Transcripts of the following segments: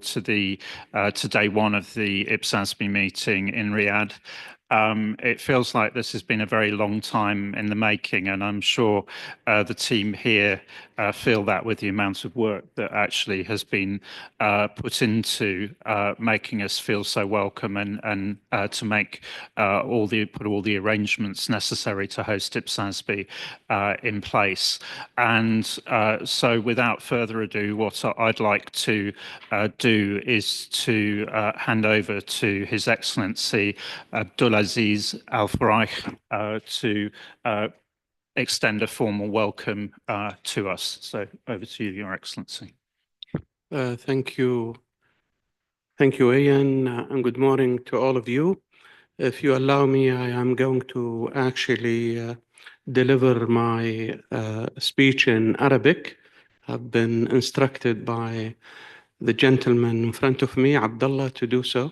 to to day one of the IPSASB meeting in Riyadh. It feels like this has been a very long time in the making, and I'm sure the team here feel that with the amount of work that actually has been put into making us feel so welcome and to make put all the arrangements necessary to host IPSASB in place. And so without further ado, what I'd like to do is to hand over to His Excellency Abdulaziz Al-Faraj to extend a formal welcome to us. So over to you, Your Excellency. Thank you. Thank you, Ian, and good morning to all of you. If you allow me, I am going to actually deliver my speech in Arabic. I've been instructed by the gentleman in front of me, Abdullah, to do so.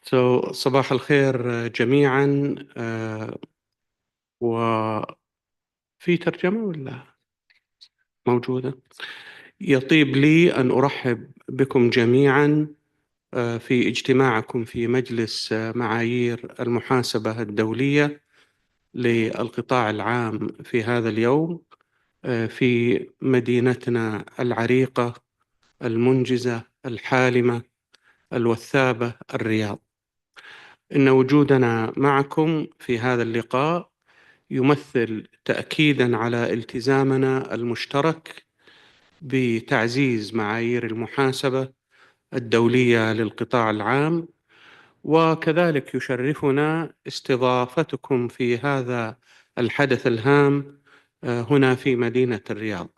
So صباح الخير جميعا. وفي ترجمة ولا موجودة؟ يطيب لي أن أرحب بكم جميعا في اجتماعكم في مجلس معايير المحاسبة الدولية للقطاع العام في هذا اليوم في مدينتنا العريقة المنجزة الحالمة الوثابة الرياض. إن وجودنا معكم في هذا اللقاء يمثل تأكيداً على التزامنا المشترك بتعزيز معايير المحاسبة الدولية للقطاع العام، وكذلك يشرفنا استضافتكم في هذا الحدث الهام هنا في مدينة الرياض.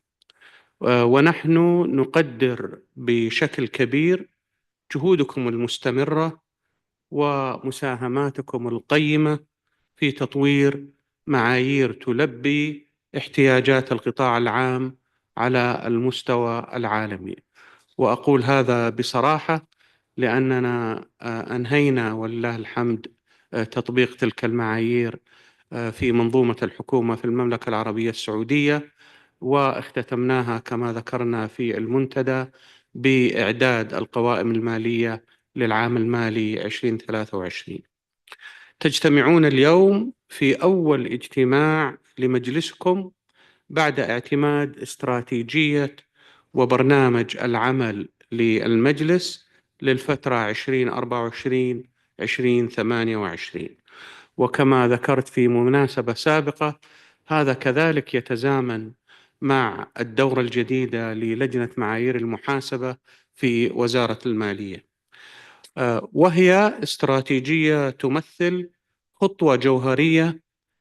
ونحن نقدر بشكل كبير جهودكم المستمرة ومساهماتكم القيمة في تطوير معايير تلبي احتياجات القطاع العام على المستوى العالمي. وأقول هذا بصراحة لأننا أنهينا ولله الحمد تطبيق تلك المعايير في منظومة الحكومة في المملكة العربية السعودية، واختتمناها كما ذكرنا في المنتدى بإعداد القوائم المالية للعام المالي 2023. تجتمعون اليوم في أول اجتماع لمجلسكم بعد اعتماد استراتيجية وبرنامج العمل للمجلس للفترة 2024-2028. وكما ذكرت في مناسبة سابقة، هذا كذلك يتزامن مع الدورة الجديدة للجنة معايير المحاسبة في وزارة المالية، وهي استراتيجية تمثل خطوة جوهرية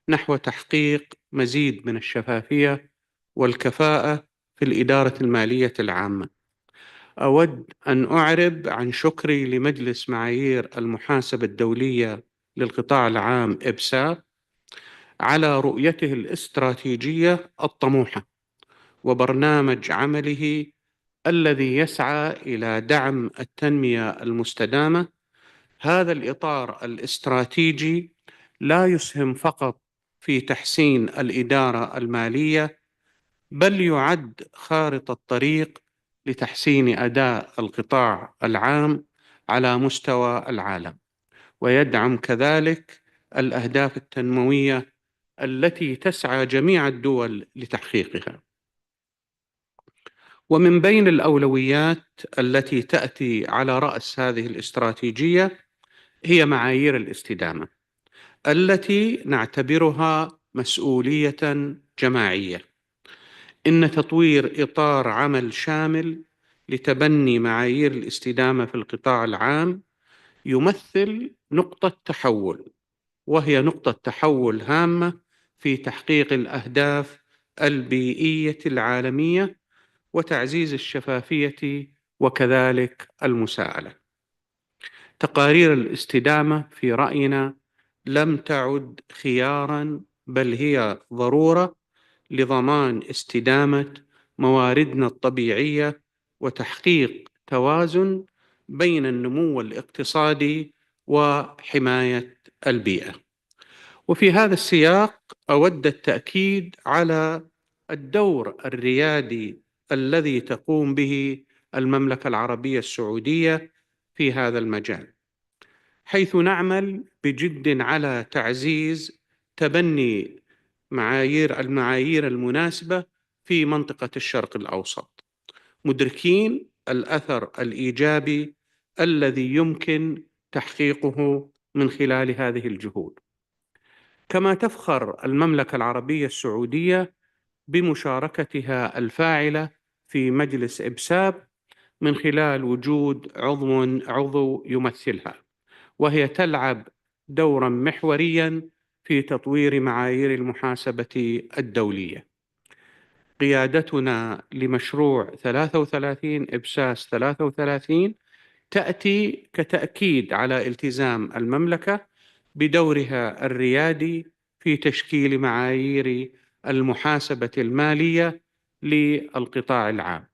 نحو تحقيق مزيد من الشفافية والكفاءة في الإدارة المالية العامة. أود أن أعرب عن شكري لمجلس معايير المحاسبة الدولية للقطاع العام إبسا على رؤيته الاستراتيجية الطموحة وبرنامج عمله الذي يسعى إلى دعم التنمية المستدامة. هذا الإطار الاستراتيجي لا يسهم فقط في تحسين الإدارة المالية، بل يعد خارطة طريق لتحسين أداء القطاع العام على مستوى العالم، ويدعم كذلك الأهداف التنموية التي تسعى جميع الدول لتحقيقها. ومن بين الأولويات التي تأتي على رأس هذه الاستراتيجية هي معايير الاستدامة التي نعتبرها مسؤولية جماعية. إن تطوير إطار عمل شامل لتبني معايير الاستدامة في القطاع العام يمثل نقطة تحول، وهي نقطة تحول هامة في تحقيق الأهداف البيئية العالمية وتعزيز الشفافية وكذلك المساءلة. تقارير الاستدامة في رأينا لم تعد خياراً، بل هي ضرورة لضمان استدامة مواردنا الطبيعية وتحقيق توازن بين النمو الاقتصادي وحماية البيئة. وفي هذا السياق أود التأكيد على الدور الريادي الذي تقوم به المملكة العربية السعودية في هذا المجال، حيث نعمل بجد على تعزيز تبني المعايير المناسبة في منطقة الشرق الأوسط، مدركين الأثر الإيجابي الذي يمكن تحقيقه من خلال هذه الجهود. كما تفخر المملكة العربية السعودية بمشاركتها الفاعلة في مجلس إبساب من خلال وجود عضو يمثلها، وهي تلعب دورا محوريا في تطوير معايير المحاسبة الدولية. قيادتنا لمشروع 33 إبساس 33 تأتي كتأكيد على التزام المملكة بدورها الريادي في تشكيل معايير المحاسبة المالية للقطاع العام،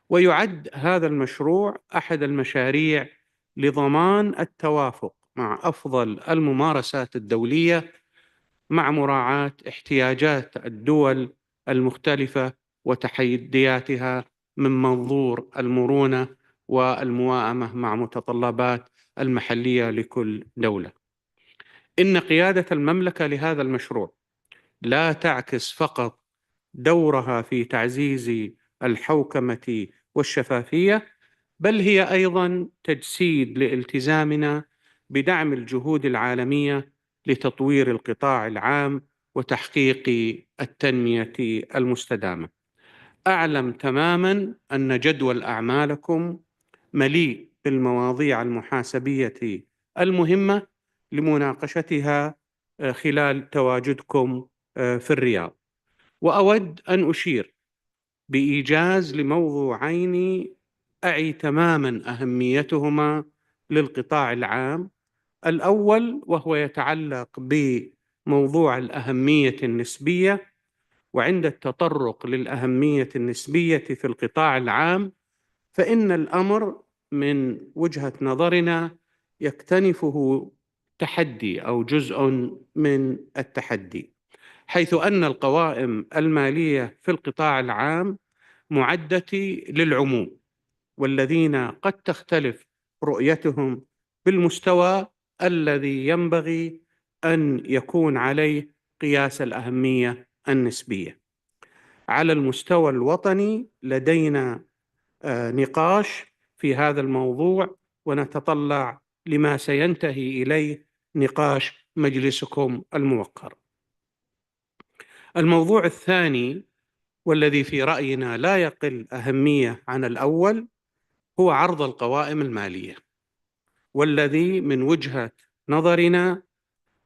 ويعد هذا المشروع أحد المشاريع لضمان التوافق مع أفضل الممارسات الدولية مع مراعاة احتياجات الدول المختلفة وتحدياتها من منظور المرونة والموائمة مع متطلبات المحلية لكل دولة. إن قيادة المملكة لهذا المشروع لا تعكس فقط دورها في تعزيز الحوكمة والشفافية، بل هي أيضاً تجسيد لالتزامنا بدعم الجهود العالمية لتطوير القطاع العام وتحقيق التنمية المستدامة. أعلم تماماً أن جدول أعمالكم مليء بالمواضيع المحاسبية المهمة لمناقشتها خلال تواجدكم في الرياض، وأود أن أشير بإيجاز لموضوعين أعي تماماً أهميتهما للقطاع العام. الأول وهو يتعلق بموضوع الأهمية النسبية، وعند التطرق للأهمية النسبية في القطاع العام فإن الأمر من وجهة نظرنا يكتنفه تحدي أو جزء من التحدي، حيث أن القوائم المالية في القطاع العام معدة للعموم، والذين قد تختلف رؤيتهم بالمستوى الذي ينبغي أن يكون عليه قياس الأهمية النسبية. على المستوى الوطني لدينا نقاش في هذا الموضوع، ونتطلع لما سينتهي إليه نقاش مجلسكم الموقر. الموضوع الثاني والذي في رأينا لا يقل أهمية عن الأول هو عرض القوائم المالية، والذي من وجهة نظرنا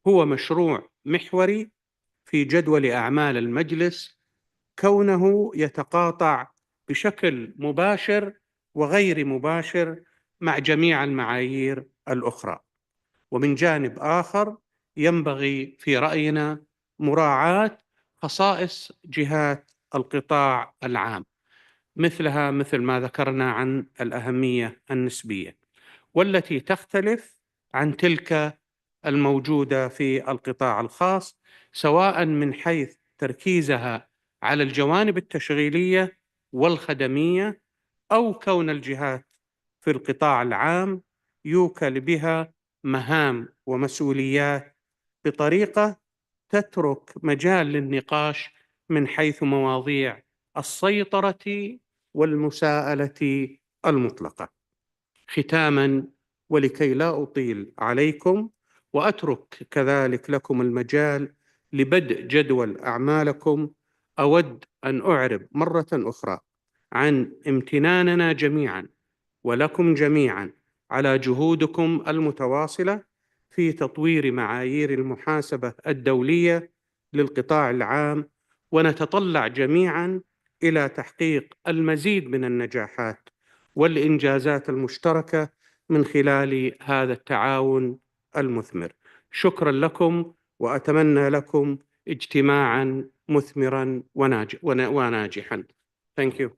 هو مشروع محوري في جدول أعمال المجلس، كونه يتقاطع بشكل مباشر وغير مباشر مع جميع المعايير الأخرى. ومن جانب آخر ينبغي في رأينا مراعاة خصائص جهات القطاع العام، مثل ما ذكرنا عن الأهمية النسبية، والتي تختلف عن تلك الموجودة في القطاع الخاص، سواء من حيث تركيزها على الجوانب التشغيلية والخدمية، أو كون الجهات في القطاع العام يوكل بها مهام ومسؤوليات بطريقة تترك مجال للنقاش من حيث مواضيع السيطرة والمساءلة المطلقة. ختاماً، ولكي لا أطيل عليكم وأترك كذلك لكم المجال لبدء جدول أعمالكم، أود أن أعرب مرة أخرى عن امتناننا جميعاً ولكم جميعاً على جهودكم المتواصلة في تطوير معايير المحاسبة الدولية للقطاع العام، ونتطلع جميعاً إلى تحقيق المزيد من النجاحات والإنجازات المشتركة من خلال هذا التعاون المثمر. شكراً لكم، وأتمنى لكم اجتماعاً مثمراً وناجحاً. Thank you.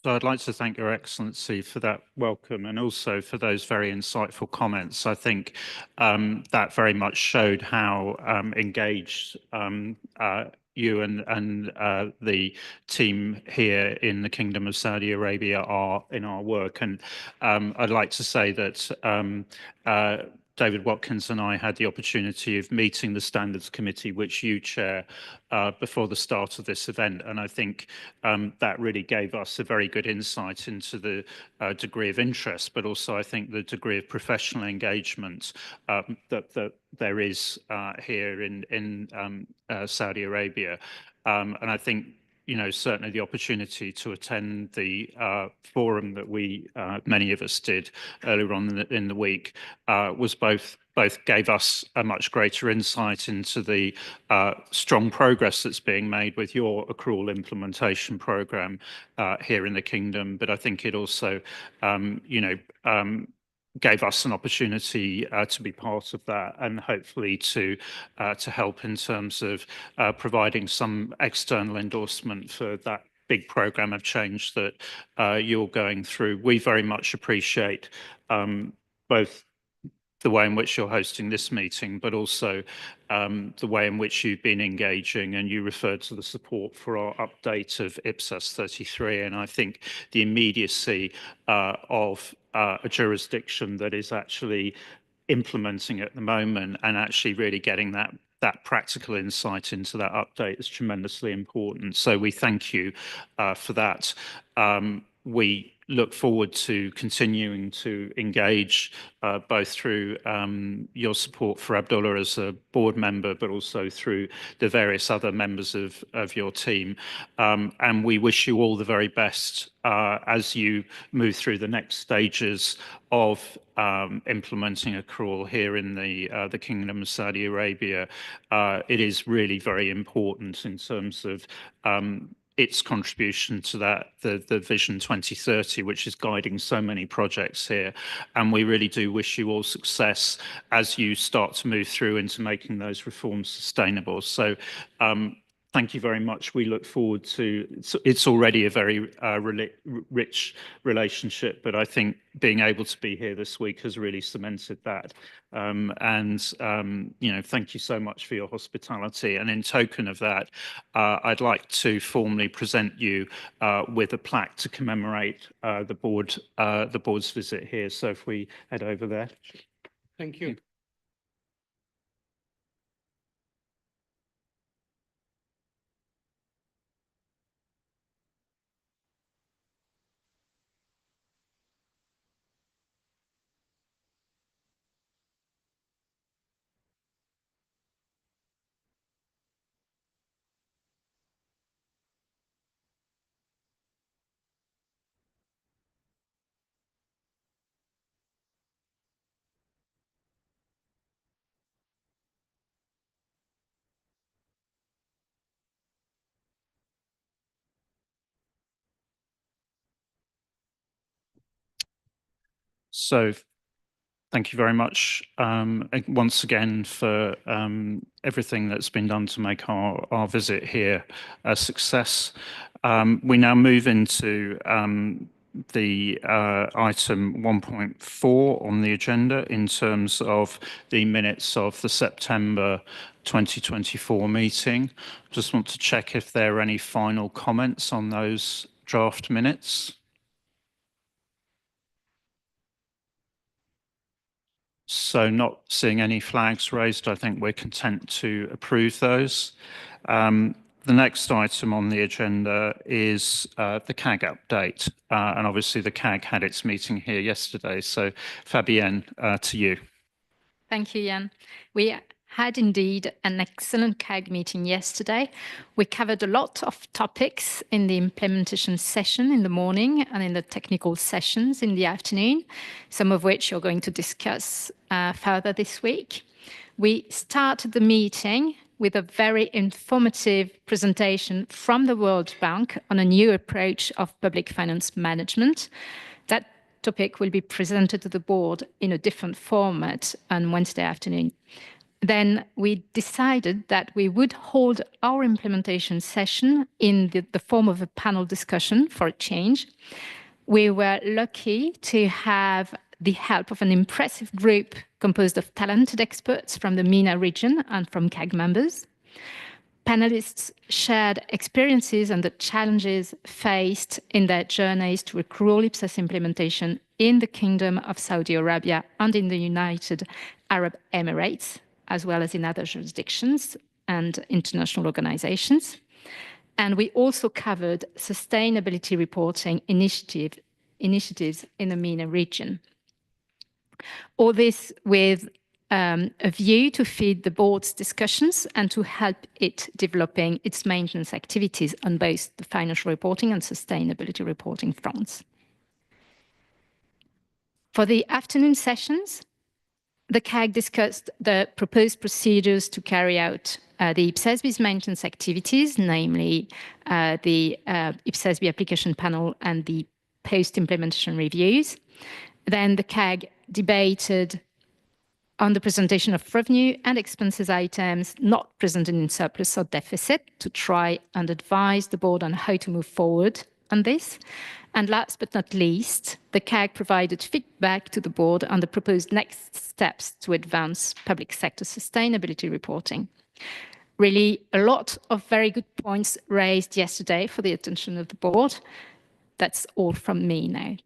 So I'd like to thank Your Excellency for that welcome and also for those very insightful comments. I think that very much showed how engaged you and the team here in the Kingdom of Saudi Arabia are in our work. And I'd like to say that David Watkins and I had the opportunity of meeting the Standards Committee, which you chair, before the start of this event. And I think that really gave us a very good insight into the degree of interest, but also I think the degree of professional engagement that there is here in Saudi Arabia. And I think, you know, certainly the opportunity to attend the forum that many of us did earlier on in the week was both gave us a much greater insight into the strong progress that's being made with your accrual implementation program here in the Kingdom. But I think it also, gave us an opportunity to be part of that and hopefully to help in terms of providing some external endorsement for that big program of change that you're going through. We very much appreciate both the way in which you're hosting this meeting, but also the way in which you've been engaging, and you referred to the support for our update of IPSAS 33, and I think the immediacy of a jurisdiction that is actually implementing at the moment and actually really getting that practical insight into that update is tremendously important. So we thank you for that. We look forward to continuing to engage both through your support for Abdullah as a board member, but also through the various other members of your team. And we wish you all the very best as you move through the next stages of implementing accrual here in the Kingdom of Saudi Arabia. It is really very important in terms of its contribution to the Vision 2030, which is guiding so many projects here. And we really do wish you all success as you start to move through into making those reforms sustainable. So thank you very much. We look forward to, it's already a very rich relationship, but I think being able to be here this week has really cemented that. Thank you so much for your hospitality. And in token of that, I'd like to formally present you with a plaque to commemorate the board's visit here. So if we head over there. Thank you. So thank you very much once again for everything that's been done to make our visit here a success. We now move into the item 1.4 on the agenda in terms of the minutes of the September 2024 meeting. Just want to check if there are any final comments on those draft minutes. So not seeing any flags raised, I think we're content to approve those. The next item on the agenda is the CAG update. And obviously the CAG had its meeting here yesterday. So Fabienne, to you. Thank you, Jan. We had indeed an excellent CAG meeting yesterday. We covered a lot of topics in the implementation session in the morning and in the technical sessions in the afternoon, some of which you're going to discuss further this week. We started the meeting with a very informative presentation from the World Bank on a new approach of public finance management. That topic will be presented to the board in a different format on Wednesday afternoon. then we decided that we would hold our implementation session in the form of a panel discussion for a change. We were lucky to have the help of an impressive group composed of talented experts from the MENA region and from CAG members. Panelists shared experiences and the challenges faced in their journeys to accrual IPSAS implementation in the Kingdom of Saudi Arabia and in the United Arab Emirates, as well as in other jurisdictions and international organizations. And we also covered sustainability reporting initiatives in the MENA region. All this with a view to feed the board's discussions and to help it developing its maintenance activities on both the financial reporting and sustainability reporting fronts. For the afternoon sessions, the CAG discussed the proposed procedures to carry out the IPSASB's maintenance activities, namely the IPSASB application panel and the post-implementation reviews. Then the CAG debated on the presentation of revenue and expenses items not presented in surplus or deficit to try and advise the board on how to move forward on this. And last but not least, the CAG provided feedback to the board on the proposed next steps to advance public sector sustainability reporting. Really, a lot of very good points raised yesterday for the attention of the board. That's all from me now.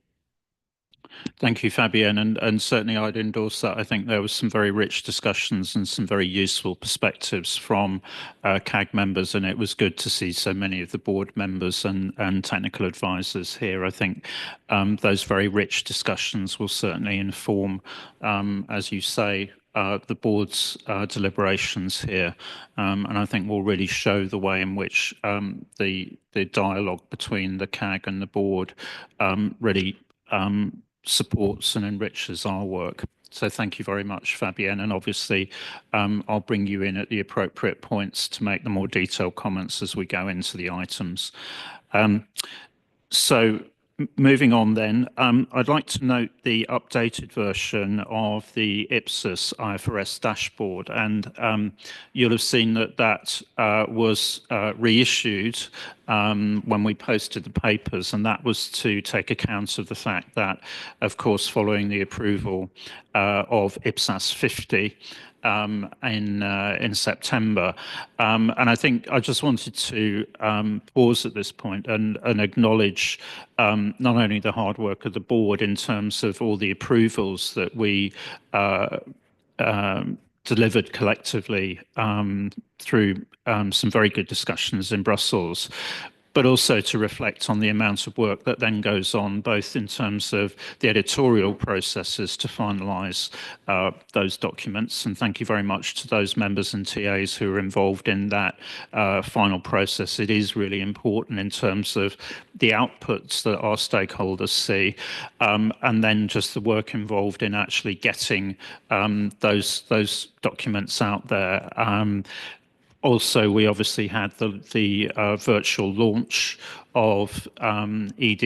Thank you, Fabienne, and certainly I'd endorse that. I think there was some very rich discussions and some very useful perspectives from CAG members, and it was good to see so many of the board members and technical advisors here. I think those very rich discussions will certainly inform, as you say, the board's deliberations here, and I think will really show the way in which the dialogue between the CAG and the board really supports and enriches our work. So thank you very much, Fabienne. And obviously, I'll bring you in at the appropriate points to make the more detailed comments as we go into the items. So moving on then, I'd like to note the updated version of the IPSAS IFRS dashboard. And you'll have seen that that was reissued when we posted the papers, and that was to take account of the fact that, of course, following the approval of IPSAS 50, in September. And I think I just wanted to pause at this point and acknowledge not only the hard work of the board in terms of all the approvals that we delivered collectively through some very good discussions in Brussels, but also to reflect on the amount of work that then goes on, both in terms of the editorial processes to finalise those documents. And thank you very much to those members and TAs who are involved in that final process. It is really important in terms of the outputs that our stakeholders see, and then just the work involved in actually getting those documents out there. Also, we obviously had the virtual launch of ED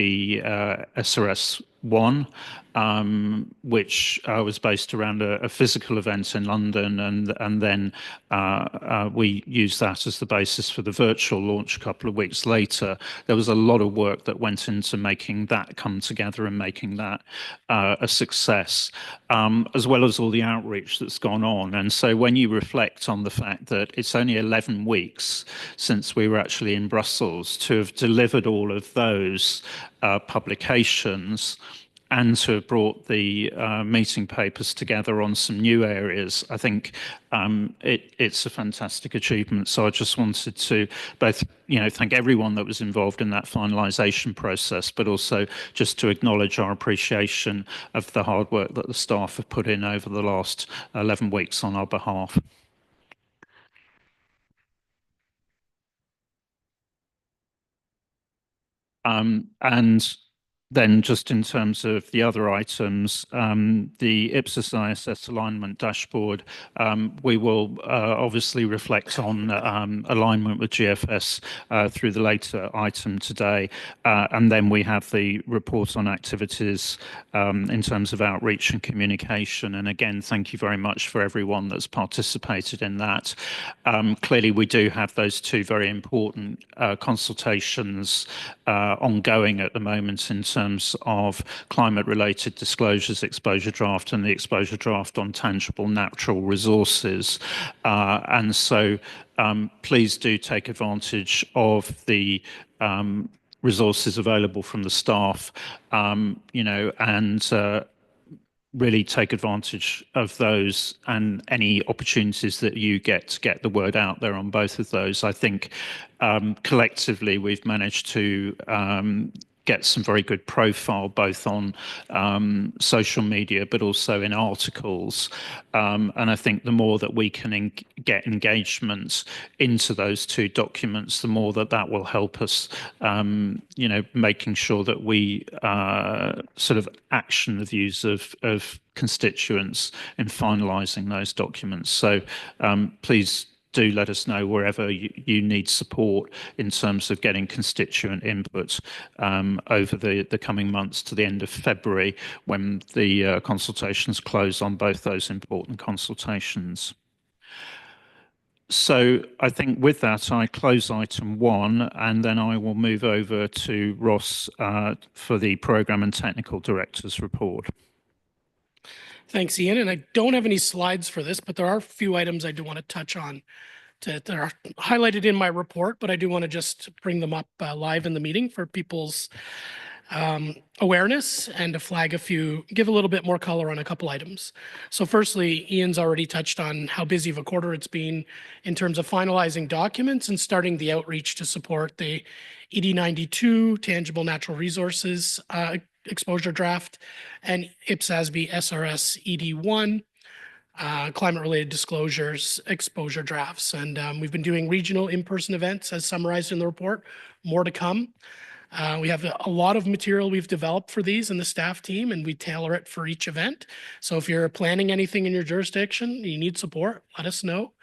SRS 1, which was based around a physical event in London, and then we used that as the basis for the virtual launch a couple of weeks later. There was a lot of work that went into making that come together and making that a success, as well as all the outreach that's gone on. And so when you reflect on the fact that it's only 11 weeks since we were actually in Brussels to have delivered all of those publications, and to have brought the meeting papers together on some new areas, I think it's a fantastic achievement. So I just wanted to both, thank everyone that was involved in that finalisation process, but also just to acknowledge our appreciation of the hard work that the staff have put in over the last 11 weeks on our behalf. And then just in terms of the other items, the IPSAS ISS alignment dashboard, we will obviously reflect on alignment with GFS through the later item today. And then we have the report on activities in terms of outreach and communication. And again, thank you very much for everyone that's participated in that. Clearly, we do have those two very important consultations ongoing at the moment in terms of climate-related disclosures exposure draft and the exposure draft on tangible natural resources. And so please do take advantage of the resources available from the staff, and really take advantage of those and any opportunities that you get to get the word out there on both of those. I think collectively we've managed to get some very good profile both on social media but also in articles, and I think the more that we can get engagement into those two documents, the more that will help us making sure that we sort of action the views of constituents in finalising those documents. So please do let us know wherever you need support in terms of getting constituent input over the coming months to the end of February, when the consultations close on both those important consultations. So I think with that, I close item 1, and then I will move over to Ross for the Programme and Technical Director's report. Thanks, Ian. And I don't have any slides for this, but there are a few items I do want to touch on that are highlighted in my report, but I do want to just bring them up live in the meeting for people's awareness and to flag give a little bit more color on a couple items. So firstly, Ian's already touched on how busy of a quarter it's been in terms of finalizing documents and starting the outreach to support the ED92 Tangible Natural Resources exposure draft and IPSASB SRS ED1 climate-related disclosures exposure drafts. And we've been doing regional in-person events as summarized in the report, more to come. We have a lot of material we've developed for these in the staff team, and we tailor it for each event. So if you're planning anything in your jurisdiction, you need support, let us know.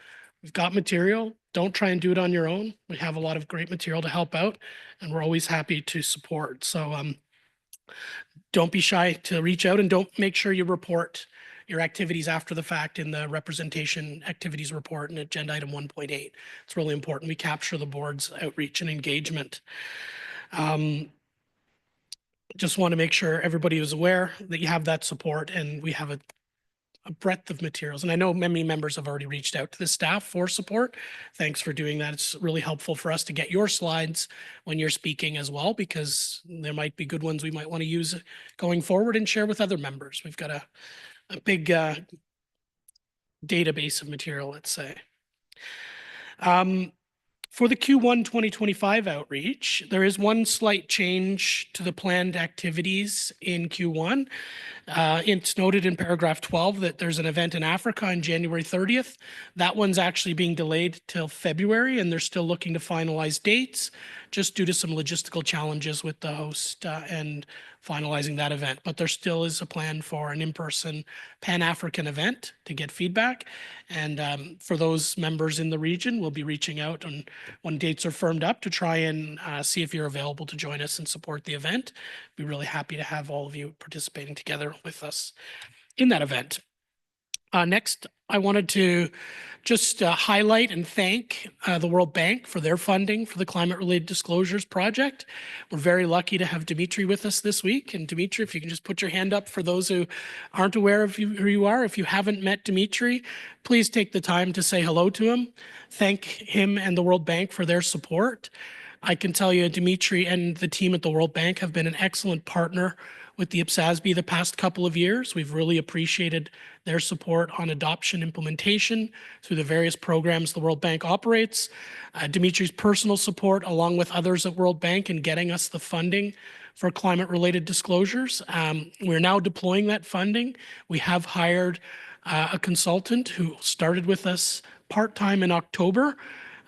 We've got material. Don't try and do it on your own. We have a lot of great material to help out, and we're always happy to support. So don't be shy to reach out, and don't make sure you report your activities after the fact in the representation activities report in agenda item 1.8. It's really important we capture the board's outreach and engagement. Just want to make sure everybody is aware that you have that support, and we have a breadth of materials. And I know many members have already reached out to the staff for support. Thanks for doing that. It's really helpful for us to get your slides when you're speaking as well, because there might be good ones we might want to use going forward and share with other members. We've got a big database of material, let's say. For the Q1 2025 outreach, there is one slight change to the planned activities in Q1. It's noted in paragraph 12 that there's an event in Africa on January 30th. That one's actually being delayed till February, and they're still looking to finalize dates just due to some logistical challenges with the host and finalizing that event. But there still is a plan for an in-person Pan-African event to get feedback. And for those members in the region, we'll be reaching out when dates are firmed up to try and see if you're available to join us and support the event. Be really happy to have all of you participating together with us in that event. Next, I wanted to just highlight and thank the World Bank for their funding for the Climate-Related Disclosures Project. We're very lucky to have Dimitri with us this week. And Dimitri, if you can just put your hand up for those who aren't aware of who you are. If you haven't met Dimitri, please take the time to say hello to him. Thank him and the World Bank for their support. I can tell you Dimitri and the team at the World Bank have been an excellent partner with the IPSASB the past couple of years. We've really appreciated their support on adoption implementation through the various programs the World Bank operates. Dimitri's personal support, along with others at World Bank, in getting us the funding for climate-related disclosures. We're now deploying that funding. We have hired a consultant who started with us part-time in October.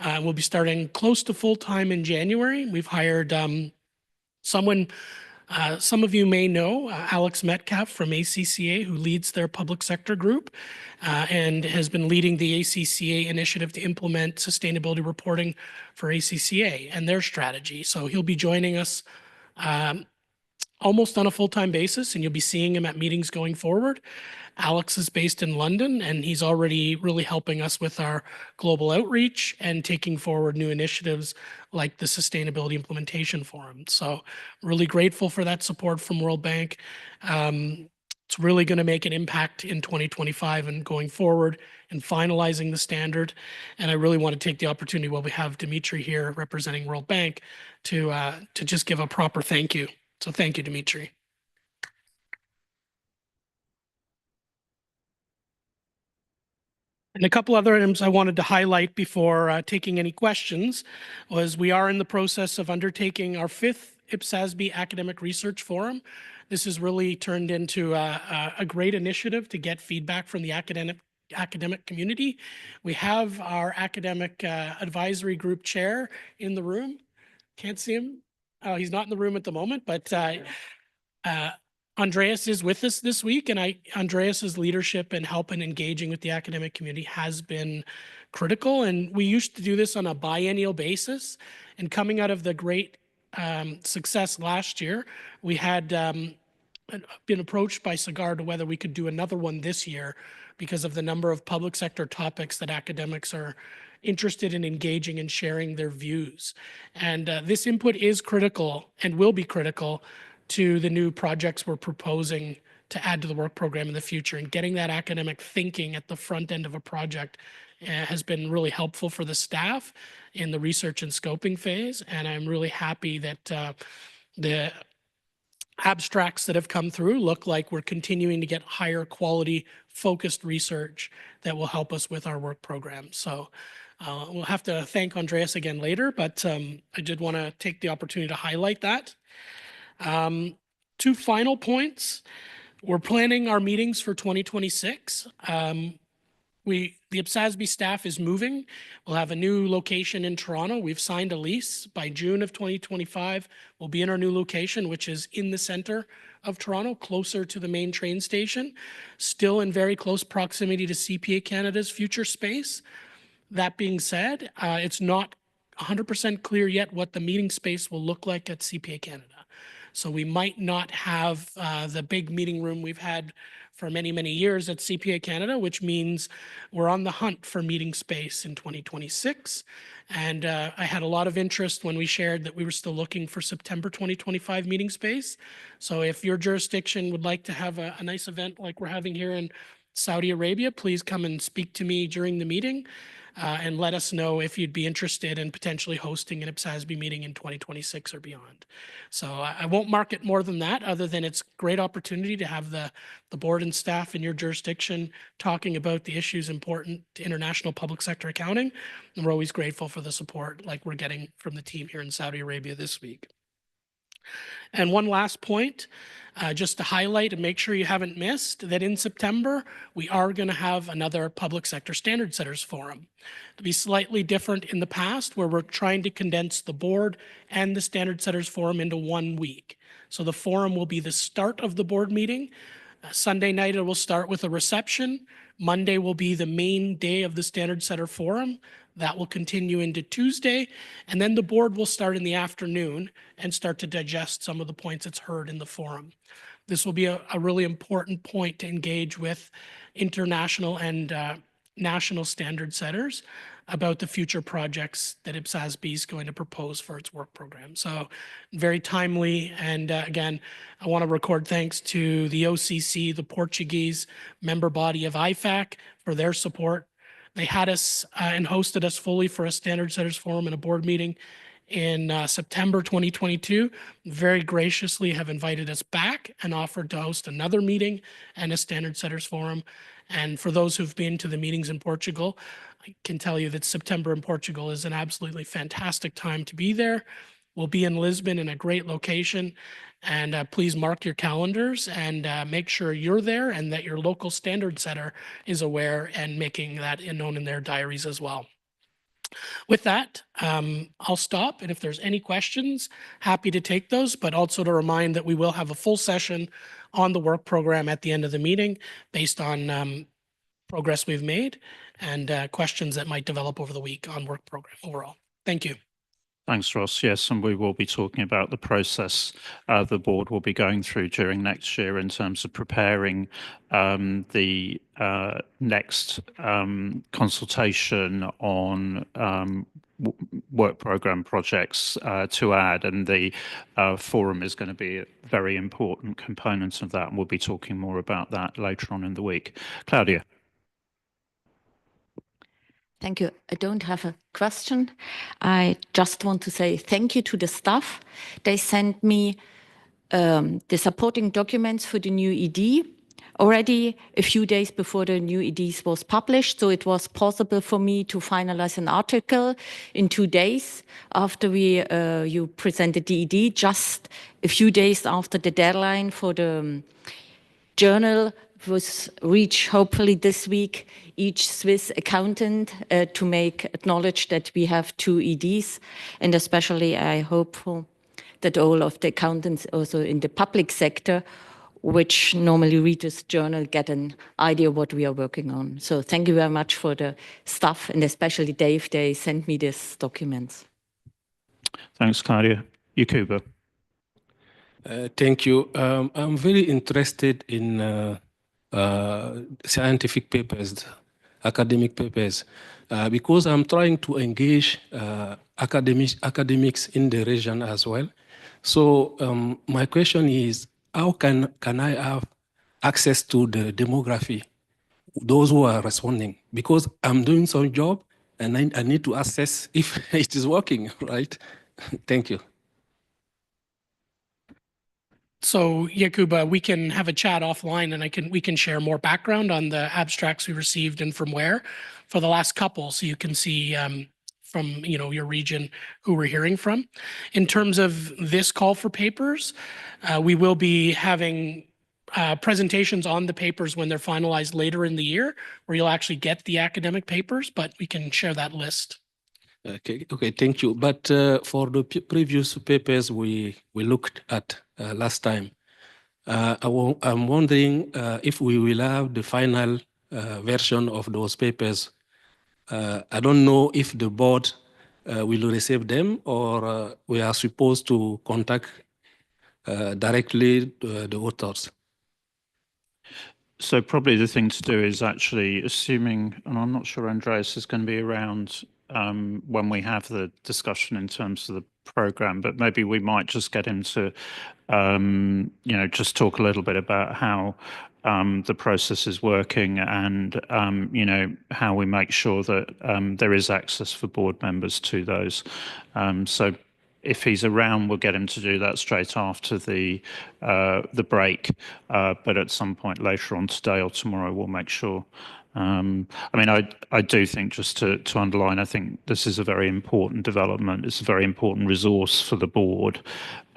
We'll be starting close to full-time in January. We've hired someone Some of you may know Alex Metcalf from ACCA, who leads their public sector group and has been leading the ACCA initiative to implement sustainability reporting for ACCA and their strategy. So he'll be joining us almost on a full-time basis, and you'll be seeing him at meetings going forward. Alex is based in London, and he's already really helping us with our global outreach and taking forward new initiatives like the Sustainability Implementation Forum. So really grateful for that support from World Bank. It's really going to make an impact in 2025 and going forward and finalizing the standard. And I really want to take the opportunity while we have Dimitri here representing World Bank to just give a proper thank you. So thank you, Dimitri. And a couple other items I wanted to highlight before taking any questions was we are in the process of undertaking our 5th IPSASB Academic Research Forum. This has really turned into a great initiative to get feedback from the academic community. We have our academic advisory group chair in the room. Can't see him. Oh, he's not in the room at the moment, but Andreas is with us this week, and Andreas's leadership and help in engaging with the academic community has been critical. And we used to do this on a biennial basis. And coming out of the great success last year, we had been approached by SAGAR to whether we could do another one this year because of the number of public sector topics that academics are interested in engaging and sharing their views. And this input is critical and will be critical to the new projects we're proposing to add to the work program in the future. And getting that academic thinking at the front end of a project has been really helpful for the staff in the research and scoping phase. And I'm really happy that the abstracts that have come through look like we're continuing to get higher quality focused research that will help us with our work program. So we'll have to thank Andreas again later, but I did want to take the opportunity to highlight that. 2 final points. We're planning our meetings for 2026. The IPSASB staff is moving. We'll have a new location in Toronto. We've signed a lease. By June of 2025, we'll be in our new location, which is in the center of Toronto, closer to the main train station, still in very close proximity to CPA Canada's future space. That being said, it's not 100% clear yet what the meeting space will look like at CPA Canada. So we might not have the big meeting room we've had for many, many years at CPA Canada, which means we're on the hunt for meeting space in 2026. And I had a lot of interest when we shared that we were still looking for September 2025 meeting space. So if your jurisdiction would like to have a nice event like we're having here in Saudi Arabia, please come and speak to me during the meeting. And let us know if you'd be interested in potentially hosting an IPSASB meeting in 2026 or beyond. So I won't mark it more than that, other than it's a great opportunity to have the board and staff in your jurisdiction talking about the issues important to international public sector accounting. And we're always grateful for the support like we're getting from the team here in Saudi Arabia this week. And one last point, just to highlight and make sure you haven't missed, that in September, we are going to have another Public Sector Standard Setters Forum. To be slightly different in the past, where we're trying to condense the board and the Standard Setters Forum into 1 week. So the forum will be the start of the board meeting. Sunday night, it will start with a reception. Monday will be the main day of the Standard Setter Forum. That will continue into Tuesday, and then the board will start in the afternoon and start to digest some of the points it's heard in the forum. This will be a really important point to engage with international and national standard setters about the future projects that IPSASB is going to propose for its work program. So very timely. And again, I want to record thanks to the OCC, the Portuguese member body of IFAC, for their support. They had us and hosted us fully for a Standard Setters Forum and a board meeting in September 2022. Very graciously have invited us back and offered to host another meeting and a Standard Setters Forum. And for those who've been to the meetings in Portugal, I can tell you that September in Portugal is an absolutely fantastic time to be there. We'll be in Lisbon in a great location. And please mark your calendars and make sure you're there and that your local standard setter is aware and making that known in their diaries as well. With that, I'll stop. And if there's any questions, happy to take those, but also to remind that we will have a full session on the work program at the end of the meeting based on progress we've made and questions that might develop over the week on work program overall. Thank you. Thanks, Ross. Yes, and we will be talking about the process the board will be going through during next year in terms of preparing the next consultation on work program projects to add, and the forum is going to be a very important component of that, and we'll be talking more about that later on in the week. Claudia. Thank you. I don't have a question. I just want to say thank you to the staff. They sent me the supporting documents for the new ED already a few days before the new EDs was published. So it was possible for me to finalize an article in 2 days after you presented the ED, just a few days after the deadline for the journal was reached, hopefully this week, each Swiss accountant to acknowledge that we have 2 EDs. And especially I hope that all of the accountants also in the public sector, which normally read this journal, get an idea what we are working on. So thank you very much for the staff, and especially Dave, they sent me these documents. Thanks, Claudia. Yakuba. Thank you. I'm very interested in scientific papers, academic papers, because I'm trying to engage academics in the region as well. So my question is, how can I have access to the demography, those who are responding? Because I'm doing some job and I need to assess if it is working, right? Thank you. So Yakuba, we can have a chat offline and we can share more background on the abstracts we received and from where for the last couple, so you can see from your region who we're hearing from. In terms of this call for papers, we will be having presentations on the papers when they're finalized later in the year, where you'll actually get the academic papers, but we can share that list. Okay, thank you. But for the previous papers we looked at last time, I'm wondering if we will have the final version of those papers. I don't know if the board will receive them, or we are supposed to contact directly the authors. So probably the thing to do is actually assuming, and I'm not sure Andreas is going to be around when we have the discussion in terms of the program, but maybe we might just get him to, just talk a little bit about how the process is working and, how we make sure that there is access for board members to those. So if he's around, we'll get him to do that straight after the break. But at some point later on today or tomorrow, we'll make sure. I do think, just to underline, I think this is a very important development. It's a very important resource for the board.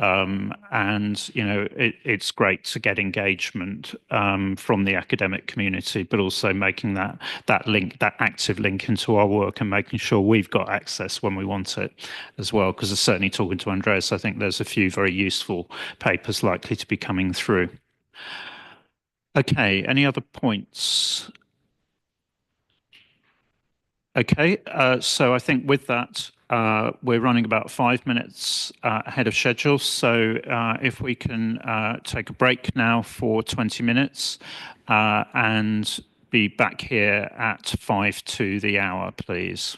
And, it's great to get engagement from the academic community, but also making that active link into our work and making sure we've got access when we want it as well. Because certainly talking to Andreas, I think there's a few very useful papers likely to be coming through. Okay, any other points? Okay, so I think with that, we're running about 5 minutes ahead of schedule. So if we can take a break now for 20 minutes and be back here at 5 to the hour, please.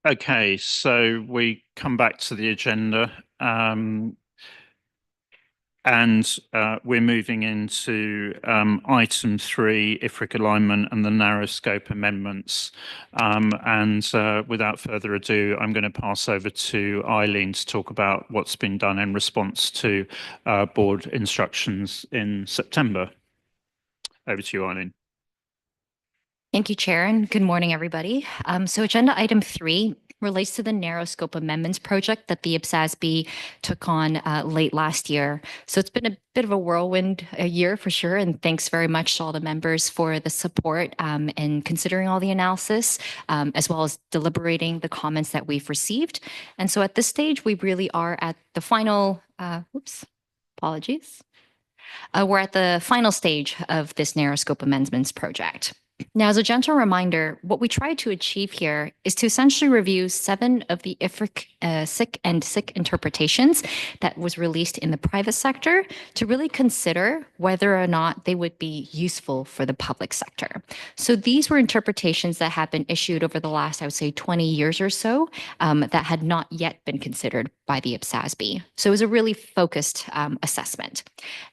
Okay, so we come back to the agenda. And we're moving into item 3, IFRIC alignment and the narrow scope amendments. Without further ado, I'm going to pass over to Eileen to talk about what's been done in response to board instructions in September. Over to you, Eileen. Thank you, Chair, and good morning, everybody. So agenda item 3 relates to the narrow scope amendments project that the IPSASB took on late last year. So it's been a bit of a whirlwind year for sure, and thanks very much to all the members for the support and considering all the analysis, as well as deliberating the comments that we've received. And so at this stage, we really are at the final, apologies. We're at the final stage of this narrow scope amendments project. Now, as a gentle reminder, what we try to achieve here is to essentially review 7 of the IFRIC SIC and SIC interpretations that was released in the private sector to really consider whether or not they would be useful for the public sector. So these were interpretations that have been issued over the last, I would say, 20 years or so that had not yet been considered by the IPSASB. So it was a really focused assessment.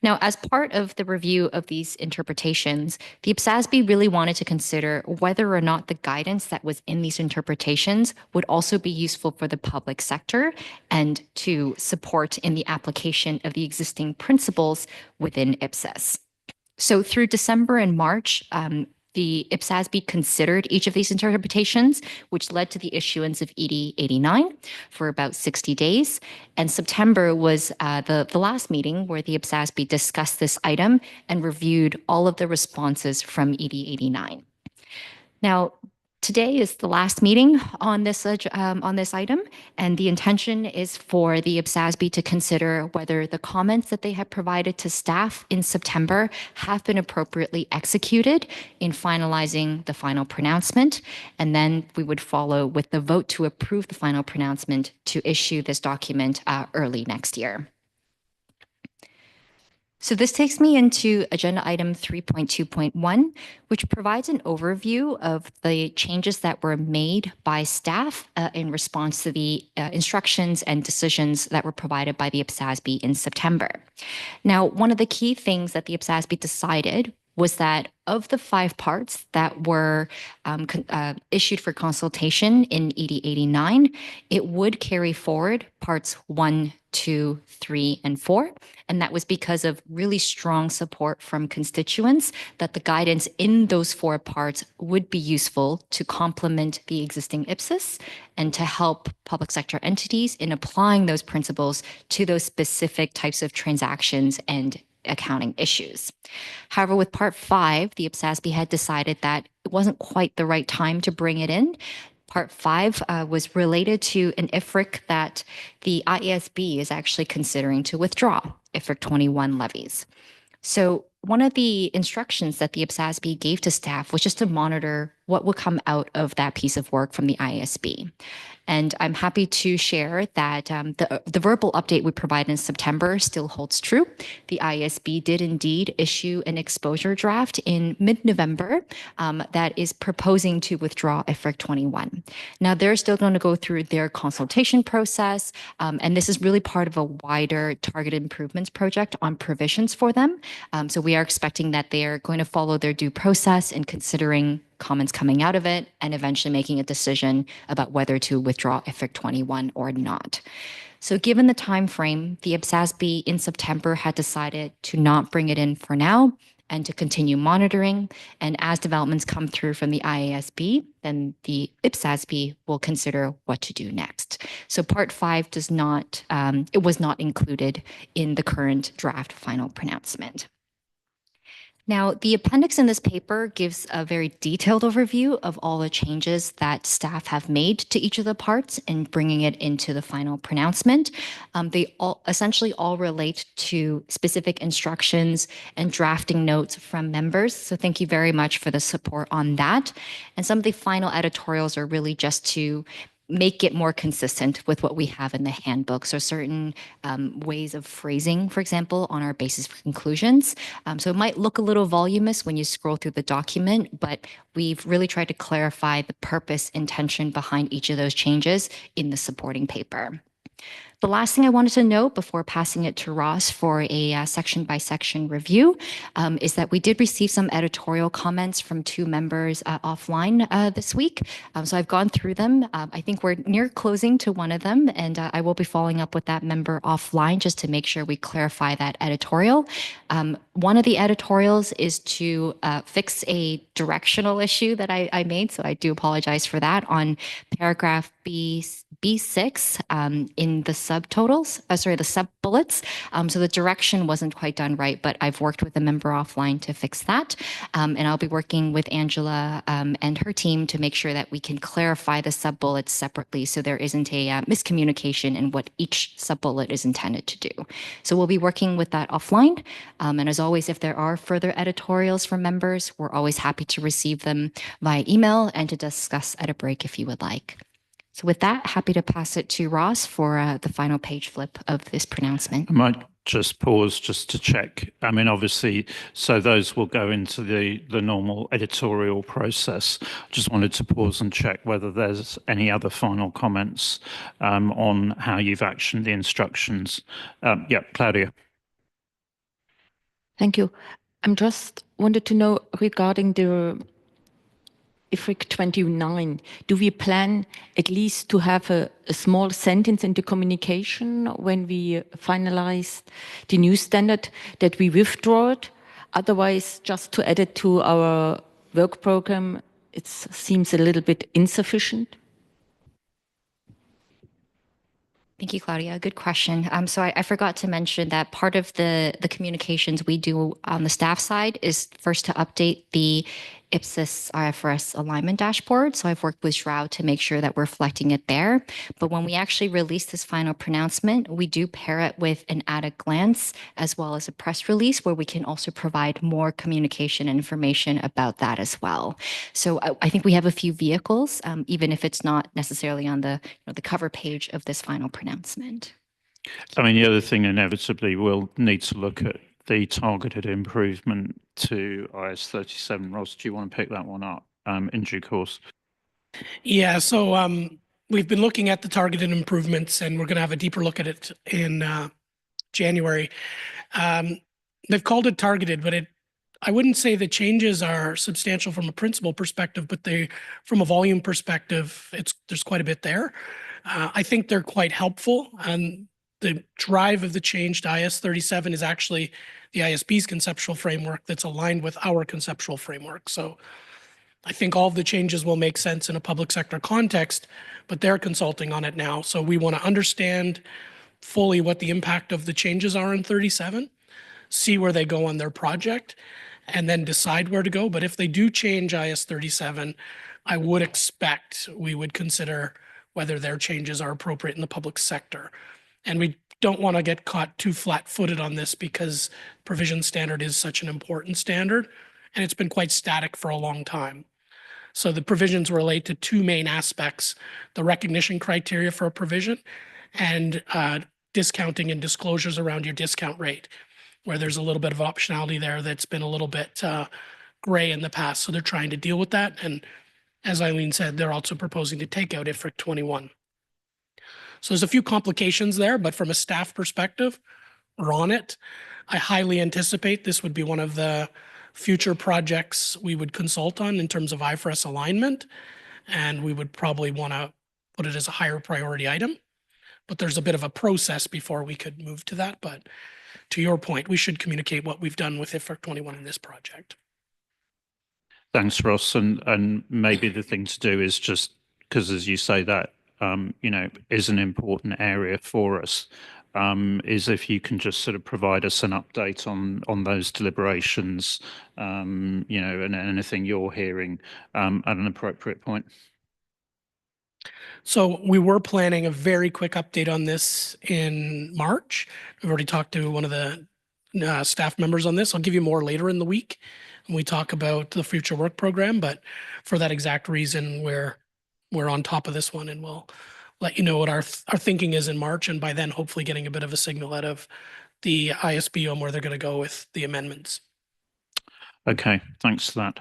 Now, as part of the review of these interpretations, the IPSASB really wanted to consider whether or not the guidance that was in these interpretations would also be useful for the public sector and to support in the application of the existing principles within IPSAS. So through December and March, the IPSASB considered each of these interpretations, which led to the issuance of ED 89 for about 60 days. And September was the last meeting where the IPSASB discussed this item and reviewed all of the responses from ED 89. Now, today is the last meeting on this item, and the intention is for the IPSASB to consider whether the comments that they have provided to staff in September have been appropriately executed in finalizing the final pronouncement, and then we would follow with the vote to approve the final pronouncement to issue this document early next year. So this takes me into agenda item 3.2.1, which provides an overview of the changes that were made by staff in response to the instructions and decisions that were provided by the IPSASB in September. Now, one of the key things that the IPSASB decided was that of the 5 parts that were issued for consultation in ED 89, it would carry forward parts 1, 2, 3, and 4. And that was because of really strong support from constituents that the guidance in those 4 parts would be useful to complement the existing IPSAS and to help public sector entities in applying those principles to those specific types of transactions and accounting issues. However, with Part 5, the IPSASB had decided that it wasn't quite the right time to bring it in. Part 5 was related to an IFRIC that the IASB is actually considering to withdraw, IFRIC 21 levies. So one of the instructions that the IPSASB gave to staff was just to monitor what would come out of that piece of work from the IASB. And I'm happy to share that the verbal update we provided in September still holds true. The IASB did indeed issue an exposure draft in mid-November that is proposing to withdraw IFRIC 21. Now, they're still going to go through their consultation process, and this is really part of a wider targeted improvements project on provisions for them. So we are expecting that they are going to follow their due process in considering comments coming out of it and eventually making a decision about whether to withdraw IFRIC 21 or not. So given the time frame, the IPSASB in September had decided to not bring it in for now and to continue monitoring. And as developments come through from the IASB, then the IPSASB will consider what to do next. So Part 5 does not, it was not included in the current draft final pronouncement. Now, the appendix in this paper gives a very detailed overview of all the changes that staff have made to each of the parts in bringing it into the final pronouncement. They all essentially all relate to specific instructions and drafting notes from members. So thank you very much for the support on that. And some of the final editorials are really just to make it more consistent with what we have in the handbook. So certain ways of phrasing, for example, on our basis for conclusions. So it might look a little voluminous when you scroll through the document, but we've really tried to clarify the purpose, intention behind each of those changes in the supporting paper. The last thing I wanted to note before passing it to Ross for a section-by-section review is that we did receive some editorial comments from two members offline this week. So I've gone through them. I think we're near closing to one of them, and I will be following up with that member offline just to make sure we clarify that editorial. One of the editorials is to fix a directional issue that I made, so I do apologize for that, on paragraph B6 in the subtotals, the sub-bullets. So the direction wasn't quite done right, but I've worked with a member offline to fix that. And I'll be working with Angela and her team to make sure that we can clarify the sub-bullets separately so there isn't a miscommunication in what each sub-bullet is intended to do. So we'll be working with that offline. And as always, if there are further editorials from members, we're always happy to receive them via email and to discuss at a break if you would like. So with that, happy to pass it to Ross for the final page flip of this pronouncement. I might just pause just to check. I mean, obviously, so those will go into the normal editorial process. Just wanted to pause and check whether there's any other final comments on how you've actioned the instructions. Yeah, Claudia. Thank you. I'm just wanted to know regarding the IFRIC 29, do we plan at least to have a small sentence in the communication when we finalize the new standard that we withdraw it? Otherwise, just to add it to our work program, it seems a little bit insufficient. Thank you, Claudia. Good question. So I forgot to mention that part of the communications we do on the staff side is first to update the IPSAS IFRS alignment dashboard. So I've worked with João to make sure that we're reflecting it there. But when we actually release this final pronouncement, we do pair it with an at a glance as well as a press release where we can also provide more communication and information about that as well. So I think we have a few vehicles, even if it's not necessarily on the cover page of this final pronouncement. I mean, the other thing inevitably we'll need to look at the targeted improvement to IS 37. Ross, do you want to pick that one up in due course? Yeah, so we've been looking at the targeted improvements, and we're going to have a deeper look at it in January. They've called it targeted, but I wouldn't say the changes are substantial from a principal perspective, but from a volume perspective, there's quite a bit there. I think they're quite helpful, and the drive of the change to IS 37 is actually the ISB's conceptual framework that's aligned with our conceptual framework. So I think all of the changes will make sense in a public sector context, but they're consulting on it now. So we want to understand fully what the impact of the changes are in 37, see where they go on their project, and then decide where to go. But if they do change IS 37, I would expect we would consider whether their changes are appropriate in the public sector. And we don't want to get caught too flat-footed on this because provision standard is such an important standard, and it's been quite static for a long time. So the provisions relate to two main aspects: the recognition criteria for a provision and discounting and disclosures around your discount rate, where there's a little bit of optionality there that's been a little bit gray in the past. So they're trying to deal with that. And as Eileen said, they're also proposing to take out IFRIC 21. So there's a few complications there, but from a staff perspective, we're on it. I highly anticipate this would be one of the future projects we would consult on in terms of IFRS alignment, and we would probably want to put it as a higher priority item. But there's a bit of a process before we could move to that. But to your point, we should communicate what we've done with IFRIC 21 in this project. Thanks, Ross. And maybe the thing to do is just, because as you say that, is an important area for us, is if you can just sort of provide us an update on those deliberations, and anything you're hearing at an appropriate point. So we were planning a very quick update on this in March. We've already talked to one of the staff members on this. I'll give you more later in the week when we talk about the future work program, but for that exact reason, we're we're on top of this one, and we'll let you know what our thinking is in March, and by then hopefully getting a bit of a signal out of the ISB on where they're going to go with the amendments. Okay, thanks for that.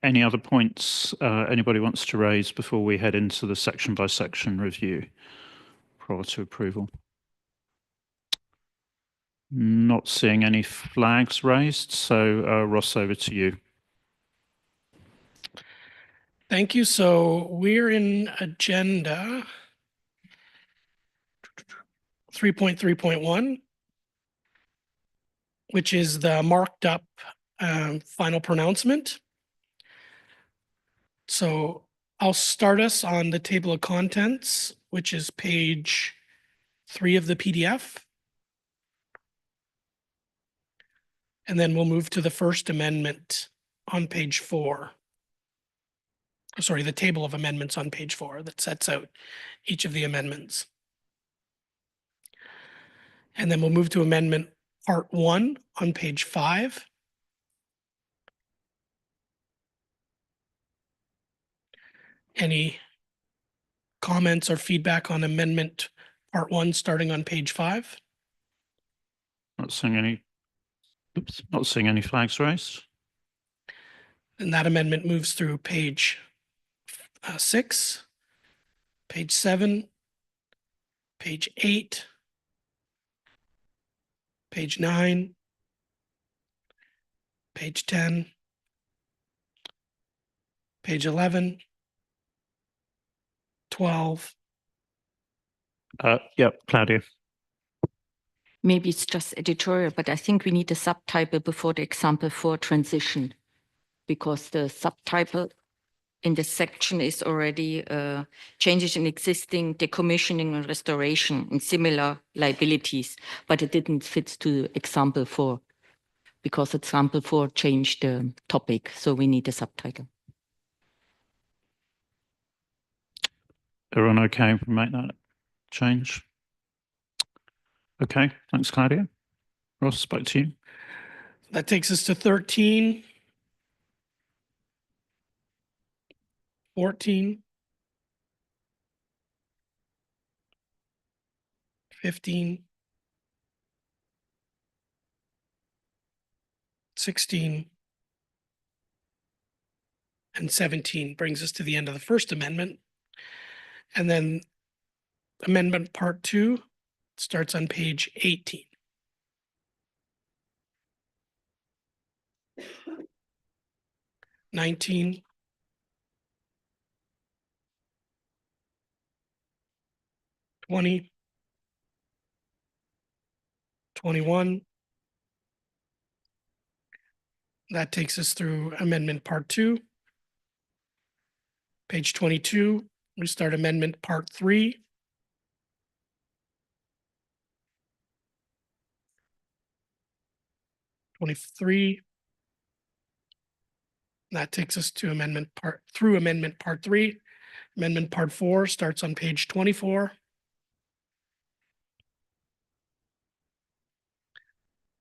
Any other points anybody wants to raise before we head into the section by section review prior to approval? Not seeing any flags raised, so Ross, over to you. Thank you. So we're in agenda 3.3.1, which is the marked up final pronouncement. So I'll start us on the table of contents, which is page 3 of the PDF. And then we'll move to the first amendment on page 4. Sorry, the table of amendments on page 4 that sets out each of the amendments. And then we'll move to amendment part 1 on page 5. Any comments or feedback on amendment part 1 starting on page 5? Not seeing any. Oops, not seeing any flags raised. And that amendment moves through page 6, page 7, page 8, page 9, page 10, page 11, 12. Yep, Claudia. Maybe it's just editorial, but I think we need a subtitle before the example 4 transition, because the subtitle in this section is already changes in existing decommissioning and restoration and similar liabilities, but it didn't fit to example 4 because example 4 changed the topic. So we need a subtitle. Everyone okay if we make that change? Okay, thanks, Claudia. Ross, back to you. That takes us to 13, 14, 15, 16, and 17 brings us to the end of the first amendment. And then amendment part 2 starts on page 18. $19, 20, 21. That takes us through amendment part 2. Page 22, we start amendment part 3. $23. That takes us to amendment part 3. Amendment part 4 starts on page 24.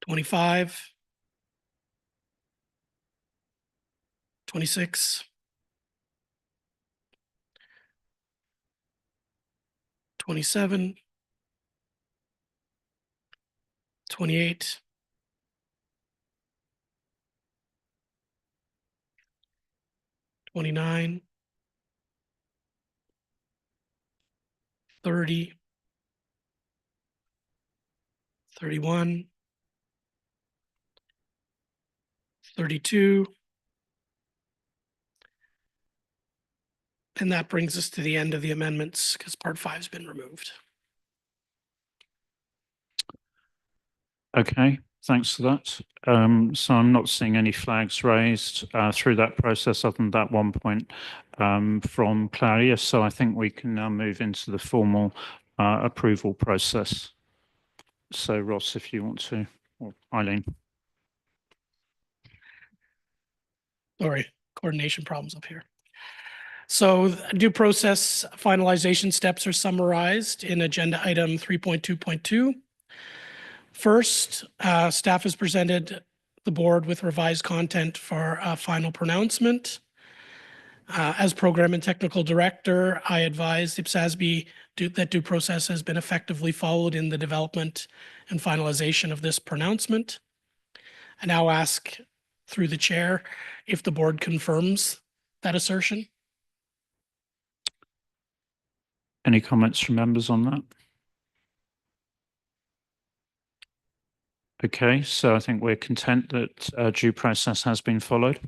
25. 26. 27. 28. 29. 30. 31. 32. And that brings us to the end of the amendments because part 5 has been removed. Okay, thanks for that. So I'm not seeing any flags raised through that process other than that one point from Claudia. So I think we can now move into the formal approval process. So Ross, if you want to, or Eileen. Sorry, coordination problems up here. So due process finalization steps are summarized in agenda item 3.2.2. First, staff has presented the board with revised content for a final pronouncement. As Program and Technical Director, I advised IPSASB that due process has been effectively followed in the development and finalization of this pronouncement. I now ask through the chair if the board confirms that assertion. Any comments from members on that? Okay, so I think we're content that due process has been followed.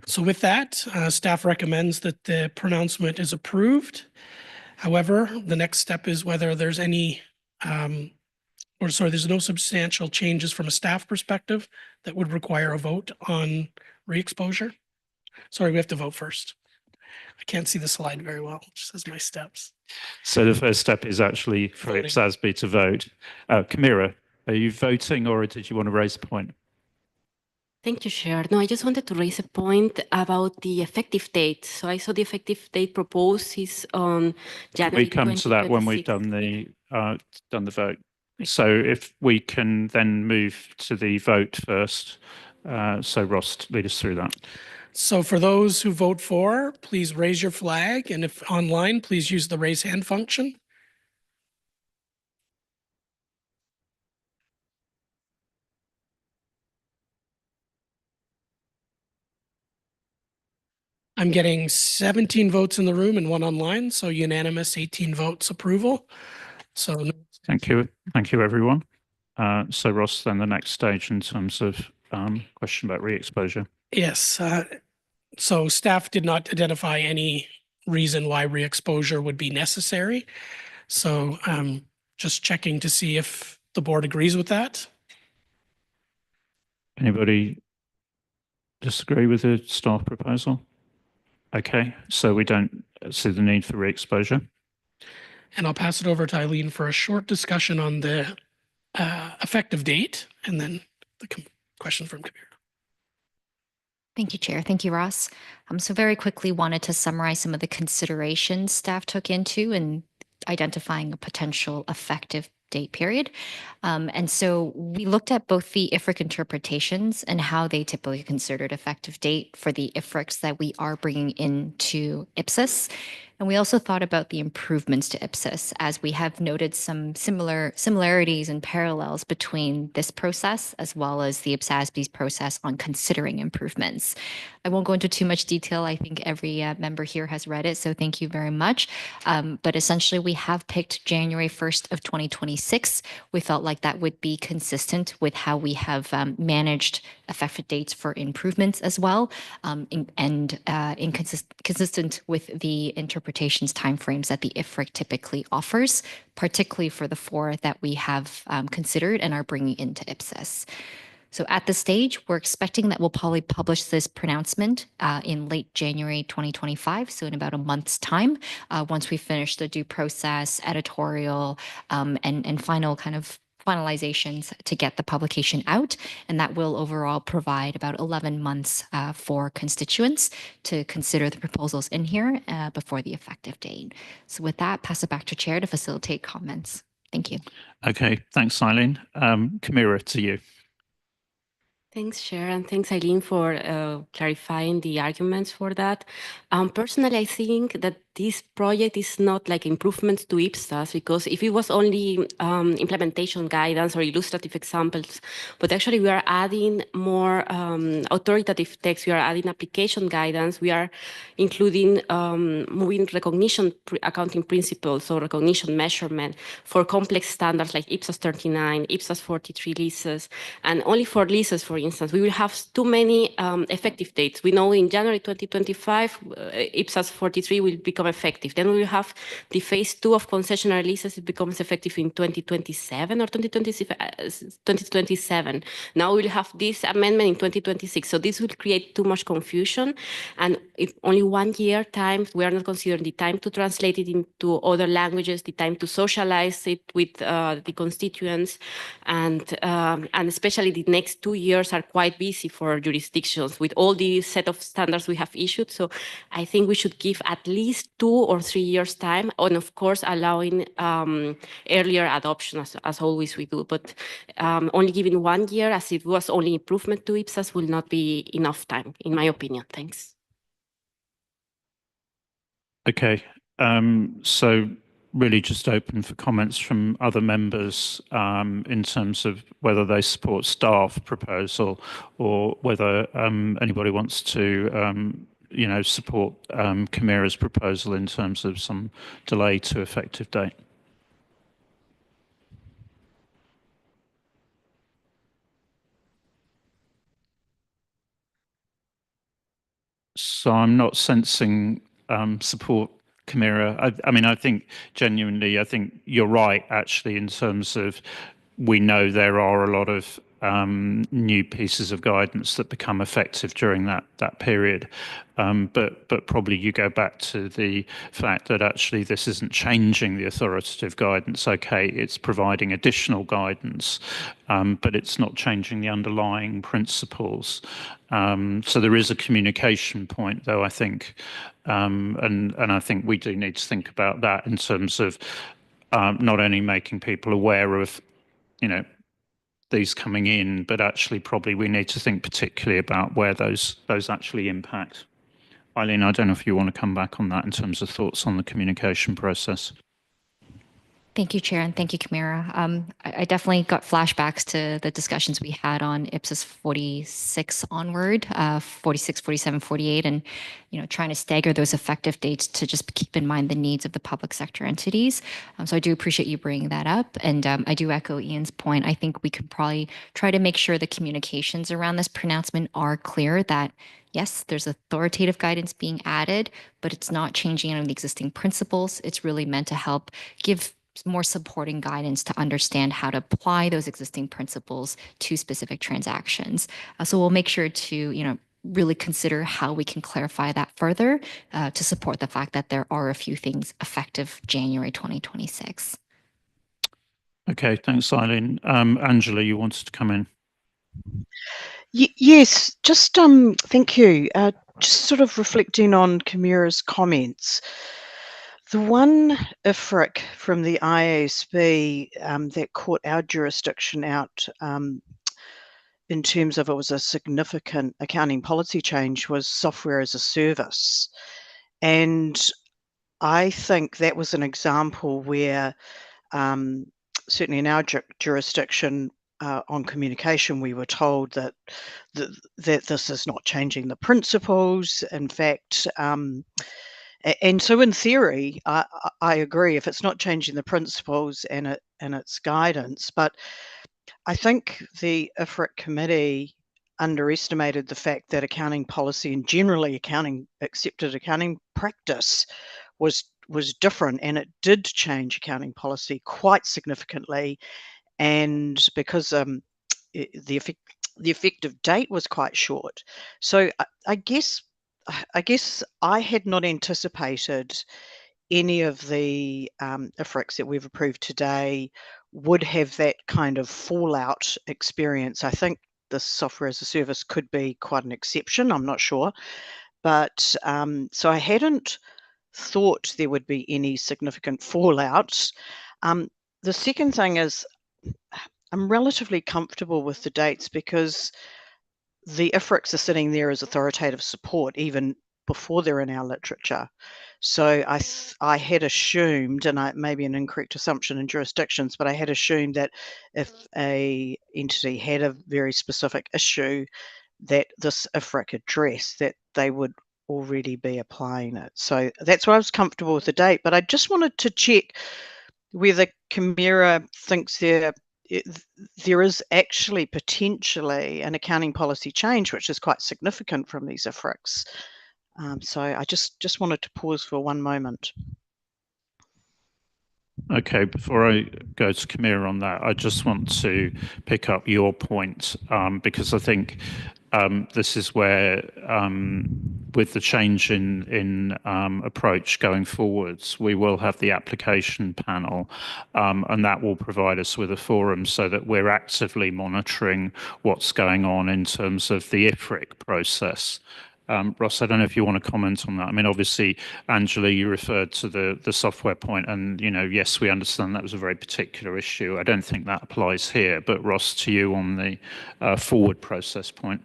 So with that, staff recommends that the pronouncement is approved. However, the next step is whether there's any, there's no substantial changes from a staff perspective that would require a vote on re-exposure. Sorry, we have to vote first. I can't see the slide very well. It just says my steps. So the first step is actually for Voting. IPSASB to vote. Camira, are you voting or did you want to raise a point? Thank you, Chair. No, I just wanted to raise a point about the effective date. So I saw the effective date proposed is on January. We come to that when we've done the vote. So if we can then move to the vote first. So Ross, lead us through that. So for those who vote for, please raise your flag. And if online, please use the raise hand function. I'm getting 17 votes in the room and 1 online, so unanimous 18 votes approval. So thank you. Thank you, everyone. So Ross, then the next stage in terms of question about re-exposure. Yes. So staff did not identify any reason why re-exposure would be necessary. So just checking to see if the board agrees with that. Anybody disagree with the staff proposal? Okay, so we don't see the need for re-exposure. And I'll pass it over to Eileen for a short discussion on the effective date and then the question from Kabir. Thank you, Chair. Thank you, Ross. So very quickly wanted to summarize some of the considerations staff took into in identifying a potential effective date period. And so we looked at both the IFRIC interpretations and how they typically considered effective date for the IFRICs that we are bringing into IPSAS. And we also thought about the improvements to IPSAS, as we have noted some similarities and parallels between this process as well as the IPSASB's process on considering improvements. I won't go into too much detail. I think every member here has read it, so thank you very much. But essentially, we have picked January 1st of 2026. We felt like that would be consistent with how we have managed effective dates for improvements as well, consistent with the interpretations timeframes that the IFRIC typically offers, particularly for the 4 that we have considered and are bringing into IPSAS. So at this stage, we're expecting that we'll probably publish this pronouncement in late January 2025, so in about a month's time, once we finish the due process, editorial, and final kind of finalizations to get the publication out. And that will overall provide about 11 months for constituents to consider the proposals in here before the effective date. So with that, pass it back to Chair to facilitate comments. Thank you. Okay, thanks, Eileen. Camira, to you. Thanks, Chair, and thanks, Eileen, for clarifying the arguments for that. Personally, I think that this project is not like improvements to IPSAS, because if it was only implementation guidance or illustrative examples, but actually we are adding more authoritative text, we are adding application guidance, we are including moving recognition accounting principles or recognition measurement for complex standards like IPSAS 39, IPSAS 43 leases, and only for leases, for instance, we will have too many effective dates. We know in January 2025, IPSAS 43 will become effective. Then we will have the phase 2 of concessionary leases. It becomes effective in 2027 or 2027. Now we'll have this amendment in 2026. So this will create too much confusion. And if only 1 year time, we are not considering the time to translate it into other languages, the time to socialize it with the constituents. And especially the next 2 years are quite busy for jurisdictions with all the set of standards we have issued. So I think we should give at least 2 or 3 years time, and of course allowing earlier adoption as always we do. But only giving 1 year, as it was only improvement to IPSAS, will not be enough time, in my opinion. Thanks. Okay, so really just open for comments from other members in terms of whether they support staff proposal or whether anybody wants to support Camira's proposal in terms of some delay to effective date. So I'm not sensing support, Camira. I mean, I think genuinely, I think you're right, actually, in terms of we know there are a lot of new pieces of guidance that become effective during that period. But probably you go back to the fact that actually this isn't changing the authoritative guidance. Okay, it's providing additional guidance, but it's not changing the underlying principles. So there is a communication point, though, I think, and I think we do need to think about that in terms of not only making people aware of, these coming in, but actually probably we need to think particularly about where those actually impact. Eileen, I don't know if you want to come back on that in terms of thoughts on the communication process. Thank you, Chair, and thank you, Camira. I definitely got flashbacks to the discussions we had on IPSAS 46 onward, 46, 47, 48, and trying to stagger those effective dates to just keep in mind the needs of the public sector entities. So I do appreciate you bringing that up, and I do echo Ian's point. I think we could probably try to make sure the communications around this pronouncement are clear that yes, there's authoritative guidance being added, but it's not changing any of the existing principles. It's really meant to help give more supporting guidance to understand how to apply those existing principles to specific transactions. So we'll make sure to, really consider how we can clarify that further to support the fact that there are a few things effective January 2026. Okay, thanks, Eileen. Angela, you wanted to come in. Yes, just thank you. Just sort of reflecting on Camira's comments. The one IFRIC from the IASB that caught our jurisdiction out in terms of it was a significant accounting policy change was software as a service. And I think that was an example where certainly in our jurisdiction on communication, we were told that this is not changing the principles. In fact, and so in theory, I agree if it's not changing the principles and its guidance, but I think the IFRIC committee underestimated the fact that accounting policy and generally accepted accounting practice was different, and it did change accounting policy quite significantly. And because the effective date was quite short, so I guess I had not anticipated any of the IFRICs that we've approved today would have that kind of fallout experience. I think the software as a service could be quite an exception. I'm not sure. But so I hadn't thought there would be any significant fallout. The second thing is I'm relatively comfortable with the dates because the IFRICs are sitting there as authoritative support even before they're in our literature. So I had assumed, and maybe an incorrect assumption in jurisdictions, but I had assumed that if a entity had a very specific issue that this IFRIC addressed, that they would already be applying it. So that's why I was comfortable with the date. But I just wanted to check whether Camira thinks there is actually potentially an accounting policy change, which is quite significant from these IFRICs. So I just wanted to pause for one moment. Okay, before I go to Camira on that, I just want to pick up your point because I think this is where, with the change in approach going forwards, we will have the application panel, and that will provide us with a forum so that we're actively monitoring what's going on in terms of the IFRIC process. Ross, I don't know if you want to comment on that. I mean, obviously, Angela, you referred to the software point, and yes, we understand that was a very particular issue. I don't think that applies here, but Ross, to you on the forward process point.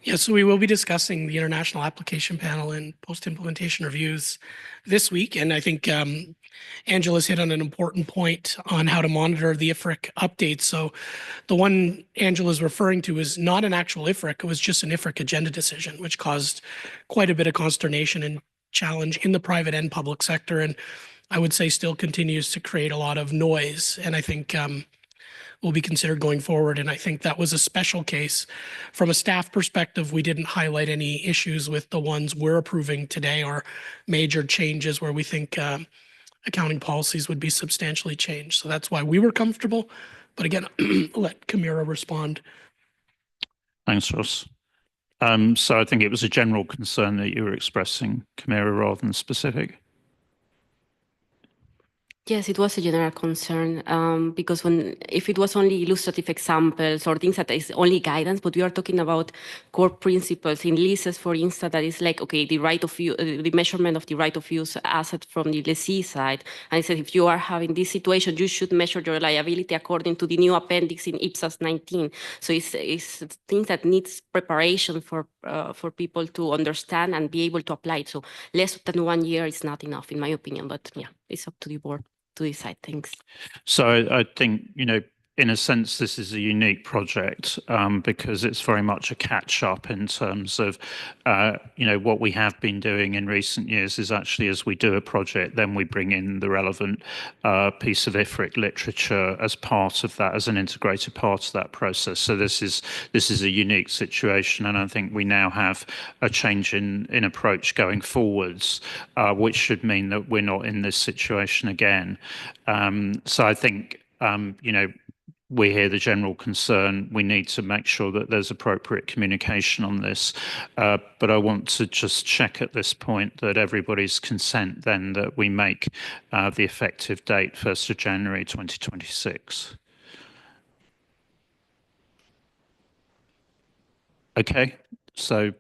Yeah, so we will be discussing the International Application Panel and post-implementation reviews this week. And I think Angela's hit on an important point on how to monitor the IFRIC updates. So the one Angela's referring to is not an actual IFRIC. It was just an IFRIC agenda decision, which caused quite a bit of consternation and challenge in the private and public sector. And I would say still continues to create a lot of noise. And I think will be considered going forward. And I think that was a special case. From a staff perspective, we didn't highlight any issues with the ones we're approving today or major changes where we think accounting policies would be substantially changed. So that's why we were comfortable. But again, I'll let Camira respond. Thanks, Ross. So I think it was a general concern that you were expressing, Camira, rather than specific. Yes, it was a general concern because if it was only illustrative examples or things that is only guidance, but we are talking about core principles in leases, for instance, that is like, okay, the right of use, the measurement of the right of use asset from the lessee side. And I said, if you are having this situation, you should measure your liability according to the new appendix in IPSAS 19. So it's things that needs preparation for people to understand and be able to apply it. So less than 1 year is not enough, in my opinion, but yeah, it's up to the board to decide things. So I think, in a sense, this is a unique project because it's very much a catch-up in terms of, what we have been doing in recent years is actually as we do a project, then we bring in the relevant piece of IFRIC literature as part of that, as an integrated part of that process. So this is a unique situation, and I think we now have a change in approach going forwards, which should mean that we're not in this situation again. So I think, we hear the general concern. We need to make sure that there's appropriate communication on this. But I want to just check at this point that everybody's consent then that we make the effective date 1st of January 2026. Okay, so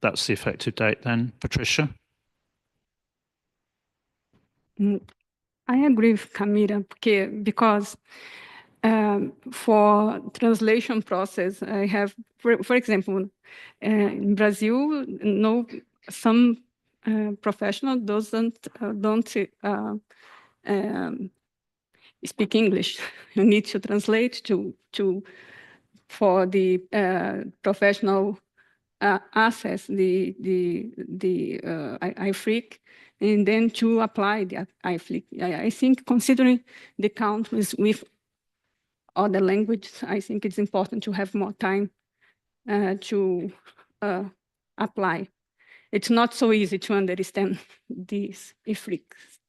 that's the effective date then. Patricia? I agree with Camila because for translation process, I have, for example, in Brazil, some professional don't speak English. You need to translate for the professional access the IFRIC, and then to apply the IFRIC. I think considering the countries with other languages, I think it's important to have more time to apply. It's not so easy to understand these IFRICs.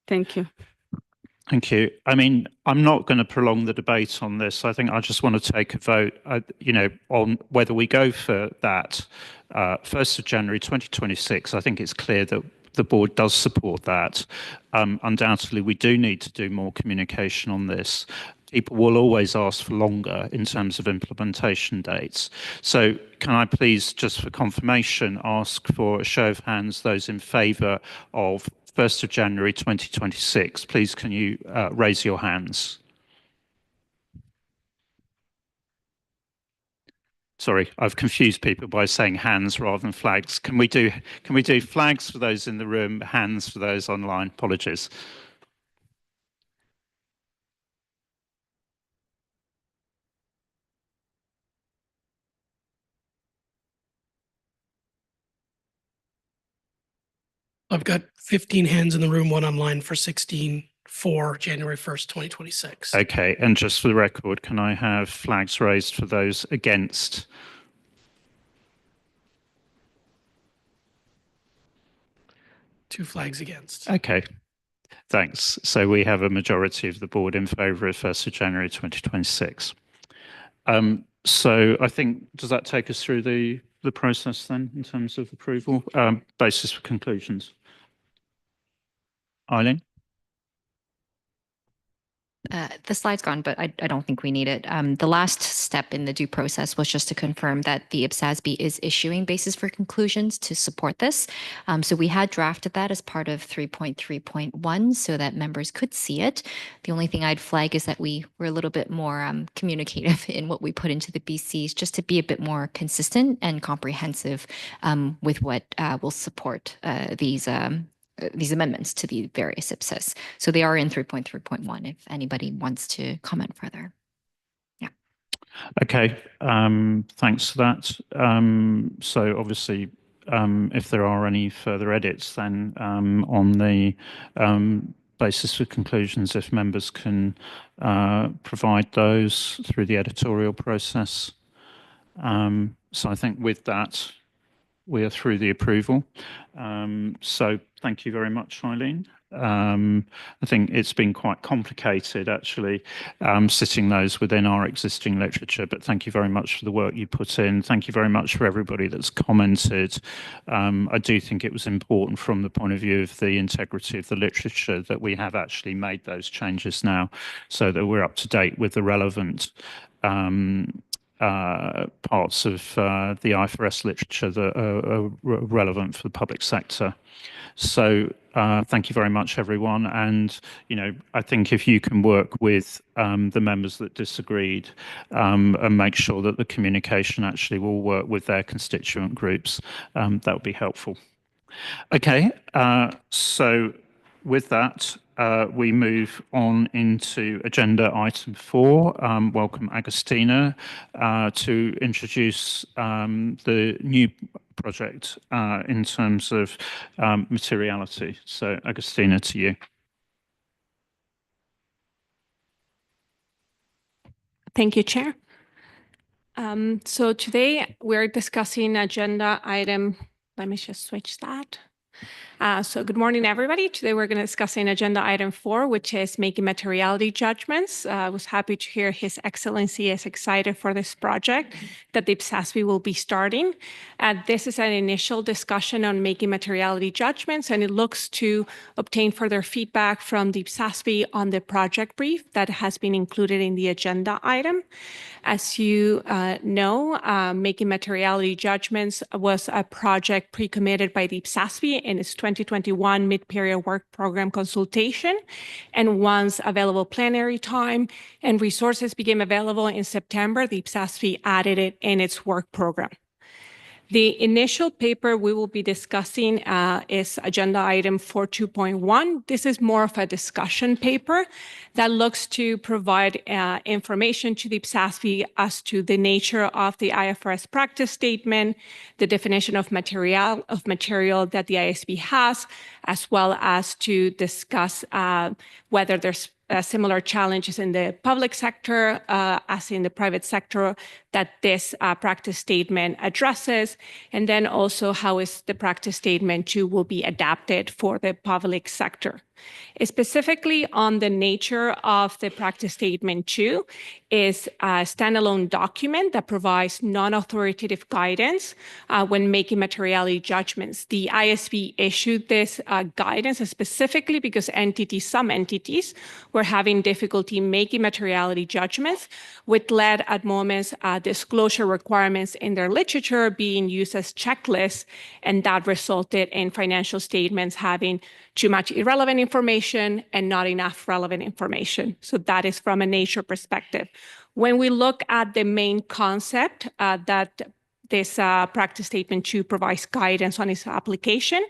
Thank you. Thank you. I mean, I'm not going to prolong the debate on this. I think I just want to take a vote, on whether we go for that 1st of January 2026. I think it's clear that the board does support that. Undoubtedly, we do need to do more communication on this. People will always ask for longer in terms of implementation dates. So can I please, just for confirmation, ask for a show of hands, those in favour of 1st of January 2026, please can you raise your hands? Sorry, I've confused people by saying hands rather than flags. Can we do flags for those in the room, hands for those online? Apologies. I've got 15 hands in the room, one online for 16 for January 1st, 2026. Okay, and just for the record, can I have flags raised for those against? Two flags against. Okay, thanks. So we have a majority of the board in favour of 1st of January 2026. So I think, does that take us through the process then in terms of approval? Basis for conclusions. Eileen? The slide's gone, but I don't think we need it. The last step in the due process was just to confirm that the IPSASB is issuing basis for conclusions to support this. So we had drafted that as part of 3.3.1 so that members could see it. The only thing I'd flag is that we were a little bit more communicative in what we put into the BCs, just to be a bit more consistent and comprehensive with what will support these amendments to the various IPSAs. So they are in 3.3.1 if anybody wants to comment further. Yeah. Okay, thanks for that. So obviously, if there are any further edits, then on the basis for conclusions, if members can provide those through the editorial process. So I think with that, we are through the approval. So thank you very much, Eileen. I think it's been quite complicated, actually, sitting those within our existing literature, but thank you very much for the work you put in. Thank you very much for everybody that's commented. I do think it was important from the point of view of the integrity of the literature that we have actually made those changes now so that we're up to date with the relevant parts of the IFRS literature that are relevant for the public sector. So thank you very much, everyone. And, you know, I think if you can work with the members that disagreed and make sure that the communication actually will work with their constituent groups, that would be helpful. Okay, so with that, we move on into agenda item 4. Welcome Agostina to introduce the new project in terms of materiality. So Agostina, to you. Thank you, Chair. So today we're discussing agenda item, let me just switch that. So good morning, everybody. Today we're going to discuss agenda item 4, which is making materiality judgments. I was happy to hear His Excellency is excited for this project that the IPSASB will be starting. This is an initial discussion on making materiality judgments, and it looks to obtain further feedback from the IPSASB on the project brief that has been included in the agenda item. As you know, making materiality judgments was a project pre-committed by the IPSASB in its 2021 mid-period work program consultation. And once available plenary time and resources became available in September, the IPSASB added it in its work program. The initial paper we will be discussing is agenda item 4.2.1. This is more of a discussion paper that looks to provide information to the IPSASB as to the nature of the IFRS practice statement, the definition of material that the IASB has, as well as to discuss whether there's similar challenges in the public sector as in the private sector that this practice statement addresses, and then also how is the practice statement 2 will be adapted for the public sector. Specifically on the nature of the practice statement 2 is a standalone document that provides non-authoritative guidance when making materiality judgments. The IASB issued this guidance specifically because some entities were having difficulty making materiality judgments, which led at moments disclosure requirements in their literature being used as checklists, and that resulted in financial statements having too much irrelevant information and not enough relevant information. So that is from a nature perspective. When we look at the main concept that this practice statement 2 provides guidance on its application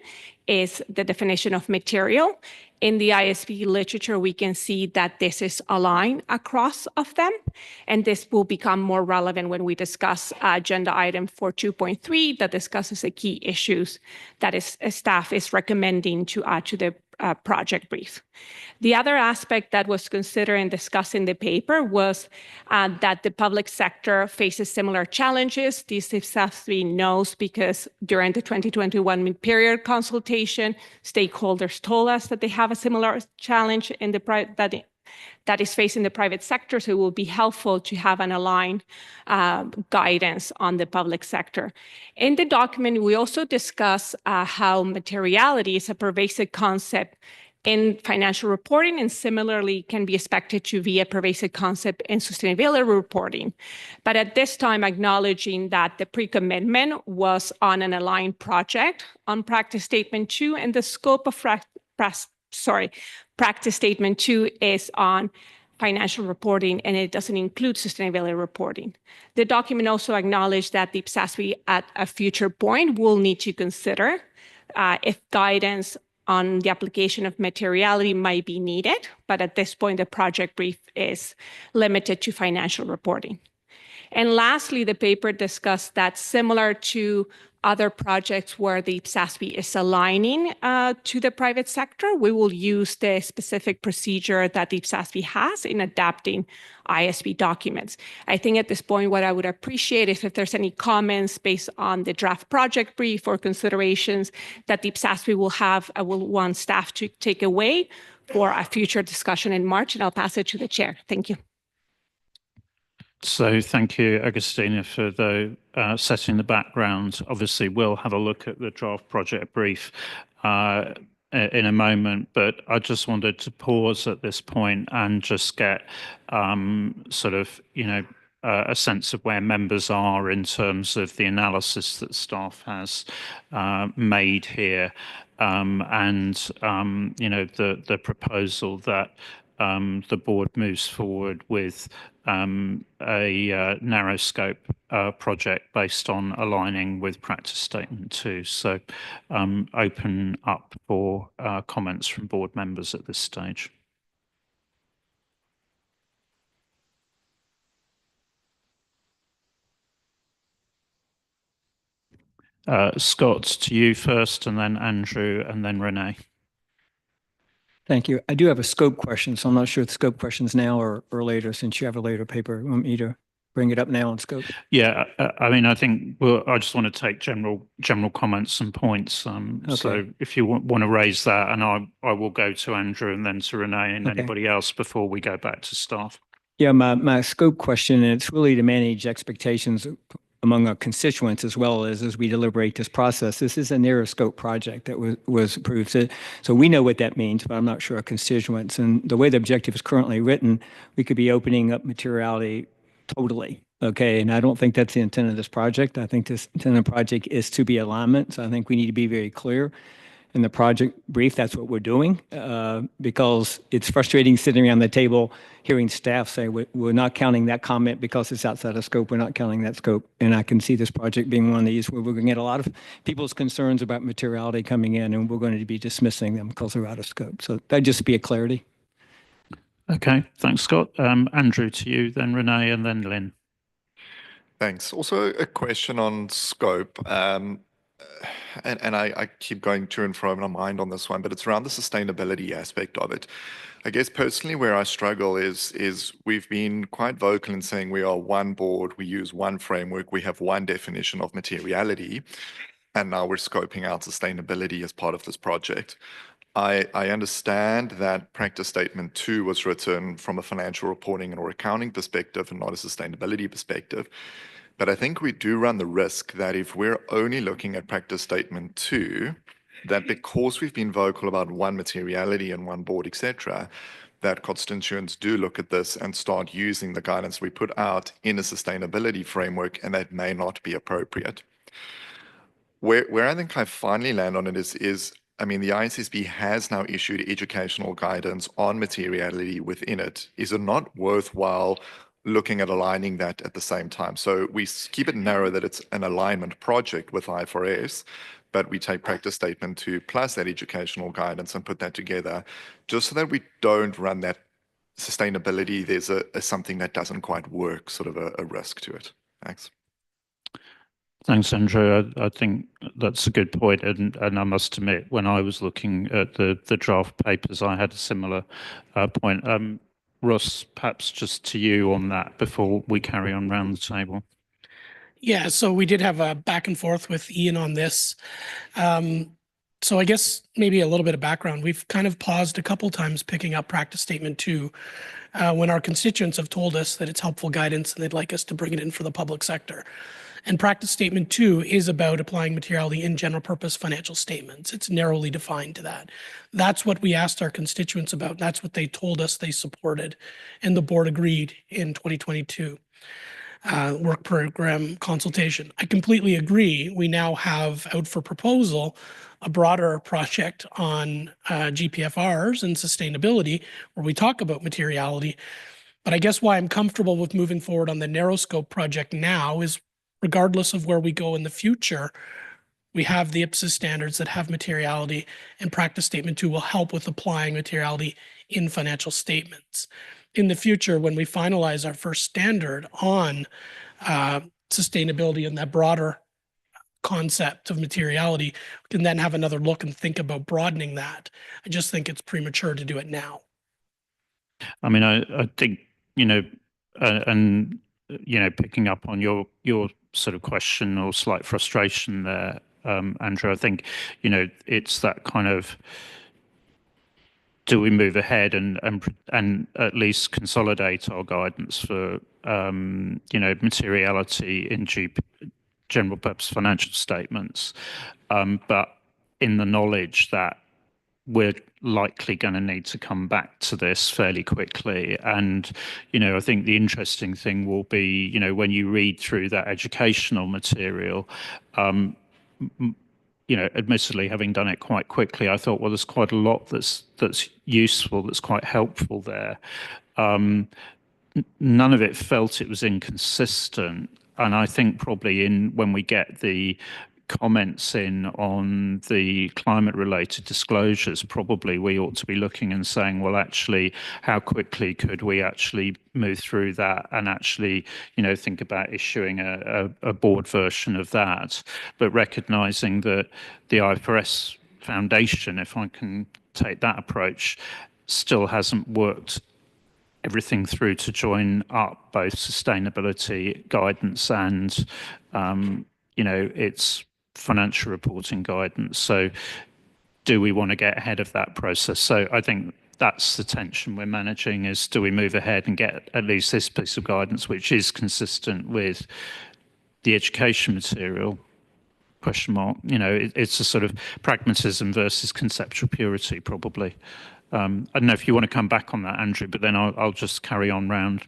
is the definition of material. In the IASB literature, we can see that this is aligned across of them, and this will become more relevant when we discuss agenda item 4.2.3 that discusses the key issues that staff is recommending to add to the project brief. The other aspect that was considered and discussed in the paper was that the public sector faces similar challenges. This IPSASB knows because during the 2021 mid-period consultation, stakeholders told us that they have a similar challenge in the that is facing the private sector, so it will be helpful to have an aligned guidance on the public sector. In the document, we also discuss how materiality is a pervasive concept in financial reporting, and similarly can be expected to be a pervasive concept in sustainability reporting. But at this time, acknowledging that the pre-commitment was on an aligned project on practice statement 2, and the scope of practice statement 2 is on financial reporting, and it doesn't include sustainability reporting. The document also acknowledged that the IPSASB at a future point will need to consider if guidance on the application of materiality might be needed, but at this point, the project brief is limited to financial reporting. And lastly, the paper discussed that similar to other projects where the IPSASB is aligning to the private sector, we will use the specific procedure that the IPSASB has in adapting ISB documents. I think at this point, what I would appreciate is if there's any comments based on the draft project brief or considerations that the IPSASB will have, I will want staff to take away for a future discussion in March, and I'll pass it to the chair. Thank you. So thank you, Agustina, for setting the background. Obviously, we'll have a look at the draft project brief in a moment, but I just wanted to pause at this point and just get sort of, a sense of where members are in terms of the analysis that staff has made here, and the proposal that the board moves forward with a narrow scope project based on aligning with practice statement 2. So open up for comments from board members at this stage. Scott, to you first, and then Andrew, and then Renee. Thank you. I do have a scope question, so I'm not sure if the scope question's now or later, since you have a later paper. You want me to bring it up now on scope? Yeah, I mean, I think I just want to take general comments and points. Okay. So if you want to raise that, and I will go to Andrew and then to Renee and anybody else before we go back to staff. Yeah, my scope question, and it's really to manage expectations among our constituents as well as we deliberate this process. This is a narrow scope project that was approved. So we know what that means, but I'm not sure our constituents. And the way the objective is currently written, we could be opening up materiality totally. Okay, and I don't think that's the intent of this project. I think this intent of the project is to be alignment. So I think we need to be very clear in the project brief. That's what we're doing, because it's frustrating sitting around the table hearing staff say we're not counting that comment because it's outside of scope. We're not counting that scope. And I can see this project being one of these where we're going to get a lot of people's concerns about materiality coming in, and we're going to be dismissing them because they're out of scope. So that'd just be a clarity. Okay, thanks, Scott. Andrew, to you, then Renee, and then Lynn. Thanks. Also a question on scope. And I keep going to and fro in my mind on this one, but it's around the sustainability aspect of it. I guess personally where I struggle is we've been quite vocal in saying we are one board, we use one framework, we have one definition of materiality, and now we're scoping out sustainability as part of this project. I understand that practice statement 2 was written from a financial reporting or accounting perspective and not a sustainability perspective. But I think we do run the risk that if we're only looking at practice statement 2, that because we've been vocal about one materiality and one board, etc., that constituents do look at this and start using the guidance we put out in a sustainability framework, and that may not be appropriate. Where I think I finally land on it is, I mean, the IFSASB has now issued educational guidance on materiality within it. Is it not worthwhile looking at aligning that at the same time? So we keep it narrow that it's an alignment project with IFRS, but we take practice statement 2 plus that educational guidance and put that together just so that we don't run that sustainability. There's something that doesn't quite work, sort of a risk to it. Thanks. Thanks, Andrew. I think that's a good point. And I must admit, when I was looking at the draft papers, I had a similar point. Ross, perhaps just to you on that before we carry on round the table. Yeah, so we did have a back and forth with Ian on this. So I guess maybe a little bit of background. We've kind of paused a couple times picking up practice statement 2 when our constituents have told us that it's helpful guidance and they'd like us to bring it in for the public sector. And practice statement 2 is about applying materiality in general purpose financial statements. It's narrowly defined to that. That's what we asked our constituents about. That's what they told us they supported, and the board agreed in 2022. Work program consultation. I completely agree. We now have out for proposal a broader project on GPFRs and sustainability where we talk about materiality. But I guess why I'm comfortable with moving forward on the narrow scope project now is regardless of where we go in the future, we have the IPSAS standards that have materiality, and practice statement 2 will help with applying materiality in financial statements. In the future, when we finalize our first standard on sustainability and that broader concept of materiality, we can then have another look and think about broadening that. I just think it's premature to do it now. I mean, I think, and picking up on your sort of question or slight frustration there, Andrew, I think, it's that kind of, do we move ahead and at least consolidate our guidance for materiality in general purpose financial statements, but in the knowledge that we're likely going to need to come back to this fairly quickly. And, I think the interesting thing will be, when you read through that educational material, admittedly, having done it quite quickly, I thought, well, there's quite a lot that's useful, that's quite helpful there. None of it felt it was inconsistent. And I think probably when we get the comments in on the climate-related disclosures, probably we ought to be looking and saying, well, actually, how quickly could we actually move through that and actually, think about issuing a board version of that, but recognizing that the IFRS Foundation, if I can take that approach, still hasn't worked everything through to join up both sustainability guidance and, its financial reporting guidance. So do we want to get ahead of that process? So I think that's the tension we're managing, is do we move ahead and get at least this piece of guidance, which is consistent with the education material, ? It's a sort of pragmatism versus conceptual purity, probably. I don't know if you want to come back on that, Andrew, but then I'll just carry on round.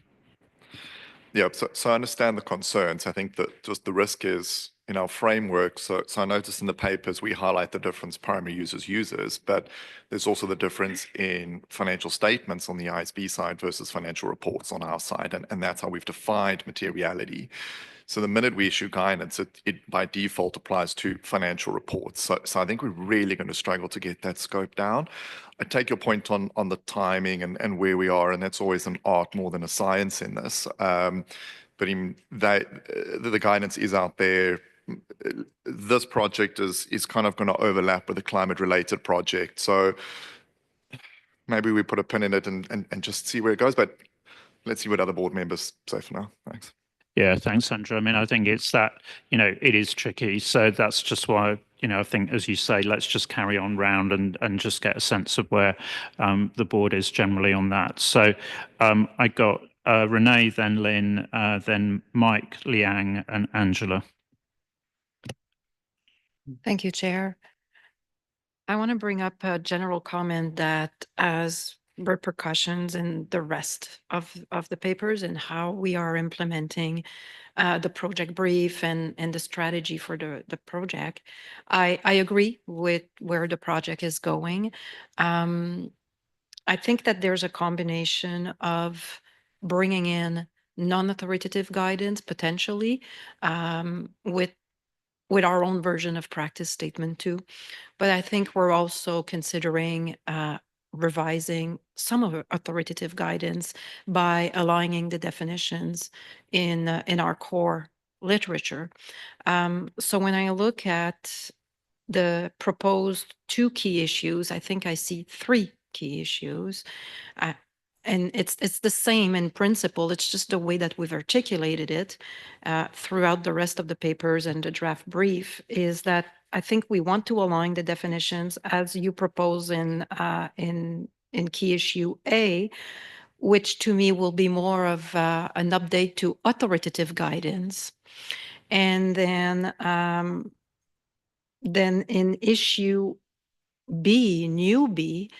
Yeah, so I understand the concerns. I think that just the risk is in our framework. So I noticed in the papers we highlight the difference primary users, but there's also the difference in financial statements on the ISB side versus financial reports on our side, and that's how we've defined materiality. So the minute we issue guidance, it by default applies to financial reports. So I think we're really going to struggle to get that scope down. I take your point on the timing and where we are, and that's always an art more than a science in this. But the guidance is out there. This project is kind of going to overlap with a climate-related project. So maybe we put a pin in it and just see where it goes. But let's see what other board members say for now. Thanks. Yeah, thanks, Andrew. I mean, I think it's that, it is tricky. So that's just why, I think, as you say, let's just carry on round and just get a sense of where the board is generally on that. So I got Renee, then Lynn, then Mike, Liang, and Angela. Thank you, Chair. I want to bring up a general comment that as repercussions in the rest of the papers and how we are implementing the project brief and the strategy for the project. I agree with where the project is going. I think that there's a combination of bringing in non-authoritative guidance potentially with our own version of practice statement 2. But I think we're also considering revising some of our authoritative guidance by aligning the definitions in our core literature. So when I look at the proposed 2 key issues, I think I see 3 key issues. And it's the same in principle. It's just the way that we've articulated it throughout the rest of the papers and the draft brief is that I think we want to align the definitions as you propose in key issue A, which to me will be more of an update to authoritative guidance. And then in issue B, new B,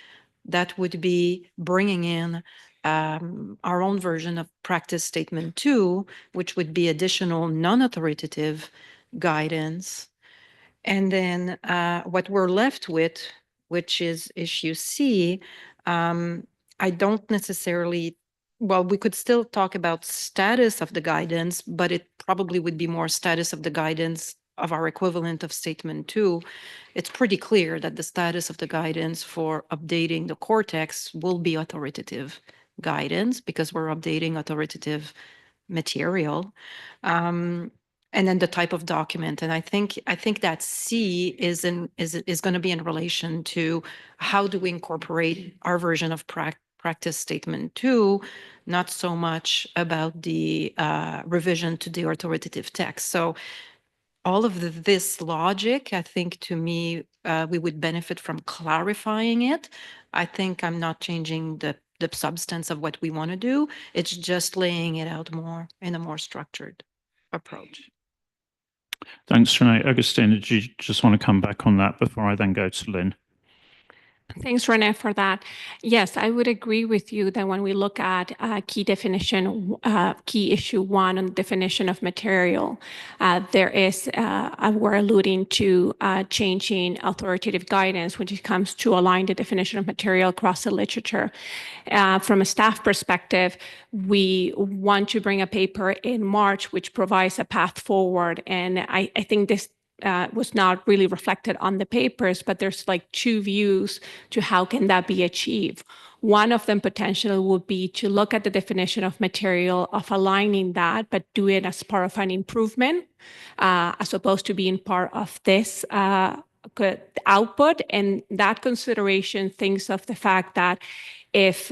that would be bringing in our own version of practice statement 2, which would be additional non-authoritative guidance. And then what we're left with, which is issue C, I don't necessarily, well, we could still talk about status of the guidance, but it probably would be more status of the guidance of our equivalent of statement 2. It's pretty clear that the status of the guidance for updating the cortex will be authoritative guidance because we're updating authoritative material. And then the type of document. And I think that C is going to be in relation to how do we incorporate our version of practice statement 2, not so much about the revision to the authoritative text. So all of this logic, I think to me, we would benefit from clarifying it. I think I'm not changing the substance of what we want to do. It's just laying it out more in a more structured approach. Thanks, Renee. Augustine, did you just want to come back on that before I then go to Lynn? Thanks, Renee, for that. Yes, I would agree with you that when we look at key issue 1 on definition of material, there is, we're alluding to changing authoritative guidance when it comes to align the definition of material across the literature. From a staff perspective, we want to bring a paper in March, which provides a path forward. And I think this was not really reflected on the papers, but there's like 2 views to how can that be achieved. One of them potentially would be to look at the definition of material, of aligning that, but do it as part of an improvement, as opposed to being part of this output. And that consideration thinks of the fact that if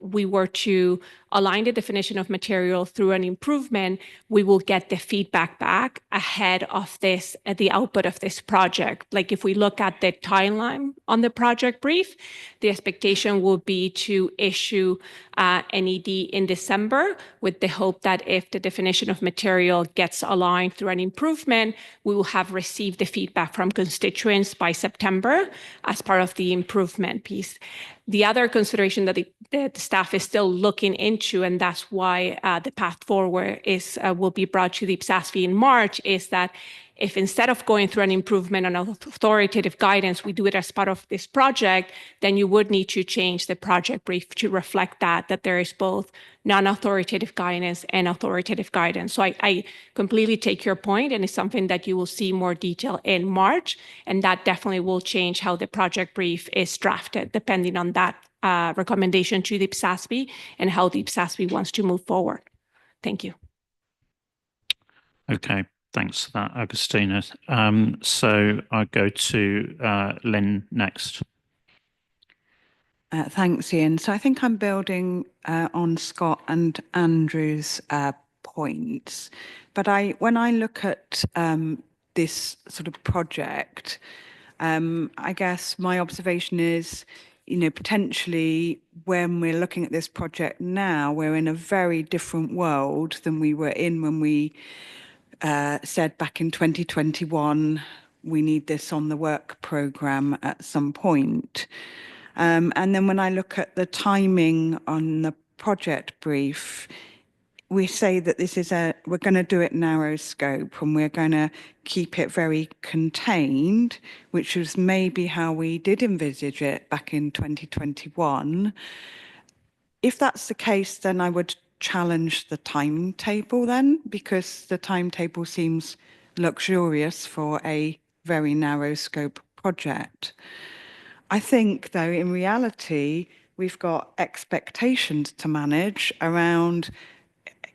we were to align the definition of material through an improvement, we will get the feedback back ahead of this, the output of this project. Like if we look at the timeline on the project brief, the expectation will be to issue an ED in December with the hope that if the definition of material gets aligned through an improvement, we will have received the feedback from constituents by September as part of the improvement piece. The other consideration that the staff is still looking into, and that's why the path forward will be brought to the IPSASB in March, is that if instead of going through an improvement on authoritative guidance, we do it as part of this project, then you would need to change the project brief to reflect that there is both non-authoritative guidance and authoritative guidance. So I completely take your point, and it's something that you will see more detail in March, and that definitely will change how the project brief is drafted, depending on that recommendation to the IPSASB and how the IPSASB wants to move forward. Thank you. Okay. Thanks for that, Agustina. So I'll go to Lynn next. Thanks, Ian. So I think I'm building on Scott and Andrew's points. But when I look at this sort of project, I guess my observation is, potentially when we're looking at this project now, we're in a very different world than we were in when we said back in 2021, we need this on the work programme at some point. And then when I look at the timing on the project brief, we say that this is we're going to do it narrow scope and we're going to keep it very contained, which was maybe how we did envisage it back in 2021. If that's the case, then I would challenge the timetable then, because the timetable seems luxurious for a very narrow scope project. I think, though, in reality, we've got expectations to manage around,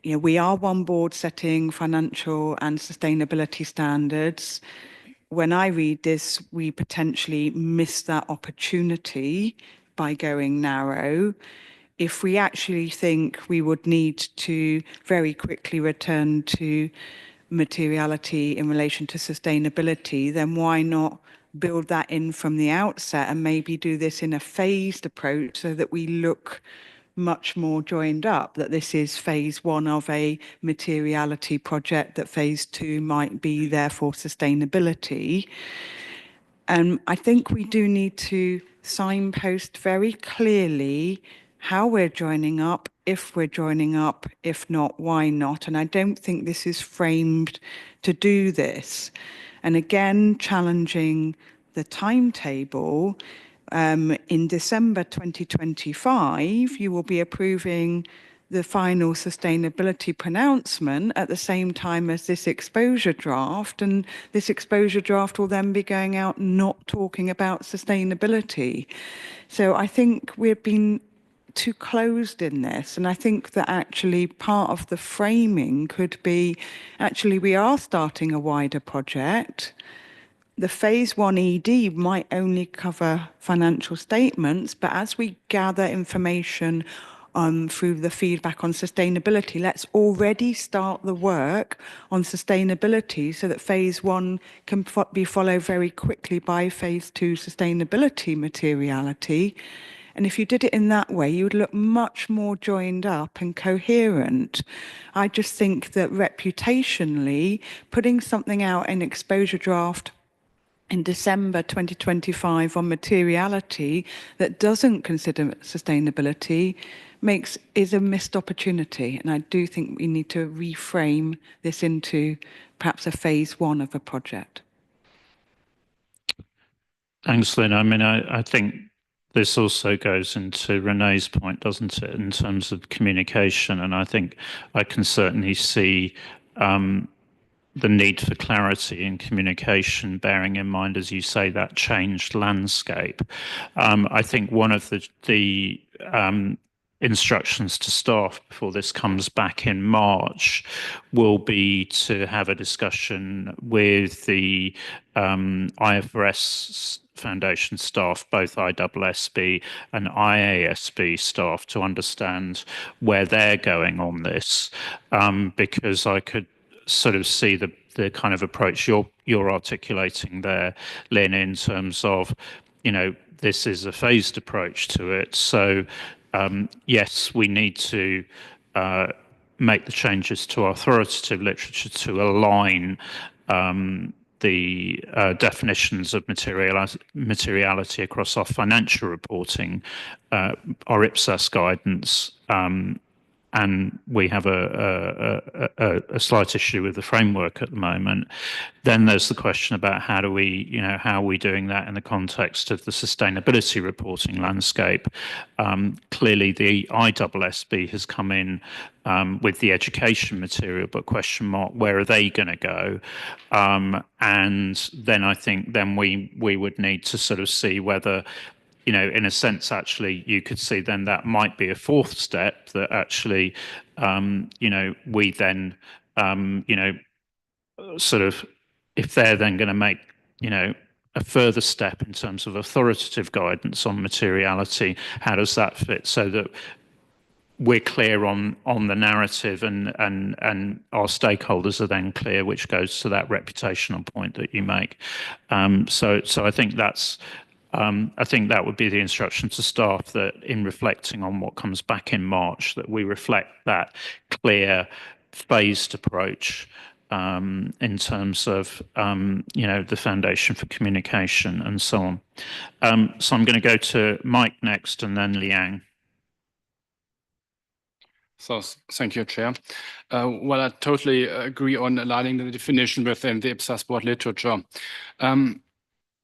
we are one board setting financial and sustainability standards. When I read this, we potentially miss that opportunity by going narrow. If we actually think we would need to very quickly return to materiality in relation to sustainability, then why not build that in from the outset and maybe do this in a phased approach so that we look much more joined up, that this is phase one of a materiality project, that phase two might be there for sustainability. And I think we do need to signpost very clearly how we're joining up, if we're joining up, if not, why not? And I don't think this is framed to do this. And again, challenging the timetable, in December 2025, you will be approving the final sustainability pronouncement at the same time as this exposure draft, and this exposure draft will then be going out not talking about sustainability. So I think we've been too closed in this, and I think that actually part of the framing could be, actually we are starting a wider project. The phase 1 ED might only cover financial statements, but as we gather information through the feedback on sustainability, let's already start the work on sustainability so that phase 1 can be followed very quickly by phase 2 sustainability materiality. And if you did it in that way, you would look much more joined up and coherent. I just think that reputationally, putting something out in exposure draft in December 2025 on materiality that doesn't consider sustainability is a missed opportunity. And I do think we need to reframe this into perhaps a phase 1 of a project. Thanks, Lynn. I mean, I think this also goes into Renee's point, doesn't it, in terms of communication? And I think I can certainly see the need for clarity in communication, bearing in mind, as you say, that changed landscape. I think one of the instructions to staff before this comes back in March will be to have a discussion with the IFRS Foundation staff, both ISSB and IASB staff, to understand where they're going on this, because I could sort of see the kind of approach you're articulating there, Lynn, in terms of, this is a phased approach to it. So yes, we need to make the changes to our authoritative literature to align the definitions of materiality across our financial reporting, our IPSAS guidance, and we have a slight issue with the framework at the moment. Then there's the question about how are we doing that in the context of the sustainability reporting landscape? Clearly, the ISSB has come in with the education material, but question mark, where are they going to go? And then I think we would need to sort of see whether, in a sense, actually, you could see then that might be a fourth step, that actually, we then, sort of, if they're then going to make, a further step in terms of authoritative guidance on materiality, how does that fit so that we're clear on the narrative and our stakeholders are then clear, which goes to that reputational point that you make. So I think that's, I think that would be the instruction to staff, that in reflecting on what comes back in March, that we reflect that clear phased approach in terms of, the foundation for communication and so on. So I'm going to go to Mike next and then Liang. So thank you, Chair. Well, I totally agree on aligning the definition within the IPSAS board literature.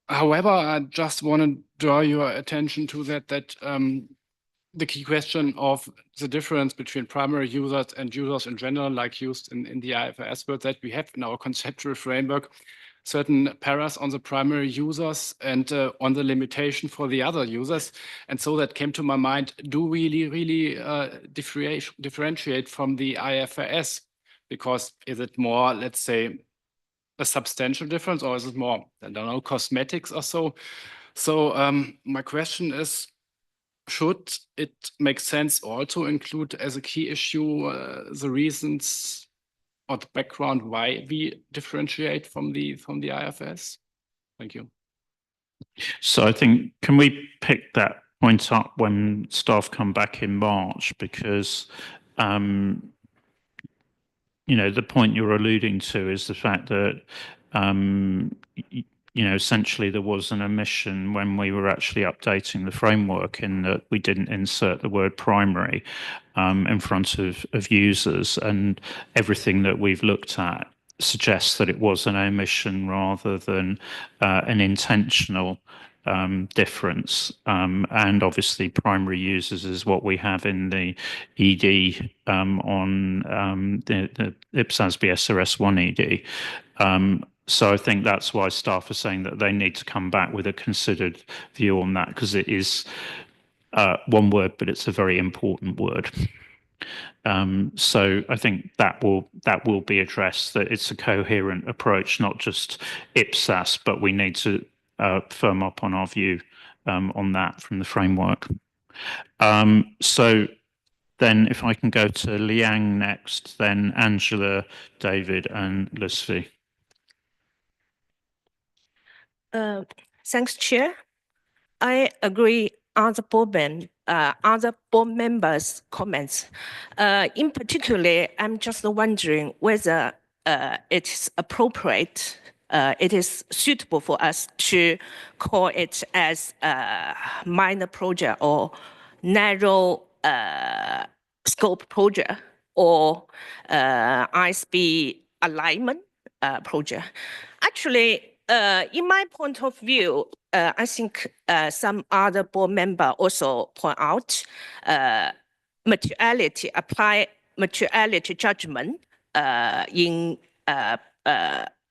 However, I just want to draw your attention to that the key question of the difference between primary users and users in general, like used in the IFRS world, that we have in our conceptual framework certain paras on the primary users and on the limitation for the other users. And so that came to my mind, do we really differentiate from the IFRS? Because is it more, let's say, a substantial difference, or is it more, I don't know, cosmetics or so? So my question is, should it make sense also include as a key issue the reasons or the background why we differentiate from the IFRS? Thank you. So I think, can we pick that point up when staff come back in March, because the point you're alluding to is the fact that essentially there was an omission when we were actually updating the framework, in that we didn't insert the word primary in front of users, and everything that we've looked at suggests that it was an omission rather than an intentional difference. And obviously primary users is what we have in the ED on the IPSASB SRS1 ED. So I think that's why staff are saying that they need to come back with a considered view on that, because it is one word, but it's a very important word. So I think that will be addressed, that it's a coherent approach, not just IPSAS, but we need to firm up on our view on that from the framework. So then if I can go to Liang next, then Angela, David and Lutfi. Thanks, Chair. I agree on the other board members' comments. In particular, I'm just wondering whether it's appropriate, it is suitable for us to call it as a minor project or narrow scope project, or ISB alignment project. Actually, in my point of view, I think some other board member also point out materiality, apply materiality judgment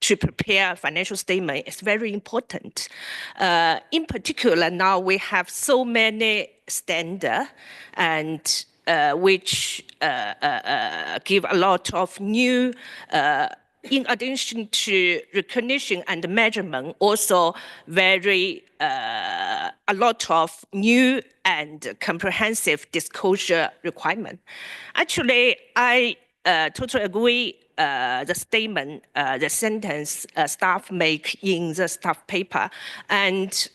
to prepare financial statement is very important. In particular, now we have so many standards, and which give a lot of new, in addition to recognition and measurement, also very a lot of new and comprehensive disclosure requirement. Actually, I totally agree the statement, the sentence staff make in the staff paper, and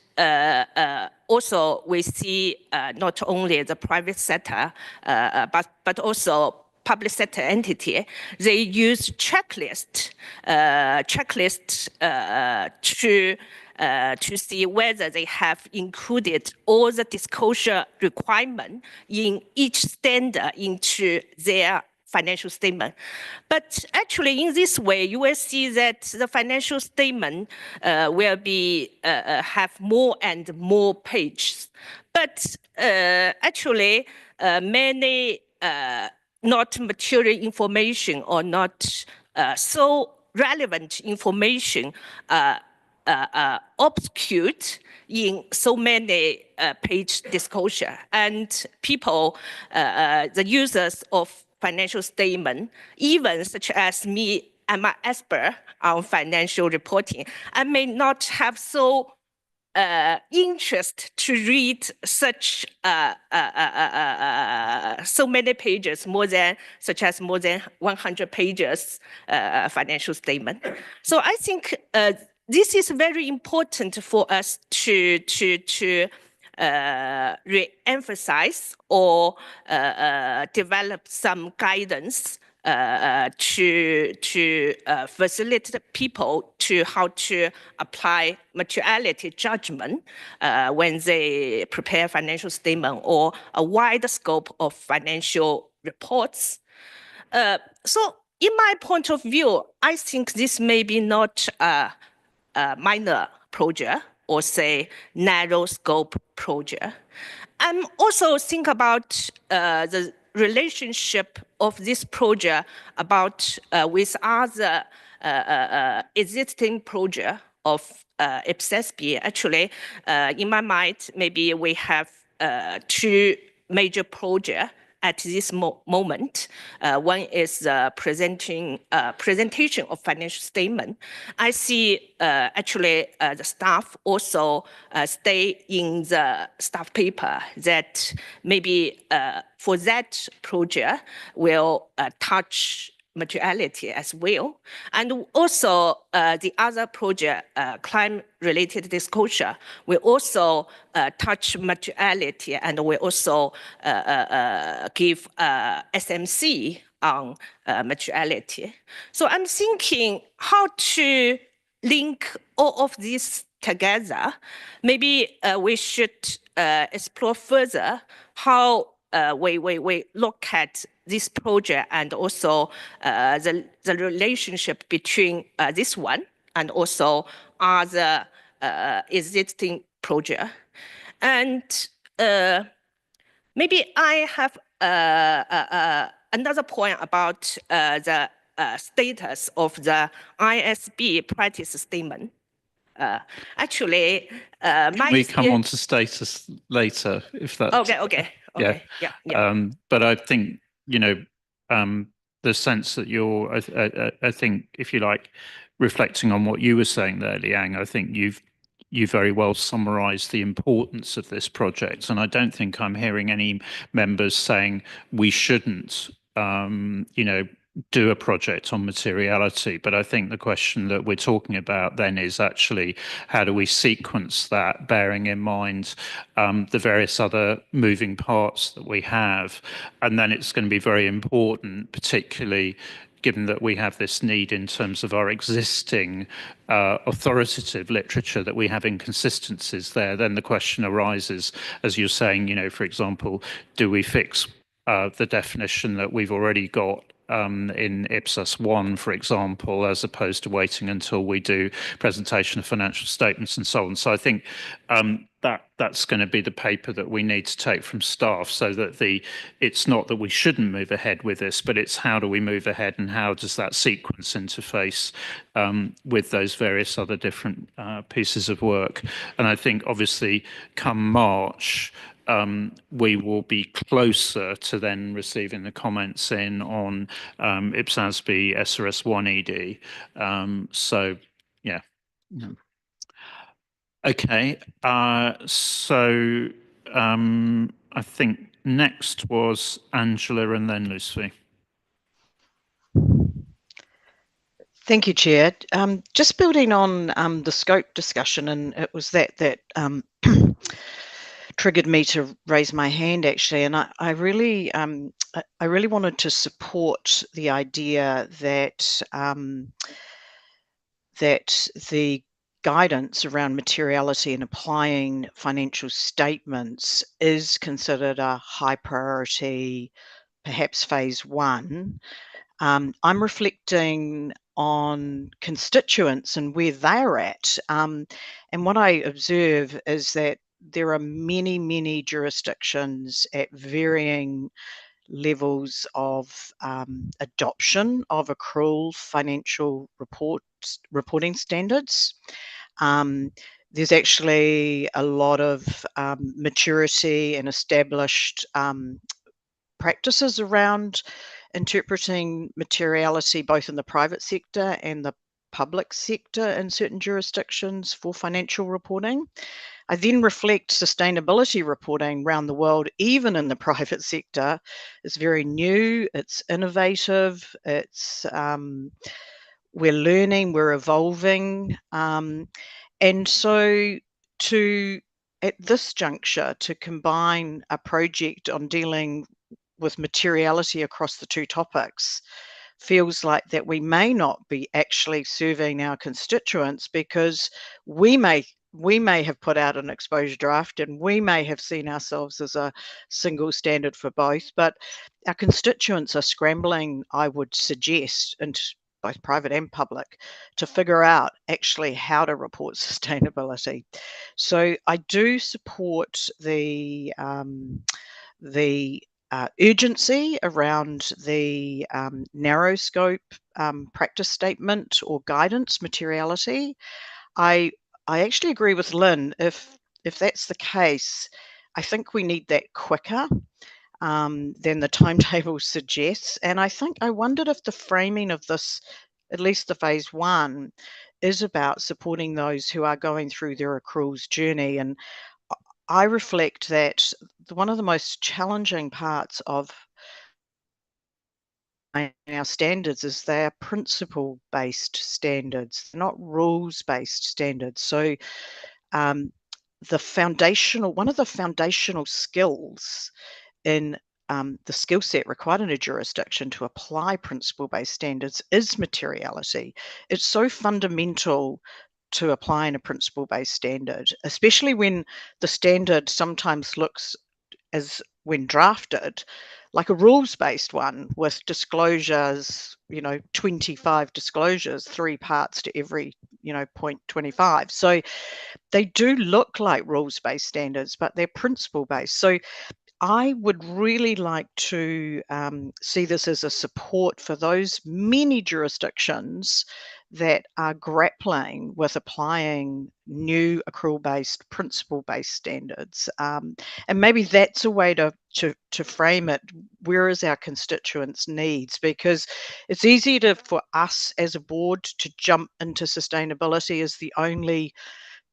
also we see not only the private sector, but also public sector entity, they use checklist to see whether they have included all the disclosure requirement in each standard into their financial statement. But actually, in this way, you will see that the financial statement will be have more and more pages. But actually, many not material information or not so relevant information obscured in so many page disclosure, and people, the users of financial statement, even such as me, I'm an expert on financial reporting, I may not have so interest to read such so many pages, more than 100 pages financial statement. So I think this is very important for us to re-emphasize or develop some guidance to facilitate people to how to apply materiality judgment when they prepare financial statement or a wider scope of financial reports. So in my point of view, I think this may be not a minor project or say narrow scope project. I'm also think about the relationship of this project about with other existing project of IPSASB. Actually, in my mind, maybe we have two major projects at this moment. One is presentation of financial statement. I see actually the staff also stay in the staff paper that maybe for that project will touch materiality as well. And also the other project, climate-related disclosure, we also touch materiality, and we also give SMC on materiality. So I'm thinking how to link all of this together. Maybe we should explore further how we look at this project and also the relationship between this one and also other existing project. And maybe I have another point about the status of the ISB practice statement. Actually, we come on to status later, if that. Okay. Yeah. But I think, you know, the sense that you're, I think, if you like, reflecting on what you were saying there, Liang, I think you very well summarised the importance of this project, and I don't think I'm hearing any members saying we shouldn't, you know, do a project on materiality. But I think the question that we're talking about then is actually how do we sequence that, bearing in mind the various other moving parts that we have. And then it's going to be very important, particularly given that we have this need in terms of our existing authoritative literature, that we have inconsistencies there. Then the question arises, as you're saying, you know, for example, do we fix the definition that we've already got in IPSAS 1, for example, as opposed to waiting until we do presentation of financial statements and so on. So I think that's going to be the paper that we need to take from staff, so that it's not that we shouldn't move ahead with this, but it's how do we move ahead and how does that sequence interface with those various other different pieces of work. And I think obviously come March, we will be closer to then receiving the comments in on IPSASB SRS 1 ED. So, yeah. Okay, so I think next was Angela and then Lucy. Thank you, Chair. Just building on the scope discussion, and it was that triggered me to raise my hand, actually, and I really wanted to support the idea that that the guidance around materiality and applying financial statements is considered a high priority, perhaps phase 1. I'm reflecting on constituents and where they're at. And what I observe is that there are many jurisdictions at varying levels of adoption of accrual financial reporting standards. There's actually a lot of maturity and established practices around interpreting materiality, both in the private sector and the public sector in certain jurisdictions for financial reporting. I then reflect sustainability reporting around the world, even in the private sector, is very new, it's innovative, it's we're learning, we're evolving. And so at this juncture, to combine a project on dealing with materiality across the two topics feels like that we may not be actually serving our constituents, because we may have put out an exposure draft and we may have seen ourselves as a single standard for both, but our constituents are scrambling, I would suggest, into both private and public, to figure out actually how to report sustainability. So I do support the urgency around the narrow scope practice statement or guidance materiality. I actually agree with Lynn. If that's the case, I think we need that quicker than the timetable suggests. And I wondered if the framing of this, at least the phase 1, is about supporting those who are going through their accruals journey. And I reflect that one of the most challenging parts of our standards is they are principle-based standards, they're not rules-based standards. So one of the foundational skills in the skill set required in a jurisdiction to apply principle-based standards is materiality. It's so fundamental to applying a principle-based standard, especially when the standard sometimes looks, as when drafted, like a rules-based one with disclosures, 25 disclosures, 3 parts to every, 0.25. So they do look like rules-based standards, but they're principle-based. So I would really like to see this as a support for those many jurisdictions that are grappling with applying new accrual-based, principle-based standards. And maybe that's a way to frame it. Where is our constituents' needs? Because it's easy for us as a board to jump into sustainability as the only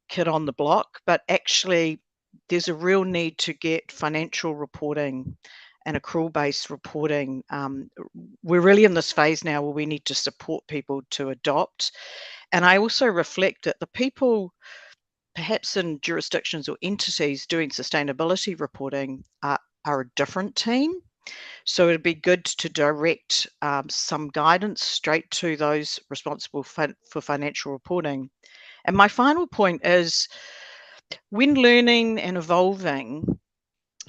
kid on the block, but actually there's a real need to get financial reporting and accrual-based reporting. We're really in this phase now where we need to support people to adopt. And I also reflect that the people perhaps in jurisdictions or entities doing sustainability reporting are a different team. So it'd be good to direct some guidance straight to those responsible for financial reporting. And my final point is, when learning and evolving,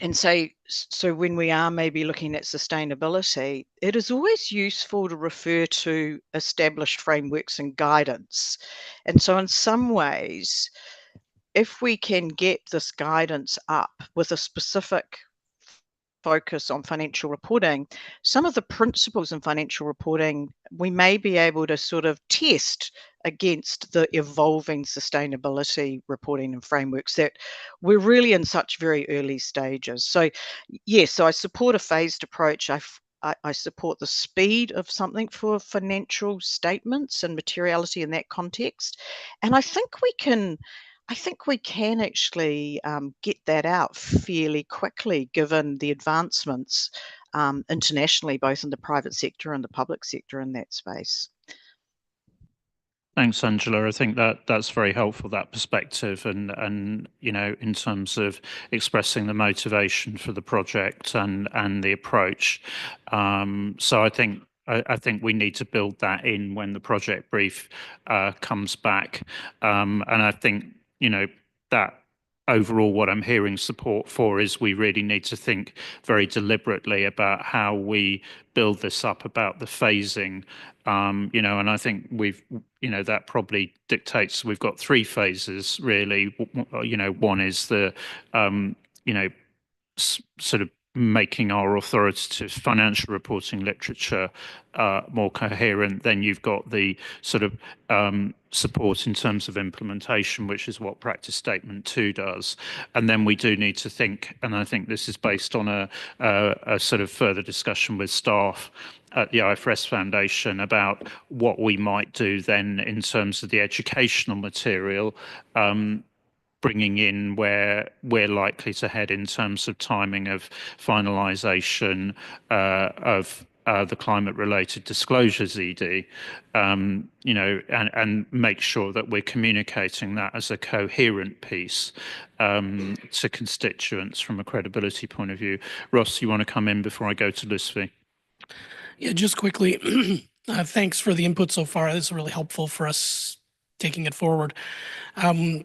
and so when we are maybe looking at sustainability, it is always useful to refer to established frameworks and guidance. And so in some ways, if we can get this guidance up with a specific focus on financial reporting, some of the principles in financial reporting we may be able to sort of test against the evolving sustainability reporting and frameworks that we're really in such very early stages. So yes, so I support a phased approach. I support the speed of something for financial statements and materiality in that context. And I think we can actually get that out fairly quickly, given the advancements internationally, both in the private sector and the public sector in that space. Thanks, Angela. I think that's very helpful, that perspective, and in terms of expressing the motivation for the project and the approach. So I think we need to build that in when the project brief comes back, and I think that overall what I'm hearing support for is we really need to think very deliberately about how we build this up, about the phasing, and I think that probably dictates we've got 3 phases really. One is the sort of making our authoritative financial reporting literature more coherent. Then you've got the sort of support in terms of implementation, which is what Practice Statement 2 does. And then we do need to think, and I think this is based on a sort of further discussion with staff at the IFRS Foundation about what we might do then in terms of the educational material, bringing in where we're likely to head in terms of timing of finalisation of the climate-related disclosures ED, and make sure that we're communicating that as a coherent piece to constituents from a credibility point of view. Ross, you want to come in before I go to Lutfi? Yeah, just quickly, thanks for the input so far. This is really helpful for us taking it forward.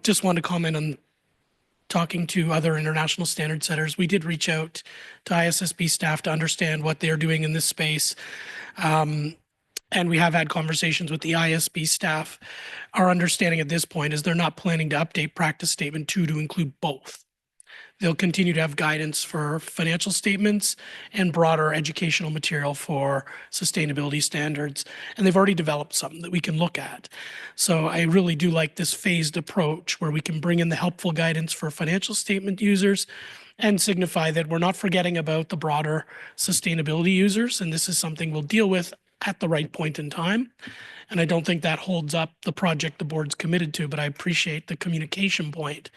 Just want to comment on talking to other international standard setters. We did reach out to ISSB staff to understand what they're doing in this space. And we have had conversations with the ISB staff. Our understanding at this point is they're not planning to update Practice Statement 2 to include both. They'll continue to have guidance for financial statements and broader educational material for sustainability standards. And they've already developed something that we can look at. So I really do like this phased approach where we can bring in the helpful guidance for financial statement users and signify that we're not forgetting about the broader sustainability users. And this is something we'll deal with at the right point in time. And I don't think that holds up the project the board's committed to, but I appreciate the communication point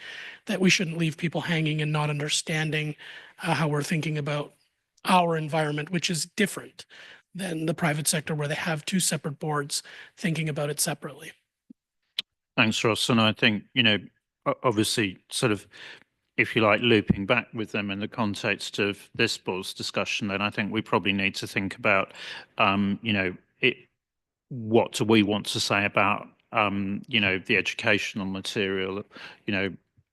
that we shouldn't leave people hanging and not understanding how we're thinking about our environment, which is different than the private sector, where they have two separate boards thinking about it separately. Thanks, Ross. And I think, obviously sort of, if you like, looping back with them in the context of this board's discussion, then I think we probably need to think about, what do we want to say about, the educational material,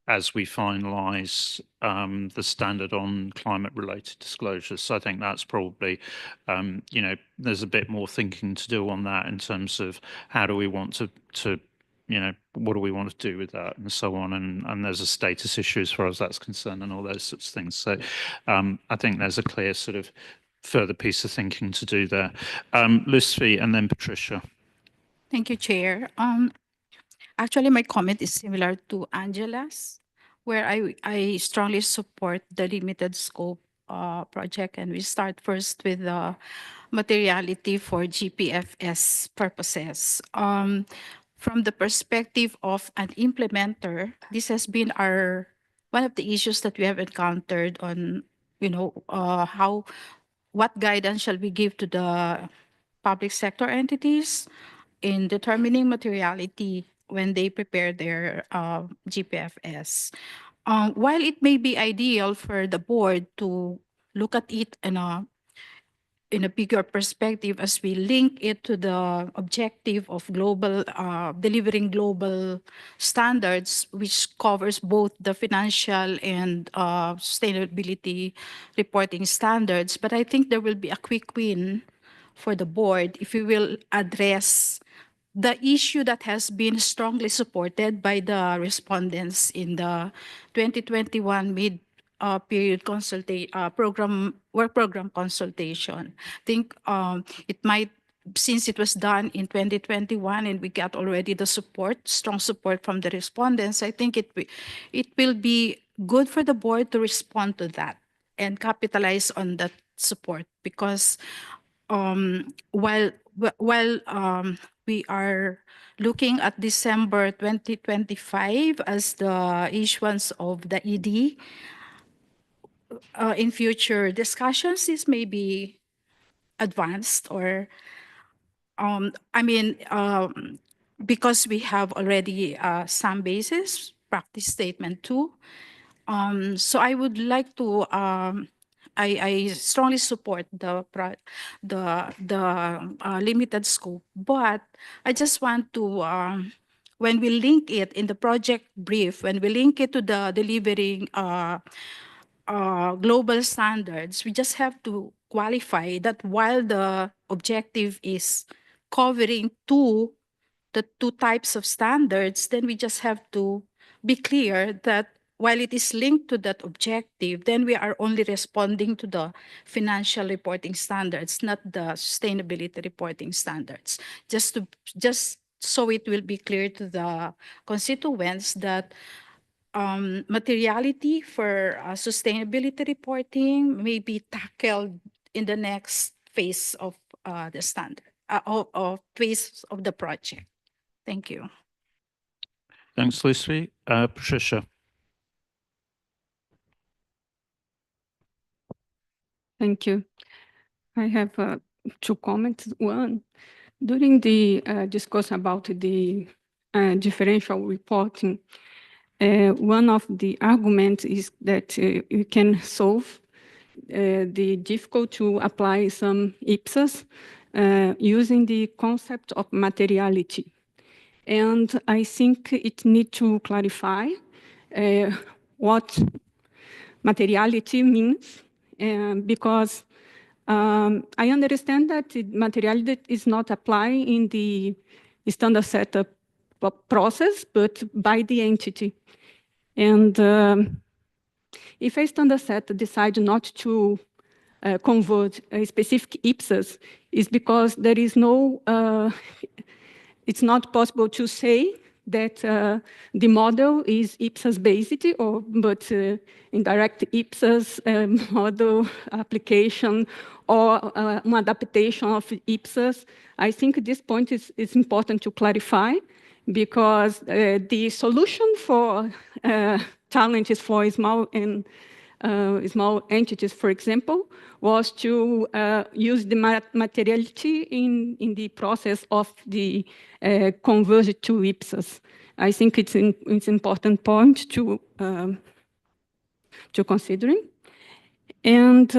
as we finalise the standard on climate-related disclosures. So I think that's probably, there's a bit more thinking to do on that in terms of how do we want to what do we want to do with that and so on. And there's a status issue as far as that's concerned and all those sorts of things. So I think there's a clear sort of further piece of thinking to do there. Lucy and then Patricia. Thank you, Chair. Actually, my comment is similar to Angela's, where I strongly support the limited scope project, and we start first with the materiality for GPFS purposes. From the perspective of an implementer, this has been one of the issues that we have encountered on, what guidance shall we give to the public sector entities in determining materiality when they prepare their GPFS. While it may be ideal for the board to look at it in a bigger perspective as we link it to the objective of delivering global standards, which covers both the financial and sustainability reporting standards. But I think there will be a quick win for the board if we will address the issue that has been strongly supported by the respondents in the 2021 mid-period work program consultation. I think it might, since it was done in 2021 and we got already the strong support from the respondents, I think it will be good for the board to respond to that and capitalize on that support, because while we are looking at December 2025 as the issuance of the ED, in future discussions, this may be advanced or, because we have already some basis, practice statement 2. So I would like to, I strongly support the limited scope, but I just want to, when we link it in the project brief, when we link it to the delivering global standards, we just have to qualify that while the objective is covering the two types of standards, then we just have to be clear that while it is linked to that objective, then we are only responding to the financial reporting standards, not the sustainability reporting standards. Just so it will be clear to the constituents that materiality for sustainability reporting may be tackled in the next phase of the standard, of phase of the project. Thank you. Thanks, Lucy. Patricia. Thank you. I have 2 comments. One, during the discussion about the differential reporting, one of the arguments is that you can solve the difficult to apply some IPSAS using the concept of materiality. And I think it needs to clarify what materiality means, because I understand that materiality is not applied in the standard setup process, but by the entity. And if a standard set decides not to convert a specific IPSAS, is because there is no, it's not possible to say that the model is IPSAS based, but indirect IPSAS model application or an adaptation of IPSAS. I think this point is important to clarify, because the solution for challenges for small and small entities, for example, was to use the materiality in the process of the conversion to IPSAS. I think it's an important point to considering. And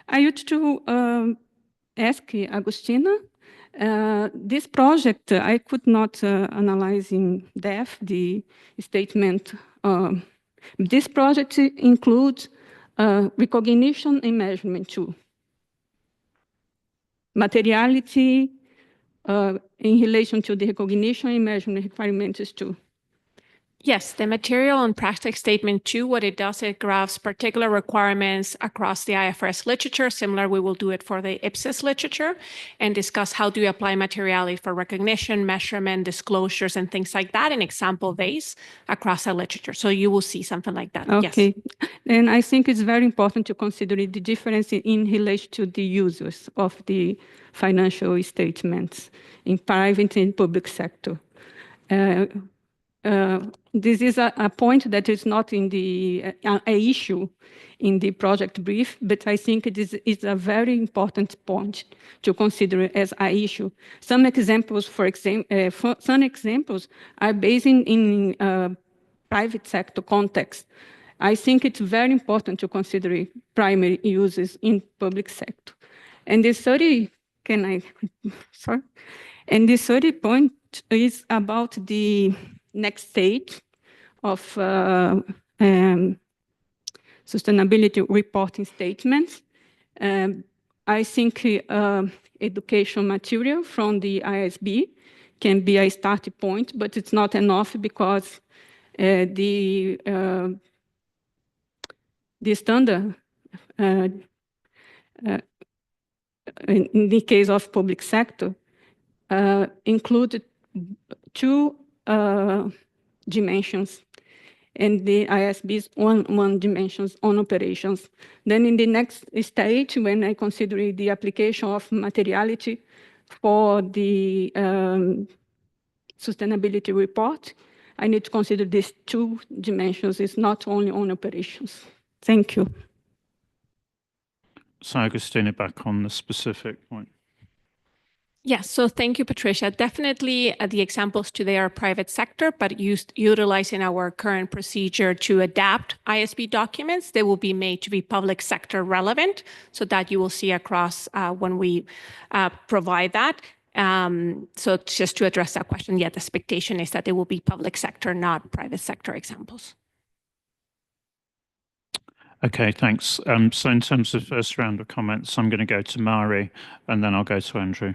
I used to ask Agustina, this project, I could not analyze in depth the statement. This project includes recognition and measurement too. Materiality in relation to the recognition and measurement requirements too. Yes, the material and practice statement 2, what it does, it graphs particular requirements across the IFRS literature. Similar, we will do it for the IPSAS literature and discuss how do you apply materiality for recognition, measurement, disclosures, and things like that in example base across the literature. So you will see something like that. Okay. Yes. And I think it's very important to consider the difference in relation to the users of the financial statements in private and public sector. This is a point that is not in the issue in the project brief, but I think it is a very important point to consider as an issue. Some examples, for example, some examples are based in private sector context. I think it's very important to consider primary uses in public sector. And the study, sorry? And the 30 point is about the next stage of sustainability reporting statements. I think education material from the ISB can be a starting point, but it's not enough because the standard in the case of public sector included 2 dimensions, and the ISB's one dimensions on operations. Then in the next stage, when I consider the application of materiality for the sustainability report, I need to consider these 2 dimensions. It's not only on operations. Thank you. So Agustina, back on the specific point. Yes, so thank you, Patricia. Definitely the examples today are private sector, but utilizing our current procedure to adapt ISB documents, they will be made to be public sector relevant, so that you will see across when we provide that. So just to address that question, yeah, the expectation is that they will be public sector, not private sector examples. Okay, thanks. So in terms of first round of comments, I'm going to go to Mari, and then I'll go to Andrew.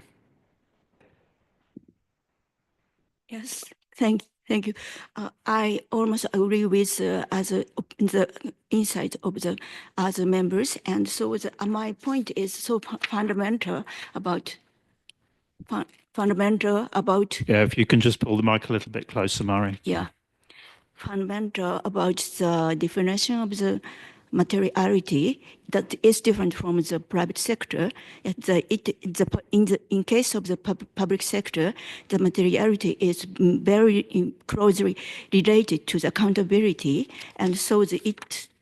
Yes, thank you. I almost agree with the insight of the other members, and so my point is so fundamental about. Yeah, if you can just pull the mic a little bit closer, Mari. Yeah, fundamental about the definition of the materiality that is different from the private sector. In case of the public sector, the materiality is very closely related to the accountability, and so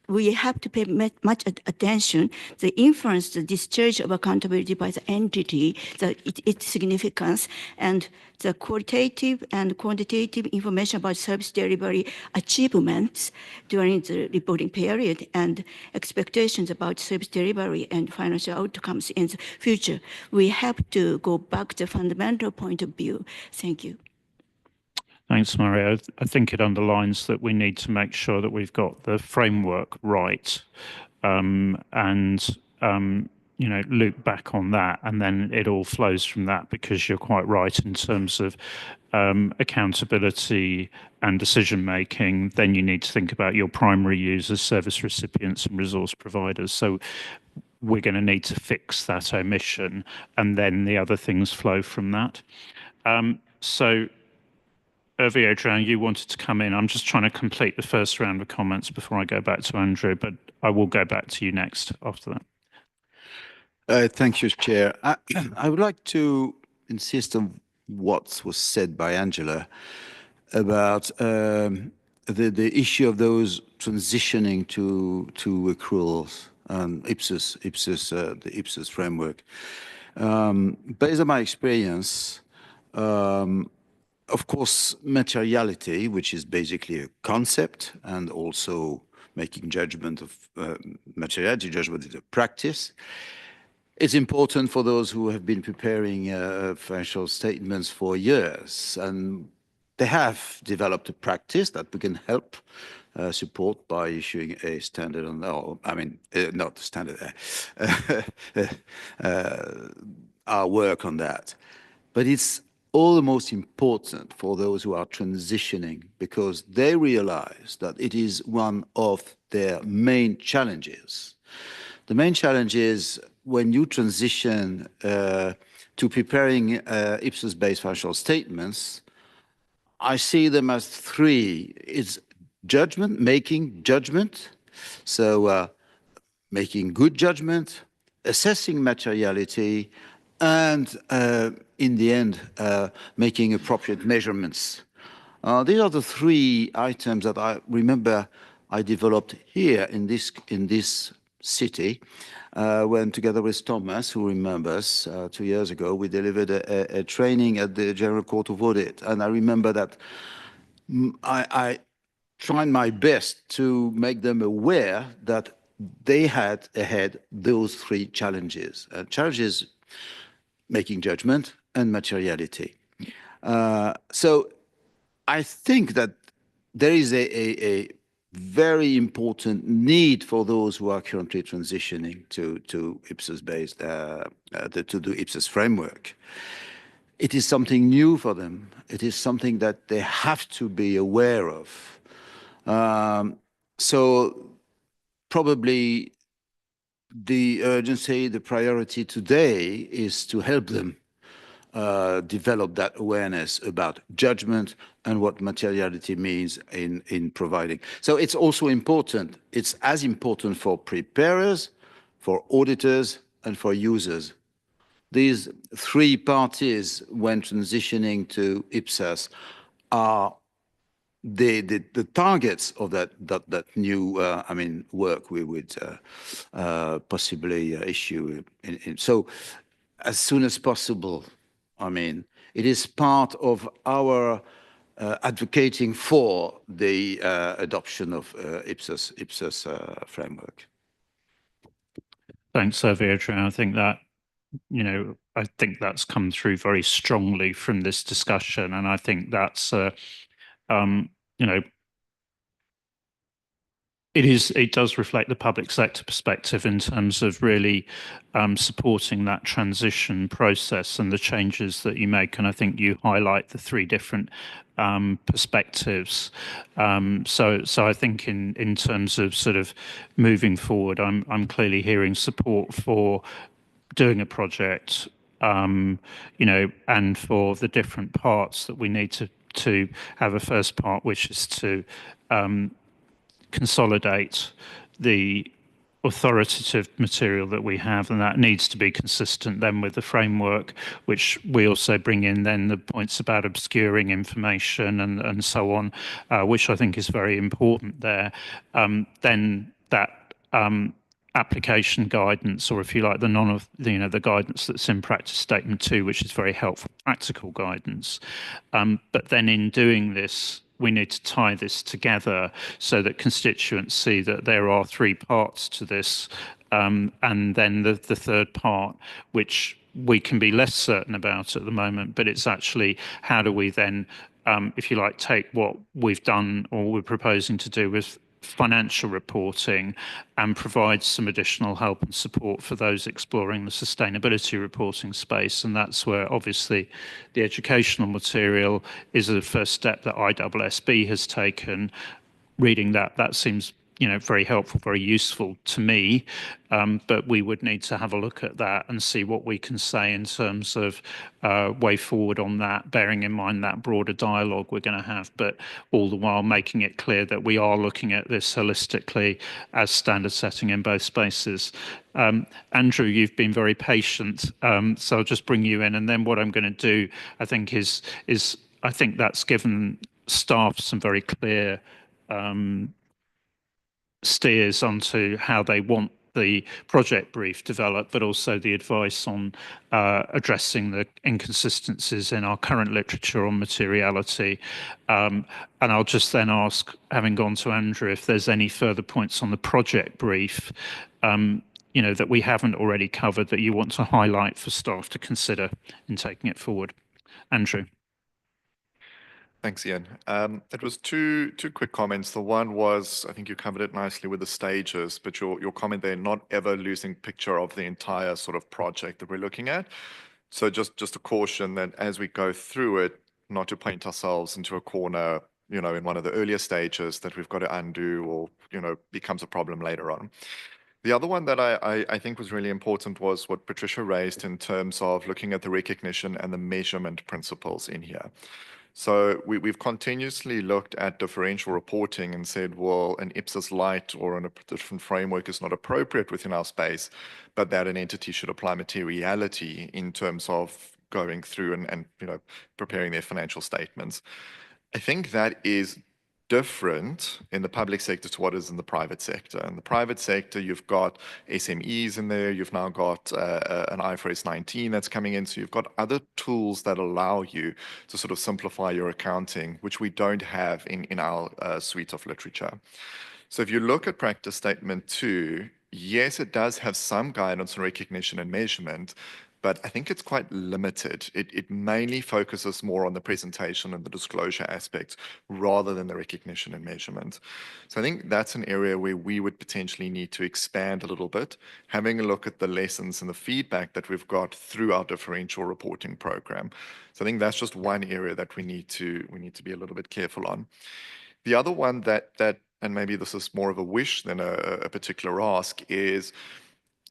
we have to pay much attention the influence, the discharge of accountability by the entity, its significance, and the qualitative and quantitative information about service delivery achievements during the reporting period and expectations about service delivery and financial outcomes in the future. We have to go back to the fundamental point of view. Thank you. Thanks, Mario. I think it underlines that we need to make sure that we've got the framework right, and loop back on that, and then it all flows from that, because you're quite right in terms of accountability and decision making. Then you need to think about your primary users, service recipients, and resource providers. So we're going to need to fix that omission, and then the other things flow from that. So Hervé Audrin, you wanted to come in. I'm just trying to complete the first round of comments before I go back to Andrew, but I will go back to you next after that. Thank you, Chair. I would like to insist on what was said by Angela about the issue of those transitioning to accruals, the IPSAS framework. Based on my experience, of course, materiality, which is basically a concept, and also making judgment of materiality judgment is a practice. It's important for those who have been preparing financial statements for years, and they have developed a practice that we can help support by issuing a standard on, not standard, our work on that. But it's all the most important for those who are transitioning, because they realize that it is one of their main challenges. The main challenge is when you transition to preparing IPSAS-based financial statements, I see them as three. It's judgment, making judgment. So making good judgment, assessing materiality, and in the end, making appropriate measurements. These are the three items that I remember I developed here in this city, when together with Thomas, who remembers 2 years ago, we delivered a training at the General Court of Audit. And I remember that I tried my best to make them aware that they had ahead those three challenges. Challenges making judgment and materiality. So I think that there is a very important need for those who are currently transitioning to IPSAS-based, to the IPSAS framework. It is something new for them. It is something that they have to be aware of. So probably the urgency, the priority today is to help them develop that awareness about judgment and what materiality means in providing. So it's also important. It's as important for preparers, for auditors, and for users. These three parties, when transitioning to IPSAS, are the targets of that new work we would possibly issue. So as soon as possible, it is part of our advocating for the adoption of IPSAS framework. Thanks, Adrian. I think that, I think that's come through very strongly from this discussion, and I think that's, it does reflect the public sector perspective in terms of really supporting that transition process and the changes that you make. And I think you highlight the three different perspectives. So I think in terms of sort of moving forward, I'm clearly hearing support for doing a project, and for the different parts that we need to have a first part, which is to consolidate the authoritative material that we have, and that needs to be consistent then with the framework, which we also bring in then the points about obscuring information and so on, which I think is very important there. Then that application guidance, or if you like, the guidance that's in practice statement 2, which is very helpful practical guidance. But then in doing this, we need to tie this together so that constituents see that there are three parts to this, and then the third part, which we can be less certain about at the moment, but it's actually how do we then, if you like, take what we've done or we're proposing to do with financial reporting and provide some additional help and support for those exploring the sustainability reporting space. And that's where obviously the educational material is the first step that IFSB has taken. Reading that seems very helpful, very useful to me, but we would need to have a look at that and see what we can say in terms of way forward on that, bearing in mind that broader dialogue we're going to have, but all the while making it clear that we are looking at this holistically as standard setting in both spaces. Andrew, you've been very patient, so I'll just bring you in, and then what I'm going to do, I think, is I think that's given staff some very clear steers onto how they want the project brief developed, but also the advice on addressing the inconsistencies in our current literature on materiality. And I'll just then ask, having gone to Andrew, if there's any further points on the project brief that we haven't already covered that you want to highlight for staff to consider in taking it forward. Andrew. Thanks, Ian. It was two quick comments. The one was, I think you covered it nicely with the stages, but your comment there, not ever losing picture of the entire sort of project that we're looking at. So just a caution that as we go through it, not to paint ourselves into a corner, in one of the earlier stages that we've got to undo or, becomes a problem later on. The other one that I think was really important was what Patricia raised in terms of looking at the recognition and the measurement principles in here. So we've continuously looked at differential reporting and said, well, an IPSAS light or a different framework is not appropriate within our space, but that an entity should apply materiality in terms of going through and preparing their financial statements. I think that is different in the public sector to what is in the private sector. In the private sector, you've got SMEs in there, you've now got an IFRS 19 that's coming in, so you've got other tools that allow you to sort of simplify your accounting, which we don't have in our suite of literature. So if you look at practice statement 2, yes, it does have some guidance on recognition and measurement, but I think it's quite limited. It mainly focuses more on the presentation and the disclosure aspects rather than the recognition and measurement. So I think that's an area where we would potentially need to expand a little bit, having a look at the lessons and the feedback that we've got through our differential reporting program. So I think that's just one area that we need to be a little bit careful on. The other one that and maybe this is more of a wish than a particular ask, is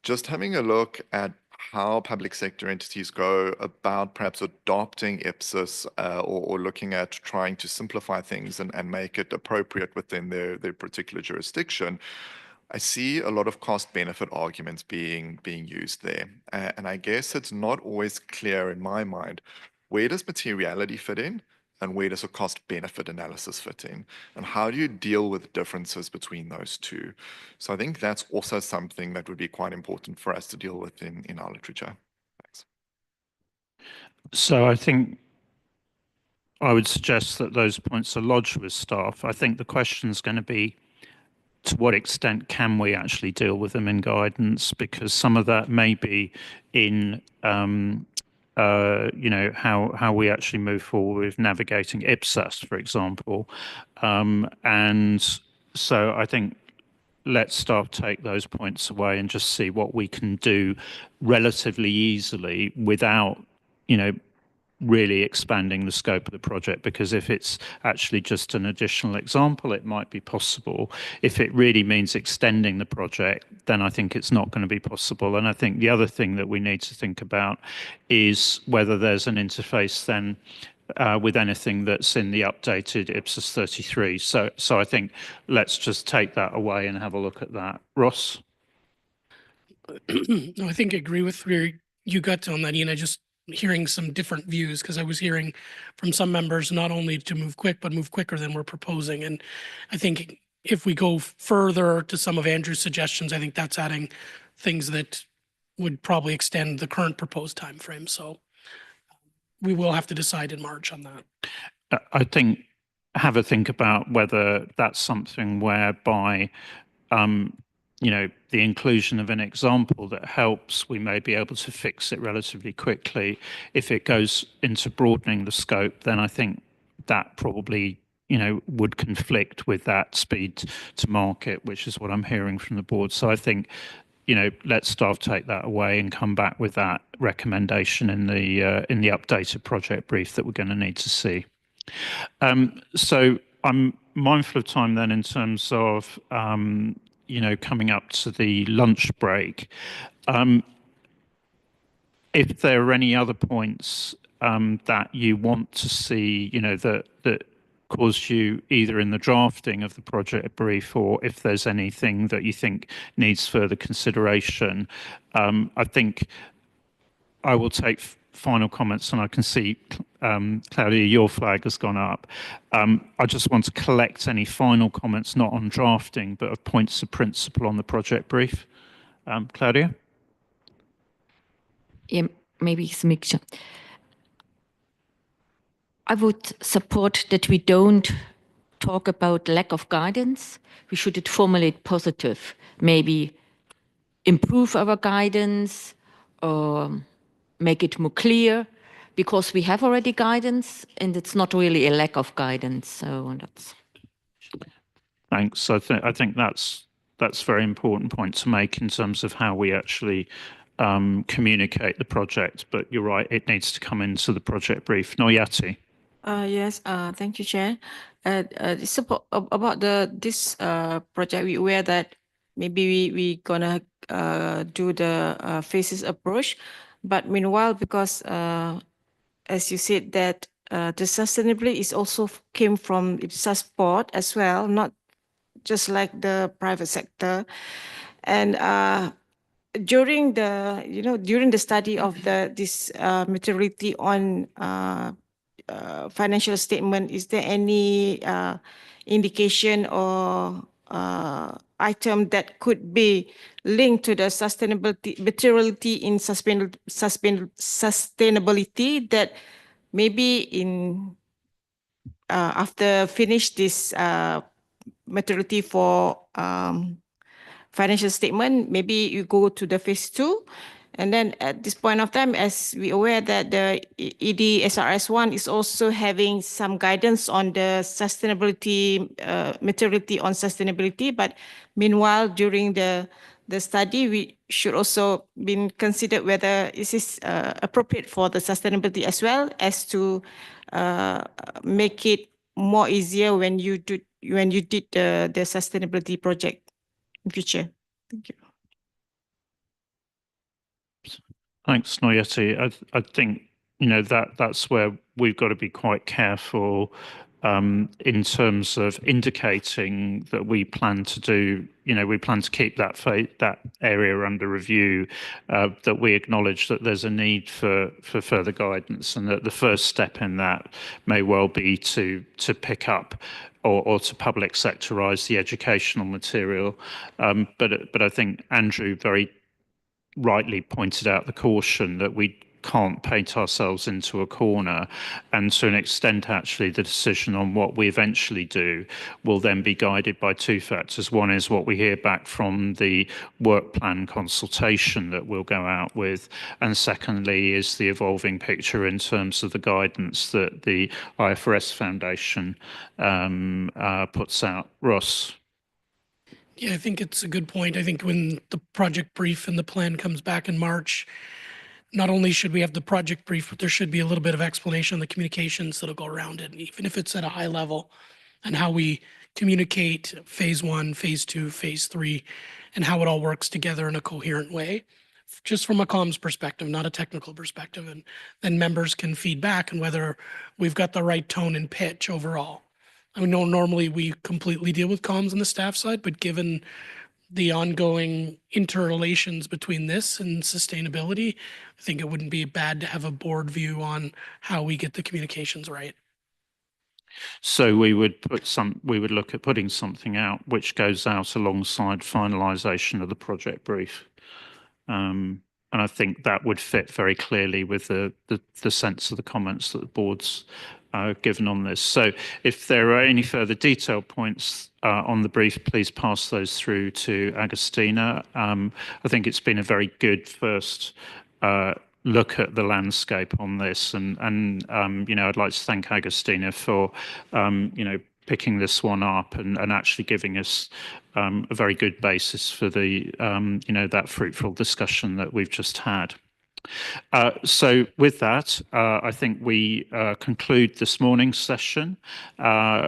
just having a look at how public sector entities go about perhaps adopting IPSAS or looking at trying to simplify things and make it appropriate within their particular jurisdiction. I see a lot of cost-benefit arguments being used there. And I guess it's not always clear in my mind, where does materiality fit in? And where does a cost-benefit analysis fit in? And how do you deal with differences between those two? So I think that's also something that would be quite important for us to deal with in our literature. Thanks. So I think I would suggest that those points are lodged with staff. I think the question is going to be, to what extent can we actually deal with them in guidance? Because some of that may be in how we actually move forward with navigating IPSAS, for example. And so I think let staff take those points away and just see what we can do relatively easily without, really expanding the scope of the project, because if it's actually just an additional example, it might be possible. If it really means extending the project, then I think it's not going to be possible. And I think the other thing that we need to think about is whether there's an interface then with anything that's in the updated IPSAS 33. So I think let's just take that away and have a look at that. Ross? No, I think I agree with where you got to on that, Ian. I just hearing some different views, because I was hearing from some members not only to move quick, but move quicker than we're proposing. And I think if we go further to some of Andrew's suggestions, I think that's adding things that would probably extend the current proposed time frame. So we will have to decide in March on that. I think have a think about whether that's something whereby the inclusion of an example that helps, we may be able to fix it relatively quickly. If it goes into broadening the scope, then I think that probably, would conflict with that speed to market, which is what I'm hearing from the board. So I think, let staff take that away and come back with that recommendation in the updated project brief that we're going to need to see. So I'm mindful of time then in terms of coming up to the lunch break. If there are any other points that you want to see, that caused you either in the drafting of the project brief, or if there's anything that you think needs further consideration, I think I will take final comments, and I can see, Claudia, your flag has gone up. I just want to collect any final comments, not on drafting, but of points of principle on the project brief. Claudia? Yeah, maybe it's a mixture. I would support that we don't talk about lack of guidance. We should formulate positive, maybe improve our guidance or make it more clear, because we have already guidance and it's not really a lack of guidance. So that's. Thanks. I think that's a very important point to make in terms of how we actually communicate the project. But you're right, it needs to come into the project brief. Noyati. Yes, thank you, Chair. It's about this project. We're aware that maybe we gonna do the phases approach, but meanwhile, because as you said that the sustainability is also came from IPSAS board as well, not just like the private sector, and during the study of this materiality on financial statement, is there any indication or item that could be linked to the sustainability materiality in sustainability that maybe in after finish this materiality for financial statement, maybe you go to the phase 2. And then at this point of time, as we aware that the ED SRS1 is also having some guidance on the sustainability, materiality on sustainability. But meanwhile, during the study, we should also be considered whether this is appropriate for the sustainability as well as to make it more easier when you did the sustainability project in future. Thank you. Thanks, Noyeti. I think that's where we've got to be quite careful in terms of indicating that we plan to do. We plan to keep that area under review. That we acknowledge that there's a need for further guidance, and that the first step in that may well be to pick up or to public sectorize the educational material. But I think Andrew very rightly pointed out the caution that we can't paint ourselves into a corner, and to an extent actually the decision on what we eventually do will then be guided by two factors. One is what we hear back from the work plan consultation that we'll go out with, and secondly is the evolving picture in terms of the guidance that the IFRS Foundation puts out. Ross? Yeah, I think it's a good point. I think when the project brief and the plan comes back in March, not only should we have the project brief, but there should be a little bit of explanation on the communications that'll go around it, even if it's at a high level, and how we communicate phase 1, phase 2, phase 3, and how it all works together in a coherent way, just from a comms perspective, not a technical perspective. And then members can feed back on whether we've got the right tone and pitch overall. I mean, normally we completely deal with comms on the staff side, but given the ongoing interrelations between this and sustainability, I think it wouldn't be bad to have a board view on how we get the communications right. So we would look at putting something out which goes out alongside finalisation of the project brief. And I think that would fit very clearly with the sense of the comments that the board's given on this. So if there are any further detailed points on the brief, please pass those through to Agustina. I think it's been a very good first look at the landscape on this, and I'd like to thank Agustina for picking this one up and actually giving us a very good basis for the that fruitful discussion that we've just had. So with that, I think we conclude this morning's session.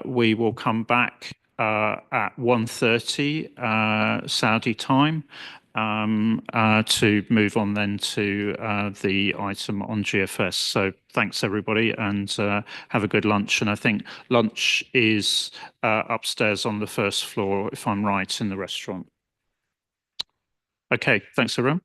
We will come back at 1:30 Saudi time to move on then to the item on GFS. So thanks everybody, and have a good lunch. And I think lunch is upstairs on the first floor, if I'm right, in the restaurant. Okay, thanks everyone.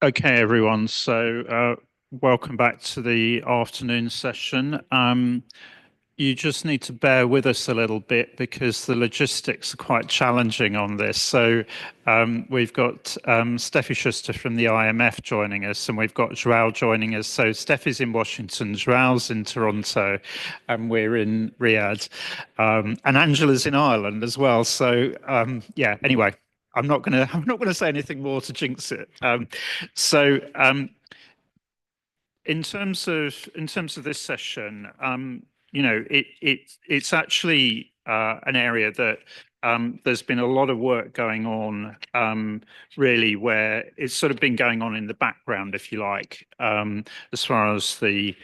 Okay, everyone. So welcome back to the afternoon session. You just need to bear with us a little bit because the logistics are quite challenging on this. So we've got Steffi Schuster from the IMF joining us, and we've got João joining us. So Steffi's in Washington, João's in Toronto, and we're in Riyadh. And Angela's in Ireland as well. So yeah, anyway, I'm not gonna say anything more to jinx it. In terms of this session, you know, it's actually an area that there's been a lot of work going on, really, where it's sort of been going on in the background, if you like, as far as the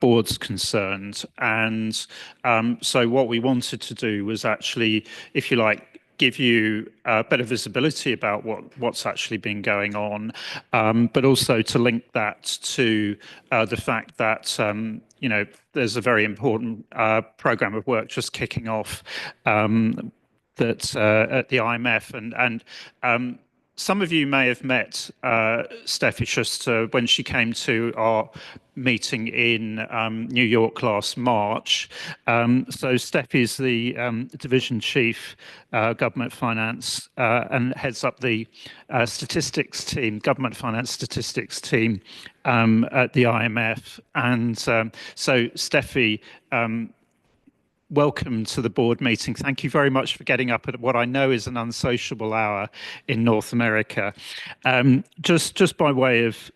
board's concerned. And so what we wanted to do was actually, if you like, give you better visibility about what's actually been going on, but also to link that to the fact that you know, there's a very important program of work just kicking off that at the IMF, and some of you may have met Steffi Schuster when she came to our meeting in New York last March. So Steffi is the division chief, government finance, and heads up the statistics team, government finance statistics team at the IMF. And so Steffi, welcome to the board meeting. Thank you very much for getting up at what I know is an unsociable hour in North America. Just by way of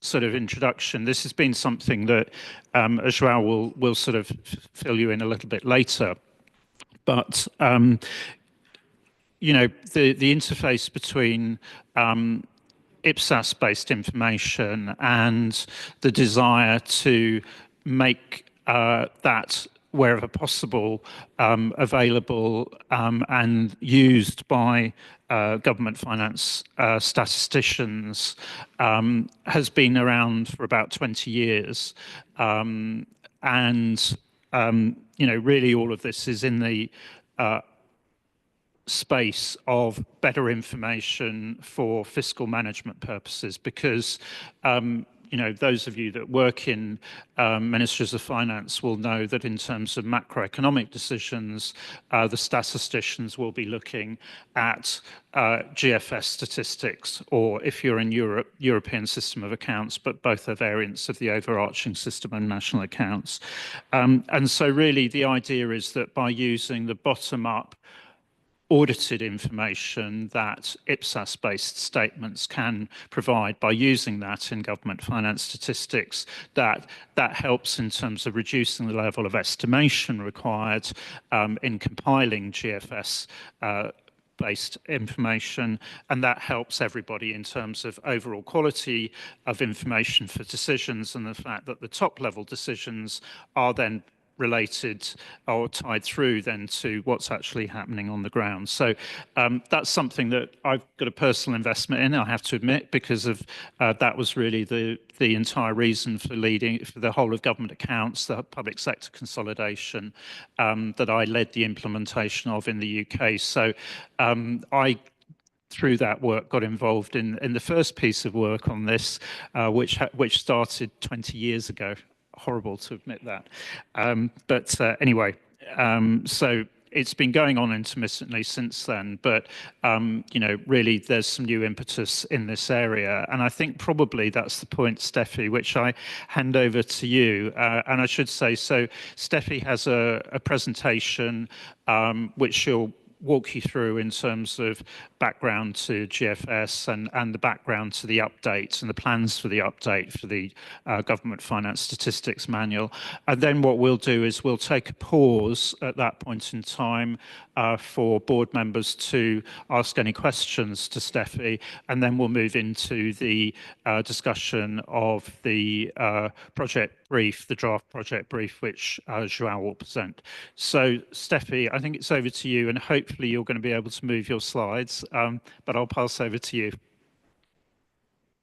sort of introduction, this has been something that João will sort of fill you in a little bit later. But you know, the interface between IPSAS-based information and the desire to make that, wherever possible, available and used by government finance statisticians has been around for about 20 years. And you know, really all of this is in the space of better information for fiscal management purposes, because you know, those of you that work in ministries of finance will know that in terms of macroeconomic decisions, the statisticians will be looking at GFS statistics, or if you're in Europe, European System of Accounts, but both are variants of the overarching system and national accounts. And so really the idea is that by using the bottom-up audited information that IPSAS-based statements can provide, by using that in government finance statistics, that helps in terms of reducing the level of estimation required in compiling GFS based information, and that helps everybody in terms of overall quality of information for decisions, and the fact that the top level decisions are then related or tied through then to what's actually happening on the ground. So that's something that I've got a personal investment in, I have to admit, because of that was really the entire reason for leading for the whole of government accounts, the public sector consolidation that I led the implementation of in the UK. So I, through that work, got involved in the first piece of work on this, which started 20 years ago. Horrible to admit that. But anyway, so it's been going on intermittently since then, but you know, really there's some new impetus in this area. And I think probably that's the point, Steffi, which I hand over to you. And I should say, so Steffi has a presentation which she'll walk you through in terms of background to GFS and the background to the updates and the plans for the update for the Government Finance Statistics Manual. And then what we'll do is we'll take a pause at that point in time for board members to ask any questions to Steffi, and then we'll move into the discussion of the project brief, the draft project brief, which João will present. So Steffi, I think it's over to you, and hopefully you're going to be able to move your slides, but I'll pass over to you.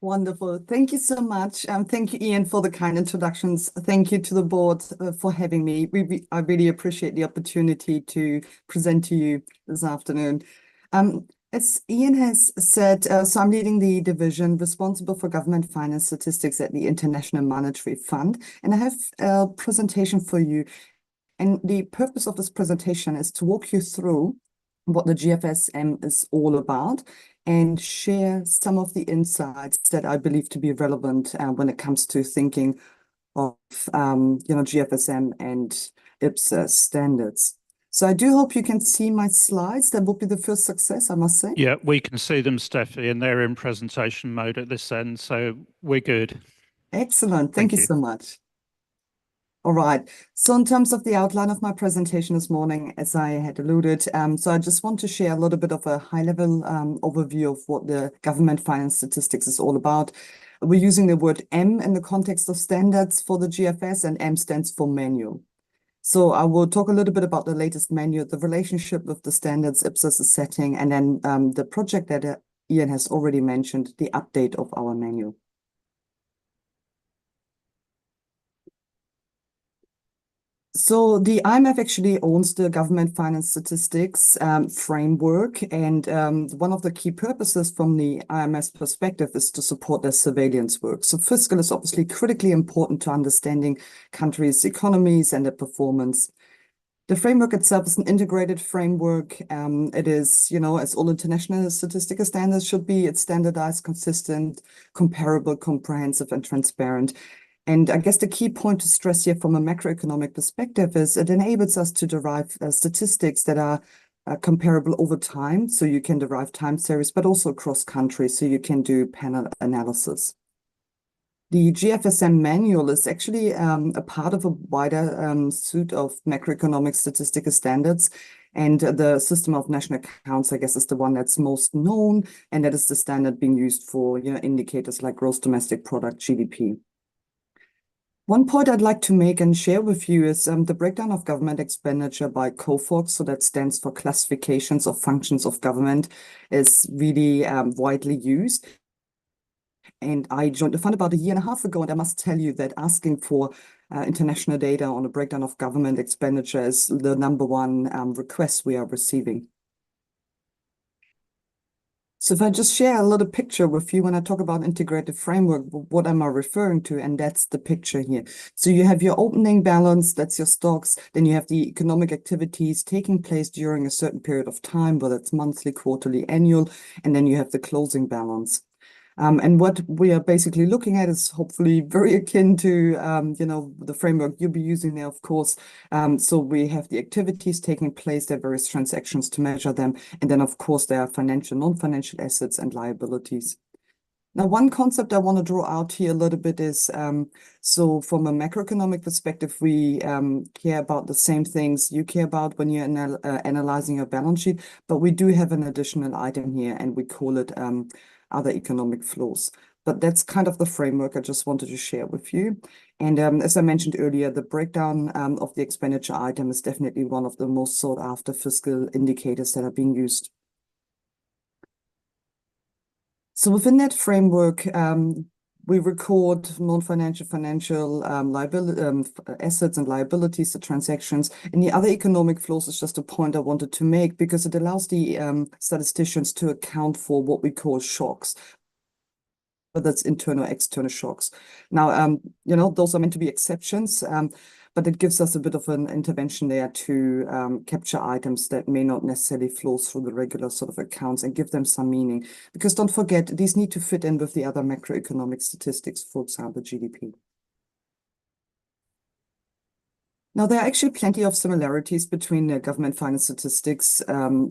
Wonderful. Thank you so much. Thank you, Ian, for the kind introductions. Thank you to the board for having me. I really appreciate the opportunity to present to you this afternoon. As Ian has said, so I'm leading the division responsible for government finance statistics at the International Monetary Fund, and I have a presentation for you. And the purpose of this presentation is to walk you through what the GFSM is all about and share some of the insights that I believe to be relevant when it comes to thinking of GFSM and IPSAS standards. So I do hope you can see my slides. That will be the first success, I must say. Yeah, we can see them, Steffi, and they're in presentation mode at this end, so we're good. Excellent. Thank you so much. All right. So in terms of the outline of my presentation this morning, as I had alluded, so I just want to share a little bit of a high-level overview of what the government finance statistics is all about. We're using the word M in the context of standards for the GFS, and M stands for manual. So I will talk a little bit about the latest manual, the relationship with the standards IPSAS is setting, and then the project that Ian has already mentioned, the update of our manual. So the IMF actually owns the government finance statistics framework, and one of the key purposes from the IMF's perspective is to support their surveillance work. So fiscal is obviously critically important to understanding countries' economies and their performance. The framework itself is an integrated framework. It is, as all international statistical standards should be, it's standardized, consistent, comparable, comprehensive, and transparent. And I guess the key point to stress here from a macroeconomic perspective is it enables us to derive statistics that are comparable over time. So you can derive time series, but also across countries. So you can do panel analysis. The GFSM manual is actually a part of a wider suite of macroeconomic statistical standards. And the system of national accounts, I guess, is the one that's most known. And that is the standard being used for indicators like gross domestic product, GDP. One point I'd like to make and share with you is the breakdown of government expenditure by COFOG, so that stands for classifications of functions of government, is really widely used. And I joined the fund about 1.5 years ago, and I must tell you that asking for international data on a breakdown of government expenditure is the #1 request we are receiving. So if I just share a little picture with you when I talk about integrated framework, what am I referring to? And that's the picture here. So you have your opening balance, that's your stocks. Then you have the economic activities taking place during a certain period of time, whether it's monthly, quarterly, annual, and then you have the closing balance. And what we are basically looking at is hopefully very akin to, the framework you'll be using there, of course. So we have the activities taking place, there are various transactions to measure them. And then, of course, there are financial, non-financial assets and liabilities. Now, one concept I want to draw out here a little bit is, so from a macroeconomic perspective, we care about the same things you care about when you're analyzing your balance sheet, but we do have an additional item here, and we call it other economic flows. But that's kind of the framework I just wanted to share with you. And as I mentioned earlier, the breakdown of the expenditure item is definitely one of the most sought after fiscal indicators that are being used. So within that framework, we record non-financial, financial liability, assets and liabilities, the transactions. And the other economic flows is just a point I wanted to make because it allows the statisticians to account for what we call shocks, whether it's internal or external shocks. Now, those are meant to be exceptions, but it gives us a bit of an intervention there to capture items that may not necessarily flow through the regular sort of accounts and give them some meaning. Because don't forget, these need to fit in with the other macroeconomic statistics, for example, GDP. Now, there are actually plenty of similarities between the government finance statistics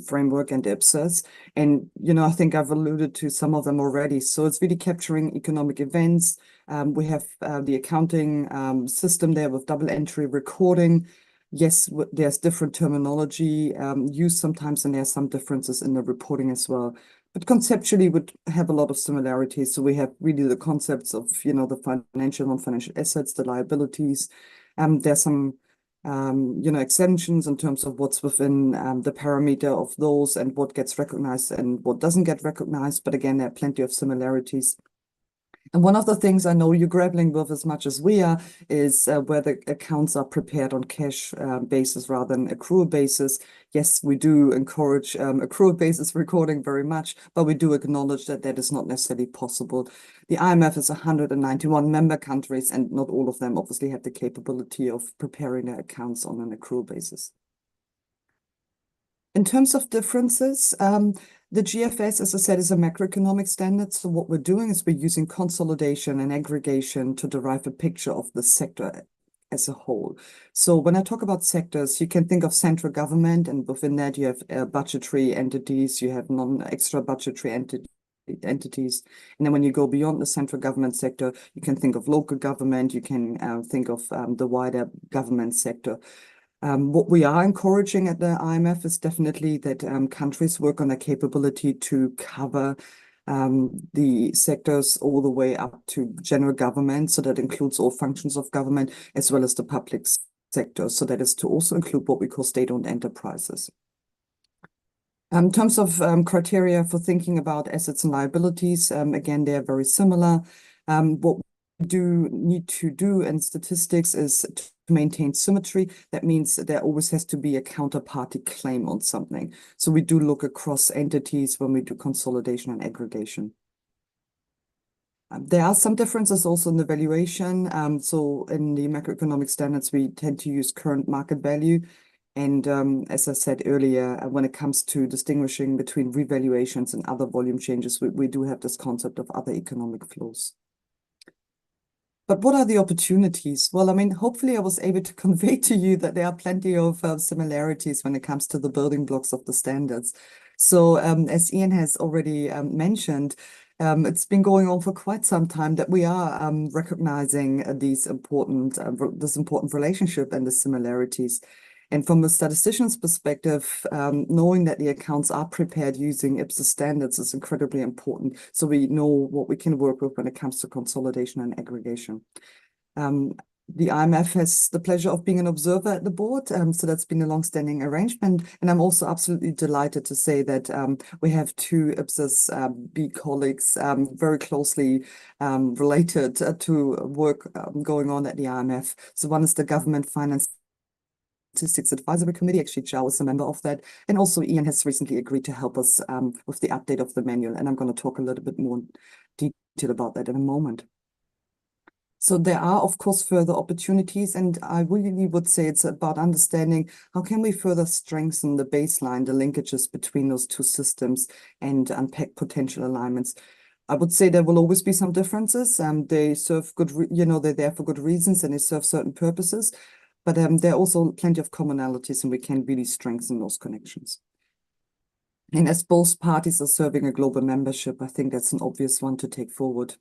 framework and IPSAS. And, I think I've alluded to some of them already. So it's really capturing economic events. We have the accounting system there with double entry recording. Yes, there's different terminology used sometimes, and there's some differences in the reporting as well. But conceptually, would have a lot of similarities. So we have really the concepts of, the financial, non-financial assets, the liabilities. There's some exemptions in terms of what's within the parameter of those and what gets recognized and what doesn't get recognized. But again, there are plenty of similarities. And one of the things I know you're grappling with as much as we are is whether accounts are prepared on cash basis rather than accrual basis. Yes, we do encourage accrual basis recording very much, but we do acknowledge that that is not necessarily possible. The IMF is 191 member countries, and not all of them obviously have the capability of preparing their accounts on an accrual basis. In terms of differences, the GFS, as I said, is a macroeconomic standard. So what we're doing is we're using consolidation and aggregation to derive a picture of the sector as a whole. So when I talk about sectors, you can think of central government, and within that you have budgetary entities, you have non-extra budgetary entities. And then when you go beyond the central government sector, you can think of local government, you can think of the wider government sector. What we are encouraging at the IMF is definitely that countries work on their capability to cover the sectors all the way up to general government. So that includes all functions of government as well as the public sector. So that is to also include what we call state-owned enterprises. In terms of criteria for thinking about assets and liabilities, again, they are very similar. What we do need to do in statistics is to maintain symmetry. That means there always has to be a counterparty claim on something. So we do look across entities when we do consolidation and aggregation. There are some differences also in the valuation. So in the macroeconomic standards, we tend to use current market value. And as I said earlier, when it comes to distinguishing between revaluations and other volume changes, we do have this concept of other economic flows. But what are the opportunities? Well, I mean, hopefully I was able to convey to you that there are plenty of similarities when it comes to the building blocks of the standards. So as Ian has already mentioned, it's been going on for quite some time that we are recognizing this important relationship and the similarities. And from a statistician's perspective, knowing that the accounts are prepared using IPSAS standards is incredibly important. So we know what we can work with when it comes to consolidation and aggregation. The IMF has the pleasure of being an observer at the board. So that's been a long-standing arrangement. And I'm also absolutely delighted to say that we have two IPSASB colleagues very closely related to work going on at the IMF. So one is the Government Finance Statistics Advisory Committee. Actually, Zhao is a member of that. And also Ian has recently agreed to help us with the update of the manual. And I'm going to talk a little bit more in detail about that in a moment. So there are, of course, further opportunities. And I really would say it's about understanding how can we further strengthen the baseline, the linkages between those two systems, and unpack potential alignments. I would say there will always be some differences. They serve good, they're there for good reasons and they serve certain purposes. But there are also plenty of commonalities and we can really strengthen those connections. And as both parties are serving a global membership, I think that's an obvious one to take forward.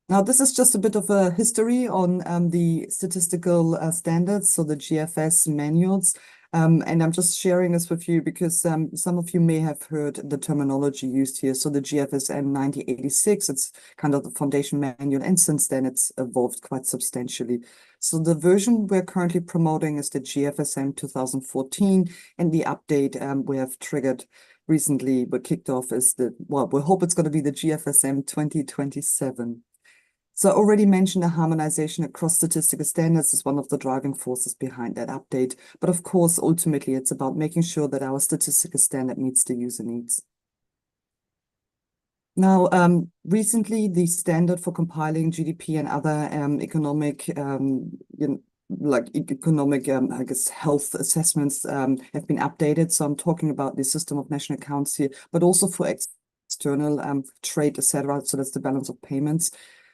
Now, this is just a bit of a history on the statistical standards, so the GFS manuals. And I'm just sharing this with you because some of you may have heard the terminology used here. So the GFSM 1986, it's kind of the foundation manual, and since then it's evolved quite substantially. So the version we're currently promoting is the GFSM 2014, and the update we have triggered recently, we kicked off is we hope it's going to be the GFSM 2027. So I already mentioned the harmonization across statistical standards is one of the driving forces behind that update. But of course, ultimately, it's about making sure that our statistical standard meets the user needs. Now, recently, the standard for compiling GDP and other economic, I guess, health assessments have been updated. So I'm talking about the system of national accounts here, but also for external trade, etc. So that's the balance of payments.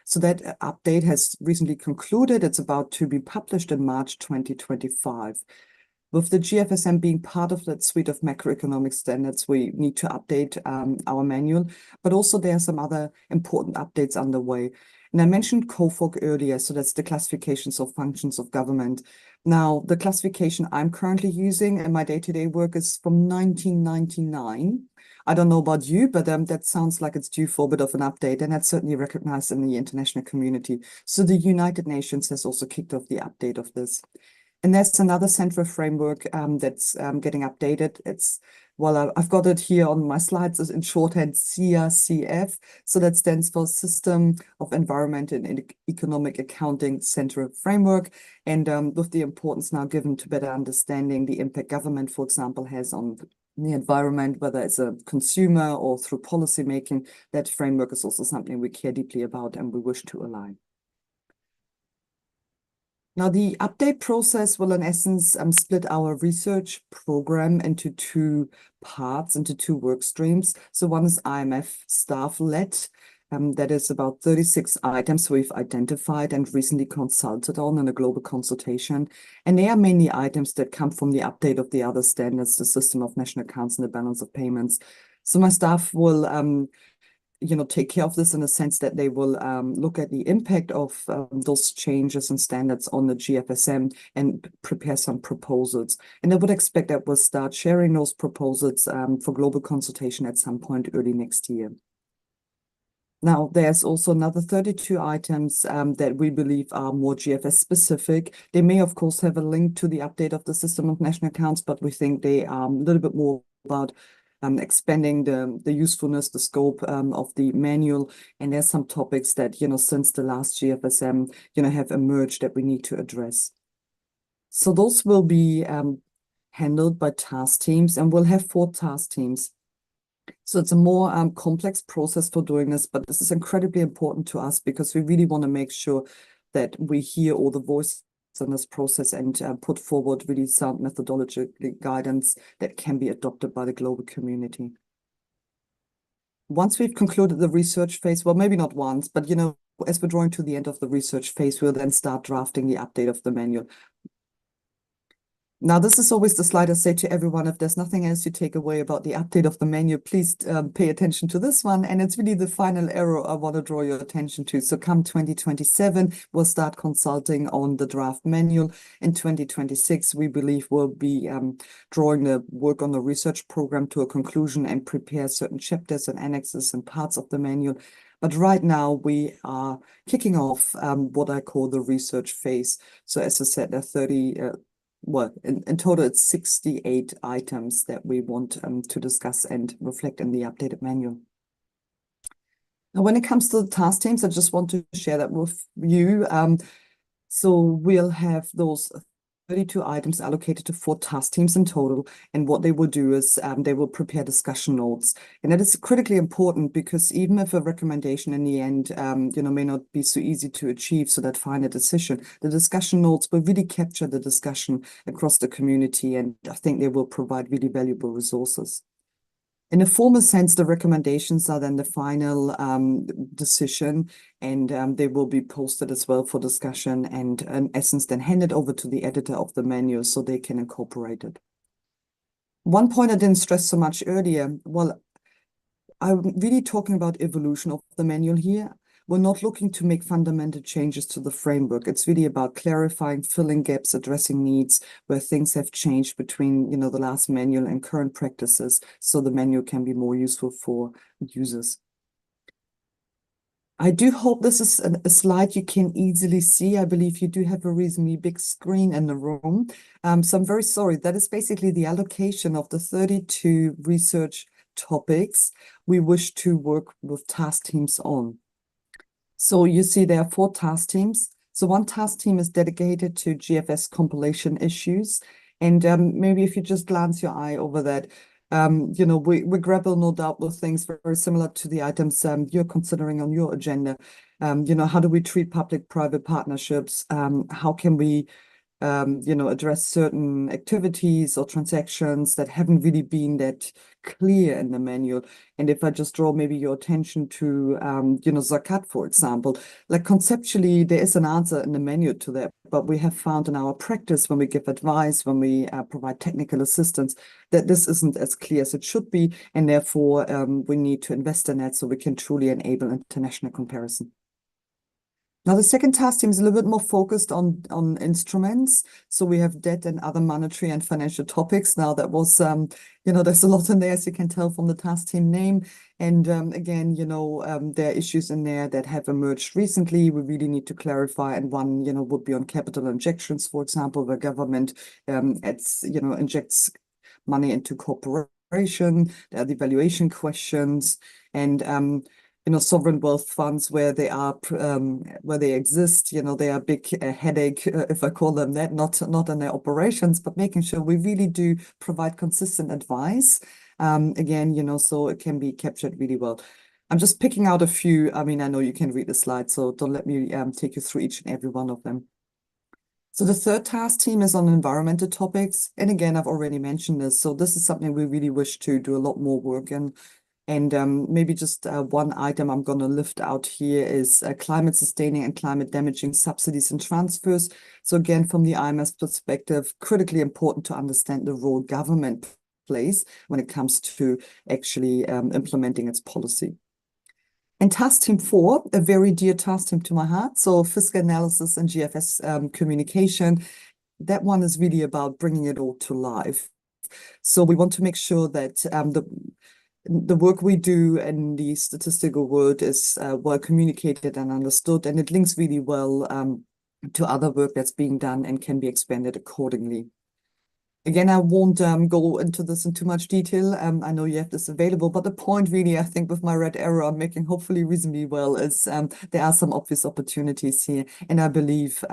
So that update has recently concluded. It's about to be published in March 2025. With the GFSM being part of that suite of macroeconomic standards, we need to update our manual, but also there are some other important updates underway. And I mentioned COFOG earlier, so that's the classifications of functions of government. Now, the classification I'm currently using in my day-to-day work is from 1999. I don't know about you, but that sounds like it's due for a bit of an update, and that's certainly recognized in the international community. So the United Nations has also kicked off the update of this. And there's another central framework that's getting updated. Well, I've got it here on my slides in shorthand, CRCF. So that stands for System of Environment and Economic Accounting Central Framework. And with the importance now given to better understanding the impact government, for example, has on the environment, whether it's a consumer or through policy making, that framework is also something we care deeply about and we wish to align. Now, the update process will, in essence, split our research program into two parts, into two work streams. So one is IMF staff-led. That is about 36 items we've identified and recently consulted on in a global consultation. And they are mainly items that come from the update of the other standards, the system of national accounts and the balance of payments. So my staff will take care of this in the sense that they will look at the impact of those changes and standards on the GFSM and prepare some proposals. And I would expect that we'll start sharing those proposals for global consultation at some point early next year. Now, there's also another 32 items that we believe are more GFS specific. They may, of course, have a link to the update of the system of national accounts, but we think they are a little bit more about expanding the usefulness, the scope of the manual. And there's some topics that, since the last GFSM, have emerged that we need to address. So those will be handled by task teams, and we'll have 4 task teams. So it's a more complex process for doing this, but this is incredibly important to us because we really want to make sure that we hear all the voices in this process and put forward really sound methodological guidance that can be adopted by the global community. Once we've concluded the research phase, well, maybe not once, but as we're drawing to the end of the research phase, we'll then start drafting the update of the manual. Now, this is always the slide I say to everyone, if there's nothing else you take away about the update of the manual, please pay attention to this one. And it's really the final arrow I want to draw your attention to. So come 2027, we'll start consulting on the draft manual. In 2026, we believe we'll be drawing the work on the research program to a conclusion and prepare certain chapters and annexes and parts of the manual. But right now, we are kicking off what I call the research phase. So as I said, there are in total, it's 68 items that we want to discuss and reflect in the updated manual. Now, when it comes to the task teams, I just want to share that with you. So we'll have those 32 items allocated to 4 task teams in total. And what they will do is they will prepare discussion notes. And that is critically important because even if a recommendation in the end, may not be so easy to achieve, so that final decision, the discussion notes will really capture the discussion across the community. And I think they will provide really valuable resources. In a formal sense, the recommendations are then the final decision, and they will be posted as well for discussion and in essence then handed over to the editor of the manual so they can incorporate it. One point I didn't stress so much earlier, well, I'm really talking about evolution of the manual here. We're not looking to make fundamental changes to the framework. It's really about clarifying, filling gaps, addressing needs where things have changed between, the last manual and current practices, so the manual can be more useful for users. I do hope this is a slide you can easily see. I believe you do have a reasonably big screen in the room. So I'm very sorry. That is basically the allocation of the 32 research topics we wish to work with task teams on. So you see there are 4 task teams. So one task team is dedicated to GFS compilation issues. And maybe if you just glance your eye over that, we grapple no doubt with things very similar to the items you're considering on your agenda. How do we treat public-private partnerships? How can we address certain activities or transactions that haven't really been that clear in the manual? And if I just draw maybe your attention to, Zakat, for example, like conceptually, there is an answer in the manual to that, but we have found in our practice when we give advice, when we provide technical assistance, that this isn't as clear as it should be. And therefore, we need to invest in that so we can truly enable international comparison. Now, the second task team is a little bit more focused on instruments. So we have debt and other monetary and financial topics. Now, that was, there's a lot in there, as you can tell from the task team name. And again, there are issues in there that have emerged recently. We really need to clarify. And one, would be on capital injections, for example, where government injects money into corporation. There are the valuation questions and sovereign wealth funds where they are, where they exist, they are a big headache, if I call them that, not in their operations, but making sure we really do provide consistent advice. Again, so it can be captured really well. I'm just picking out a few. I mean, I know you can read the slides, so don't let me take you through each and every one of them. So the third task team is on environmental topics. And again, I've already mentioned this. So this is something we really wish to do a lot more work in. And maybe just one item I'm going to lift out here is climate sustaining and climate damaging subsidies and transfers. So again, from the IMS perspective, critically important to understand the role government plays when it comes to actually implementing its policy. And task team 4, a very dear task team to my heart. So fiscal analysis and GFS communication. That one is really about bringing it all to life. So we want to make sure that the work we do in the statistical world is well communicated and understood, and it links really well to other work that's being done and can be expanded accordingly. Again, I won't go into this in too much detail. I know you have this available, but the point really, I think, with my red arrow I'm making hopefully reasonably well is there are some obvious opportunities here. And I believe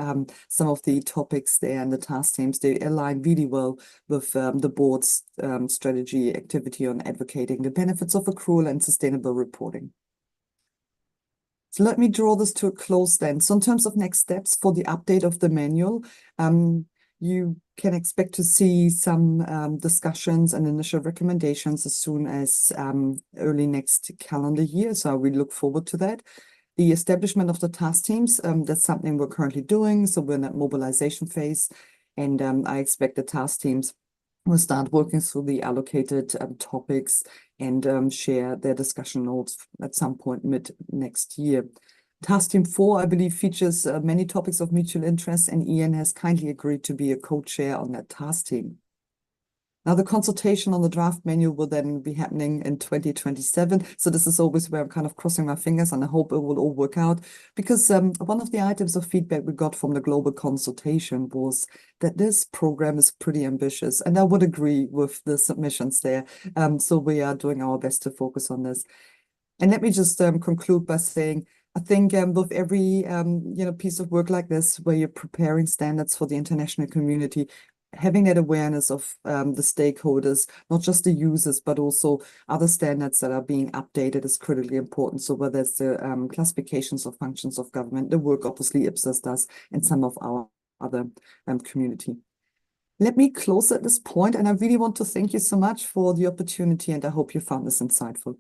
some of the topics there and the task teams, they align really well with the board's strategy activity on advocating the benefits of accrual and sustainable reporting. So let me draw this to a close then. So in terms of next steps for the update of the manual, you can expect to see some discussions and initial recommendations as soon as early next calendar year. So we look forward to that. The establishment of the task teams, that's something we're currently doing. So we're in that mobilization phase. And I expect the task teams will start working through the allocated topics and share their discussion notes at some point mid next year. Task Team 4, I believe, features many topics of mutual interest, and Ian has kindly agreed to be a co-chair on that task team. Now, the consultation on the draft manual will then be happening in 2027. So this is always where I'm kind of crossing my fingers, and I hope it will all work out. Because one of the items of feedback we got from the global consultation was that this program is pretty ambitious. And I would agree with the submissions there. So we are doing our best to focus on this. And let me just conclude by saying, I think with every piece of work like this, where you're preparing standards for the international community, having that awareness of the stakeholders, not just the users, but also other standards that are being updated is critically important. So whether it's the classifications of functions of government, the work obviously IPSAS does, and some of our other community. Let me close at this point, and I really want to thank you so much for the opportunity, and I hope you found this insightful.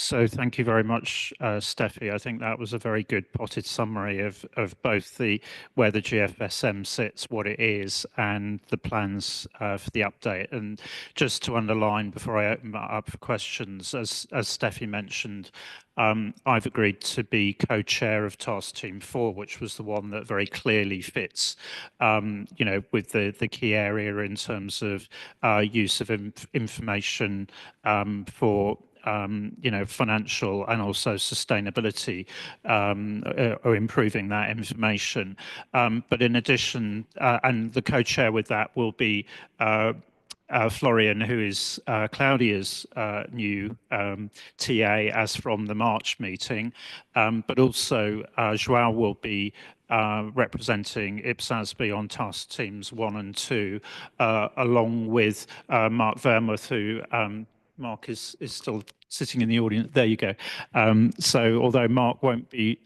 So thank you very much, Steffi. I think that was a very good potted summary of both where the GFSM sits, what it is, and the plans for the update. And just to underline before I open that up for questions, as Steffi mentioned, I've agreed to be co-chair of Task Team 4, which was the one that very clearly fits, with the key area in terms of use of information for financial and also sustainability or improving that information. But in addition, and the co-chair with that will be Florian, who is Claudia's new TA as from the March meeting, but also Joao will be representing IPSASB on task teams 1 and 2, along with Mark Vermuth, who Mark is still sitting in the audience. There you go. So although Mark won't be,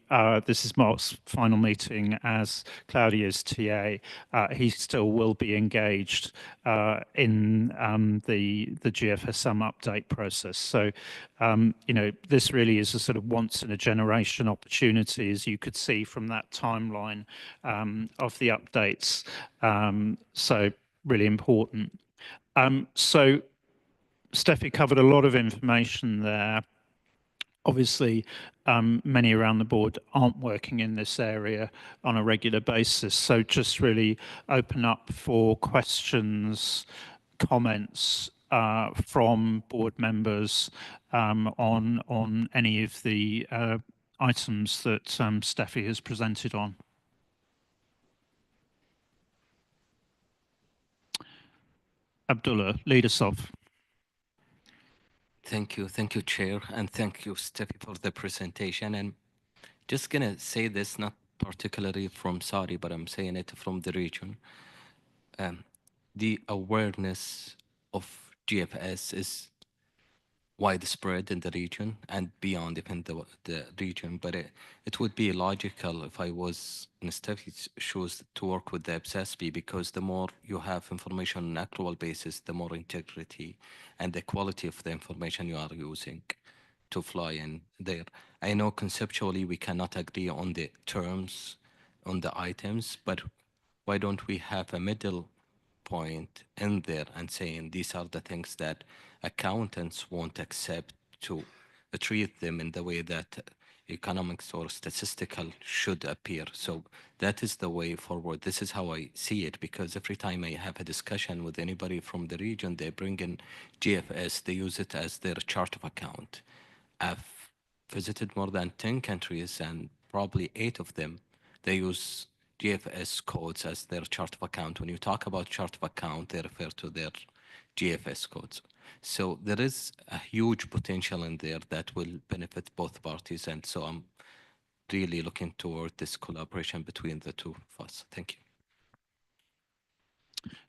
this is Mark's final meeting as Claudia's TA, he still will be engaged in the GFSM update process. So, this really is a sort of once in a generation opportunity, as you could see from that timeline of the updates. So really important. So Steffi covered a lot of information there. obviously, many around the board aren't working in this area on a regular basis. So just really open up for questions, comments from board members on any of the items that Steffi has presented on. Abdullah, lead us off. Thank you, Chair, and thank you, Steffi, for the presentation. And just gonna say this, not particularly from Saudi, but I'm saying it from the region. The awareness of GFS is widespread in the region and beyond even the region, but it would be logical if I was in Steffi's shoes to work with the IPSASB, because the more you have information on an actual basis, the more integrity and the quality of the information you are using to fly in there. I know conceptually we cannot agree on the terms, on the items, but why don't we have a middle point in there and saying these are the things that accountants won't accept, to treat them in the way that economics or statistical should appear. So that is the way forward. This is how I see it, because every time I have a discussion with anybody from the region, they bring in GFS, they use it as their chart of account. I've visited more than 10 countries, and probably 8 of them, they use GFS codes as their chart of account. When you talk about chart of account, they refer to their GFS codes. So there is a huge potential in there that will benefit both parties. And so I'm really looking toward this collaboration between the two of us. Thank you.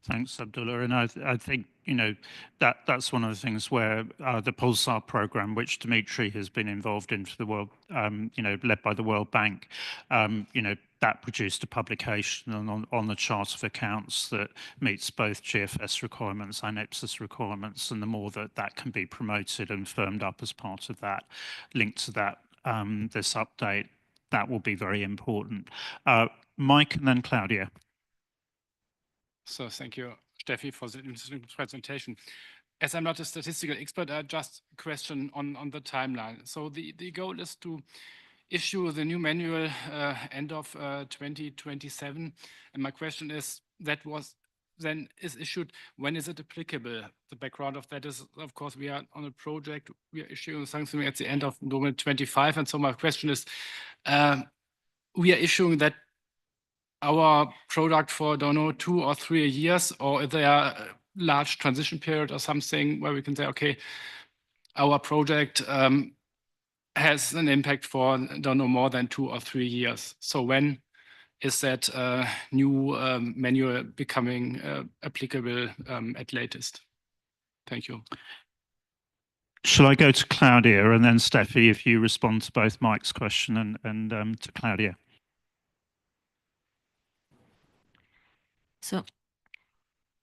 Thanks, Abdullah. And I think, you know, that's one of the things where the Pulsar program, which Dimitri has been involved in for the World, you know, led by the World Bank, you know, that produced a publication on the chart of accounts that meets both GFS requirements and IPSAS requirements. And the more that can be promoted and firmed up as part of that, linked to that, this update, that will be very important. Mike and then Claudia. So thank you, Steffi, for the interesting presentation. As I'm not a statistical expert, I just question on the timeline. So the goal is to issue the new manual end of 2027. And my question is, that was then is issued, when is it applicable? The background of that is, of course, we are on a project, we are issuing something at the end of November 25. And so my question is, we are issuing that our product for, don't know, 2 or 3 years, or is there a large transition period or something where we can say, okay, our project has an impact for, don't know, more than 2 or 3 years. So when is that new manual becoming applicable at latest? Thank you. Shall I go to Claudia and then Steffi, if you respond to both Mike's question and to Claudia? So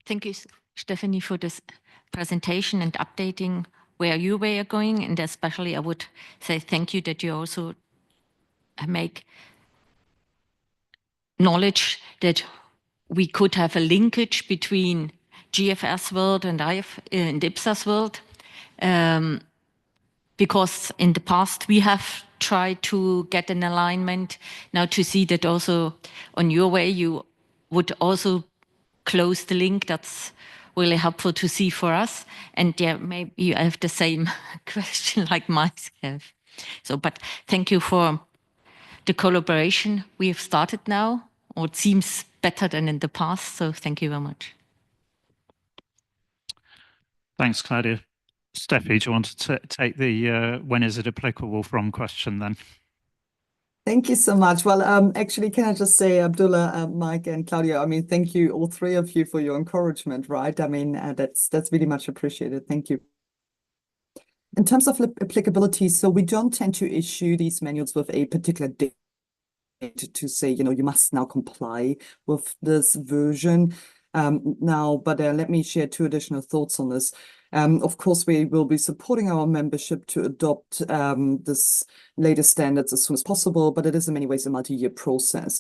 thank you, Stephanie, for this presentation and updating where you were going. And especially I would say thank you that you also make knowledge that we could have a linkage between GFS world and IPSAS world. Because in the past we have tried to get an alignment. Now to see that also on your way you would also close the link, that's really helpful to see for us. And yeah, maybe you have the same question like myself. So, but thank you for the collaboration we have started now, or it seems better than in the past. So thank you very much. Thanks, Claudia. Steffi, do you want to take the when is it applicable from question then? Thank you so much. Well, actually, can I just say, Abdullah, Mike, and Claudia, I mean, thank you, all 3 of you, for your encouragement, right? I mean, that's really much appreciated. Thank you. In terms of applicability, so we don't tend to issue these manuals with a particular date to say, you know, you must now comply with this version now, but let me share 2 additional thoughts on this. Of course, we will be supporting our membership to adopt this latest standards as soon as possible, but it is in many ways a multi-year process.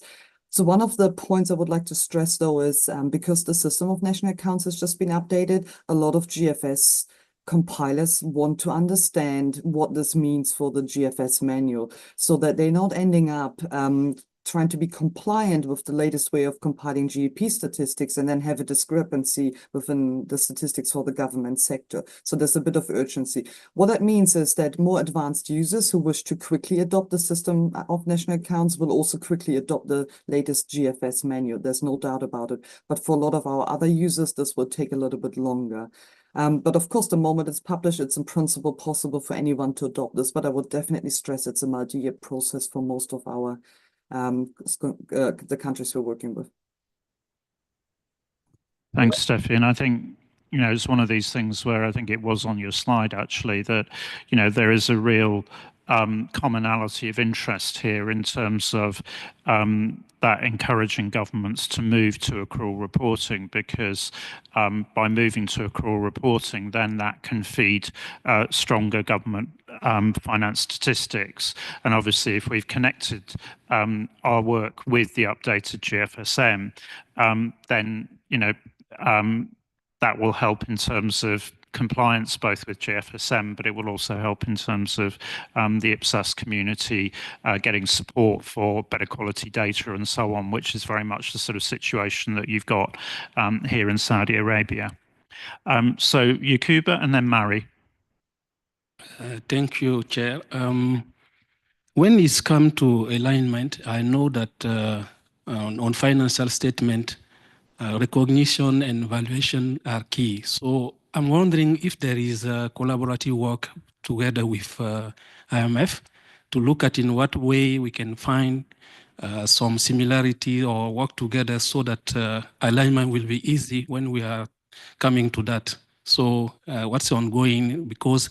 So one of the points I would like to stress, though, is because the system of national accounts has just been updated, a lot of GFS compilers want to understand what this means for the GFS manual so that they're not ending up trying to be compliant with the latest way of compiling GEP statistics and then have a discrepancy within the statistics for the government sector. So there's a bit of urgency. What that means is that more advanced users who wish to quickly adopt the system of national accounts will also quickly adopt the latest GFS manual. There's no doubt about it. But for a lot of our other users, this will take a little bit longer. But of course, the moment it's published, it's in principle possible for anyone to adopt this. But I would definitely stress it's a multi-year process for most of our the countries we're working with. Thanks, Steffi. And I think, it's one of these things where I think it was on your slide, actually, that, there is a real commonality of interest here in terms of that encouraging governments to move to accrual reporting, because by moving to accrual reporting, then that can feed stronger government finance statistics. And obviously, if we've connected our work with the updated GFSM, then, that will help in terms of compliance both with GFSM, but it will also help in terms of the IPSAS community getting support for better quality data and so on, which is very much the sort of situation that you've got here in Saudi Arabia. So Yakuba and then Mari. Thank you, Chair. When it's come to alignment, I know that on financial statement, recognition and valuation are key. So I'm wondering if there is a collaborative work together with IMF to look at in what way we can find some similarity or work together so that alignment will be easy when we are coming to that. So what's ongoing? Because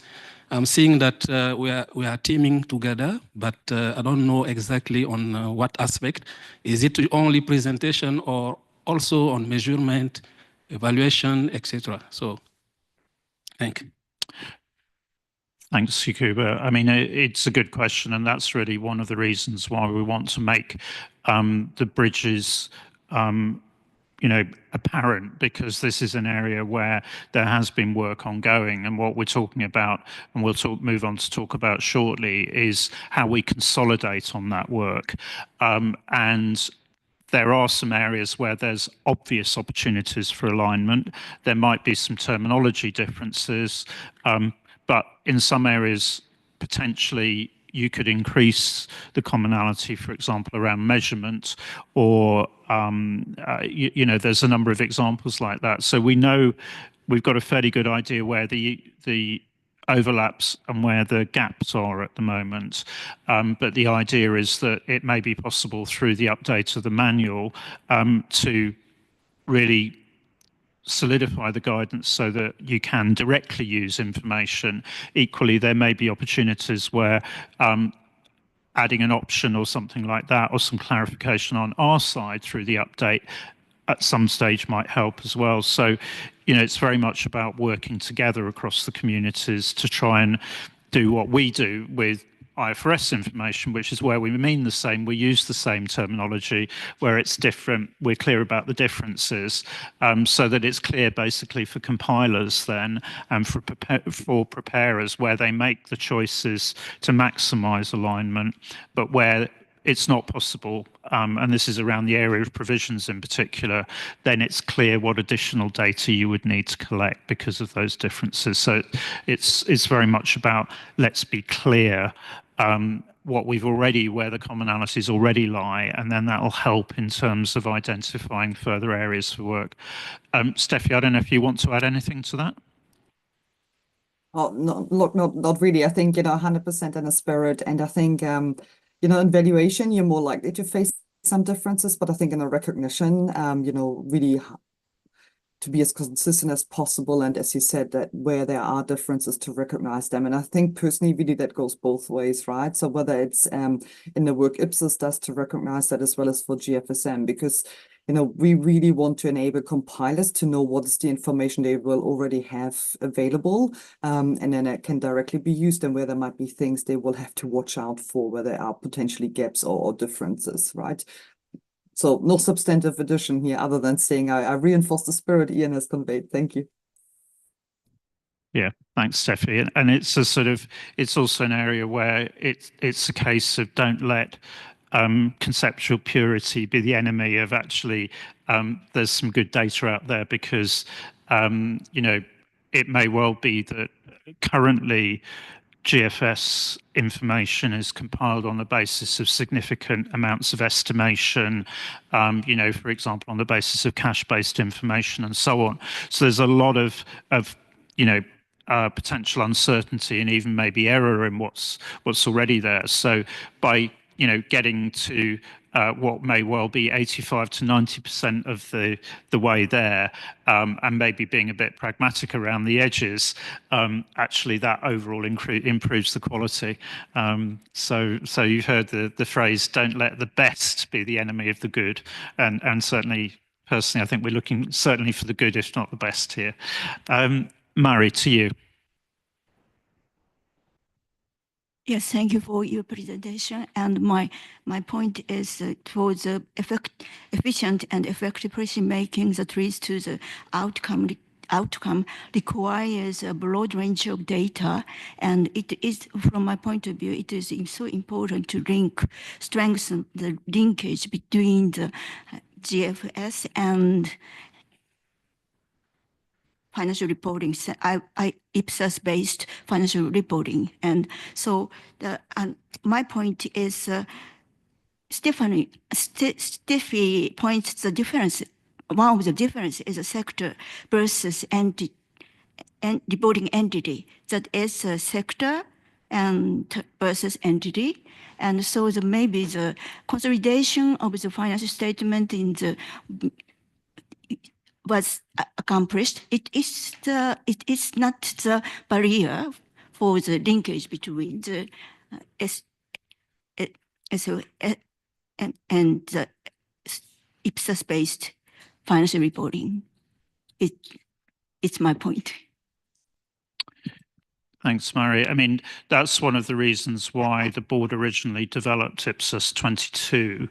I'm seeing that we are teaming together, but I don't know exactly on what aspect. Is it only presentation or also on measurement, evaluation, etc.? So, thank you. Thanks, Yakuba. I mean, it's a good question, and that's really one of the reasons why we want to make the bridges apparent, because this is an area where there has been work ongoing, and what we're talking about, and we'll move on to talk about shortly, is how we consolidate on that work. And there are some areas where there's obvious opportunities for alignment. There might be some terminology differences, but in some areas, potentially, you could increase the commonality, for example, around measurement, or, there's a number of examples like that. So we know we've got a fairly good idea where the overlaps and where the gaps are at the moment. But the idea is that it may be possible through the update of the manual to really solidify the guidance so that you can directly use information. Equally, there may be opportunities where adding an option or something like that, or some clarification on our side through the update at some stage might help as well. So, it's very much about working together across the communities to try and do what we do with IFRS information, which is where we mean the same, we use the same terminology. Where it's different, we're clear about the differences, so that it's clear basically for compilers then, and for preparers, where they make the choices to maximize alignment, but where it's not possible, and this is around the area of provisions in particular, then it's clear what additional data you would need to collect because of those differences. So it's very much about, let's be clear what we've already, where the commonalities already lie, and then that'll help in terms of identifying further areas for work. Steffi, I don't know if you want to add anything to that? Oh, no, look, not really. I think, 100% in a spirit. And I think, in valuation, you're more likely to face some differences, but I think in a recognition, really to be as consistent as possible. And as you said, that where there are differences, to recognize them. And I think personally, really that goes both ways, right? So whether it's in the work IPSAS does to recognize that, as well as for GFSM, because we really want to enable compilers to know what is the information they will already have available, and then it can directly be used, and where there might be things they will have to watch out for, where there are potentially gaps or differences, right? So no substantive addition here, other than saying I reinforce the spirit Ian has conveyed. Thank you. Yeah, thanks, Steffi. And it's a sort of, it's also an area where it's a case of don't let conceptual purity be the enemy of actually there's some good data out there, because you know, it may well be that currently GFS information is compiled on the basis of significant amounts of estimation, you know, for example, on the basis of cash-based information and so on. So there's a lot of you know, potential uncertainty and even maybe error in what's already there. So by, you know, getting to what may well be 85 to 90% of the way there, and maybe being a bit pragmatic around the edges, actually that overall improves the quality. So you've heard the phrase, don't let the best be the enemy of the good. And certainly, personally, I think we're looking certainly for the good, if not the best here. Mari, to you. Yes, thank you for your presentation. And my point is towards efficient and effective policy making that leads to the outcome requires a broad range of data. And it is, from my point of view, it is so important to strengthen the linkage between the GFS and financial reporting, IPSAS-based financial reporting. And so my point is, Steffi points the difference. One of the difference is a sector versus reporting entity. That is a sector and versus entity. And so maybe the consolidation of the financial statement in the was accomplished. It is not the barrier for the linkage between the SO and the IPSAS-based financial reporting. It's my point. Thanks, Mari. I mean, that's one of the reasons why the board originally developed IPSAS 22,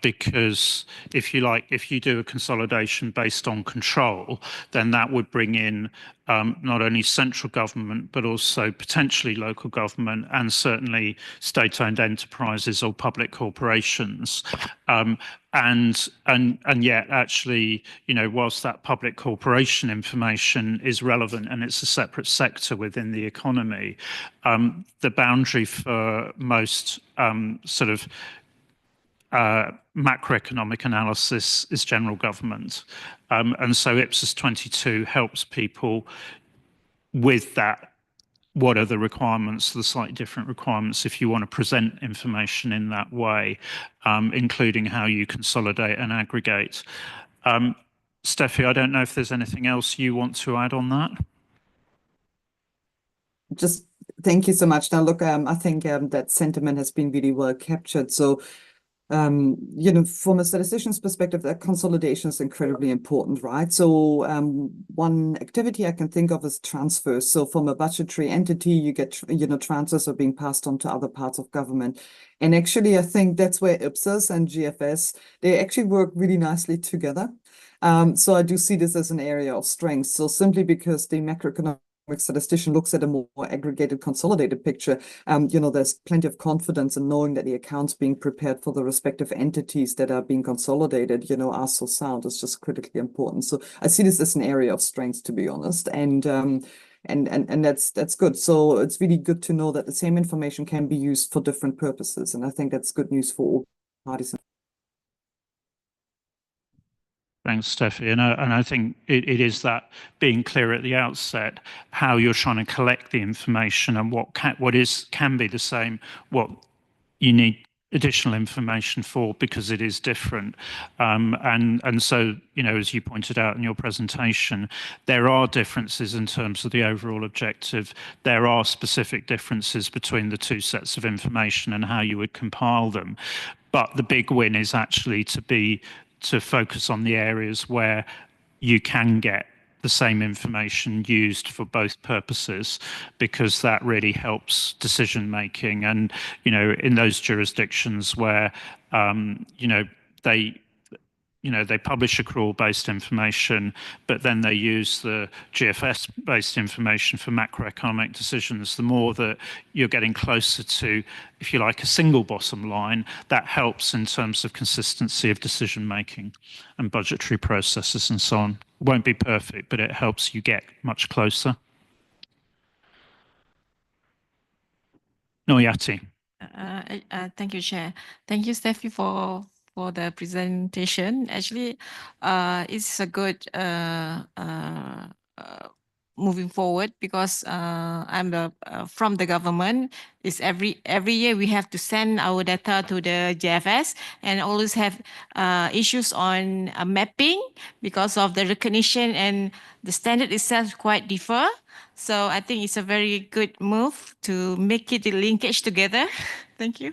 because if you do a consolidation based on control, then that would bring in not only central government, but also potentially local government and certainly state-owned enterprises or public corporations. And yet, actually, you know, whilst that public corporation information is relevant and it's a separate sector within the economy, the boundary for most sort of macroeconomic analysis is general government. And so IPSAS 22 helps people with that. What are the requirements, the slightly different requirements if you want to present information in that way, including how you consolidate and aggregate. Steffi, I don't know if there's anything else you want to add on that. Just thank you so much. Now, look, I think that sentiment has been really well captured. So, you know, from a statistician's perspective, that consolidation is incredibly important, right? So one activity I can think of is transfers. So from a budgetary entity, you get, you know, transfers are being passed on to other parts of government. And actually, I think that's where IPSAS and GFS, they actually work really nicely together. So I do see this as an area of strength. So simply because the macroeconomic statistician looks at a more aggregated, consolidated picture, you know, there's plenty of confidence in knowing that the accounts being prepared for the respective entities that are being consolidated, you know, are so sound. It's just critically important. So I see this as an area of strength, to be honest, and that's good. So it's really good to know that the same information can be used for different purposes, and I think that's good news for all parties. Thanks, Steffi. And I think it is that being clear at the outset how you're trying to collect the information and what can be the same, what you need additional information for, because it is different. And so, you know, as you pointed out in your presentation, there are differences in terms of the overall objective. There are specific differences between the two sets of information and how you would compile them. But the big win is actually to focus on the areas where you can get the same information used for both purposes, because that really helps decision making. And, you know, in those jurisdictions where, you know, they publish accrual-based information, but then they use the GFS-based information for macroeconomic decisions. The more that you're getting closer to, if you like, a single bottom line, that helps in terms of consistency of decision-making and budgetary processes and so on. It won't be perfect, but it helps you get much closer. Noyati. Thank you, Chair. Thank you, Steffi, for the presentation. Actually, it's a good moving forward because I'm from the government. It's every year we have to send our data to the GFS and always have issues on mapping because of the recognition and the standard itself quite differ. So I think it's a very good move to make it the linkage together. Thank you.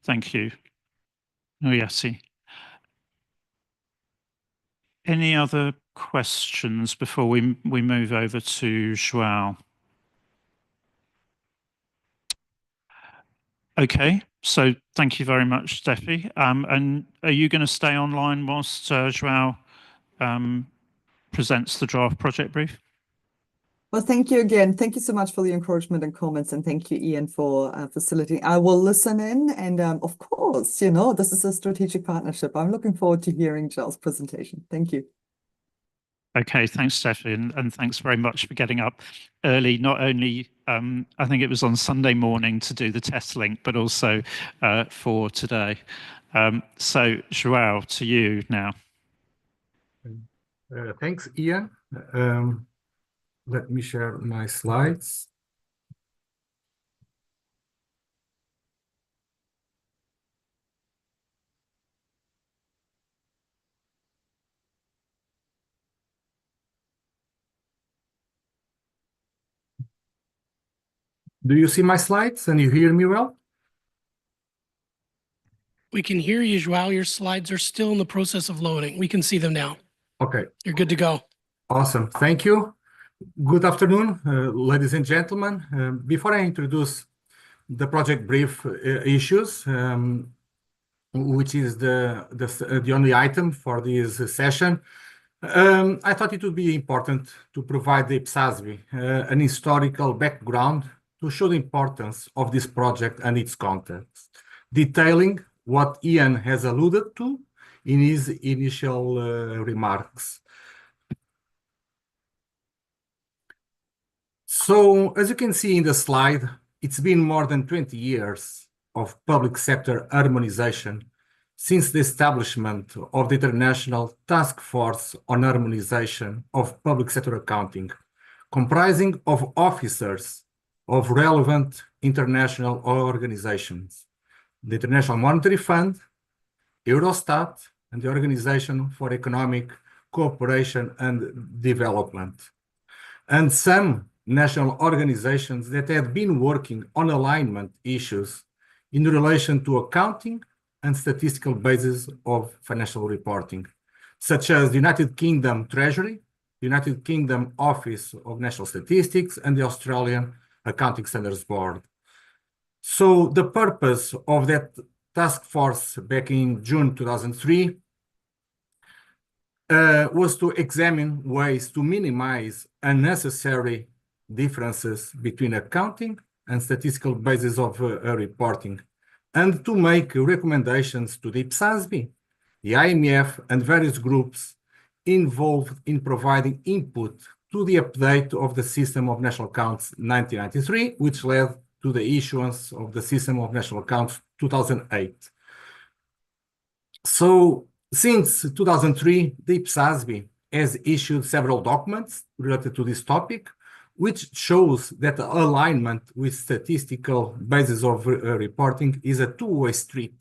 Thank you. Noyati. Any other questions before we move over to João? Okay, so thank you very much, Steffi. And are you going to stay online whilst João presents the draft project brief? Well, thank you again. Thank you so much for the encouragement and comments, and thank you, Ian, for facilitating. I will listen in, and of course, this is a strategic partnership. I'm looking forward to hearing João's presentation. Thank you. Okay, thanks, Steffi, and thanks very much for getting up early. Not only, I think it was on Sunday morning to do the test link, but also for today. So, João, to you now. Thanks, Ian. Let me share my slides. Do you see my slides and you hear me well? We can hear you, João. Your slides are still in the process of loading. We can see them now. Okay. You're good to go. Awesome. Thank you. Good afternoon, ladies and gentlemen. Before I introduce the project brief issues, which is the only item for this session, I thought it would be important to provide the IPSASB an historical background to show the importance of this project and its context, detailing what Ian has alluded to in his initial remarks. So, as you can see in the slide, it's been more than 20 years of public sector harmonization since the establishment of the International Task Force on Harmonization of Public Sector Accounting, comprising of officers of relevant international organizations, the International Monetary Fund, Eurostat, and the Organization for Economic Cooperation and Development, and some national organizations that had been working on alignment issues in relation to accounting and statistical basis of financial reporting, such as the United Kingdom Treasury, the United Kingdom Office of National Statistics, and the Australian Accounting Standards Board. So the purpose of that task force back in June 2003 was to examine ways to minimize unnecessary differences between accounting and statistical basis of reporting, and to make recommendations to the IPSASB, the IMF, and various groups involved in providing input to the update of the System of National Accounts 1993, which led to the issuance of the System of National Accounts 2008. So, since 2003, the IPSASB has issued several documents related to this topic, which shows that alignment with statistical basis of reporting is a two-way street,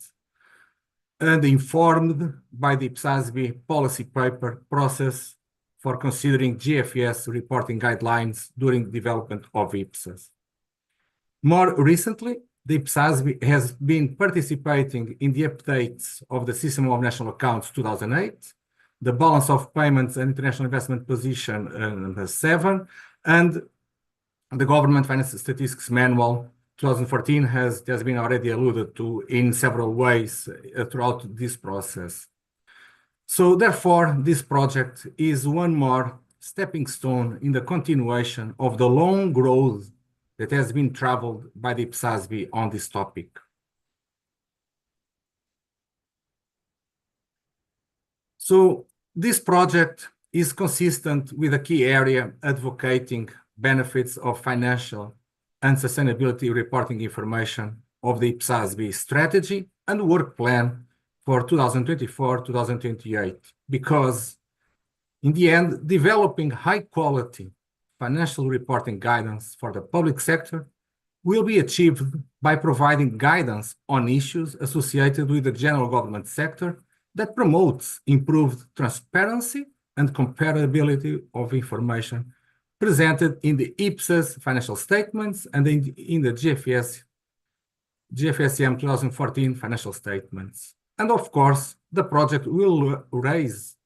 and informed by the IPSASB policy paper process for considering GFS reporting guidelines during development of IPSAS. More recently, the IPSASB has been participating in the updates of the System of National Accounts 2008, the Balance of Payments and International Investment Position number 7, and the Government Finance Statistics Manual 2014 has been already alluded to in several ways throughout this process. So therefore, this project is one more stepping stone in the continuation of the long road that has been traveled by the IPSASB on this topic. So this project is consistent with a key area advocating benefits of financial and sustainability reporting information of the IPSASB strategy and work plan for 2024-2028, because in the end, developing high-quality financial reporting guidance for the public sector will be achieved by providing guidance on issues associated with the general government sector that promotes improved transparency and comparability of information presented in the IPSAS financial statements and in the GFSM 2014 financial statements. And of course, the project will raise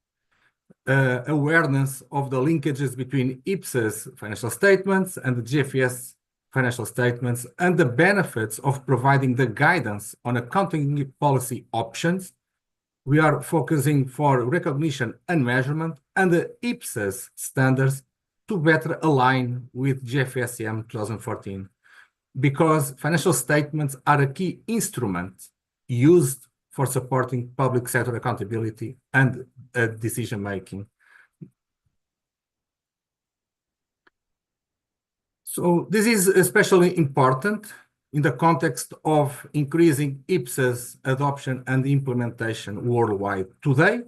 awareness of the linkages between IPSAS financial statements and the GFS financial statements and the benefits of providing the guidance on accounting policy options. We are focusing for recognition and measurement and the IPSAS standards to better align with GFSM 2014, because financial statements are a key instrument used for supporting public sector accountability and decision-making. So this is especially important in the context of increasing IPSAS adoption and implementation worldwide today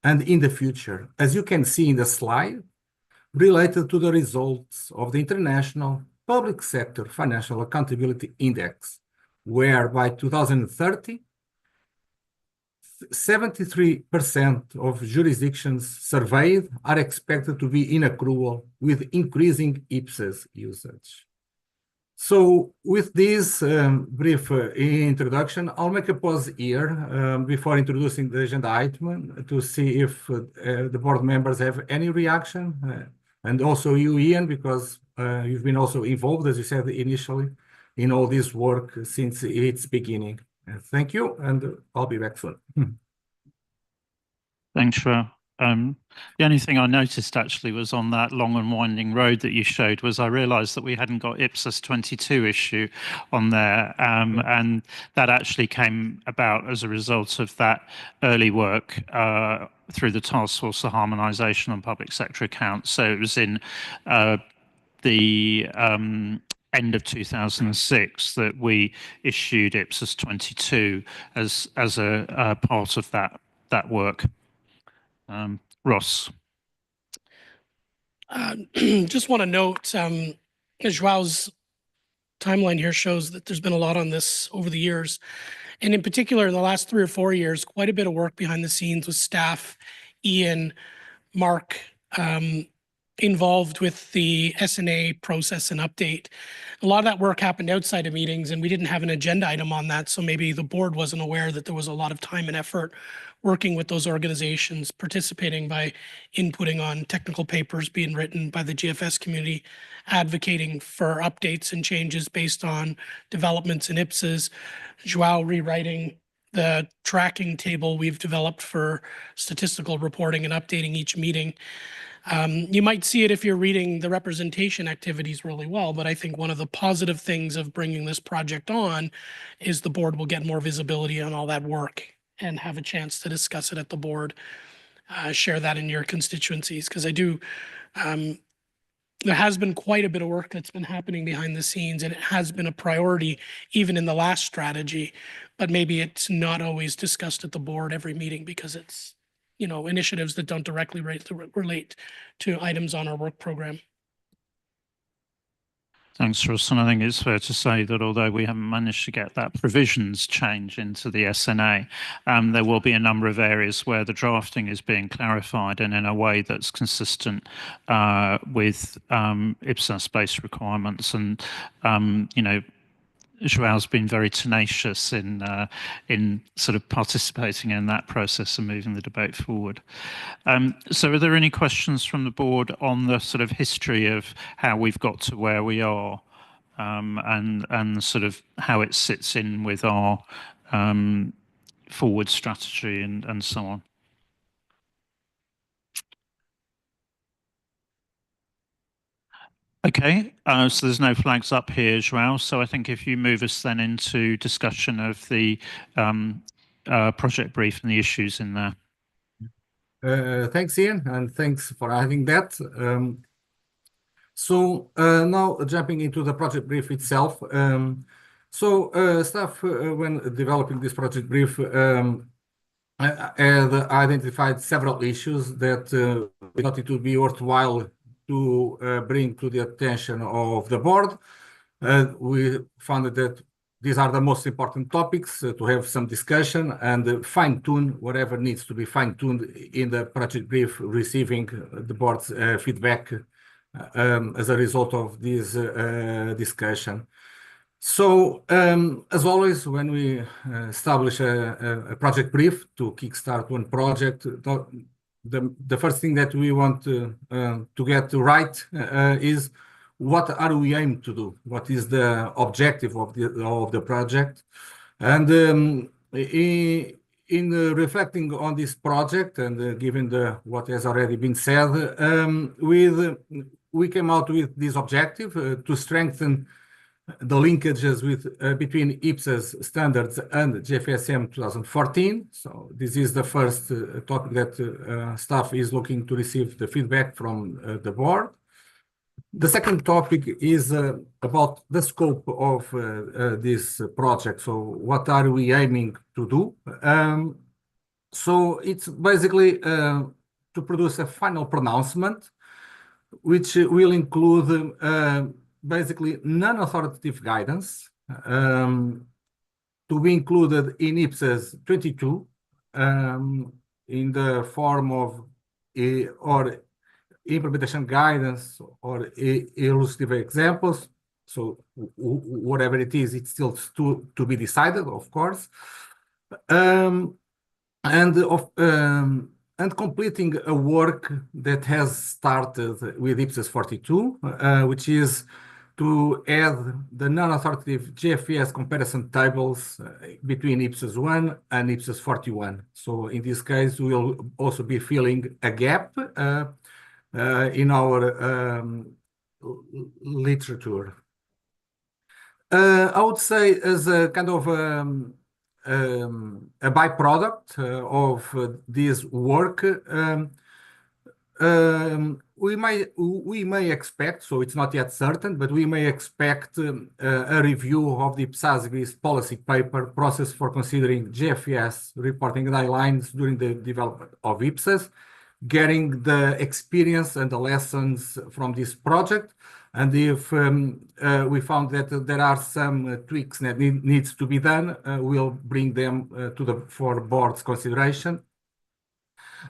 and in the future, as you can see in the slide, related to the results of the International Public Sector Financial Accountability Index, where by 2030, 73% of jurisdictions surveyed are expected to be in accrual with increasing IPSAS usage. So with this brief introduction, I'll make a pause here before introducing the agenda item to see if the board members have any reaction. And also you, Ian, because you've been also involved, as you said initially, in all this work since its beginning. Thank you, and I'll be back soon. Thanks, João. The only thing I noticed actually was on that long and winding road that you showed was I realized that we hadn't got IPSAS 22 issue on there. And that actually came about as a result of that early work through the Task Force for Harmonisation on Public Sector Accounts. So it was in the end of 2006 that we issued IPSAS 22 as a part of that work. Ross. Just want to note, João's timeline here shows that there's been a lot on this over the years. And in particular, in the last 3 or 4 years, quite a bit of work behind the scenes with staff, Ian, Mark, involved with the S&A process and update. A lot of that work happened outside of meetings, and we didn't have an agenda item on that, so maybe the board wasn't aware that there was a lot of time and effort working with those organizations, participating by inputting on technical papers being written by the GFS community, advocating for updates and changes based on developments in IPSAS, João rewriting the tracking table we've developed for statistical reporting and updating each meeting. You might see it if you're reading the representation activities really well, but I think one of the positive things of bringing this project on is the board will get more visibility on all that work and have a chance to discuss it at the board, share that in your constituencies, because I do, there has been quite a bit of work that's been happening behind the scenes, and it has been a priority even in the last strategy, but maybe it's not always discussed at the board every meeting because it's, you know, initiatives that don't directly relate to items on our work program. Thanks, Ross. And I think it's fair to say that although we haven't managed to get that provisions change into the SNA, there will be a number of areas where the drafting is being clarified and in a way that's consistent with IPSAS-based requirements. And, you know, João's been very tenacious in sort of participating in that process and moving the debate forward. So are there any questions from the board on the sort of history of how we've got to where we are? and sort of how it sits in with our forward strategy and so on. Okay, so there's no flags up here, João. So I think if you move us then into discussion of the project brief and the issues in there. Thanks, Ian, and thanks for having that. Now jumping into the project brief itself. Staff, when developing this project brief, had identified several issues that we thought it would be worthwhile to bring to the attention of the board. We found that these are the most important topics to have some discussion and fine-tune whatever needs to be fine-tuned in the project brief, receiving the board's feedback as a result of this discussion. As always, when we establish a project brief to kickstart one project, the first thing that we want to get right is what are we aiming to do? What is the objective of the project? And in reflecting on this project and given what has already been said, we came out with this objective to strengthen the linkages between IPSAS standards and GFSM 2014. So this is the first topic that staff is looking to receive the feedback from the board. The second topic is about the scope of this project. So what are we aiming to do? So it's basically to produce a final pronouncement, which will include basically non-authoritative guidance to be included in IPSAS 22 in the form of or implementation guidance or illustrative examples. So whatever it is, it's still to be decided, of course. And completing a work that has started with IPSAS 42, which is to add the non-authoritative GFS comparison tables between IPSAS 1 and IPSAS 41. So in this case, we will also be filling a gap in our literature. I would say as a kind of a byproduct of this work, we may expect, so it's not yet certain, but we may expect a review of the IPSASB's policy paper process for considering GFS reporting guidelines during the development of IPSAS, getting the experience and the lessons from this project. And if we found that there are some tweaks that needs to be done, we'll bring them for board's consideration.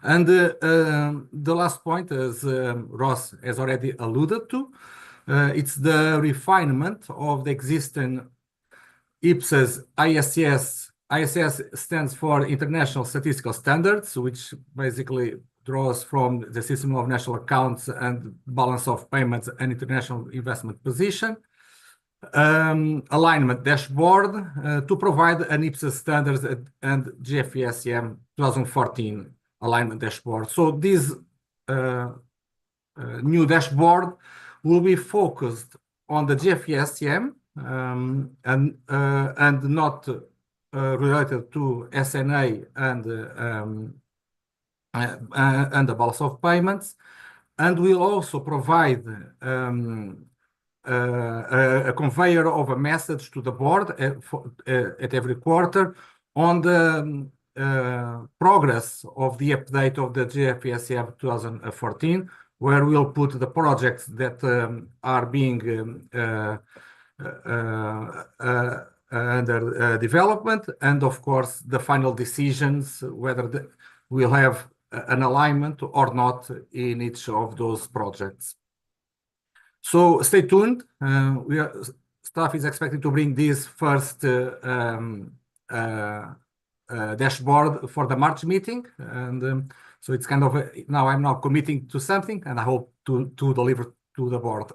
And the last point, as Ross has already alluded to, it's the refinement of the existing IPSAS ISS. ISS stands for International Statistical Standards, which basically draws from the System of National Accounts and Balance of Payments and International Investment Position. Alignment dashboard to provide an IPSAS standards and GFSM 2014 alignment dashboard. So this new dashboard will be focused on the GFSM and not related to SNA and the balance of payments, and will also provide a conveyor of a message to the board at every quarter on the progress of the update of the GFSM 2014, where we'll put the projects that are being under development, and of course the final decisions whether we'll have an alignment or not in each of those projects. So stay tuned. Staff is expected to bring this first dashboard for the March meeting, and so it's kind of I'm now committing to something, and I hope to deliver to the board.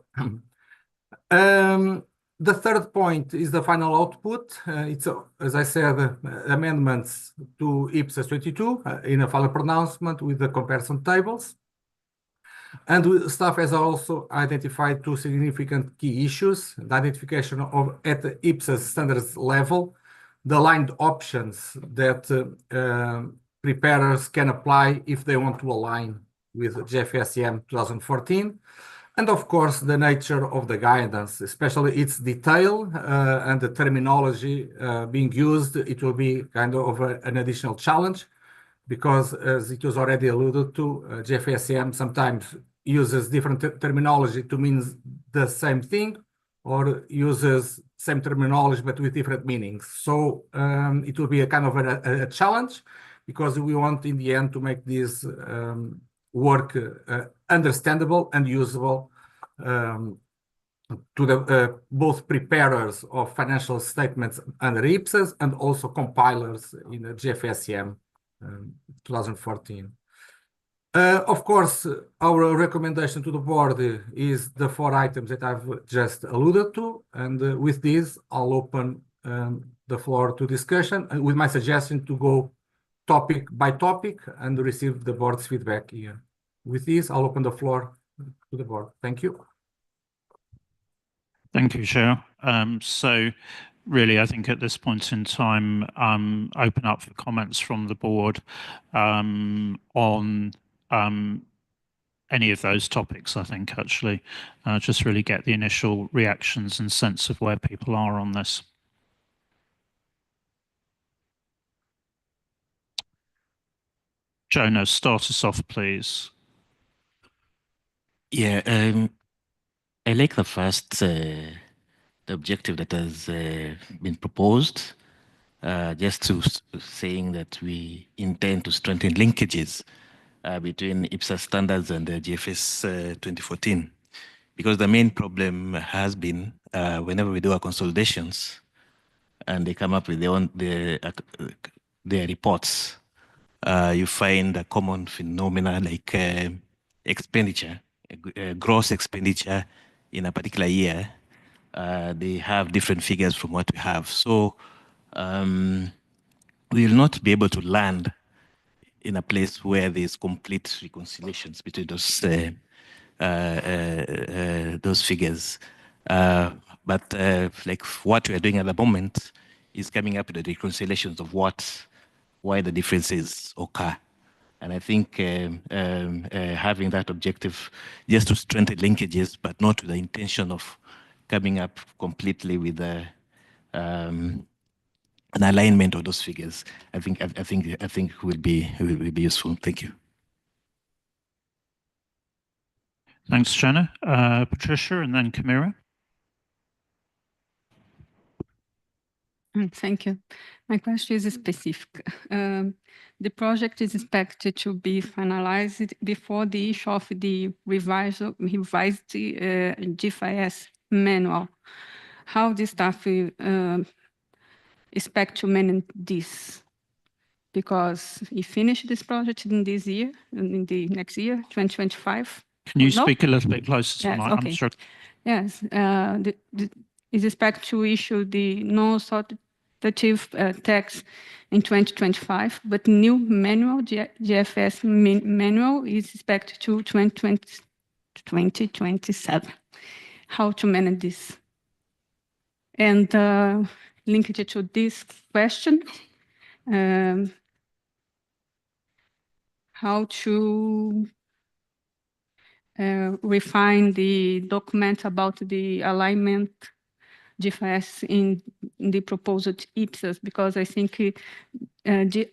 The third point is the final output. It's, as I said, amendments to IPSAS 22 in a final pronouncement with the comparison tables. And staff has also identified two significant key issues: the identification of, at the IPSAS standards level, the aligned options that preparers can apply if they want to align with GFSM 2014. And of course, the nature of the guidance, especially its detail and the terminology being used, it will be kind of an additional challenge because, as it was already alluded to, GFSM sometimes uses different terminology to mean the same thing or uses same terminology but with different meanings. So it will be a kind of a challenge because we want in the end to make this work understandable and usable to the both preparers of financial statements under IPSAS and also compilers in the GFSM 2014. Of course, our recommendation to the board is the 4 items that I've just alluded to, and with this, I'll open the floor to discussion and with my suggestion to go topic by topic and receive the board's feedback here. With this, I'll open the floor to the board. Thank you. Thank you, Chair. So really, I think at this point in time, open up for comments from the board on any of those topics, I think, actually. Just really get the initial reactions and sense of where people are on this. Jonas, start us off, please. Yeah, I like the first the objective that has been proposed, just to saying that we intend to strengthen linkages between IPSAS standards and the GFS 2014, because the main problem has been whenever we do our consolidations and they come up with their reports, you find a common phenomena like expenditure, gross expenditure in a particular year. They have different figures from what we have. So we will not be able to land in a place where there's complete reconciliations between those figures. But like what we are doing at the moment is coming up with the reconciliations of why the differences occur. And I think having that objective just to strengthen linkages, but not with the intention of coming up completely with an alignment of those figures, I think will be useful. Thank you. Thanks, Jenna. Patricia, and then Camira. Thank you. My question is specific. The project is expected to be finalized before the issue of the revised GFS manual. How the staff expect to manage this? Because we finish this project in this year, in the next year, 2025. Can you speak a little bit closer to the mic? Okay. I'm sure. Yes, is expected to issue the non-authoritative tax in 2025, but new manual, GFS manual, is expected to 2027. How to manage this? And linked to this question, how to refine the document about the alignment GFS in the proposed IPSAS, because I think the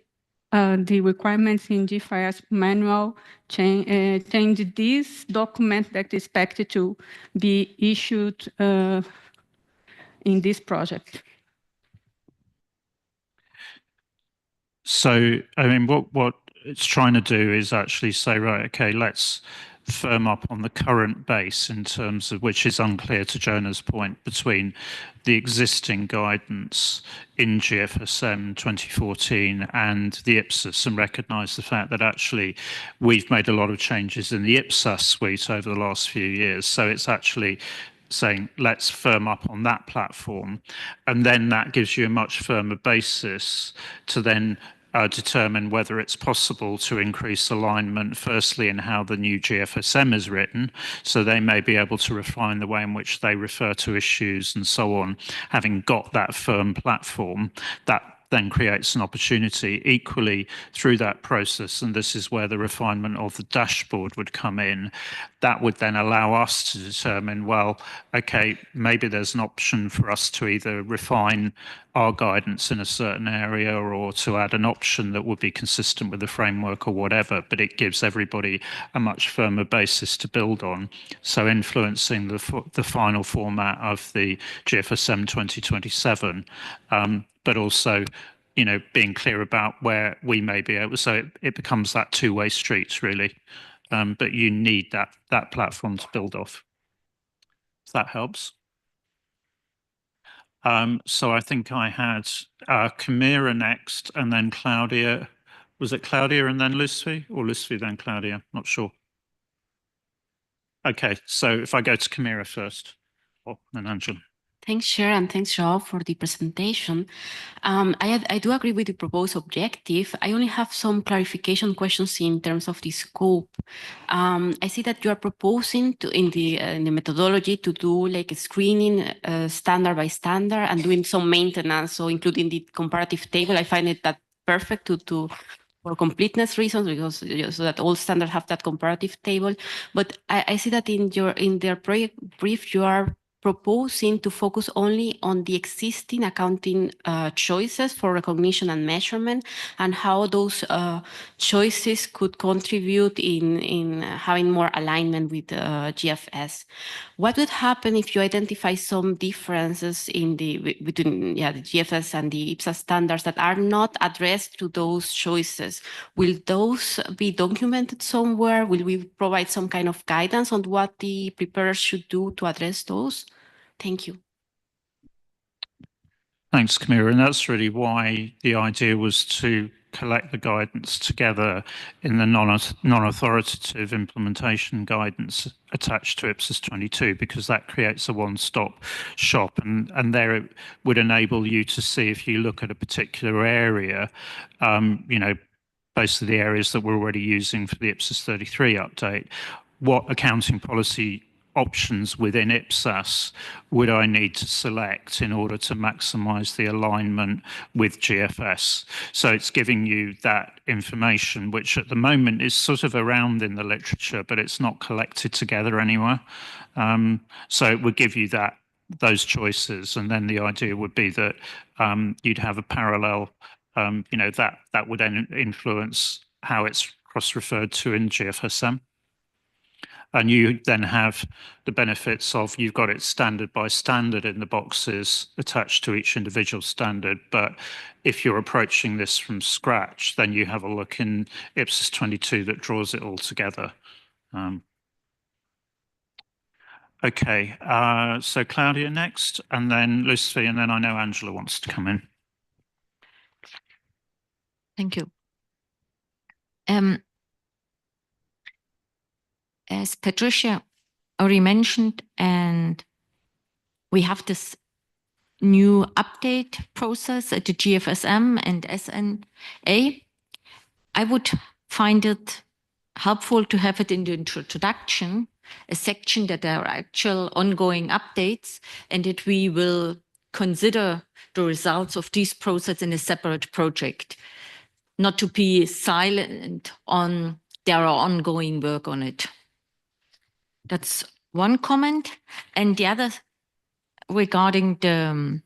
requirements in GFS manual change this document that is expected to be issued in this project. So, I mean, what it's trying to do is actually say, right, okay, let's firm up on the current base in terms of, which is unclear to Jonah's point, between the existing guidance in GFSM 2014 and the IPSAS, and recognise the fact that actually we've made a lot of changes in the IPSAS suite over the last few years. So it's actually saying, let's firm up on that platform. And then that gives you a much firmer basis to then determine whether it's possible to increase alignment, firstly, in how the new GFSM is written, so they may be able to refine the way in which they refer to issues and so on. Having got that firm platform, that then creates an opportunity equally through that process, and this is where the refinement of the dashboard would come in. That would then allow us to determine, well, okay, maybe there's an option for us to either refine our guidance in a certain area or to add an option that would be consistent with the framework or whatever, but it gives everybody a much firmer basis to build on. So influencing the final format of the GFSM 2027, but also, you know, being clear about where we may be able, so it becomes that two-way street, really. But you need that platform to build off. If that helps. So I think I had Camira next, and then Claudia. Was it Claudia and then Lucy, or Lucy then Claudia? Not sure. Okay, so if I go to Camira first, then Angela. Thanks, Chair, and thanks, Joao, for the presentation. I do agree with the proposed objective. I only have some clarification questions in terms of the scope. I see that you are proposing to, in the methodology, to do like a screening standard by standard and doing some maintenance, so including the comparative table. I find it that perfect for completeness reasons, because so that all standards have that comparative table. But I see that in their project brief, you are proposing to focus only on the existing accounting choices for recognition and measurement, and how those choices could contribute in having more alignment with GFS. What would happen if you identify some differences in between the GFS and the IPSAS standards that are not addressed to those choices? Will those be documented somewhere? Will we provide some kind of guidance on what the preparers should do to address those? Thank you. Thanks, Camira. And that's really why the idea was to collect the guidance together in the non-authoritative implementation guidance attached to IPSAS 22, because that creates a one-stop shop, and there it would enable you to see, if you look at a particular area, you know, basically the areas that we're already using for the IPSAS 33 update, what accounting policy options within IPSAS would I need to select in order to maximize the alignment with GFS? So it's giving you that information, which at the moment is sort of around in the literature, but it's not collected together anywhere. So it would give you those choices, and then the idea would be that you'd have a parallel, you know, that would then influence how it's cross-referred to in GFSM. And you then have the benefits of, you've got it standard by standard in the boxes attached to each individual standard. But if you're approaching this from scratch, then you have a look in IPSAS 22 that draws it all together. Okay, so Claudia next, and then Lucy, and then I know Angela wants to come in. Thank you. As Patricia already mentioned, and we have this new update process at the GFSM and SNA, I would find it helpful to have it in the introduction, a section that are actual ongoing updates, and that we will consider the results of this process in a separate project, not to be silent on their ongoing work on it. That's one comment. And the other regarding the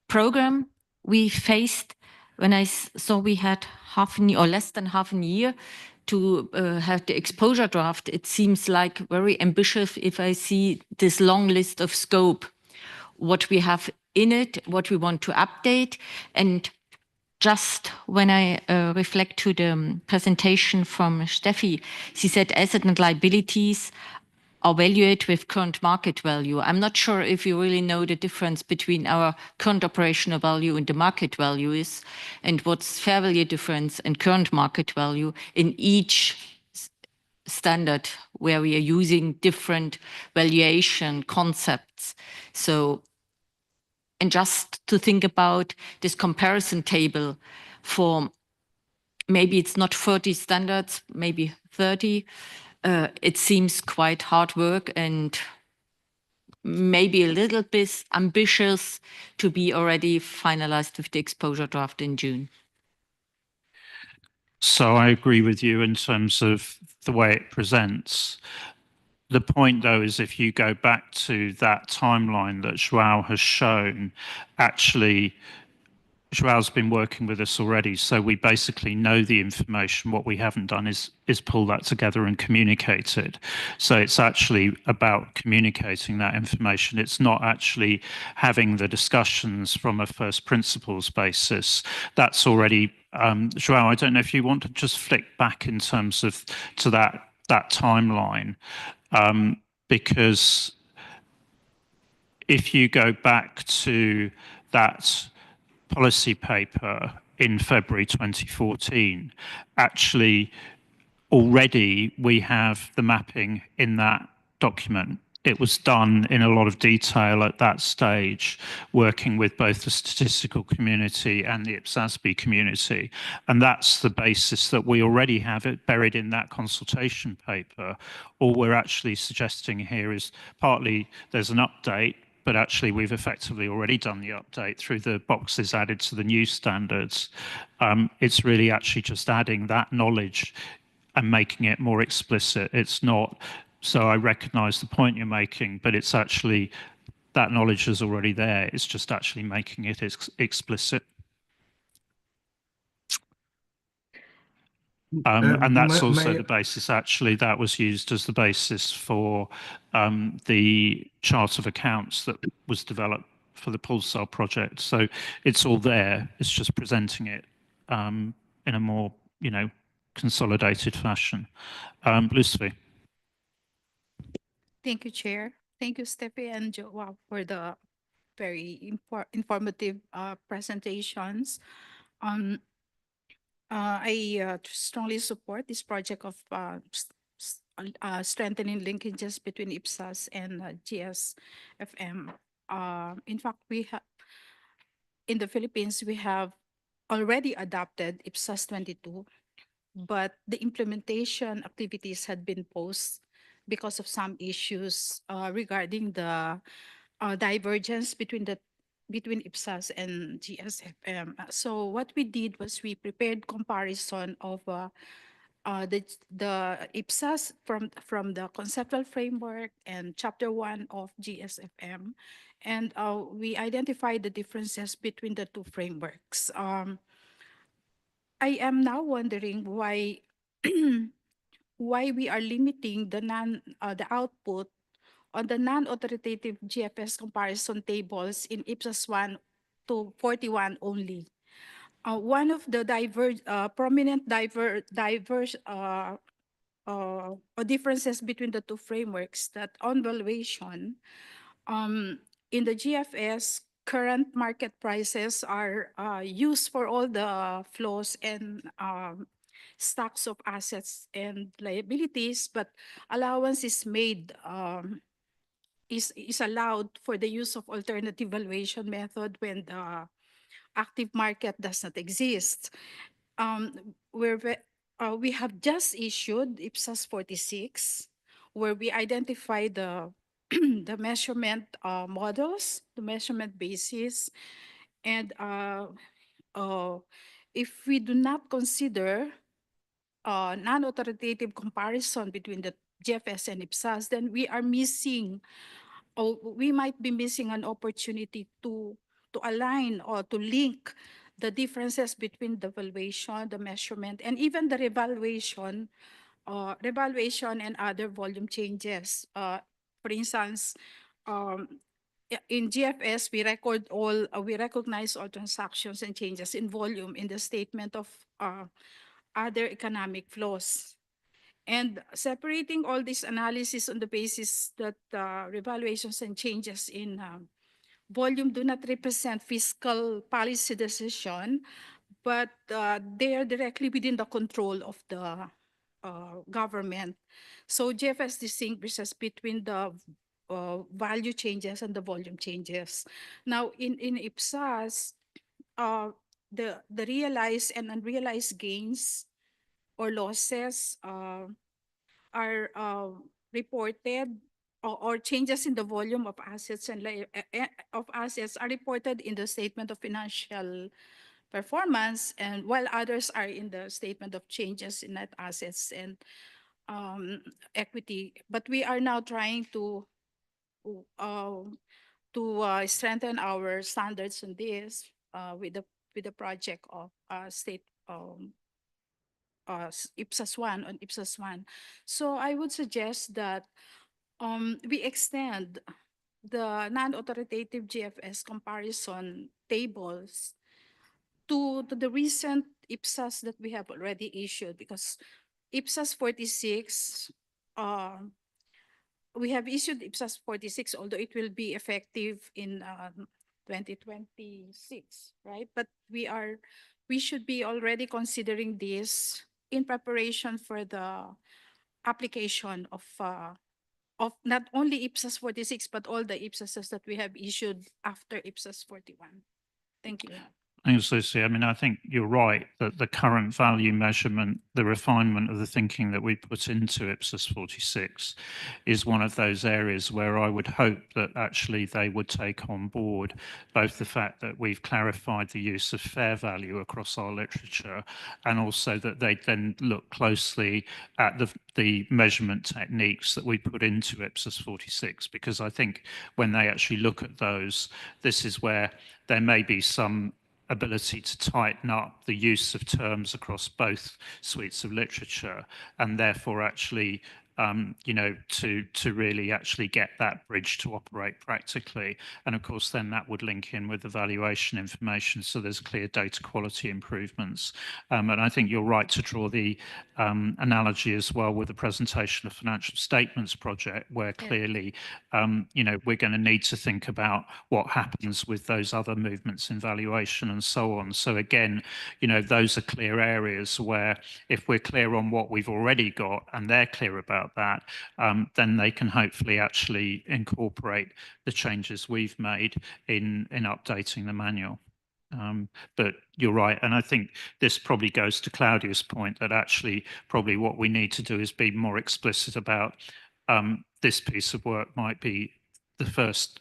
program we faced, when I saw we had half a year or less than half a year to have the exposure draft, it seems like very ambitious if I see this long list of scope, what we have in it, what we want to update. And just when I reflect to the presentation from Steffi, she said asset and liabilities are valued with current market value. I'm not sure if you really know the difference between our current operational value and the market value is, and what's fair value difference and current market value in each standard where we are using different valuation concepts. So, and just to think about this comparison table for maybe it's not 30 standards, maybe 30. It seems quite hard work and maybe a little bit ambitious to be already finalized with the exposure draft in June. So I agree with you in terms of the way it presents. The point, though, is if you go back to that timeline that João has shown, actually, Joao's been working with us already, so we basically know the information. What we haven't done is pull that together and communicate it. So it's actually about communicating that information. It's not actually having the discussions from a first principles basis. That's already, Joao, I don't know if you want to just flick back in terms of to that timeline, because if you go back to that policy paper in February 2014, actually already we have the mapping in that document. It was done in a lot of detail at that stage, working with both the statistical community and the IPSASB community. And that's the basis that we already have it buried in that consultation paper. All we're actually suggesting here is partly there's an update, but actually we've effectively already done the update through the boxes added to the new standards. It's really actually just adding that knowledge and making it more explicit. It's not, so I recognize the point you're making, but it's actually, that knowledge is already there. It's just actually making it explicit. And that's also the basis, actually, that was used as the basis for the chart of accounts that was developed for the Pulsar project. So it's all there. It's just presenting it in a more, consolidated fashion. Lucy. Thank you, Chair. Thank you, Steffi and Joao, for the very informative presentations. I strongly support this project of strengthening linkages between IPSAS and GSFM. In fact, we have in the Philippines, we have already adopted IPSAS 22, but the implementation activities had been paused because of some issues regarding the divergence between IPSAS and GSFM. So what we did was we prepared comparison of the IPSAS from the conceptual framework and chapter 1 of GSFM, and we identified the differences between the two frameworks. I am now wondering why why we are limiting the output on the non-authoritative GFS comparison tables in IPSAS 1 to 41 only. One of the prominent differences between the two frameworks that on valuation, in the GFS, current market prices are used for all the flows and stocks of assets and liabilities, but allowance is made is allowed for the use of alternative valuation method when the active market does not exist. We have just issued IPSAS 46, where we identify the the measurement models, the measurement basis, and if we do not consider non-authoritative comparison between the GFS and IPSAS, then we are missing, or we might be missing an opportunity to align or to link the differences between the valuation, the measurement, and even the revaluation and other volume changes. For instance, in GFS, we recognize all transactions and changes in volume in the statement of other economic flows. And separating all this analysis on the basis that revaluations and changes in volume do not represent fiscal policy decision, but they are directly within the control of the government. So GFS distinguishes between the value changes and the volume changes. Now in IPSAS, the realized and unrealized gains or losses are reported, or changes in the volume of assets and of assets are reported in the statement of financial performance, and while others are in the statement of changes in net assets and equity. But we are now trying to strengthen our standards on this with the project of state IPSAS 1 on IPSAS 1. So I would suggest that we extend the non-authoritative GFS comparison tables to the recent IPSAS that we have already issued, because IPSAS 46, we have issued IPSAS 46, although it will be effective in 2026, right? But we should be already considering this in preparation for the application of not only IPSAS 46, but all the IPSASs that we have issued after IPSAS 41. Thank you. Thanks, Lucy. I mean, I think you're right that the current value measurement, the refinement of the thinking that we put into IPSAS 46 is one of those areas where I would hope that actually they would take on board both the fact that we've clarified the use of fair value across our literature, and also that they then look closely at the measurement techniques that we put into IPSAS 46, because I think when they actually look at those, this is where there may be some ability to tighten up the use of terms across both suites of literature, and therefore actually to really actually get that bridge to operate practically. And of course then that would link in with the valuation information, so there's clear data quality improvements. And I think you're right to draw the analogy as well with the presentation of financial statements project, where clearly we're going to need to think about what happens with those other movements in valuation and so on. So again, those are clear areas where if we're clear on what we've already got and they're clear about that, then they can hopefully actually incorporate the changes we've made in updating the manual. But you're right, and I think this probably goes to Claudia's point that actually probably what we need to do is be more explicit about this piece of work might be the first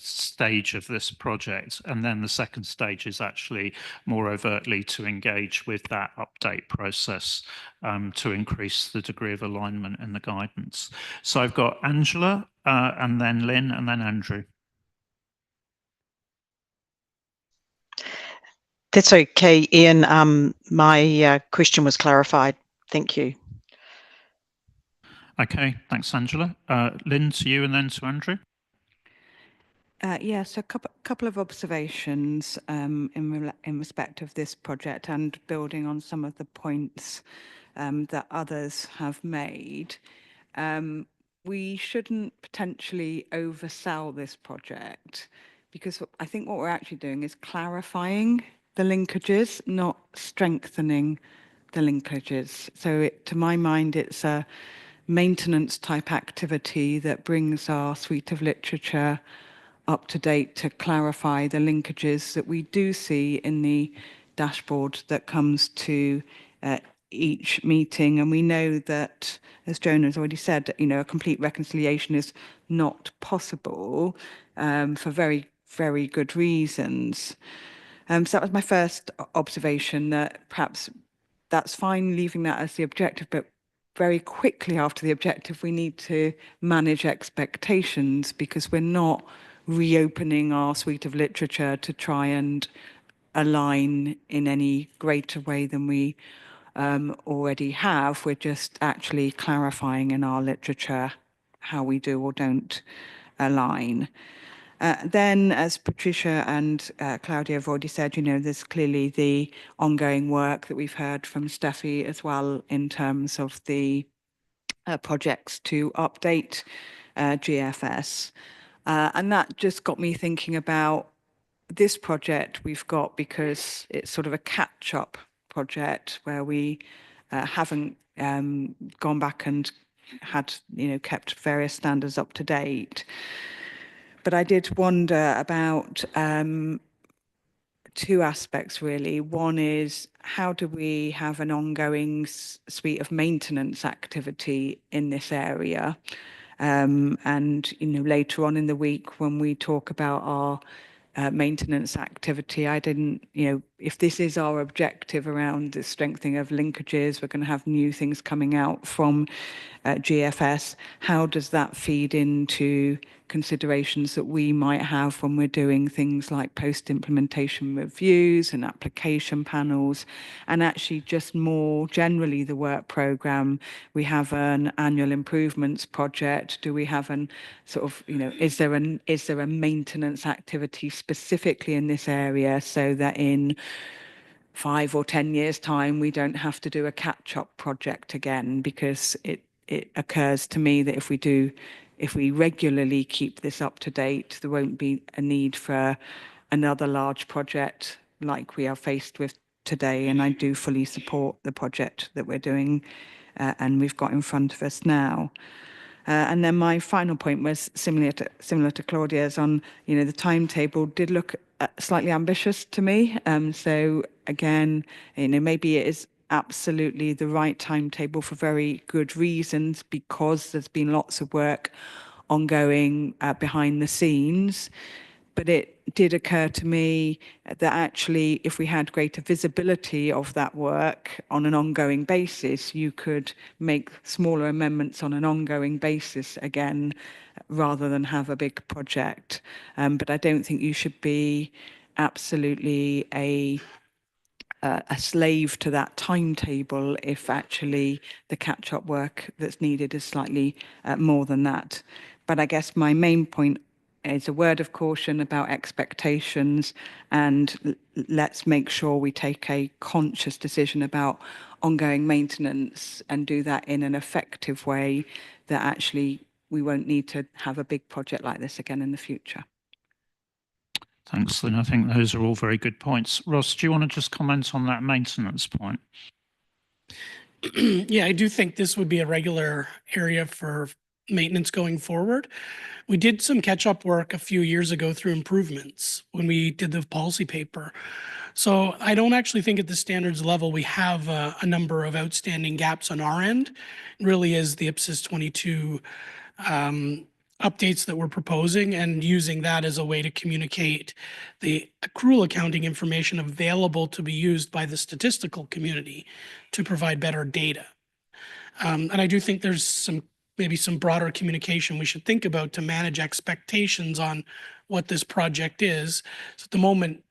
stage of this project, and then the second stage is actually more overtly to engage with that update process to increase the degree of alignment in the guidance. So I've got Angela and then Lynn and then Andrew. That's okay, Ian. My question was clarified. Thank you. Okay, thanks, Angela. Lynn, to you, and then to Andrew. Yes, a couple of observations in respect of this project, and building on some of the points that others have made. We shouldn't potentially oversell this project, because I think what we're actually doing is clarifying the linkages, not strengthening the linkages. So to my mind, it's a maintenance type activity that brings our suite of literature up to date to clarify the linkages that we do see in the dashboard that comes to each meeting. And we know that, as Joan has already said, a complete reconciliation is not possible for very, very good reasons. So that was my first observation, that perhaps that's fine leaving that as the objective, but very quickly after the objective, we need to manage expectations, because we're not reopening our suite of literature to try and align in any greater way than we already have. We're just actually clarifying in our literature how we do or don't align. Then, as Patricia and Claudia have already said, there's clearly the ongoing work that we've heard from Steffi as well in terms of the projects to update GFS. And that just got me thinking about this project we've got, because it's sort of a catch-up project where we haven't gone back and had, kept various standards up to date. But I did wonder about two aspects, really. One is, how do we have an ongoing suite of maintenance activity in this area? And, later on in the week, when we talk about our maintenance activity, I didn't, if this is our objective around the strengthening of linkages, we're going to have new things coming out from GFS. How does that feed into considerations that we might have when we're doing things like post-implementation reviews and application panels, and actually just more generally the work program? We have an annual improvements project. Do we have an sort of, is there a maintenance activity specifically in this area, so that in 5 or 10 years' time we don't have to do a catch-up project again? Because it occurs to me that if we regularly keep this up to date, there won't be a need for another large project like we are faced with today. And I do fully support the project that we're doing and we've got in front of us now. And then my final point was similar to Claudia's on, the timetable did look slightly ambitious to me. So again, maybe it is absolutely the right timetable for very good reasons, because there's been lots of work ongoing behind the scenes. But it did occur to me that actually, if we had greater visibility of that work on an ongoing basis, you could make smaller amendments on an ongoing basis again, rather than have a big project. But I don't think you should be absolutely a slave to that timetable if actually the catch-up work that's needed is slightly more than that. But I guess my main point is a word of caution about expectations, and let's make sure we take a conscious decision about ongoing maintenance and do that in an effective way, that actually we won't need to have a big project like this again in the future. Thanks, Lynn. I think those are all very good points. Ross, do you want to just comment on that maintenance point? Yeah, I do think this would be a regular area for maintenance going forward. We did some catch-up work a few years ago through improvements when we did the policy paper. So I don't actually think at the standards level we have a number of outstanding gaps on our end. It really is the IPSAS 22 updates that we're proposing, and using that as a way to communicate the accrual accounting information available to be used by the statistical community to provide better data. And I do think there's maybe some broader communication we should think about to manage expectations on what this project is. So at the moment,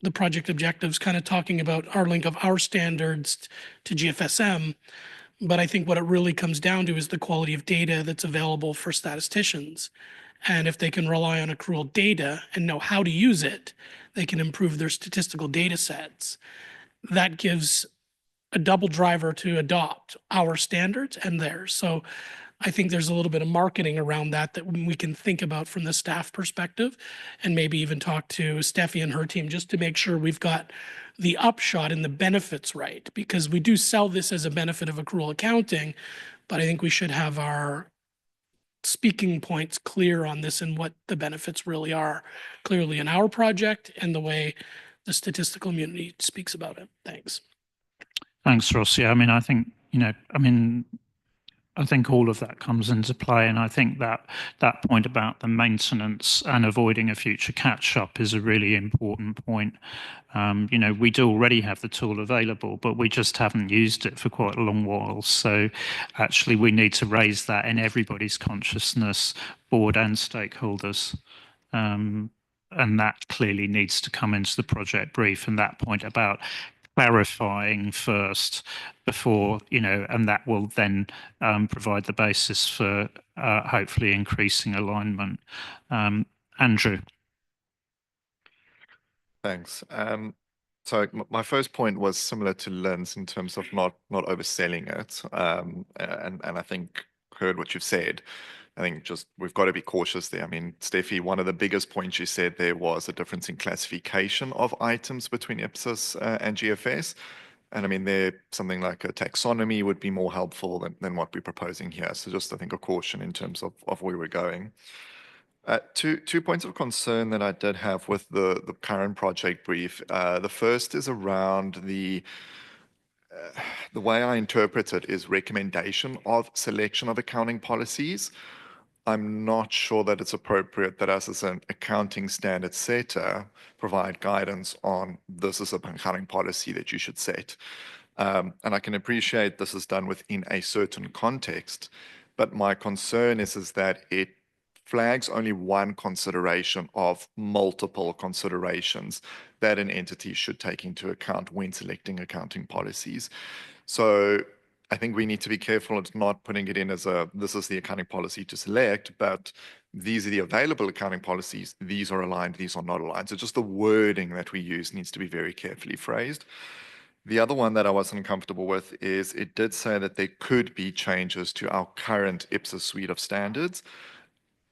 the project objectives kind of talking about our link of our standards to GFSM. But I think what it really comes down to is the quality of data that's available for statisticians. And if they can rely on accrual data and know how to use it, they can improve their statistical data sets. That gives a double driver to adopt our standards and theirs. So I think there's a little bit of marketing around that we can think about from the staff perspective, and maybe even talk to Steffi and her team just to make sure we've got the upshot and the benefits right, because we do sell this as a benefit of accrual accounting, but I think we should have our speaking points clear on this and what the benefits really are clearly in our project and the way the statistical community speaks about it. Thanks. Thanks, Ross. Yeah, I think all of that comes into play, and I think that point about the maintenance and avoiding a future catch-up is a really important point. We do already have the tool available, but we just haven't used it for quite a long while. So actually we need to raise that in everybody's consciousness, board and stakeholders. And that clearly needs to come into the project brief, and that point about clarifying first before, and that will then provide the basis for hopefully increasing alignment. Andrew. Thanks. So my first point was similar to Lynn's in terms of not overselling it. And I think heard what you've said. I think just we've got to be cautious there. I mean, Steffi, one of the biggest points you said there was a difference in classification of items between IPSAS and GFS. And I mean, there something like a taxonomy would be more helpful than what we're proposing here. So just, I think, a caution in terms of where we're going. Two points of concern that I did have with the current project brief. The first is around the way I interpret it is recommendation of selection of accounting policies. I'm not sure that it's appropriate that us as an accounting standard setter provide guidance on this is a accounting policy that you should set. And I can appreciate this is done within a certain context, but my concern is that it flags only one consideration of multiple considerations that an entity should take into account when selecting accounting policies. So I think we need to be careful of not putting it in as this is the accounting policy to select, but these are the available accounting policies. These are aligned, these are not aligned. So just the wording that we use needs to be very carefully phrased. The other one that I wasn't comfortable with is it did say that there could be changes to our current IPSAS suite of standards.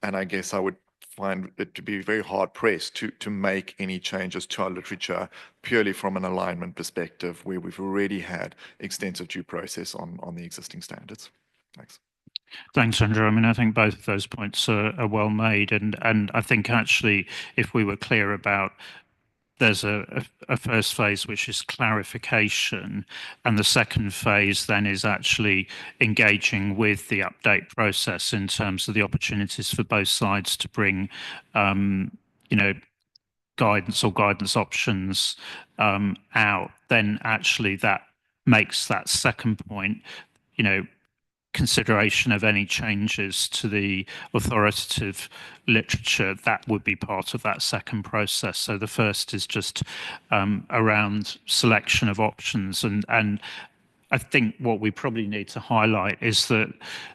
And I guess I would find it to be very hard pressed to make any changes to our literature purely from an alignment perspective where we've already had extensive due process on the existing standards. Thanks. Thanks, Andrew. I mean, I think both of those points are well made. And I think actually, if we were clear about there's a first phase, which is clarification, and the second phase then is actually engaging with the update process in terms of the opportunities for both sides to bring, guidance or guidance options out, then actually that makes that second point, consideration of any changes to the authoritative literature, that would be part of that second process. So the first is just around selection of options. And I think what we probably need to highlight is that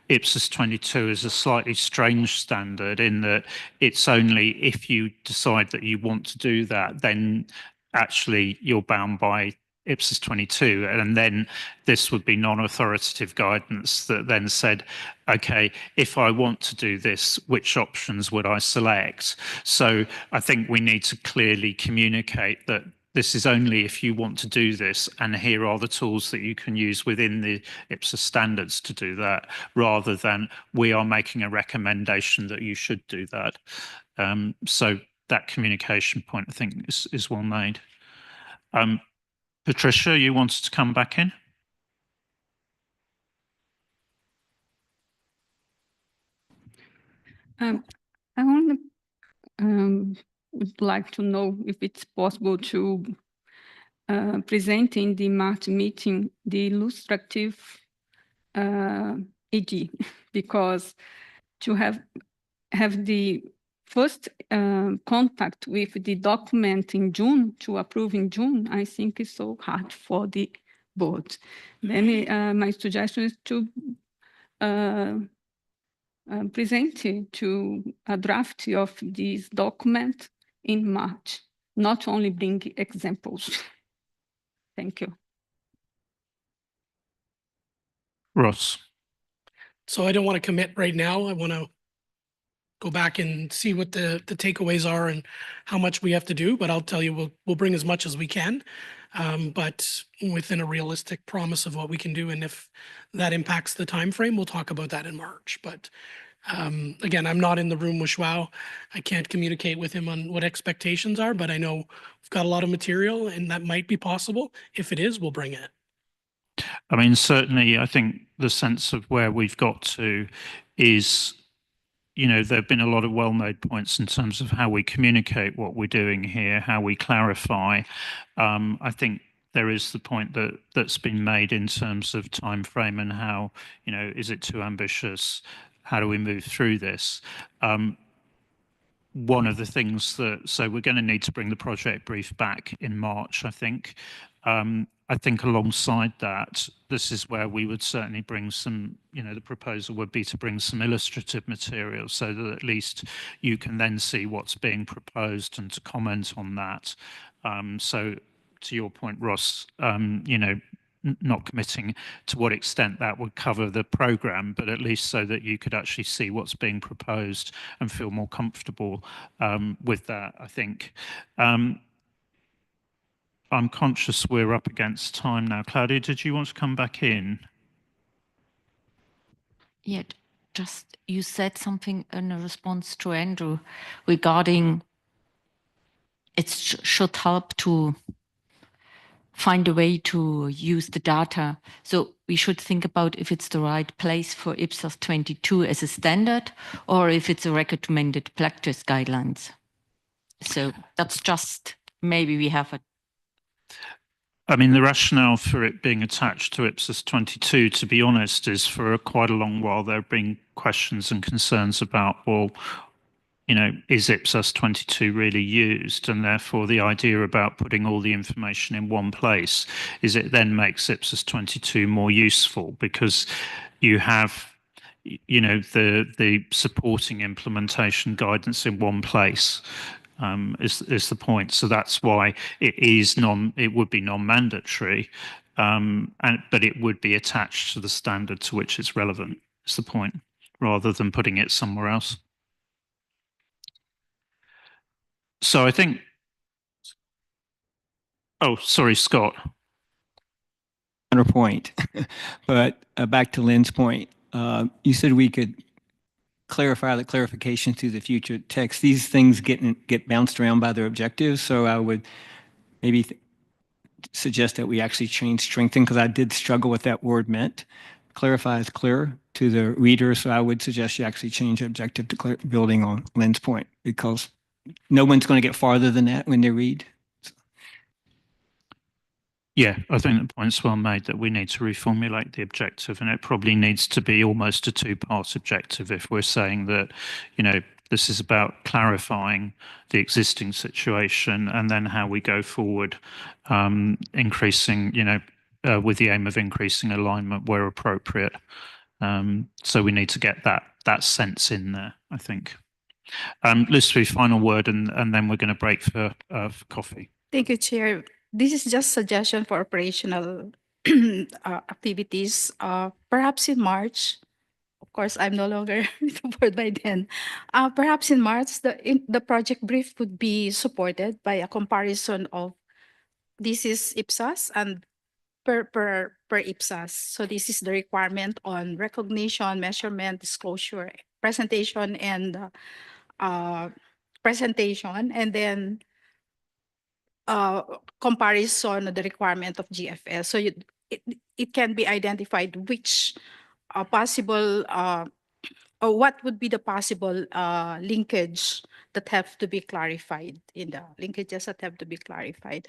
IPSAS 22 is a slightly strange standard in that it's only if you decide that you want to do that, then actually you're bound by IPSAS 22, and then this would be non-authoritative guidance that then said, okay, if I want to do this, which options would I select? So I think we need to clearly communicate that this is only if you want to do this, and here are the tools that you can use within the IPSAS standards to do that, rather than we are making a recommendation that you should do that. So that communication point, I think, is well made. Patricia, you wanted to come back in? I only would like to know if it's possible to present in the March meeting the illustrative ED, because to have the first contact with the document in June, to approve in June, I think is so hard for the board. Then my suggestion is to present to a draft of this document in March, not only bring examples. Thank you. Ross. So I don't want to commit right now. I want to go back and see what the takeaways are and how much we have to do, but I'll tell you, we'll bring as much as we can, but within a realistic promise of what we can do. And if that impacts the time frame, we'll talk about that in March. But again, I'm not in the room with João. I can't communicate with him on what expectations are, but I know we've got a lot of material and that might be possible. If it is, we'll bring it. I mean, certainly, I think the sense of where we've got to is, there have been a lot of well-made points in terms of how we communicate what we're doing here, how we clarify. I think there is the point that's been made in terms of time frame and how, is it too ambitious? How do we move through this? One of the things so we're going to need to bring the project brief back in March, I think. I think alongside that, this is where we would certainly bring some, the proposal would be to bring some illustrative material so that at least you can then see what's being proposed and to comment on that. So to your point, Ross, not committing to what extent that would cover the program, but at least so that you could actually see what's being proposed and feel more comfortable with that, I think. I'm conscious we're up against time now. Claudia, did you want to come back in? Yeah, just you said something in a response to Andrew regarding it should help to find a way to use the data. So we should think about if it's the right place for IPSAS 22 as a standard or if it's a recommended practice guidelines. So that's just maybe we have a. I mean, the rationale for it being attached to IPSAS 22, to be honest, is for quite a long while there have been questions and concerns about, well, you know, is IPSAS 22 really used? And therefore the idea about putting all the information in one place is it then makes IPSAS 22 more useful because you have, you know, the supporting implementation guidance in one place. Is the point. So that's why it would be non-mandatory, but it would be attached to the standard to which it's relevant, is the point, rather than putting it somewhere else. So I think, oh, sorry, Scott. Point, but back to Lynn's point, you said we could clarify the clarification to the future text. These things get bounced around by their objectives, so I would maybe suggest that we actually change strengthen, because I did struggle with that word meant. Clarify is clear to the reader, so I would suggest you actually change objective to building on Lynn's point, because no one's going to get farther than that when they read. Yeah, I think the point's well made that we need to reformulate the objective, and it probably needs to be almost a two-part objective if we're saying that, you know, this is about clarifying the existing situation and then how we go forward, increasing, you know, with the aim of increasing alignment where appropriate. So we need to get that sense in there, I think. Liz, final word, and then we're going to break for coffee. Thank you, Chair. This is just suggestion for operational activities. Perhaps in March, of course, I'm no longer with the board by then. Perhaps in March, the project brief would be supported by a comparison of this is IPSAS and per IPSAS. So this is the requirement on recognition, measurement, disclosure, presentation, and and then comparison of the requirement of GFS. So it can be identified which possible or what would be the possible linkage that have to be clarified in the linkages that have to be clarified.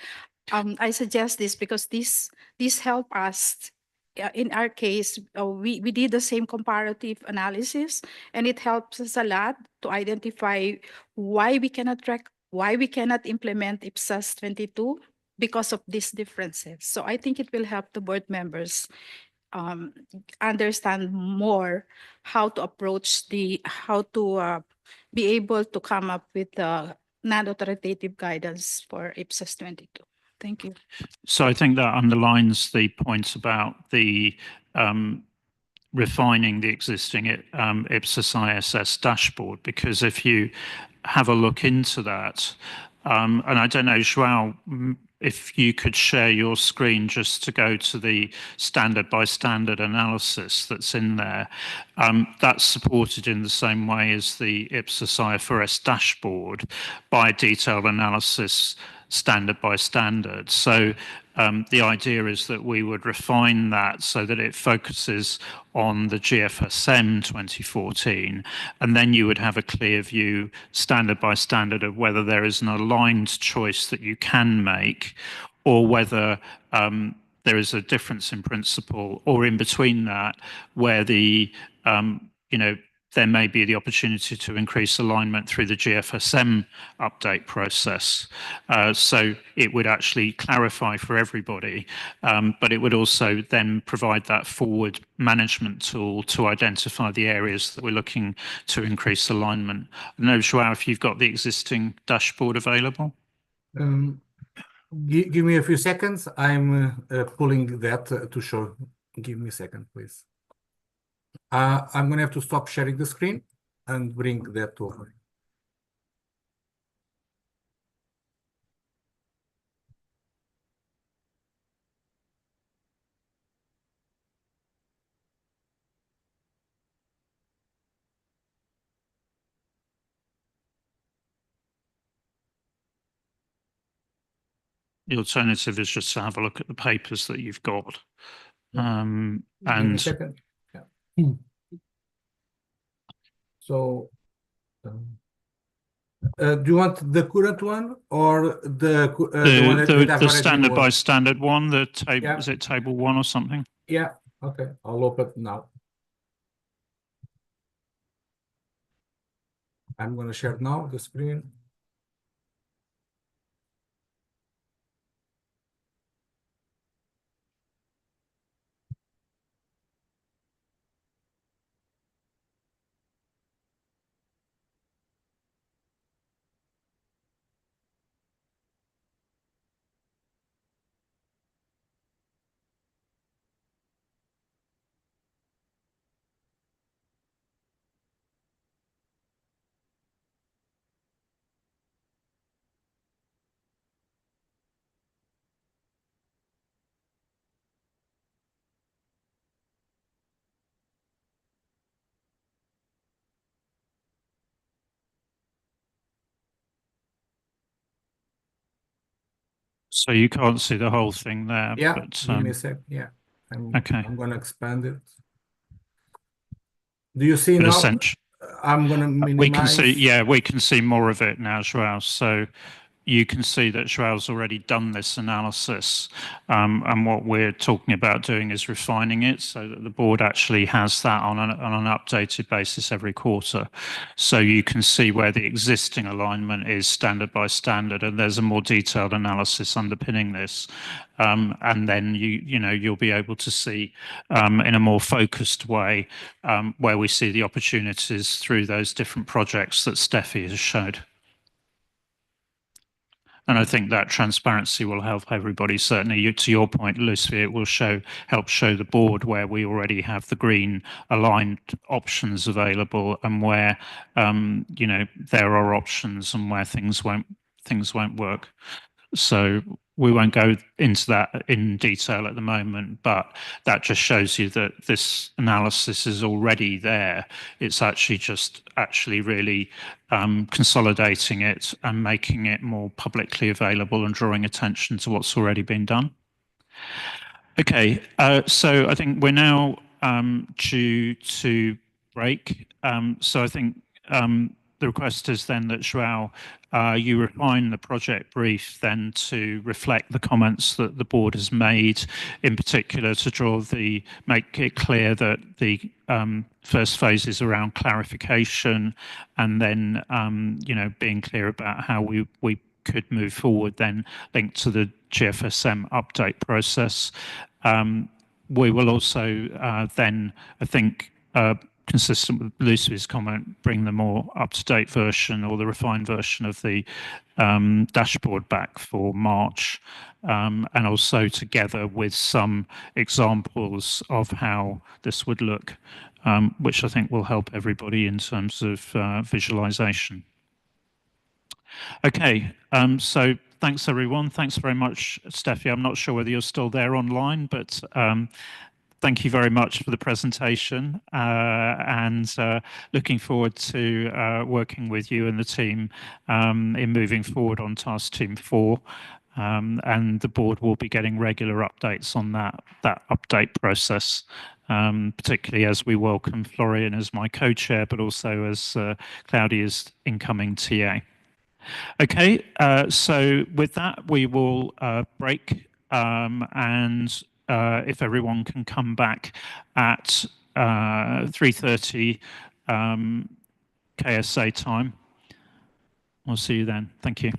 I suggest this because this help us. In our case, we did the same comparative analysis, and it helps us a lot to identify why we cannot implement IPSAS 22 because of these differences. So I think it will help the board members understand more how to approach how to be able to come up with non-authoritative guidance for IPSAS 22. Thank you. So I think that underlines the point about the refining the existing IPSAS ISS dashboard, because if you have a look into that, and I don't know, João, if you could share your screen just to go to the standard by standard analysis that's in there, that's supported in the same way as the IPSAS IFRS dashboard by detailed analysis standard by standard. So the idea is that we would refine that so that it focuses on the GFSM 2014, and then you would have a clear view standard by standard of whether there is an aligned choice that you can make, or whether there is a difference in principle, or in between that, where the you know, there may be the opportunity to increase alignment through the GFSM update process. So it would actually clarify for everybody, but it would also then provide that forward management tool to identify the areas that we're looking to increase alignment. I don't know, João, if you've got the existing dashboard available? Give me a few seconds. I'm pulling that to show. Give me a second, please. I'm going to have to stop sharing the screen and bring that over. The alternative is just to have a look at the papers that you've got. Give me a And second. Yeah. So, do you want the current one or the one that I've the already standard by worked? standard one, the table, Yeah. is it table 1 or something? Yeah. Okay. I'll open it now. I'm going to share now the screen. So you can't see the whole thing there. Yeah. But, Give me a sec. Yeah. okay. I'm going to expand it. Do you see But now? I'm going to minimize. We can see, yeah, we can see more of it now, João. So you can see that João's already done this analysis. And what we're talking about doing is refining it so that the board actually has that on an updated basis every quarter. So you can see where the existing alignment is standard by standard, and there's a more detailed analysis underpinning this. And then you'll be able to see in a more focused way where we see the opportunities through those different projects that Steffi has showed. And I think that transparency will help everybody. Certainly, to your point, Lucy, it will help show the board where we already have the green aligned options available, and where there are options, and where things won't work. So we won't go into that in detail at the moment, but that just shows you that this analysis is already there. It's actually just really consolidating it and making it more publicly available and drawing attention to what's already been done. Okay, so I think we're now due to break. So I think the request is then that João, you refine the project brief then to reflect the comments that the board has made, in particular to make it clear that the first phase is around clarification, and then being clear about how we could move forward, then linked to the GFSM update process. We will also then, I think, consistent with Lucy's comment, bring the more up-to-date version or the refined version of the dashboard back for March, and also together with some examples of how this would look, which I think will help everybody in terms of visualization. Okay, so thanks everyone. Thanks very much, Steffi. I'm not sure whether you're still there online, but thank you very much for the presentation, and looking forward to working with you and the team in moving forward on Task Team 4. And the board will be getting regular updates on that update process, particularly as we welcome Florian as my co-chair, but also as Claudia's incoming TA. Okay, so with that, we will break, and if everyone can come back at 3:30 KSA time. We'll see you then. Thank you.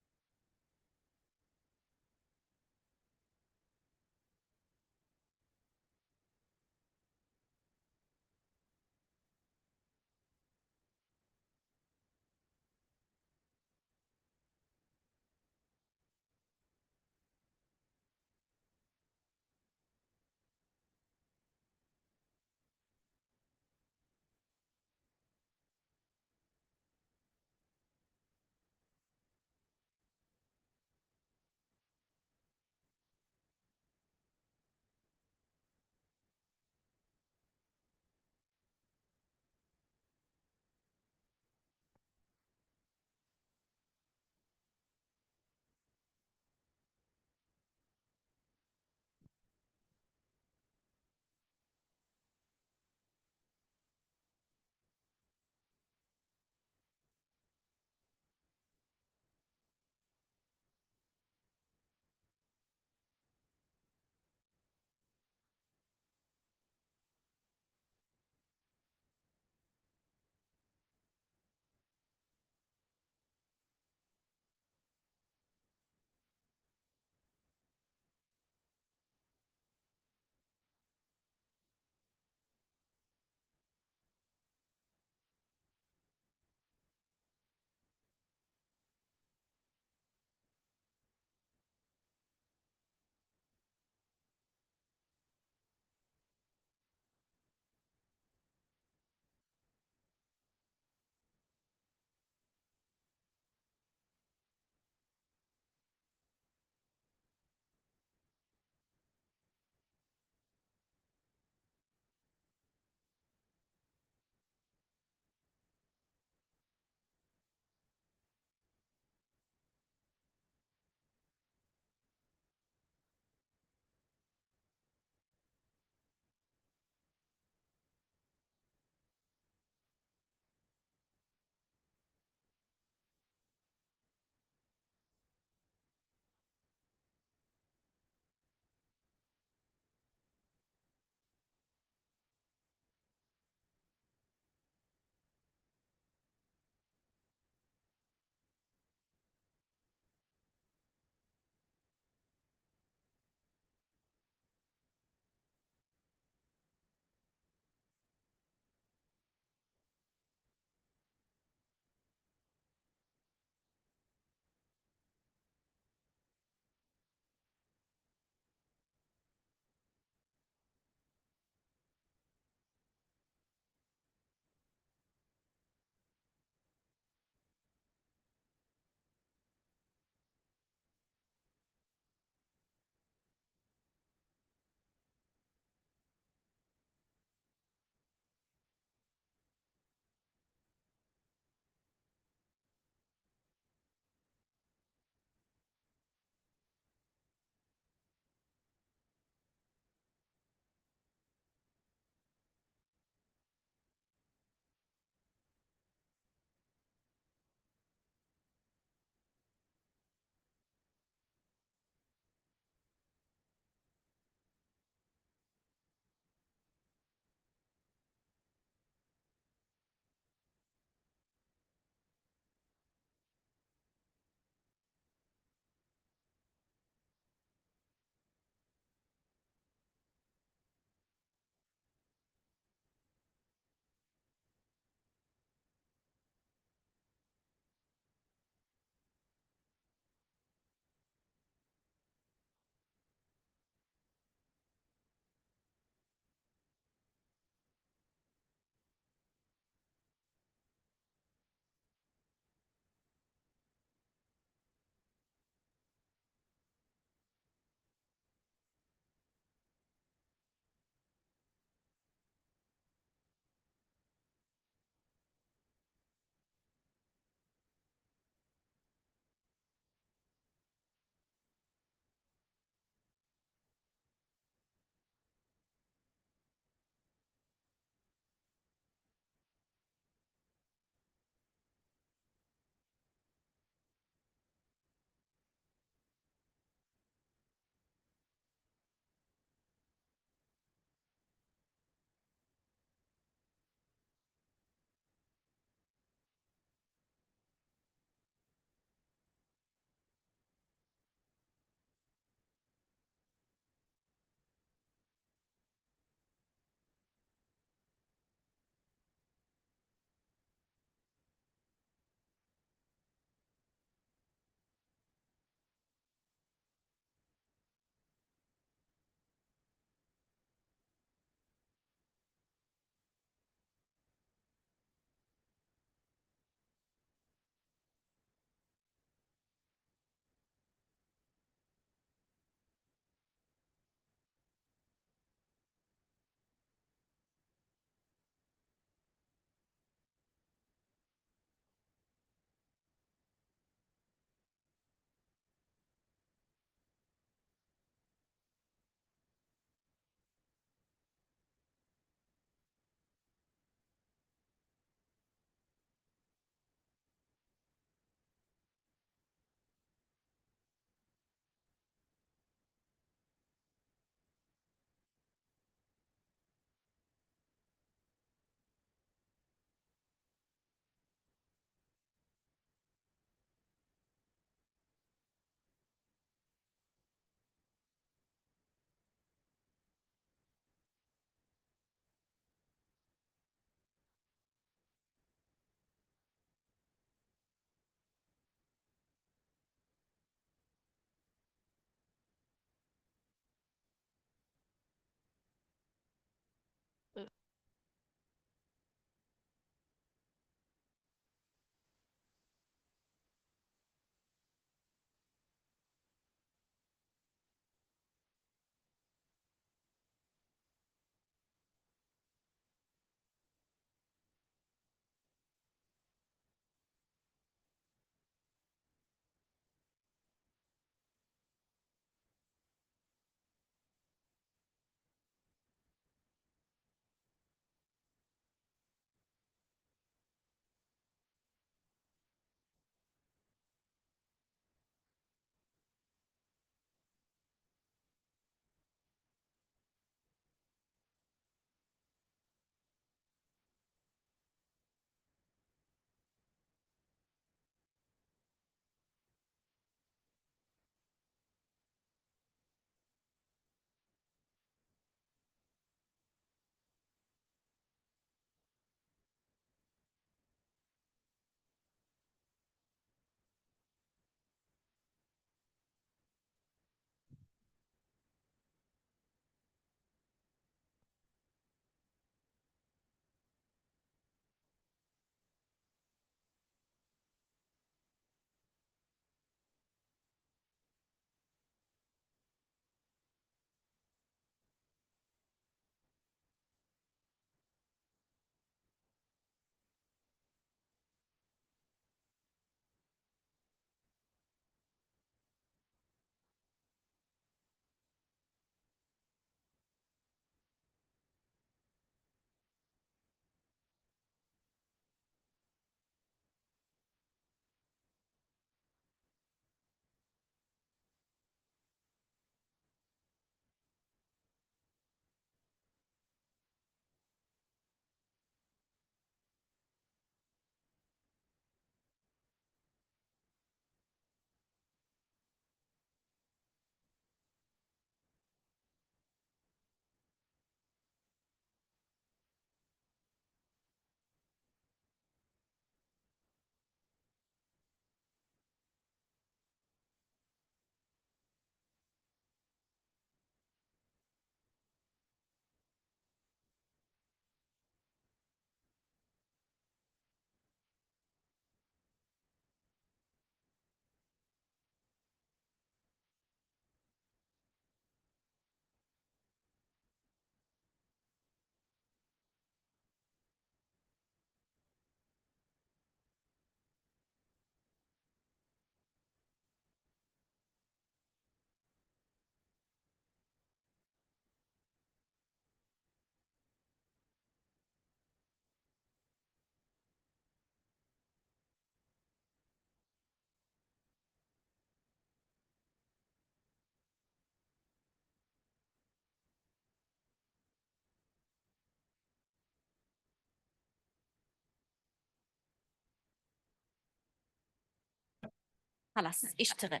خلاص اشتغل.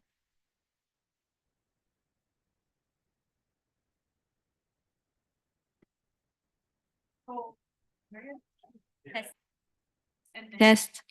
Test.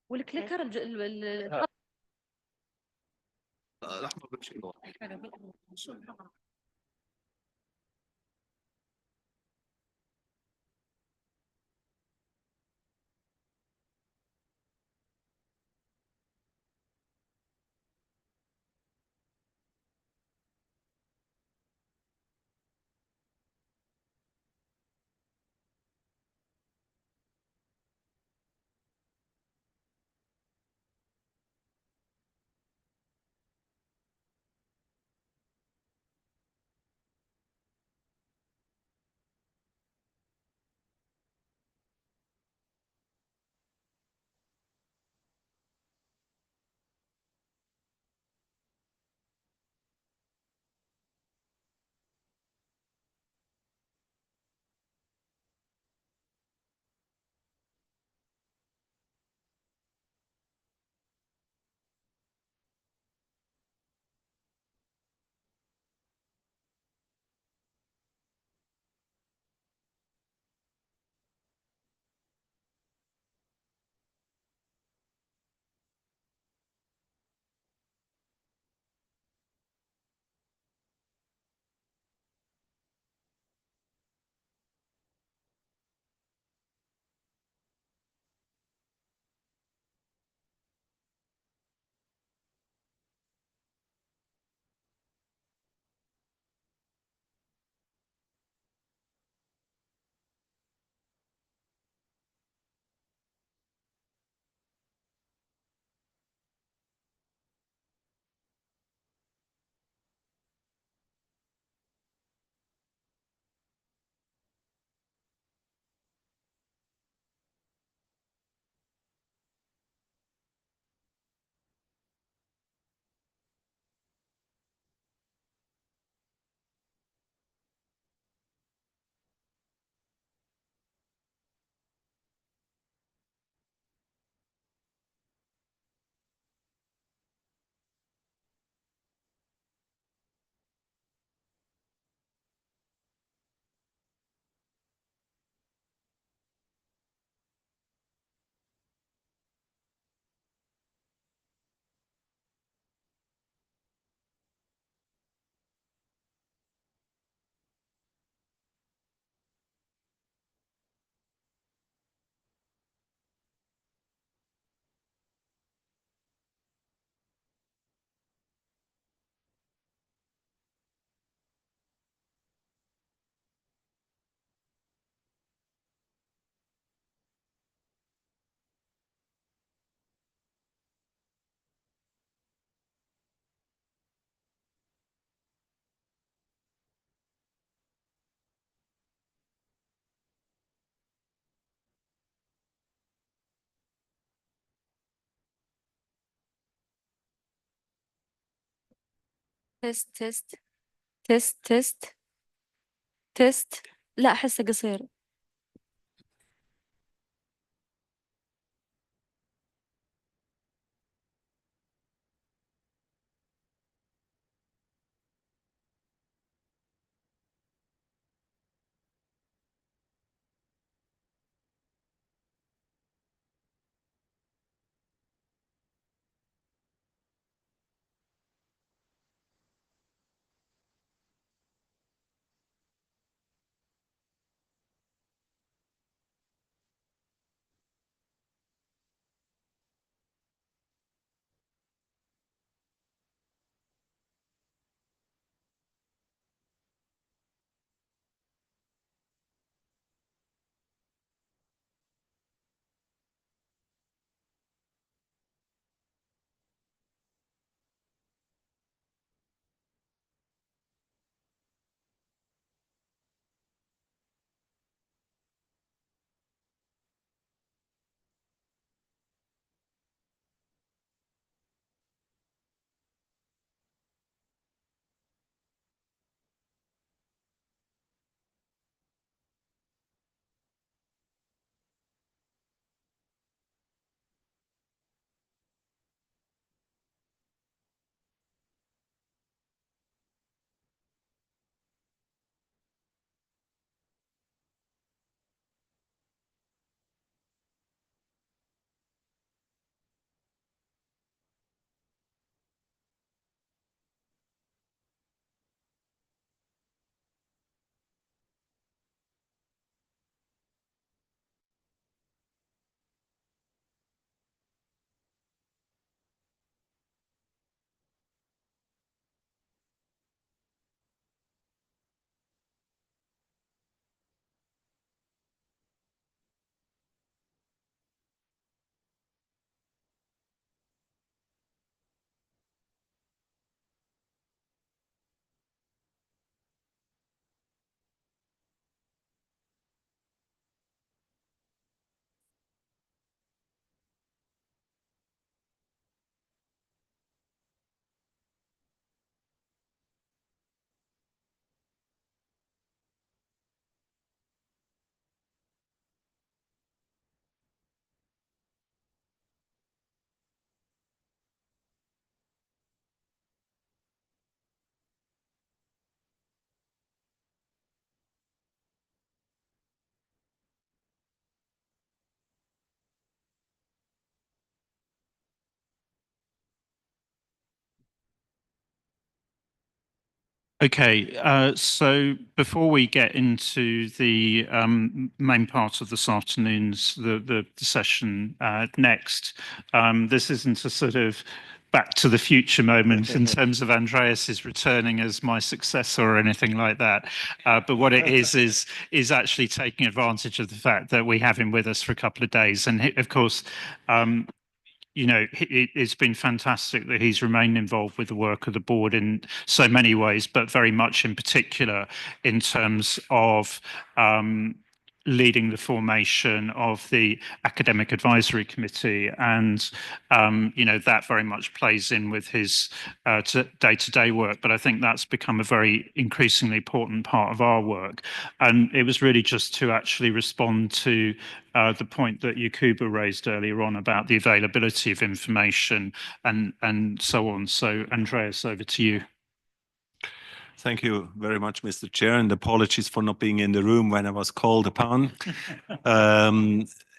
والكليكر الأحمر بتشيله. تيست تيست تيست تيست تيست. لا حسه قصير. Okay, so before we get into the main part of this afternoon's the session next, this isn't a sort of back to the future moment in terms of Andreas's returning as my successor or anything like that. But what it is actually taking advantage of the fact that we have him with us for a couple of days, and of course. You know, it's been fantastic that he's remained involved with the work of the board in so many ways, but very much in particular in terms of leading the formation of the academic advisory committee, and you know, that very much plays in with his day-to-day work. But I think that's become a very increasingly important part of our work, and it was really just to actually respond to the point that Yakuba raised earlier on about the availability of information and so on. So Andreas, over to you. Thank you very much, Mr. Chair, and apologies for not being in the room when I was called upon.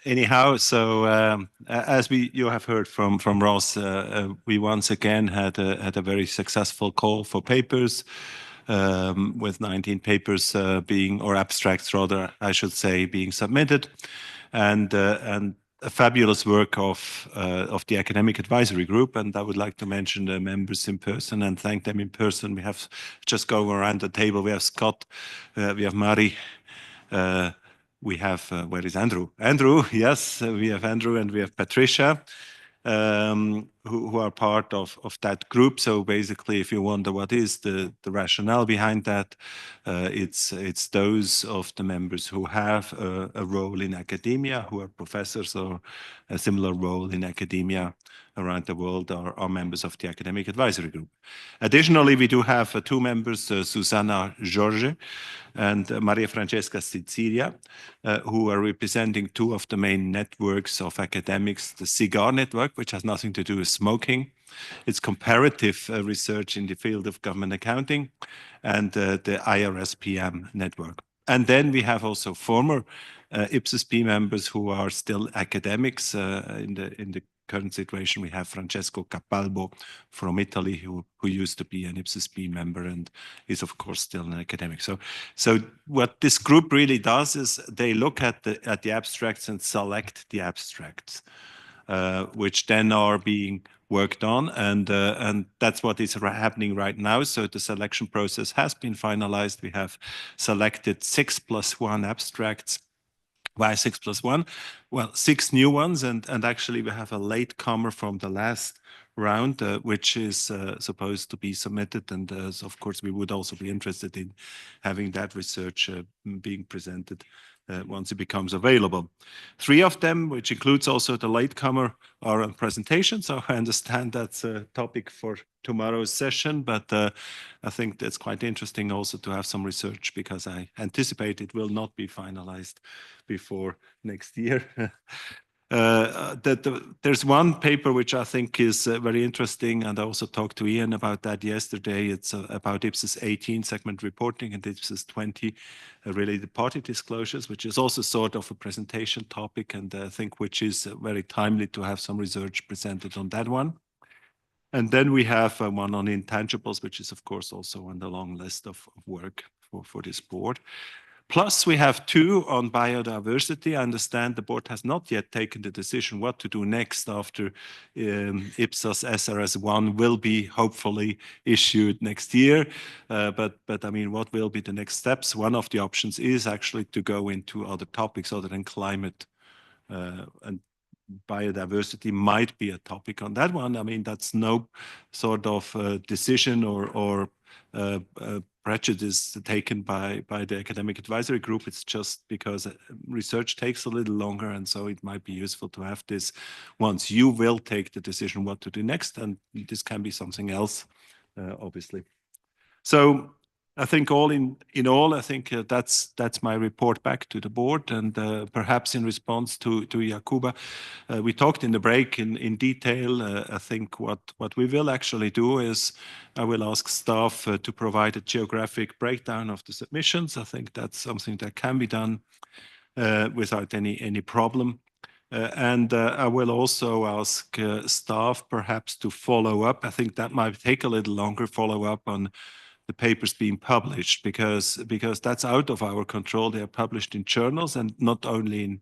Anyhow, so as you have heard from Ross, we once again had a very successful call for papers, with 19 papers being, or abstracts rather, I should say, being submitted, and a fabulous work of the academic advisory group. And I would like to mention the members in person and thank them in person. We have, just going around the table, we have Scott, we have Mari, we have, where is Andrew? Andrew, yes, we have Andrew, and we have Patricia, who are part of that group. So basically, if you wonder what is the rationale behind that, it's those of the members who have a role in academia, who are professors or a similar role in academia around the world, are members of the academic advisory group. Additionally, we do have two members, Susanna Jorge and Maria Francesca Sicilia, who are representing two of the main networks of academics, the CIGAR network, which has nothing to do with smoking. It's comparative research in the field of government accounting, and the IRSPM network. And then we have also former IPSASB members who are still academics. In the current situation, we have Francesco Capalbo from Italy, who used to be an IPSASB member and is of course still an academic. So what this group really does is they look at the abstracts and select the abstracts, which then are being worked on, and that's what is happening right now. So the selection process has been finalized. We have selected 6+1 abstracts. Why 6+1? Well, 6 new ones, and actually we have a latecomer from the last round, which is supposed to be submitted, and of course we would also be interested in having that research being presented once it becomes available. 3 of them, which includes also the latecomer, are on presentation, so I understand that's a topic for tomorrow's session, but I think that's quite interesting also to have some research, because I anticipate it will not be finalized before next year. There's one paper which I think is very interesting, and I also talked to Ian about that yesterday. It's about IPSAS 18 segment reporting and IPSAS 20 related party disclosures, which is also sort of a presentation topic, and I think which is very timely to have some research presented on that one. And then we have one on intangibles, which is of course also on the long list of work for this board. Plus, we have 2 on biodiversity. I understand the board has not yet taken the decision what to do next after IPSAS SRS 1 will be hopefully issued next year. But I mean, what will be the next steps? One of the options is actually to go into other topics other than climate, and biodiversity might be a topic on that one. I mean, that's no sort of decision or prejudice taken by the academic advisory group. It's just because research takes a little longer, and so it might be useful to have this once you will take the decision what to do next, and this can be something else, obviously. So I think all in all, I think that's my report back to the board, and perhaps in response to Jakuba, we talked in the break in detail. I think what we will actually do is I will ask staff to provide a geographic breakdown of the submissions. I think that's something that can be done without any problem. And I will also ask staff perhaps to follow up. I think that might take a little longer, follow up on the papers being published, because that's out of our control. They are published in journals, and not only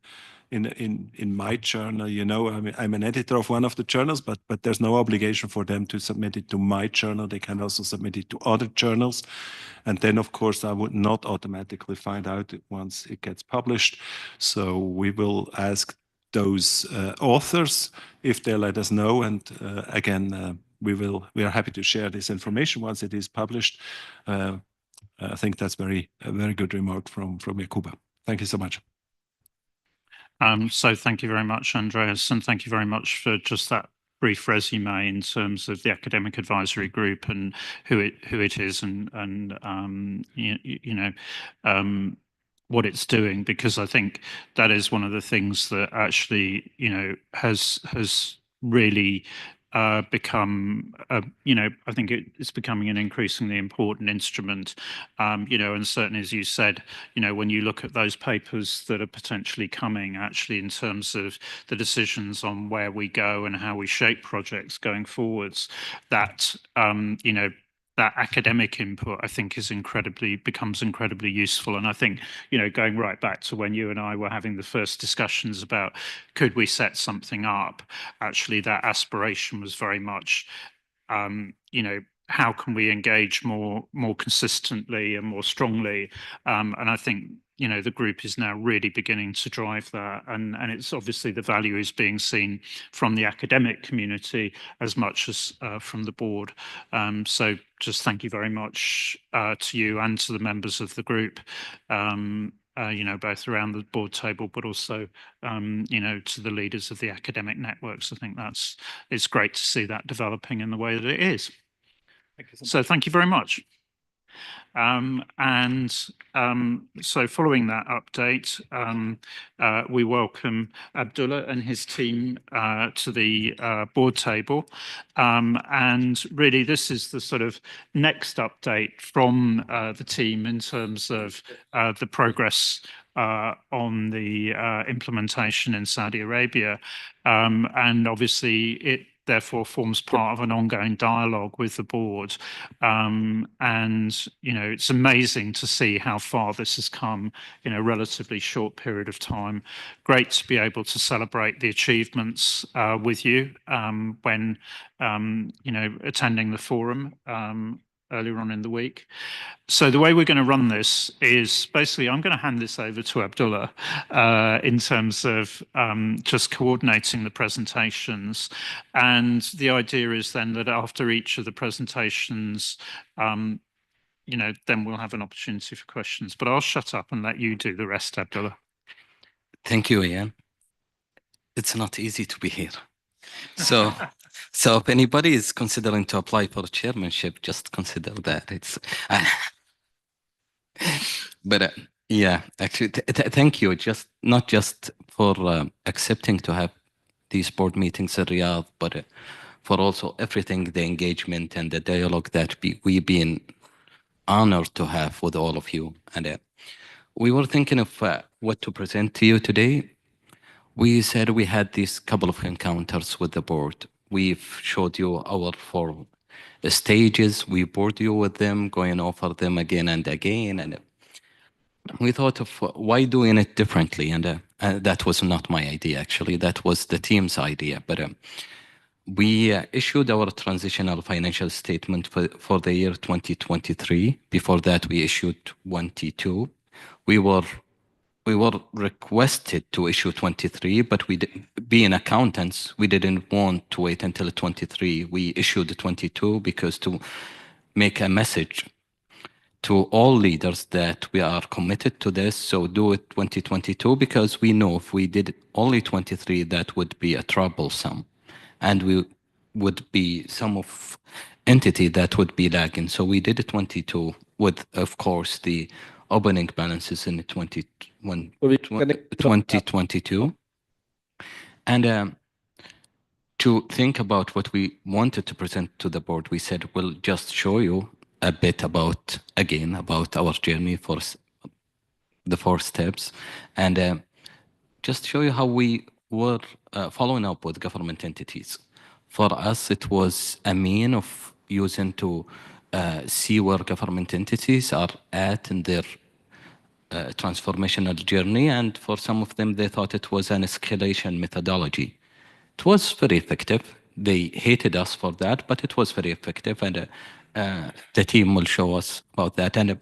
in my journal. You know, I'm an editor of one of the journals, but there's no obligation for them to submit it to my journal. They can also submit it to other journals, and then of course I would not automatically find out once it gets published. So we will ask those authors if they let us know, and again. We are happy to share this information once it is published. I think that's a very good remark from Jakuba. Thank you so much. So thank you very much, Andreas, and thank you very much for just that brief resume in terms of the academic advisory group and who it is, and what it's doing, because I think that is one of the things that actually has really become, I think it's becoming an increasingly important instrument, and certainly, as you said, when you look at those papers that are potentially coming, actually, in terms of the decisions on where we go and how we shape projects going forwards, that, that academic input, I think, becomes incredibly useful. And I think, going right back to when you and I were having the first discussions about could we set something up, actually that aspiration was very much, how can we engage more consistently and more strongly? And I think you know, the group is now really beginning to drive that, and it's obviously the value is being seen from the academic community as much as from the board. So just thank you very much to you and to the members of the group. You know, both around the board table, but also, you know, to the leaders of the academic networks. I think it's great to see that developing in the way that it is. So thank you very much. So following that update, we welcome Abdullah and his team to the board table. And really, this is the sort of next update from the team in terms of the progress on the implementation in Saudi Arabia. And obviously, it therefore forms part of an ongoing dialogue with the board. And, you know, it's amazing to see how far this has come in a relatively short period of time. Great to be able to celebrate the achievements with you when, you know, attending the forum earlier on in the week. So the way we're going to run this is basically I'm going to hand this over to Abdullah in terms of just coordinating the presentations. And the idea is then that after each of the presentations, you know, then we'll have an opportunity for questions. But I'll shut up and let you do the rest, Abdullah. Thank you, Ian. It's not easy to be here. So if anybody is considering to apply for chairmanship, just consider that. It's but yeah, actually, thank you. Just not just for accepting to have these board meetings in Riyadh, but for also everything, the engagement and the dialogue that we've been honored to have with all of you. And we were thinking of what to present to you today. We said we had these couple of encounters with the board. We've showed you our 4 stages. We bored you with them, going over them again and again. And we thought of why doing it differently. And that was not my idea, actually. That was the team's idea. But we issued our transitional financial statement for the year 2023. Before that, we issued 22. We were requested to issue 23, but being accountants, we didn't want to wait until 23. We issued 22 because to make a message to all leaders that we are committed to this. So do it 2022, because we know if we did only 23, that would be a troublesome, and we would be some of entity that would be lagging. So we did 22 with, of course, the opening balances in 2022. And to think about what we wanted to present to the board, we said, we'll just show you a bit about, again, about our journey for the 4 steps, and just show you how we were following up with government entities. For us, it was a mean of using to see where government entities are at in their transformational journey, and for some of them, they thought it was an escalation methodology. It was very effective. They hated us for that, but it was very effective, and the team will show us about that. And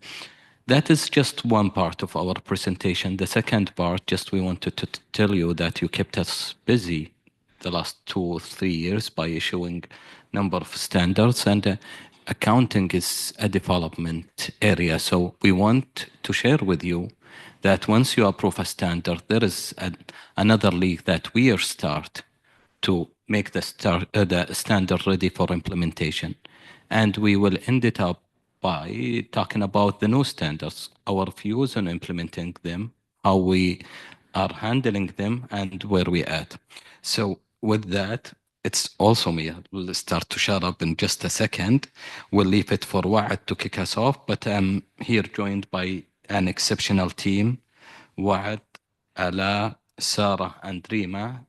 that is just one part of our presentation. The second part, just we wanted to tell you that you kept us busy the last 2 or 3 years by issuing number of standards, and accounting is a development area. So we want to share with you that once you approve a standard, there is another league that we are start to make the standard ready for implementation. And we will end it up by talking about the new standards, our views on implementing them, how we are handling them, and where we're at. So with that, it's also me. We'll start to shut up in just a second. We'll leave it for Wa'ad to kick us off, but I'm here joined by an exceptional team, Wa'ad, Ala, Sarah, and Rima.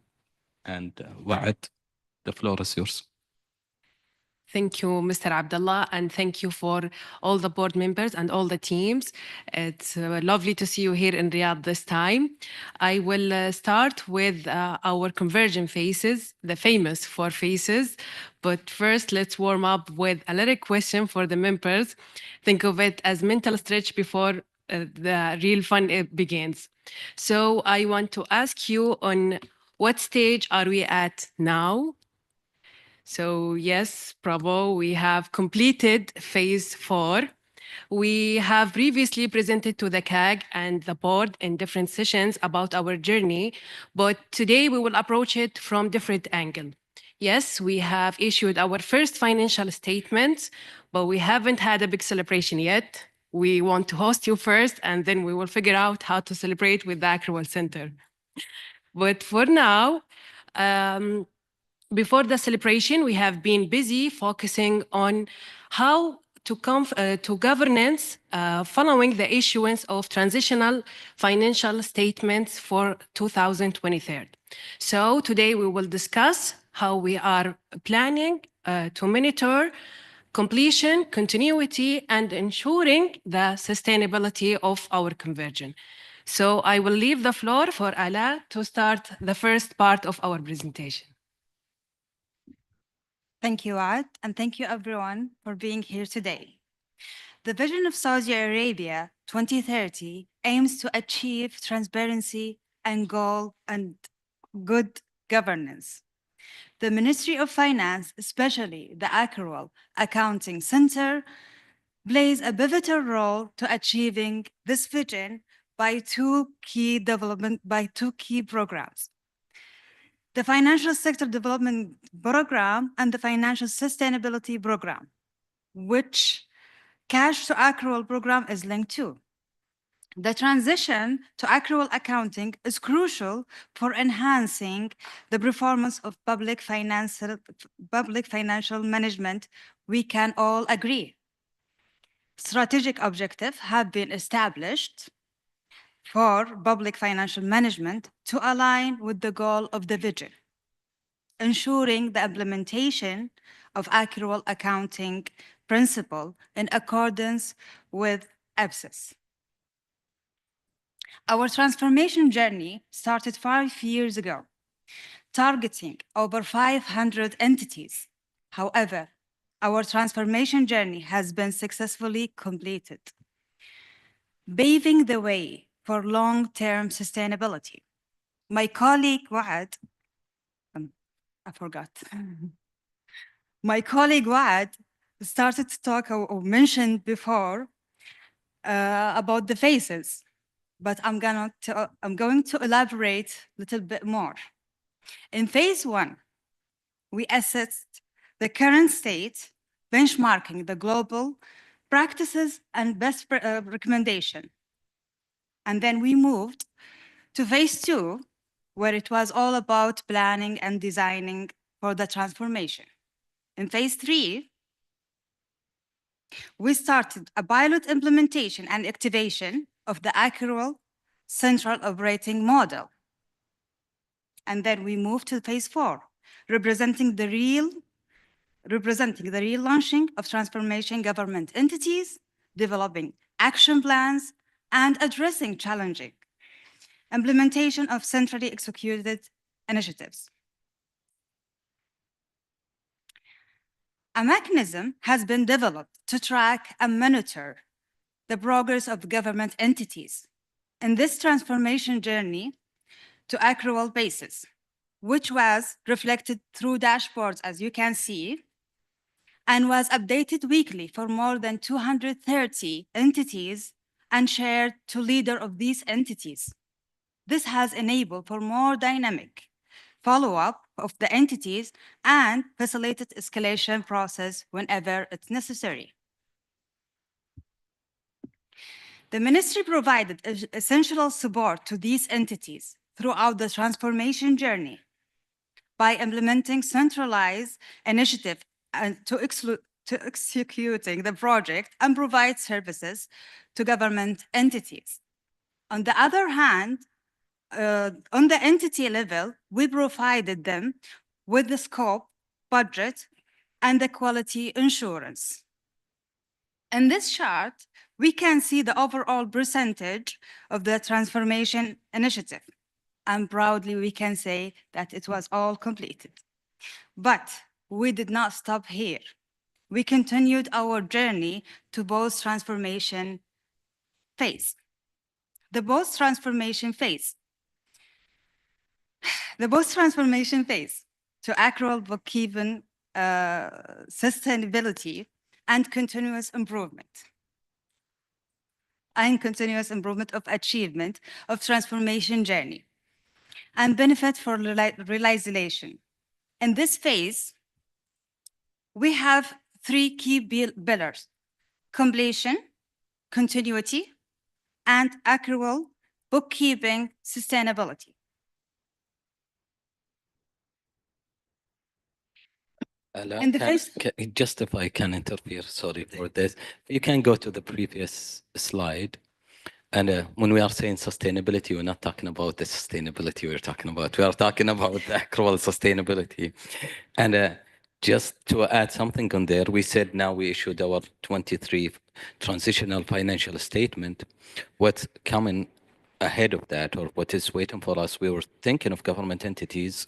And Wa'ad, the floor is yours. Thank you, Mr. Abdullah, and thank you for all the board members and all the teams. It's lovely to see you here in Riyadh this time. I will start with our conversion phases, the famous 4 phases. But first, let's warm up with a little question for the members. Think of it as mental stretch before the real fun begins. So I want to ask you, on what stage are we at now? So yes, bravo, we have completed phase 4. We have previously presented to the CAG and the board in different sessions about our journey, but today we will approach it from different angle. Yes, we have issued our first financial statement, but we haven't had a big celebration yet. We want to host you first, and then we will figure out how to celebrate with the Accrual Center. But for now, before the celebration, we have been busy focusing on how to governance following the issuance of transitional financial statements for 2023. So today we will discuss how we are planning to monitor completion, continuity, and ensuring the sustainability of our conversion. So I will leave the floor for Ala to start the first part of our presentation. Thank you, Ad, and thank you everyone for being here today. The vision of Saudi Arabia 2030 aims to achieve transparency and good governance. The Ministry of Finance, especially the Accrual Accounting Center, plays a pivotal role to achieving this vision by two key programs: the Financial Sector Development Program and the Financial Sustainability Program, which Cash to Accrual Program is linked to. The transition to accrual accounting is crucial for enhancing the performance of public financial management. We can all agree. Strategic objectives have been established for public financial management to align with the goal of the vision, ensuring the implementation of accrual accounting principle in accordance with IPSASB. Our transformation journey started 5 years ago, targeting over 500 entities. However, our transformation journey has been successfully completed, paving the way for long-term sustainability. My colleague Waad, I forgot. My colleague Waad started to talk or mentioned before about the phases, but I'm going to elaborate a little bit more. In phase 1, we assessed the current state, benchmarking the global practices and best recommendation. And then we moved to phase 2, where it was all about planning and designing for the transformation. In phase 3, we started a pilot implementation and activation of the Accrual Central Operating Model. And then we moved to phase 4, representing the real launching of transformation government entities, developing action plans, and addressing challenging implementation of centrally executed initiatives. A mechanism has been developed to track and monitor the progress of government entities in this transformation journey to accrual basis, which was reflected through dashboards, as you can see, and was updated weekly for more than 230 entities and shared to leaders of these entities. This has enabled for more dynamic follow-up of the entities and facilitated escalation process whenever it's necessary. The ministry provided essential support to these entities throughout the transformation journey by implementing centralized initiative and to executing the project and provide services to government entities. On the other hand, on the entity level, we provided them with the scope, budget, and the quality assurance. In this chart, we can see the overall percentage of the transformation initiative. And proudly, we can say that it was all completed. But we did not stop here. We continued our journey to both transformation phase. The post-transformation phase. The post-transformation phase to accrual bookkeeping, sustainability, and continuous improvement. And continuous improvement of achievement of transformation journey and benefit for realization. In this phase, we have three key pillars: completion, continuity, and accrual bookkeeping sustainability. In the phase, just if I can interfere, sorry for this. You can go to the previous slide. And when we are saying sustainability, we're not talking about the sustainability we are talking about the accrual sustainability. And just to add something on there, we said now we issued our 23 transitional financial statement. What's coming ahead of that, or what is waiting for us, we were thinking of government entities.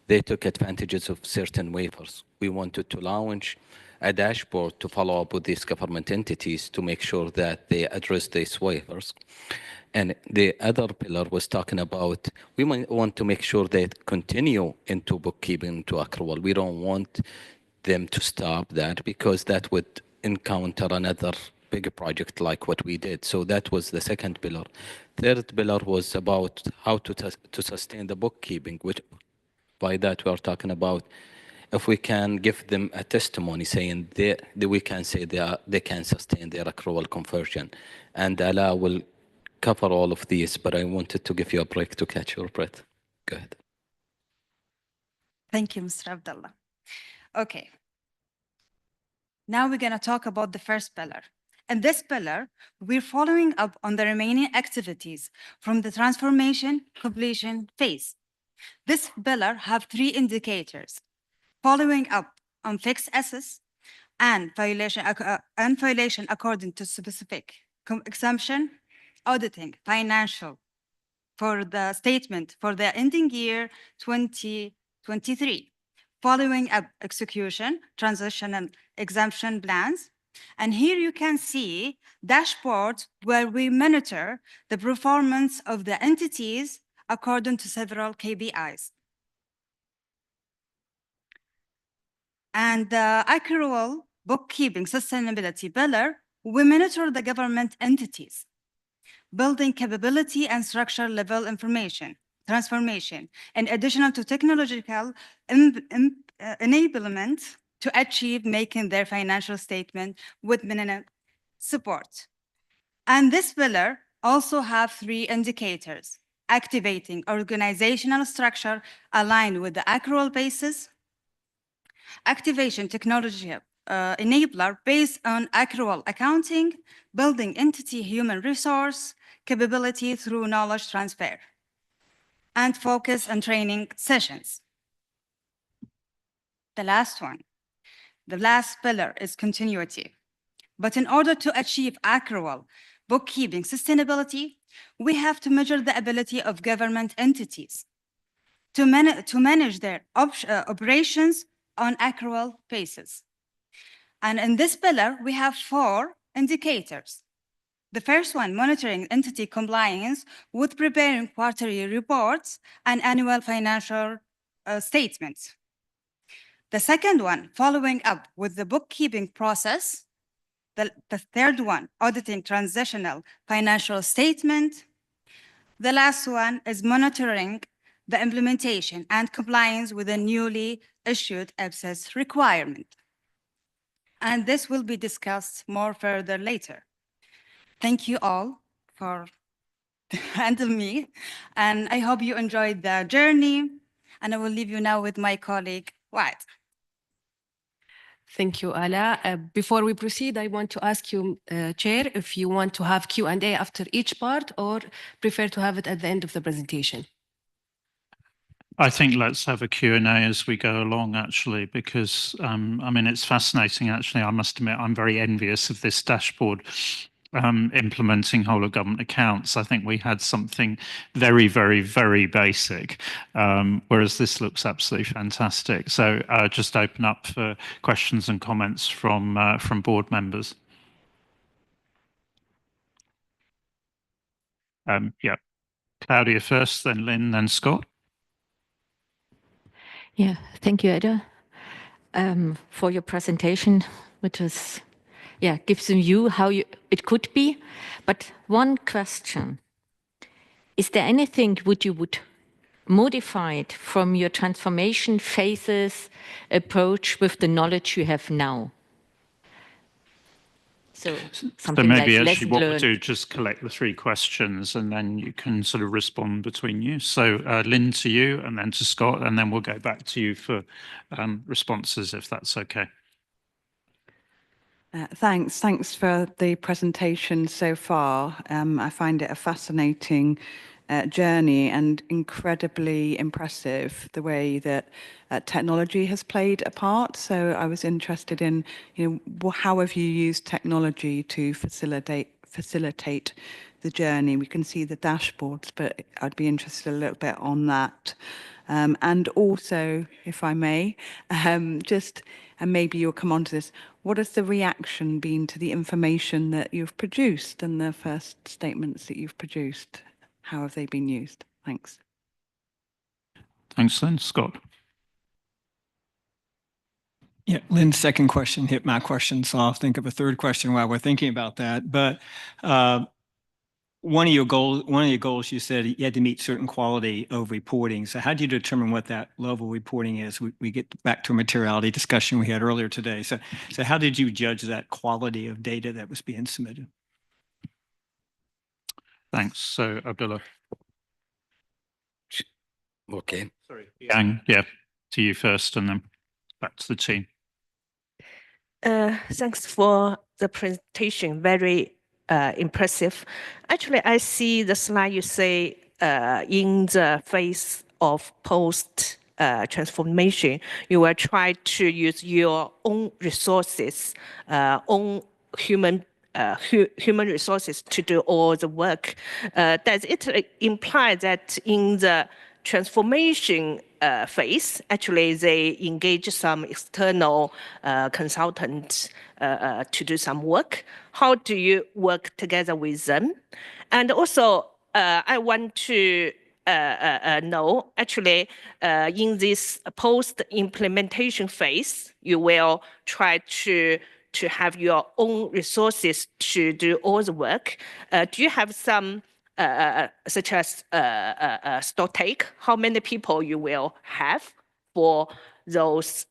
They took advantages of certain waivers. We wanted to launch a dashboard to follow up with these government entities to make sure that they address these waivers. And the other pillar was talking about, we want to make sure they continue into bookkeeping, into accrual. We don't want them to stop that, because that would encounter another big project like what we did. So that was the second pillar. Third pillar was about how to sustain the bookkeeping, which by that we are talking about if we can give them a testimony saying we can say they can sustain their accrual conversion. And Ala will cover all of these, but I wanted to give you a break to catch your breath. Go ahead. Thank you, Mr. Abdullah. Okay. Now we're going to talk about the first pillar. In this pillar, we're following up on the remaining activities from the transformation completion phase. This pillar have three indicators: following up on fixed assets and violation according to specific exemption, auditing financial for the statement for the ending year 2023, following up execution, transitional exemption plans. And here you can see dashboards where we monitor the performance of the entities according to several KPIs. And the accrual bookkeeping sustainability pillar, we monitor the government entities, building capability and structure level information, transformation, in addition to technological enablement to achieve making their financial statement with minimum support. And this pillar also have three indicators: activating organizational structure aligned with the accrual basis, activation technology enabler based on accrual accounting, building entity human resource capability through knowledge transfer, and focus on training sessions. The last one, the last pillar is continuity. But in order to achieve accrual bookkeeping sustainability, we have to measure the ability of government entities to manage their operations on accrual basis. And in this pillar, we have 4 indicators. The first one, monitoring entity compliance with preparing quarterly reports and annual financial statements. The second one, following up with the bookkeeping process. The third one, auditing transitional financial statement. The last one is monitoring the implementation and compliance with the newly issued IPSASB requirement. And this will be discussed more further later. Thank you all for handling me. And I hope you enjoyed the journey. And I will leave you now with my colleague, Wyatt. Thank you, Ala. Before we proceed, I want to ask you, Chair, if you want to have Q&A after each part or prefer to have it at the end of the presentation. I think let's have a Q&A as we go along, actually, because, I mean, it's fascinating, actually. I must admit, I'm very envious of this dashboard implementing whole of government accounts. I think we had something very, very, very basic, whereas this looks absolutely fantastic. So just open up for questions and comments from board members. Yeah, Claudia first, then Lynn, then Scott. Yeah, thank you, Ada, for your presentation, which is, yeah, gives a view how it could be. But one question: is there anything you would modify it from your transformation phases approach with the knowledge you have now? So something maybe like actually lesson what we'll learned. do, just collect the 3 questions and then you can sort of respond between you. So Lynn to you and then to Scott, and then we'll go back to you for responses if that's okay. Thanks for the presentation so far. I find it a fascinating journey and incredibly impressive the way that technology has played a part. So I was interested in, how have you used technology to facilitate the journey? We can see the dashboards, but I'd be interested a little bit on that. And also, if I may, and maybe you'll come on to this, what has the reaction been to the information that you've produced and the first statements that you've produced? How have they been used? Thanks. Thanks, Lynn. Scott. Yeah, Lynn's second question hit my question, so I'll think of a third question while we're thinking about that. But one of your goals, you said you had to meet certain quality of reporting. So how do you determine what that level of reporting is? We get back to a materiality discussion we had earlier today. So how did you judge that quality of data that was being submitted? Thanks. So Abdullah. Okay. Sorry. Yang, yeah, to you first and then back to the team. Thanks for the presentation. Very impressive. Actually, I see the slide you say in the phase of post transformation, you will try to use your own resources, own human resources to do all the work. Does it imply that in the transformation phase, actually they engage some external consultants to do some work? How do you work together with them? And also, I want to know, actually, in this post-implementation phase, you will try to have your own resources to do all the work. Do you have some such as stock take, how many people you will have for those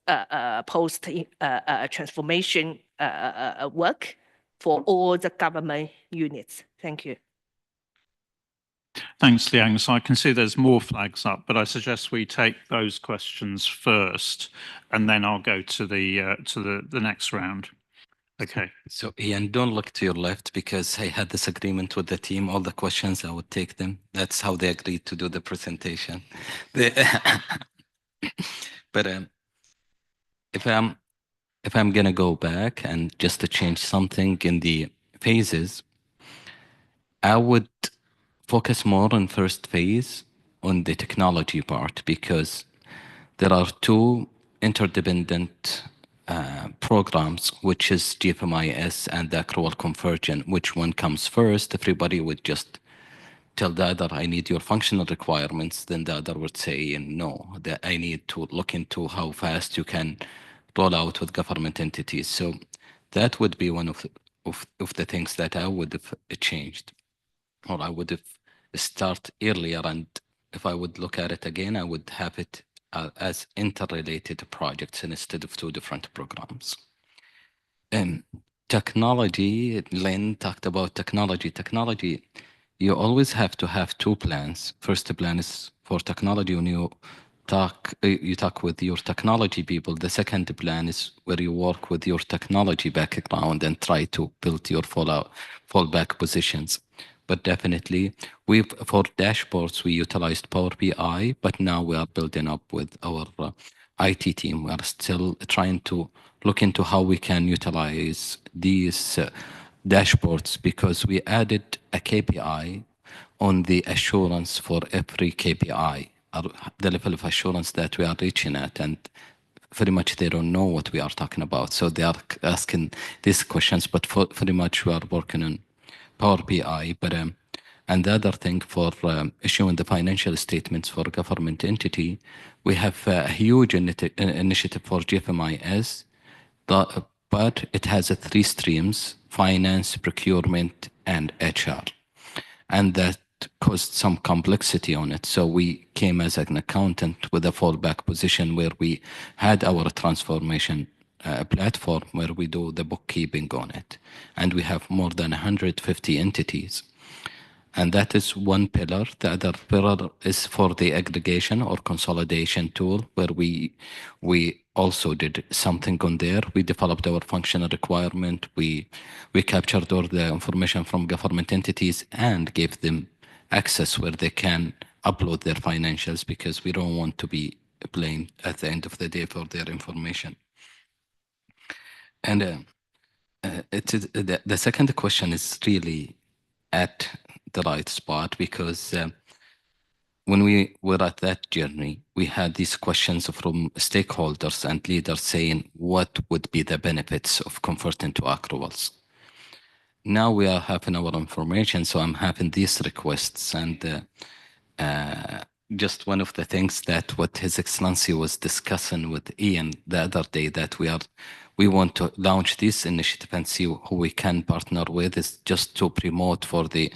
post transformation work for all the government units? Thank you. Thanks, Liang. So I can see there's more flags up, but I suggest we take those questions first, and then I'll go to the next round. Okay. So Ian, don't look to your left because I had this agreement with the team. All the questions, I would take them. That's how they agreed to do the presentation. But if I'm gonna go back and just to change something in the phases, I would focus more on first phase on the technology part because there are 2 interdependent programs, which is GFMIS and the accrual conversion. Which one comes first? Everybody would just tell the other, I need your functional requirements. Then the other would say, no, that I need to look into how fast you can roll out with government entities. So that would be one of the things that I would have changed, or I would have started earlier. And if I would look at it again, I would have it as interrelated projects instead of 2 different programs. And technology, Lynn talked about technology. Technology, you always have to have 2 plans. First plan is for technology when you talk with your technology people. The second plan is where you work with your technology background and try to build your fallback positions. But definitely, for dashboards, we utilized Power BI, but now we are building up with our IT team. We are still trying to look into how we can utilize these dashboards because we added a KPI on the assurance for every KPI, the level of assurance that we are reaching at. And very much they don't know what we are talking about. So they are asking these questions, but pretty much we are working on Power BI. But And the other thing for issuing the financial statements for government entity, we have a huge initiative for GFMIS, but it has 3 streams: finance, procurement, and HR. And that caused some complexity on it. So we came as an accountant with a fallback position where we had our transformation platform where we do the bookkeeping on it. And we have more than 150 entities. And that is one pillar. The other pillar is for the aggregation or consolidation tool, where we also did something on there. We developed our functional requirement. We captured all the information from government entities and gave them access where they can upload their financials, because we don't want to be blamed at the end of the day for their information. And the second question is really at the right spot, because when we were at that journey, we had these questions from stakeholders and leaders saying, what would be the benefits of converting to accruals? Now we are having our information, so I'm having these requests. And just one of the things that what His Excellency was discussing with Ian the other day, that we want to launch this initiative and see who we can partner with, is just to promote for the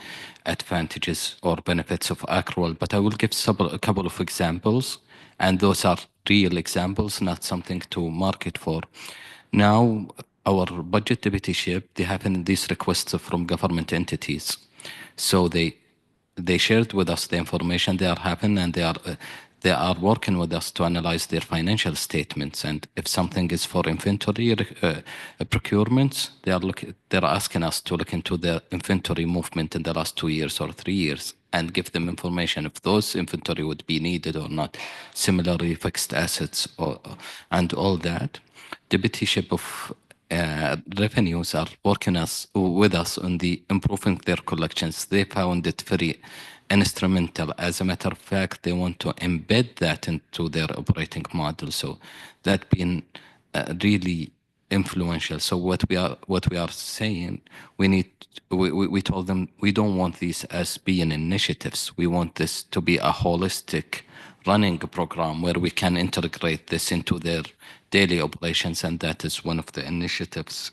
advantages or benefits of accrual. But I will give a couple of examples, and those are real examples, not something to market for. Now, our budget deputyship, they have these requests from government entities. So they shared with us the information they are having, and they are working with us to analyze their financial statements. And if something is for inventory procurements, they're asking us to look into the inventory movement in the last 2 years or 3 years and give them information if those inventory would be needed or not. Similarly, fixed assets and all that. Deputyship of revenues are working with us on the improving their collections. They found it very instrumental. As a matter of fact, they want to embed that into their operating model. So that been really influential. So what we are saying, we told them we don't want these as being initiatives. We want this to be a holistic running program where we can integrate this into their daily operations, and that is one of the initiatives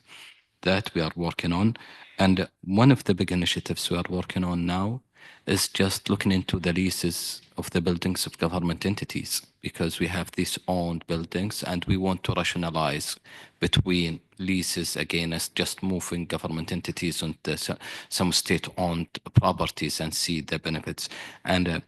that we are working on. And one of the big initiatives we are working on now is just looking into the leases of the buildings of government entities, because we have these owned buildings and we want to rationalize between leases against just moving government entities onto some state-owned properties and see the benefits. And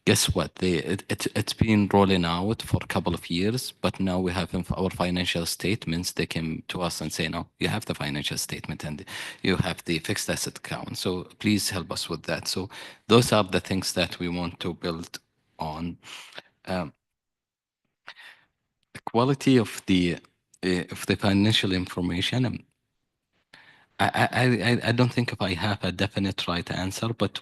guess what? It's been rolling out for a couple of years, but now we have our financial statements. They came to us and say, no, you have the financial statement and you have the fixed asset account. So please help us with that. So those are the things that we want to build on. The quality of the financial information. I don't think if I have a definite right answer, but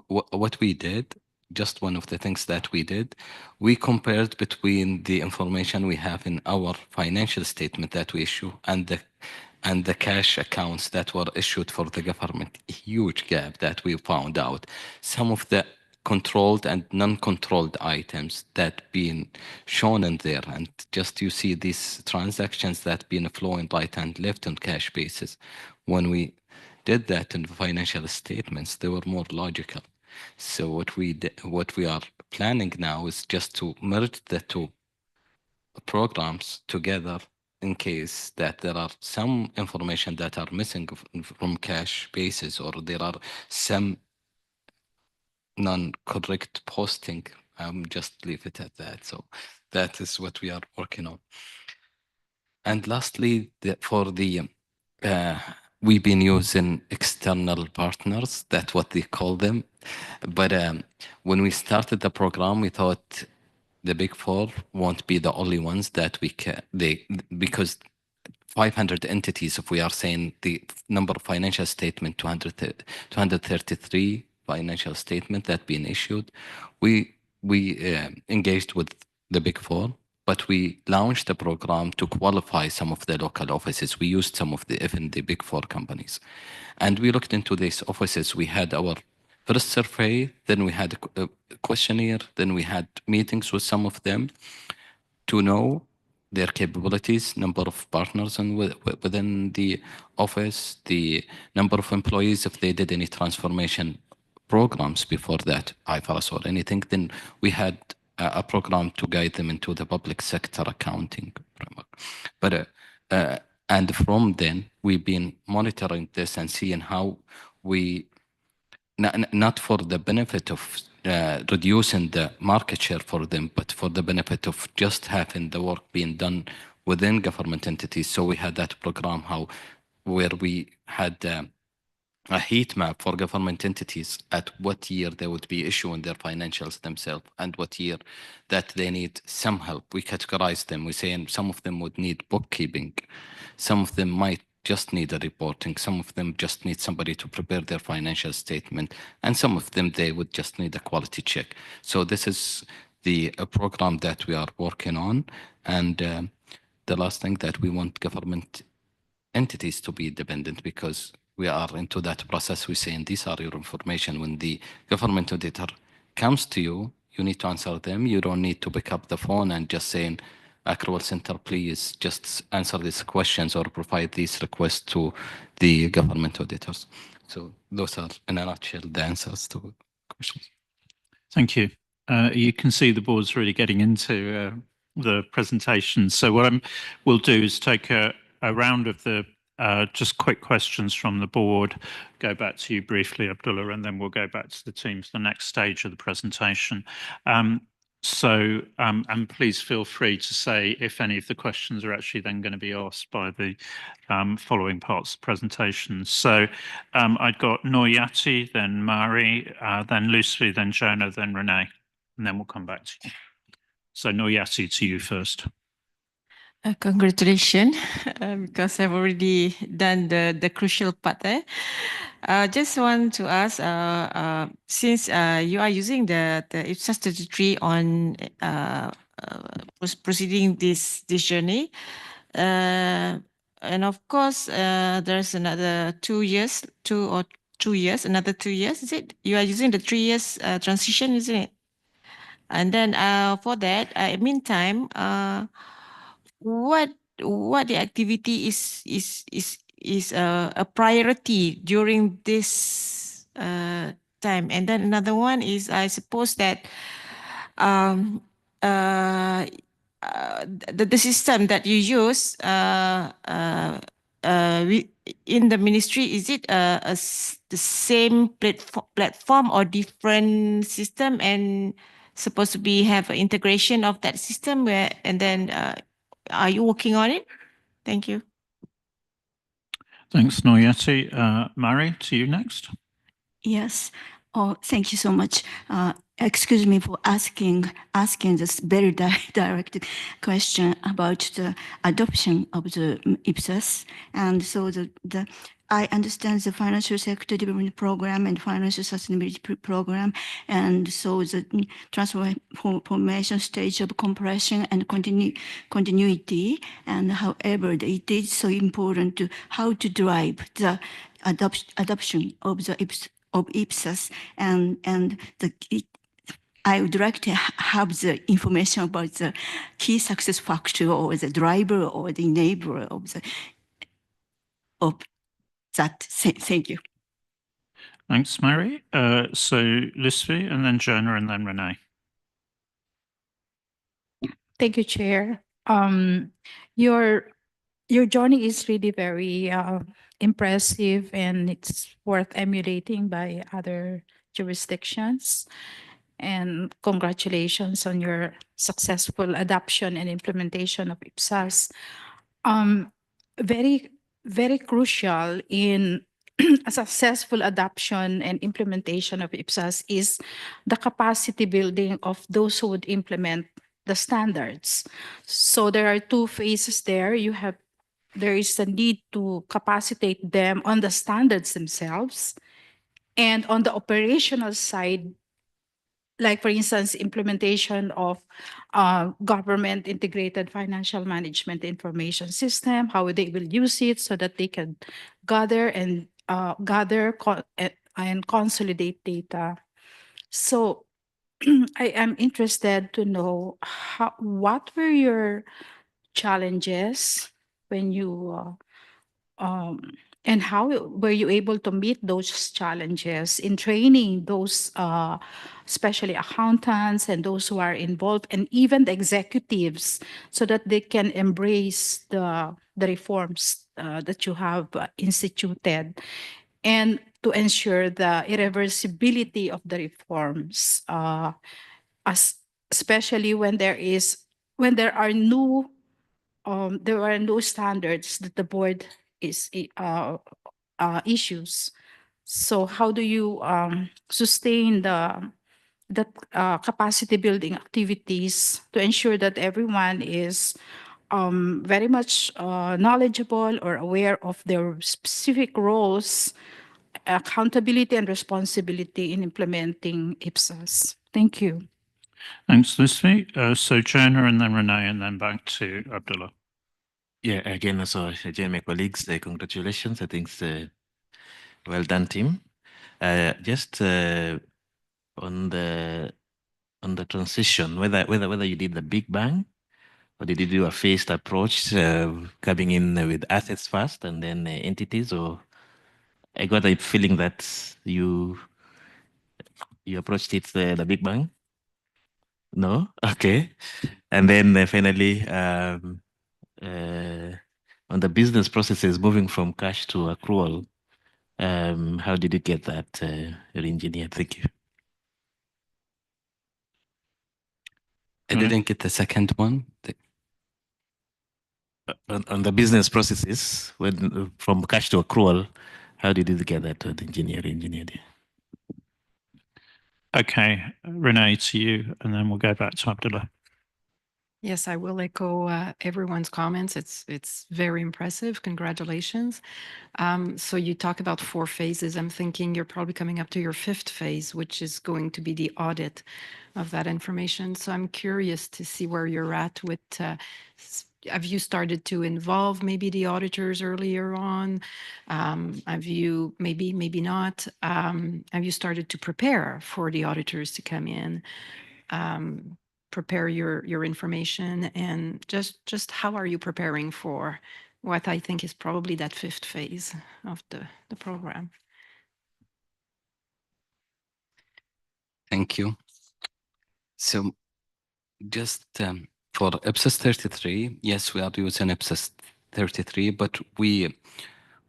what we did, just one of the things that we did, we compared between the information we have in our financial statement that we issue and the cash accounts that were issued for the government. A huge gap that we found out. Some of the controlled and non-controlled items that being shown in there, and just you see these transactions that been flowing right and left on cash basis. When we did that in the financial statements, they were more logical. So what we are planning now is just to merge the two programs together in case that there are some information that are missing from cash basis, or there are some non-correct posting. Just leave it at that. So that is what we are working on. And lastly, we've been using external partners. That's what they call them. But when we started the program, we thought the Big Four won't be the only ones that because 500 entities, if we are saying the number of financial statement, 233 financial statement that been issued, we engaged with the Big Four, but we launched a program to qualify some of the local offices. We used some of even the Big Four companies. And we looked into these offices. We had our first survey, then we had a questionnaire, then we had meetings with some of them to know their capabilities, number of partners and within the office, the number of employees, if they did any transformation programs before that, IFRS or anything, then we had a program to guide them into the public sector accounting framework. But and from then, we've been monitoring this and seeing how we, not for the benefit of reducing the market share for them, but for the benefit of just having the work being done within government entities. So we had that program where we had a heat map for government entities at what year they would be issuing their financials themselves and what year that they need some help. We categorize them. We say some of them would need bookkeeping. Some of them might just need a reporting. Some of them just need somebody to prepare their financial statement. And some of them, they would just need a quality check. So this is a program that we are working on. And the last thing that we want government entities to be independent, because we are into that process. We're saying these are your information. When the government auditor comes to you, you need to answer them. You don't need to pick up the phone and just saying, Accrual Center, please just answer these questions or provide these requests to the government auditors. So those are, in a nutshell, the answers to questions. Thank you. You can see the board's really getting into the presentation. So what we'll do is take a round of the just quick questions from the board, go back to you briefly, Abdullah, and then we'll go back to the team for the next stage of the presentation. And please feel free to say if any of the questions are actually then going to be asked by the following parts of the presentation. So I've got Noyati, then Mari, then Lucy, then Jonah, then Renee, and then we'll come back to you. So Noyati, to you first. Congratulations, because I've already done the crucial part there. Just want to ask, since you are using the IPSAS 33 on proceeding this journey, and of course, there's another 2 years, another 2 years, is it? You are using the 3 years transition, isn't it? And then for that, meantime, what the activity is a priority during this time? And then another one is, I suppose that the system that you use in the ministry, is it the same platform or different system, and supposed to be have an integration of that system where, and then are you working on it? Thank you. Thanks, Noyati. Mari, to you next. Yes. Oh, thank you so much. Excuse me for asking this very direct question about the adoption of the IPSAS. And so I understand the financial sector development program and financial sustainability program, and so the transformation stage of compression and continuity. And however, it is so important to how to drive the adoption of the IPSAS, and I would like to have the information about the key success factor or the driver or the enabler of that. Thank you. Thanks, Mari. So Lysvi, and then Jonah, and then Renee. Thank you, Chair. Your journey is really very impressive, and it's worth emulating by other jurisdictions. And congratulations on your successful adoption and implementation of IPSAS. Very, very crucial in a successful adoption and implementation of IPSAS is the capacity building of those who would implement the standards. So there are 2 phases there. There is a need to capacitate them on the standards themselves, and on the operational side, like for instance, implementation of government integrated financial management information system, how they will use it so that they can gather and consolidate data. So I am interested to know what were your challenges when you and how were you able to meet those challenges in training those especially accountants and those who are involved and even the executives so that they can embrace the reforms that you have instituted and to ensure the irreversibility of the reforms as especially when there are new standards that the board is issues. So how do you sustain the capacity building activities to ensure that everyone is very much knowledgeable or aware of their specific roles, accountability and responsibility in implementing IPSAS? Thank you. Thanks, Lucy. So Jonah and then Renee and then back to Abdullah. Yeah, again, also again, my colleagues, congratulations. I think it's well done, team. Just on the transition, whether you did the big bang or did you do a phased approach, coming in with assets first and then entities, or I got a feeling that you approached it the big bang. No, okay, and then finally. On the business processes moving from cash to accrual, how did you get that, your engineer? Thank you. I didn't get the second one. On the business processes, when from cash to accrual, how did you get that, the engineer? Okay, Renee, to you, and then we'll go back to Abdullah. Yes, I will echo everyone's comments. It's very impressive. Congratulations. So you talk about 4 phases. I'm thinking you're probably coming up to your 5th phase, which is going to be the audit of that information. So I'm curious to see where you're at with, have you started to involve maybe the auditors earlier on? Have you, maybe not, have you started to prepare for the auditors to come in? Prepare your information, and just how are you preparing for what I think is probably that 5th phase of the program? Thank you. So just for IPSAS 33, yes, we are using IPSAS 33, but we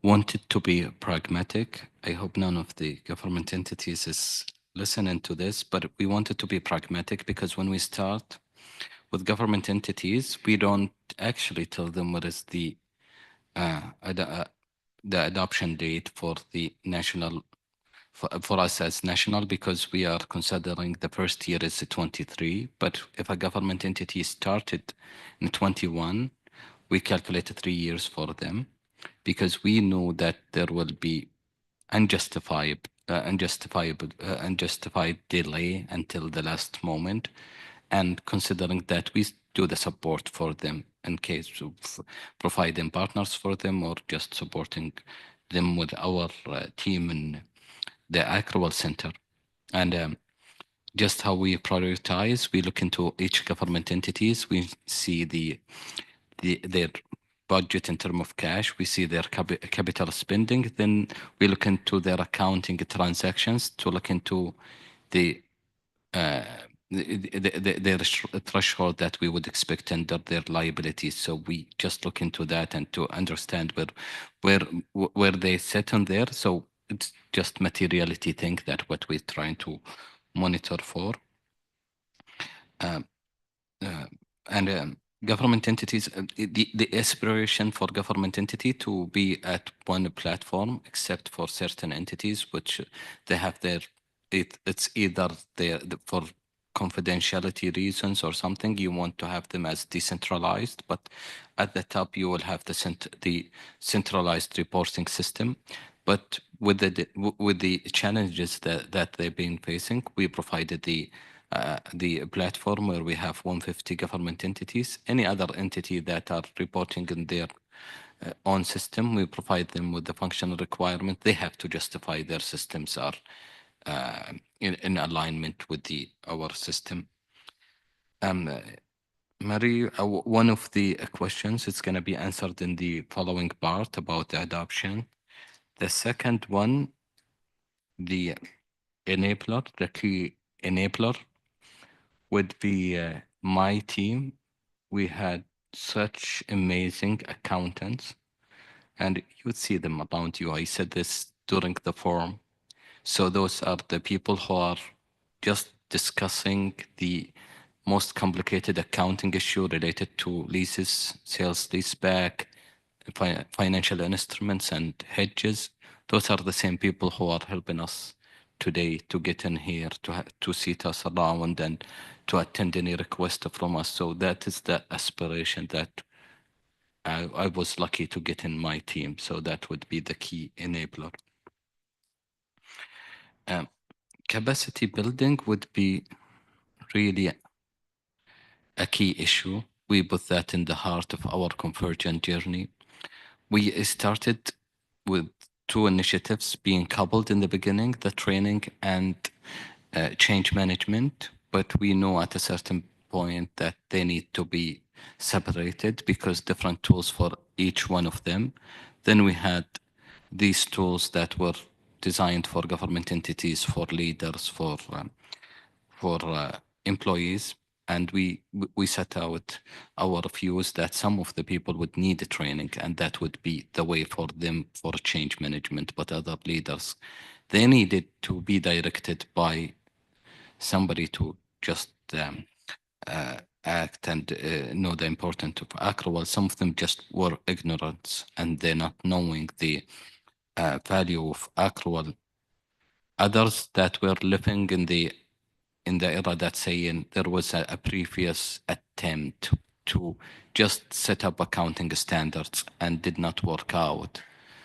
wanted to be pragmatic. I hope none of the government entities is listening to this, but we wanted to be pragmatic because when we start with government entities, we don't actually tell them what is the adoption date for the national, for us as national, because we are considering the first year is 23. But if a government entity started in 21, we calculated 3 years for them because we know that there will be unjustified delay until the last moment, and considering that we do the support for them in case of providing partners for them or just supporting them with our team in the accrual center. And just how we prioritize, we look into each government entities, we see their budget in terms of cash, we see their capital spending, then we look into their accounting transactions to look into their threshold that we would expect under their liabilities. So we just look into that and to understand where they sit on there. So it's just materiality thing that what we're trying to monitor for. Government entities, the aspiration for government entity to be at one platform, except for certain entities, which they have their, it's either for confidentiality reasons or something, you want to have them as decentralized, but at the top you will have the centralized reporting system. But with the challenges that they've been facing, we provided the the platform where we have 150 government entities. Any other entity that are reporting in their own system, we provide them with the functional requirement. They have to justify their systems are in alignment with our system. Mary, one of the questions, it's going to be answered in the following part about the adoption. The second one, the enabler, the key enabler would be my team. We had such amazing accountants, and you would see them around you. I said this during the forum. So those are the people who are just discussing the most complicated accounting issue related to leases, sales leaseback, financial instruments and hedges. Those are the same people who are helping us today to get in here, to sit us around and to attend any request from us. So that is the aspiration that I was lucky to get in my team. So that would be the key enabler. Capacity building would be really a key issue. We put that in the heart of our convergent journey. We started with two initiatives being coupled in the beginning, the training and change management, but we know at a certain point that they need to be separated because different tools for each one of them. Then we had these tools that were designed for government entities, for leaders, for employees, and we set out our views that some of the people would need a training, and that would be the way for them for change management. But other leaders, they needed to be directed by somebody to just act and know the importance of accrual. Some of them just were ignorant and they're not knowing the value of accrual. Others that were living in the era that's saying there was a previous attempt to just set up accounting standards and did not work out.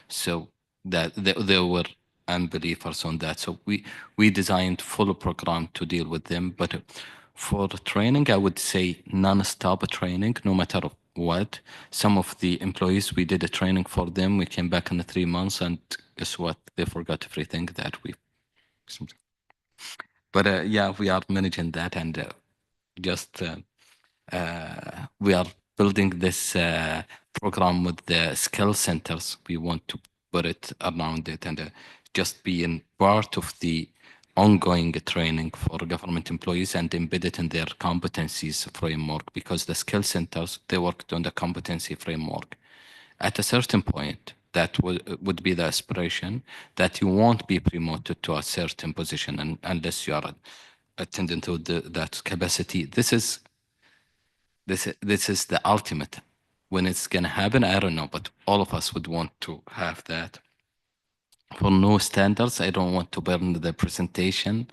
So that there were unbelievers on that. So we designed full program to deal with them. But for training, I would say non-stop training, no matter what. Some of the employees, we did a training for them. We came back in 3 months and guess what? They forgot everything that we... But yeah, we are managing that and just we are building this program with the skill centers. We want to put it around it and just be in part of the ongoing training for government employees and embed it in their competencies framework, because the skill centers, they worked on the competency framework. At a certain point, that would be the aspiration that you won't be promoted to a certain position unless you are attending to that capacity. This is the ultimate. When it's going to happen, I don't know, but all of us would want to have that. For no standards, I don't want to burn the presentation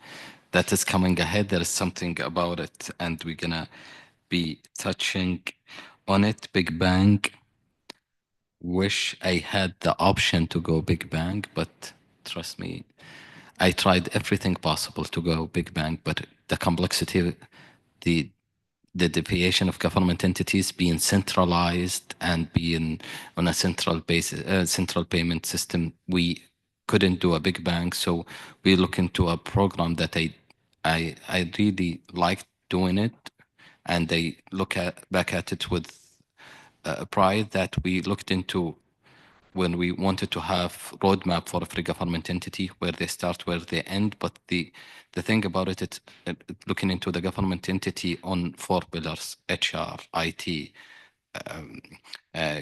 that is coming ahead. There is something about it, and we're going to be touching on it. Big Bang. Wish I had the option to go Big Bang, but trust me, I tried everything possible to go Big Bang, but the complexity, the deviation of government entities being centralized and being on a central basis, central payment system, we couldn't do a Big Bang. So we look into a program that I really liked doing it, and I look back at it with pride that we looked into when we wanted to have roadmap for every government entity, where they start, where they end. But the thing about it, it's looking into the government entity on 4 pillars: HR, IT,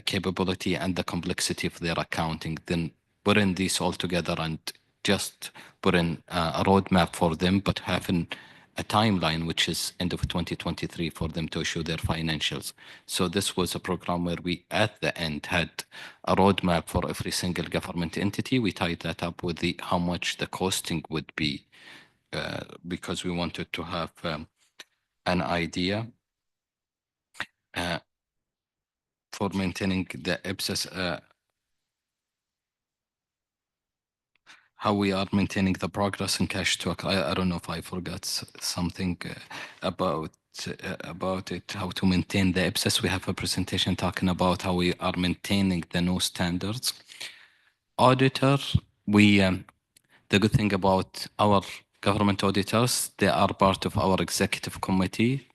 capability, and the complexity of their accounting. Then putting these all together and just putting a roadmap for them, but having a timeline, which is end of 2023, for them to issue their financials. So this was a program where we, at the end, had a roadmap for every single government entity. We tied that up with how much the costing would be, because we wanted to have an idea for maintaining the IPSAS, how we are maintaining the progress in cash to I don't know if I forgot something about it, how to maintain the IPSAS. We have a presentation talking about how we are maintaining the new standards. Auditor, the good thing about our government auditors, they are part of our executive committee,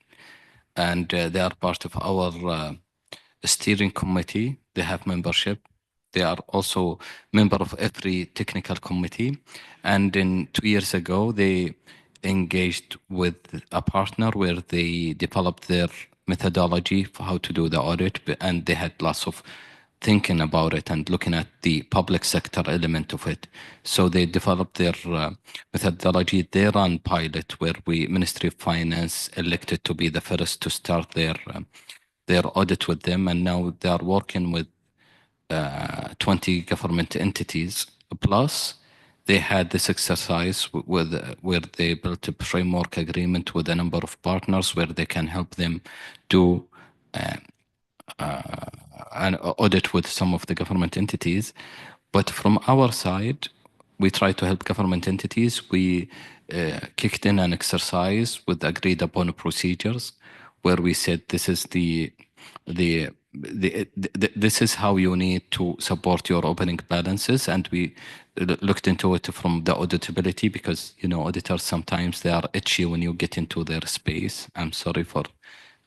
and they are part of our steering committee. They have membership. They are also member of every technical committee. And 2 years ago, they engaged with a partner where they developed their methodology for how to do the audit, and they had lots of thinking about it and looking at the public sector element of it. So they developed their methodology. They run pilot where Ministry of Finance elected to be the first to start their audit with them, and now they are working with 20 government entities. Plus, they had this exercise where they built a framework agreement with a number of partners where they can help them do an audit with some of the government entities. But from our side, we try to help government entities. We kicked in an exercise with agreed upon procedures where we said this is this is how you need to support your opening balances, and we looked into it from the auditability, because auditors sometimes they are itchy when you get into their space. I'm sorry for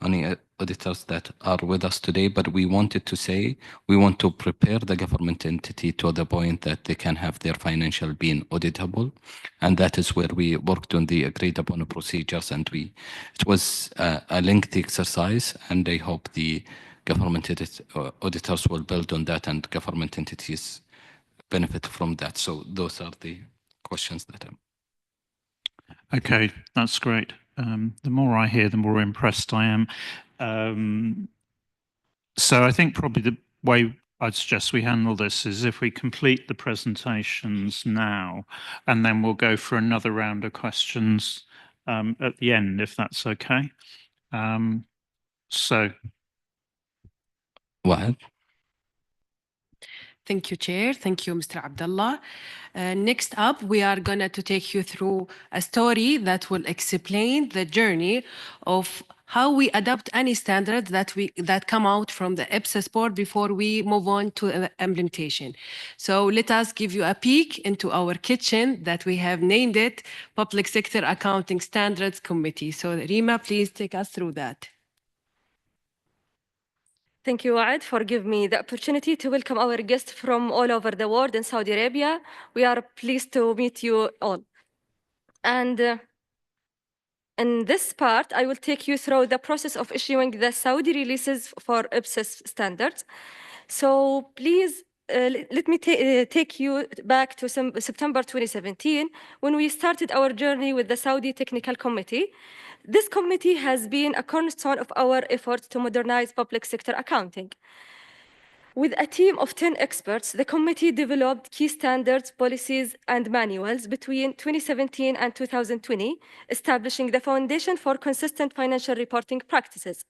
any auditors that are with us today, but we wanted to say we want to prepare the government entity to the point that they can have their financial being auditable, and that is where we worked on the agreed upon procedures, and it was a lengthy exercise, and I hope the government auditors will build on that and government entities benefit from that. So those are the questions that I'm... Okay, that's great. The more I hear, the more impressed I am. So I think probably the way I'd suggest we handle this is if we complete the presentations now, and then we'll go for another round of questions at the end, if that's okay. What? Thank you, Chair. Thank you, Mr. Abdullah. Next up, we are going to take you through a story that will explain the journey of how we adopt any standards that come out from the IPSAS board before we move on to implementation. So let us give you a peek into our kitchen that we have named it Public Sector Accounting Standards Committee. So Rima, please take us through that. Thank you, Waad, for giving me the opportunity to welcome our guests from all over the world in Saudi Arabia. We are pleased to meet you all. And in this part, I will take you through the process of issuing the Saudi releases for IPSAS standards. So please, let me take you back to September 2017, when we started our journey with the Saudi Technical Committee. This committee has been a cornerstone of our efforts to modernize public sector accounting. With a team of 10 experts, the committee developed key standards, policies, and manuals between 2017 and 2020, establishing the foundation for consistent financial reporting practices.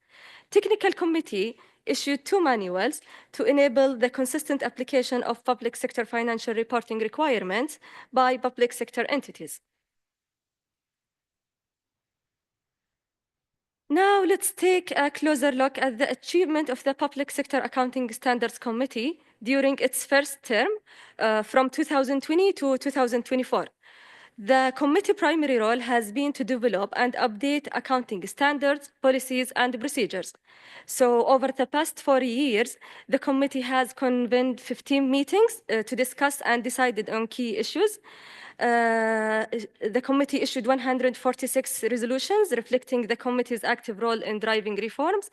Technical committee issued 2 manuals to enable the consistent application of public sector financial reporting requirements by public sector entities. Now let's take a closer look at the achievement of the Public Sector Accounting Standards Committee during its first term from 2020 to 2024. The committee primary role has been to develop and update accounting standards, policies, and procedures. So over the past 4 years, the committee has convened 15 meetings to discuss and decided on key issues. The committee issued 146 resolutions reflecting the committee's active role in driving reforms,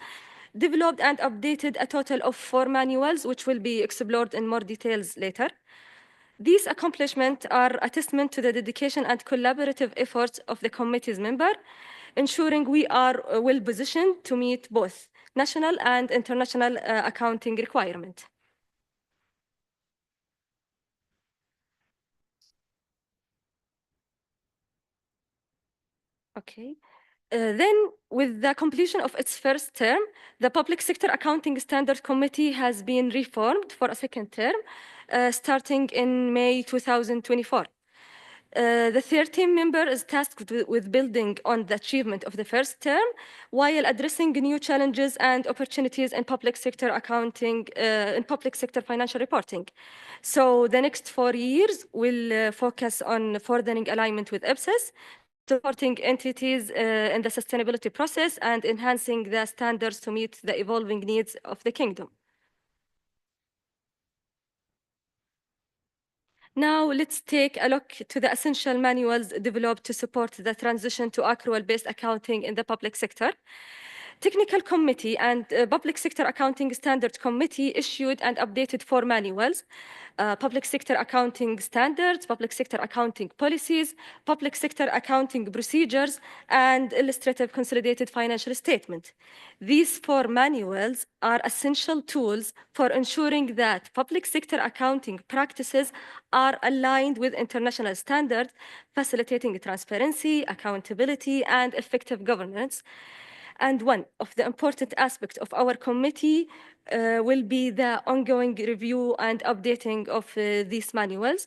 developed and updated a total of 4 manuals, which will be explored in more details later. These accomplishments are a testament to the dedication and collaborative efforts of the committee's members, ensuring we are well positioned to meet both national and international accounting requirements. Okay. Then, with the completion of its first term, the Public Sector Accounting Standards Committee has been reformed for a second term, starting in May 2024. The third team member is tasked with building on the achievement of the first term while addressing new challenges and opportunities in public sector accounting, in public sector financial reporting. So the next 4 years will focus on furthering alignment with IPSAS, supporting entities in the sustainability process, and enhancing the standards to meet the evolving needs of the kingdom. Now, let's take a look to the essential manuals developed to support the transition to accrual-based accounting in the public sector. Technical Committee and Public Sector Accounting Standards Committee issued and updated 4 manuals: Public Sector Accounting Standards, Public Sector Accounting Policies, Public Sector Accounting Procedures, and Illustrative Consolidated Financial Statement. These 4 manuals are essential tools for ensuring that public sector accounting practices are aligned with international standards, facilitating transparency, accountability, and effective governance. And one of the important aspects of our committee will be the ongoing review and updating of these manuals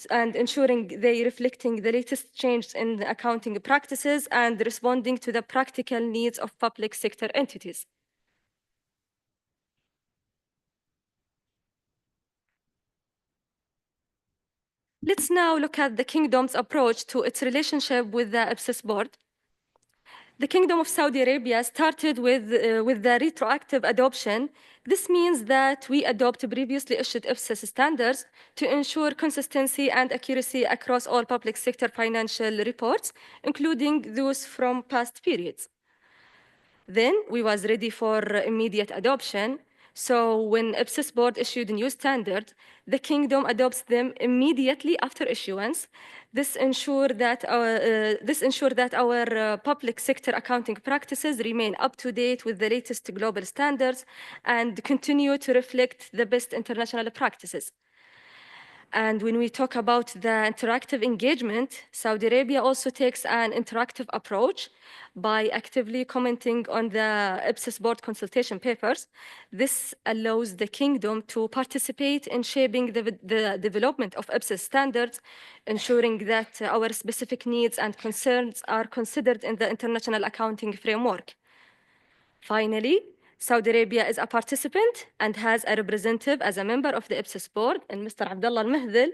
and ensuring they reflecting the latest changes in accounting practices and responding to the practical needs of public sector entities. Let's now look at the Kingdom's approach to its relationship with the IPSAS board. The Kingdom of Saudi Arabia started with the retroactive adoption. This means that we adopt previously issued IPSAS standards to ensure consistency and accuracy across all public sector financial reports, including those from past periods. Then we was ready for immediate adoption. So when IPSAS board issued a new standard, the Kingdom adopts them immediately after issuance. This ensured that our public sector accounting practices remain up to date with the latest global standards and continue to reflect the best international practices. And when we talk about the interactive engagement, Saudi Arabia also takes an interactive approach by actively commenting on the IPSAS board consultation papers. This allows the Kingdom to participate in shaping the development of IPSAS standards, ensuring that our specific needs and concerns are considered in the international accounting framework. Finally, Saudi Arabia is a participant and has a representative as a member of the IPSAS board, and Mr. Abdullah Al-Mahdil,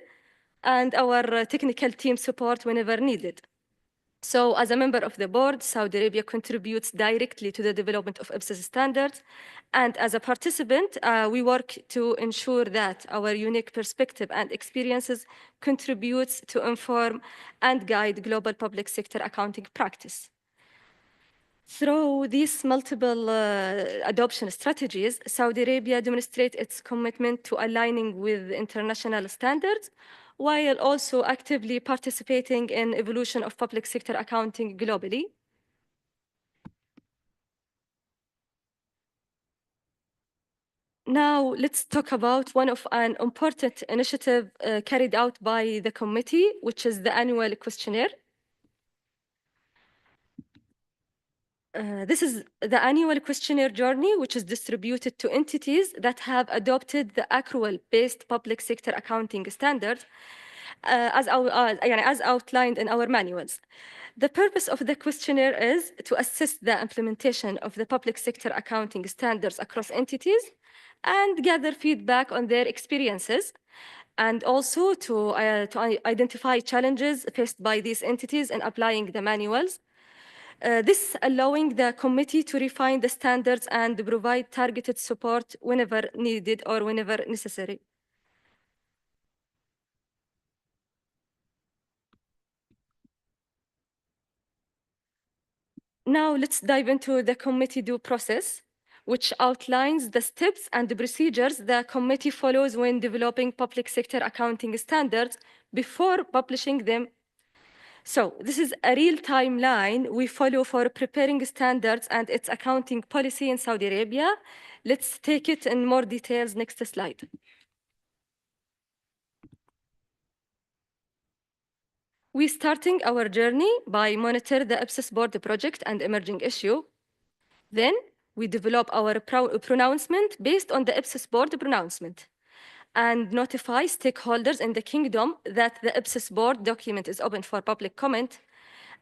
and our technical team support whenever needed. So as a member of the board, Saudi Arabia contributes directly to the development of IPSAS standards. And as a participant, we work to ensure that our unique perspective and experiences contributes to inform and guide global public sector accounting practice. Through these multiple adoption strategies, Saudi Arabia demonstrates its commitment to aligning with international standards, while also actively participating in evolution of public sector accounting globally. Now, let's talk about one of an important initiative carried out by the committee, which is the annual questionnaire. This is the annual questionnaire journey, which is distributed to entities that have adopted the accrual-based public sector accounting standards as outlined in our manuals. The purpose of the questionnaire is to assess the implementation of the public sector accounting standards across entities and gather feedback on their experiences, and also to identify challenges faced by these entities in applying the manuals. This allowing the committee to refine the standards and provide targeted support whenever needed or whenever necessary. Now let's dive into the committee due process, which outlines the steps and the procedures the committee follows when developing public sector accounting standards before publishing them. So this is a real timeline we follow for preparing standards and its accounting policy in Saudi Arabia. Let's take it in more details. Next slide. We're starting our journey by monitor the IPSAS board project and emerging issue. Then we develop our pronouncement based on the IPSAS board pronouncement. and notify stakeholders in the kingdom that the IPSAS board document is open for public comment,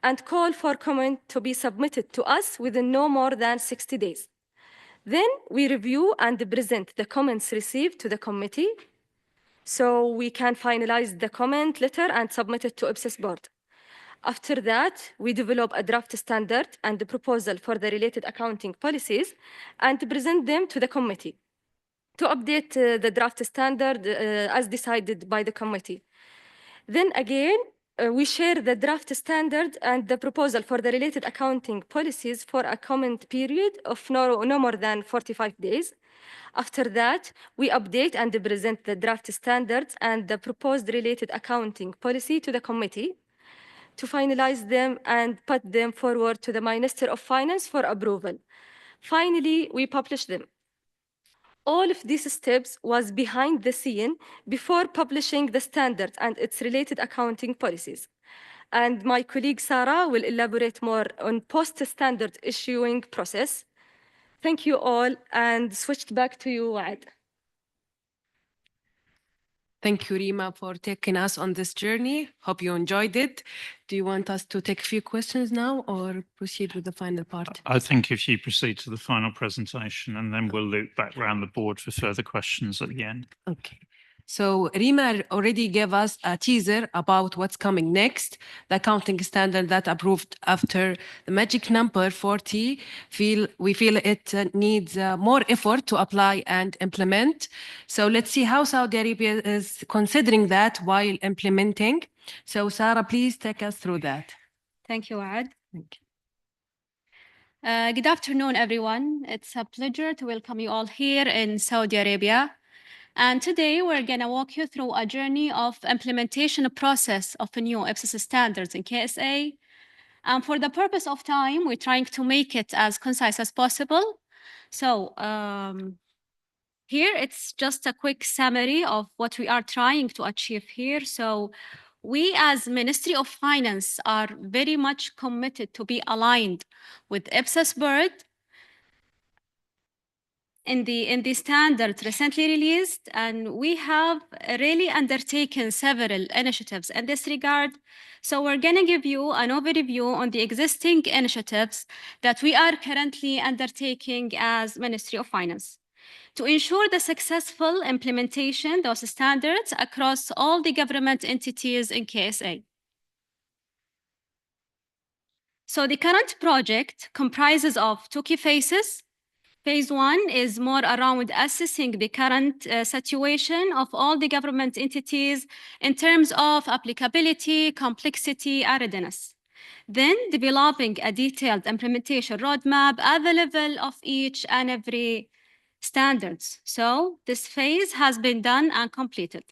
and call for comment to be submitted to us within no more than 60 days. Then we review and present the comments received to the committee, so we can finalize the comment letter and submit it to IPSAS board. After that, we develop a draft standard and the proposal for the related accounting policies and present them to the committee to update the draft standard as decided by the committee. Then again, we share the draft standard and the proposal for the related accounting policies for a comment period of no more than 45 days. After that, we update and present the draft standards and the proposed related accounting policy to the committee to finalize them and put them forward to the Minister of Finance for approval. Finally, we publish them. All of these steps was behind the scene before publishing the standard and its related accounting policies. And my colleague Sarah will elaborate more on post-standard issuing process. Thank you all, and switched back to you, Waad. Thank you, Rima, for taking us on this journey. Hope you enjoyed it. Do you want us to take a few questions now or proceed with the final part? I think if you proceed to the final presentation, and then we'll loop back around the board for further questions at the end. Okay. So Rima already gave us a teaser about what's coming next. The accounting standard that approved after the magic number 40, we feel it needs more effort to apply and implement. So let's see how Saudi Arabia is considering that while implementing. So Sarah, please take us through that. Thank you, Waad. Thank you. Good afternoon, everyone. It's a pleasure to welcome you all here in Saudi Arabia. And today we're going to walk you through a journey of implementation process of the new IPSAS standards in KSA. And for the purpose of time, we're trying to make it as concise as possible. So here it's just a quick summary of what we are trying to achieve here. So we as Ministry of Finance are very much committed to be aligned with IPSAS board in the standard recently released, and we have really undertaken several initiatives in this regard. So we're going to give you an overview on the existing initiatives that we are currently undertaking as Ministry of Finance to ensure the successful implementation of those standards across all the government entities in KSA. So the current project comprises of two key phases. Phase 1 is more around assessing the current situation of all the government entities in terms of applicability, complexity, and readiness. Then developing a detailed implementation roadmap at the level of each and every standards. So this phase has been done and completed.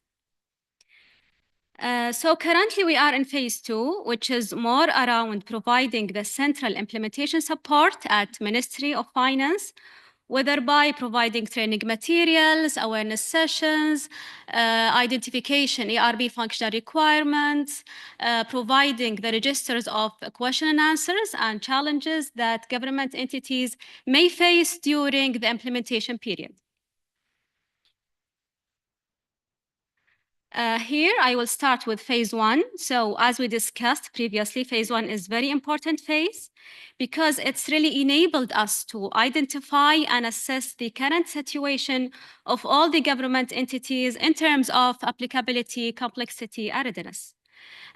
So currently we are in phase 2, which is more around providing the central implementation support at Ministry of Finance, whether by providing training materials, awareness sessions, identification ERB functional requirements, providing the registers of question and answers and challenges that government entities may face during the implementation period. Here, I will start with phase 1. So as we discussed previously, phase 1 is very important phase because it's really enabled us to identify and assess the current situation of all the government entities in terms of applicability, complexity, and readiness.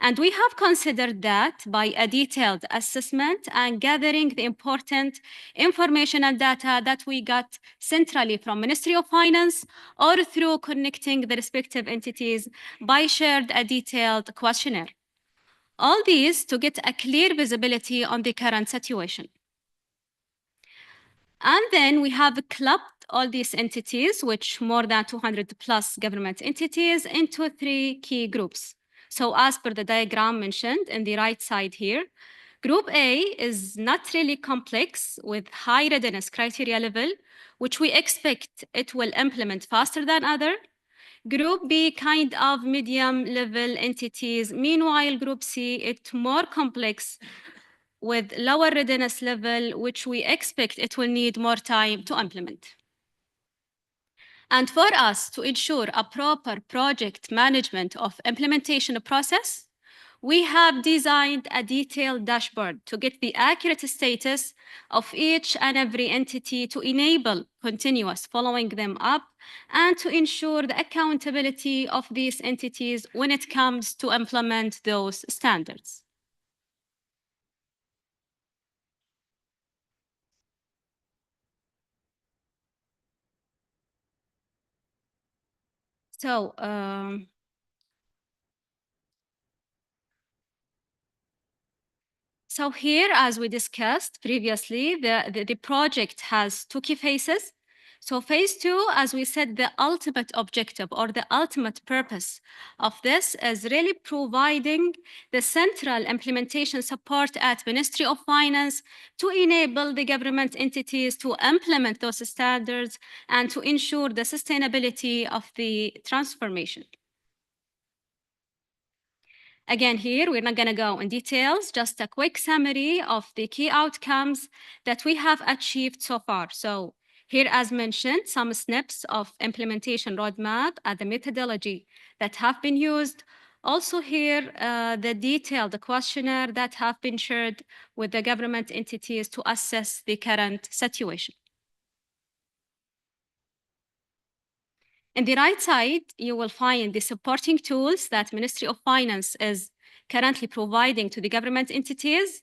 And we have considered that by a detailed assessment and gathering the important information and data that we got centrally from Ministry of Finance or through connecting the respective entities by shared a detailed questionnaire. All these to get a clear visibility on the current situation. And then we have clubbed all these entities, which more than 200 plus government entities, into 3 key groups. So as per the diagram mentioned in the right side here, Group A is not really complex with high readiness criteria level, which we expect it will implement faster than other. Group B kind of medium level entities. Meanwhile, Group C, it's more complex with lower readiness level, which we expect it will need more time to implement. And for us to ensure a proper project management of implementation process, we have designed a detailed dashboard to get the accurate status of each and every entity to enable continuous following them up and to ensure the accountability of these entities when it comes to implement those standards. So here, as we discussed previously, the project has two key phases. So phase 2, as we said, the ultimate objective or the ultimate purpose of this is really providing the central implementation support at Ministry of Finance to enable the government entities to implement those standards and to ensure the sustainability of the transformation. Again, here, we're not going to go in details, just a quick summary of the key outcomes that we have achieved so far. So here, as mentioned, some snips of implementation roadmap and the methodology that have been used. Also here, the detailed questionnaire that have been shared with the government entities to assess the current situation. In the right side, you will find the supporting tools that Ministry of Finance is currently providing to the government entities.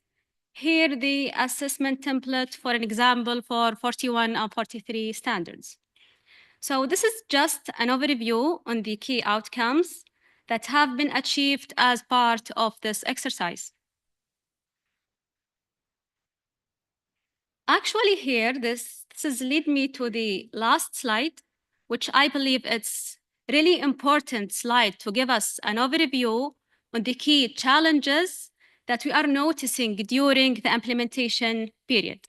Here, the assessment template, for an example, for 41 and 43 standards. So this is just an overview on the key outcomes that have been achieved as part of this exercise. Actually here, this has led me to the last slide, which I believe it's really important slide to give us an overview on the key challenges that we are noticing during the implementation period.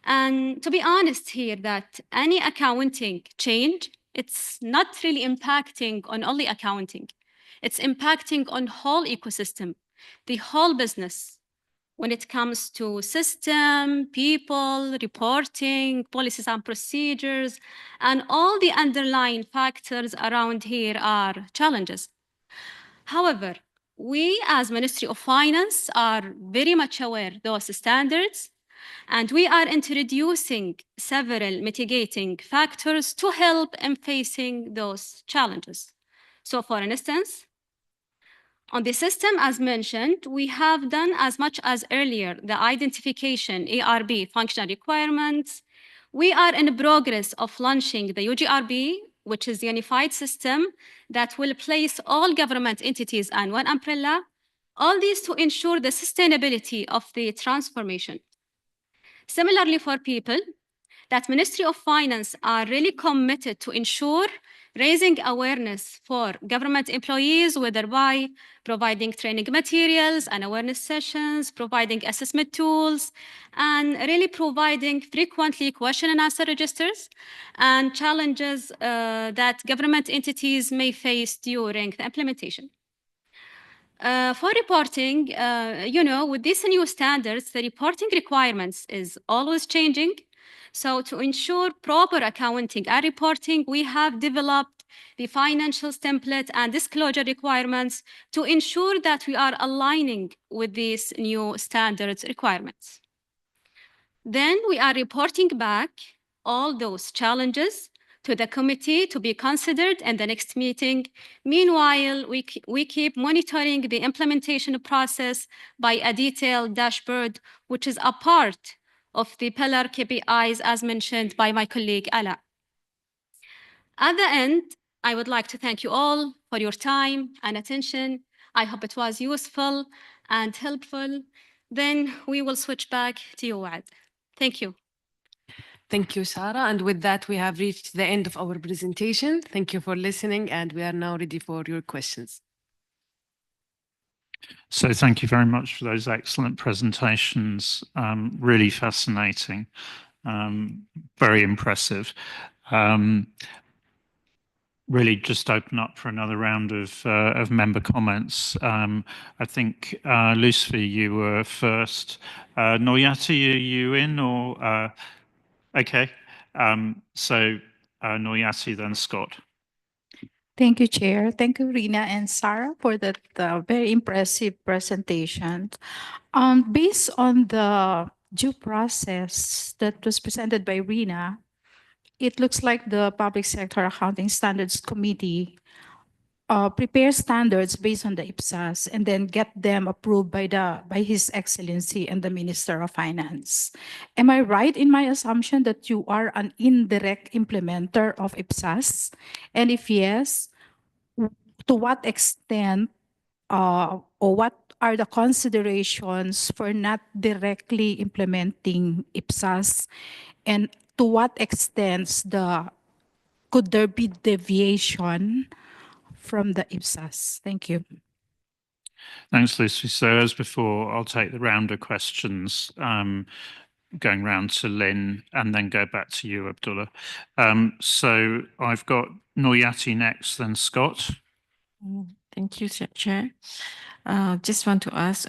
And to be honest here, that any accounting change, it's not really impacting on only accounting. It's impacting on whole ecosystem, the whole business, when it comes to system, people, reporting, policies and procedures, and all the underlying factors around here are challenges. However, we as Ministry of Finance are very much aware of those standards, and we are introducing several mitigating factors to help in facing those challenges. So for instance, on the system, as mentioned, we have done as much as earlier the identification ARB functional requirements. We are in progress of launching the UGRB, which is the unified system that will place all government entities on one umbrella, all these to ensure the sustainability of the transformation. Similarly for people, that Ministry of Finance are really committed to ensure raising awareness for government employees, whether by providing training materials and awareness sessions, providing assessment tools, and really providing frequently question and answer registers and challenges that government entities may face during the implementation. For reporting, with these new standards, the reporting requirements is always changing. So to ensure proper accounting and reporting, we have developed the financials template and disclosure requirements to ensure that we are aligning with these new standards requirements. Then we are reporting back all those challenges to the committee to be considered in the next meeting. Meanwhile, we keep monitoring the implementation process by a detailed dashboard, which is a part of the pillar KPIs as mentioned by my colleague Ala. At the end, I would like to thank you all for your time and attention. I hope it was useful and helpful. Then we will switch back to you, Wad. Thank you. Thank you, Sarah. And with that, we have reached the end of our presentation. Thank you for listening, and we are now ready for your questions. So thank you very much for those excellent presentations. Really fascinating, very impressive. Really just open up for another round of member comments. I think, Lucy, you were first. Noyati, are you in or? Okay. So Noyati, then Scott. Thank you, Chair. Thank you, Rina and Sarah, for that very impressive presentation. Based on the due process that was presented by Rina, it looks like the Public Sector Accounting Standards Committee prepares standards based on the IPSAS and then get them approved by His Excellency and the Minister of Finance. Am I right in my assumption that you are an indirect implementer of IPSAS? And if yes, to what extent or what are the considerations for not directly implementing IPSAS, and to what extent could there be deviation from the IPSAS? Thank you. Thanks, Lucy. So as before, I'll take the round of questions, going round to Lynn and then go back to you, Abdullah. So I've got Noyati next, then Scott. Thank you, Chair. Just want to ask,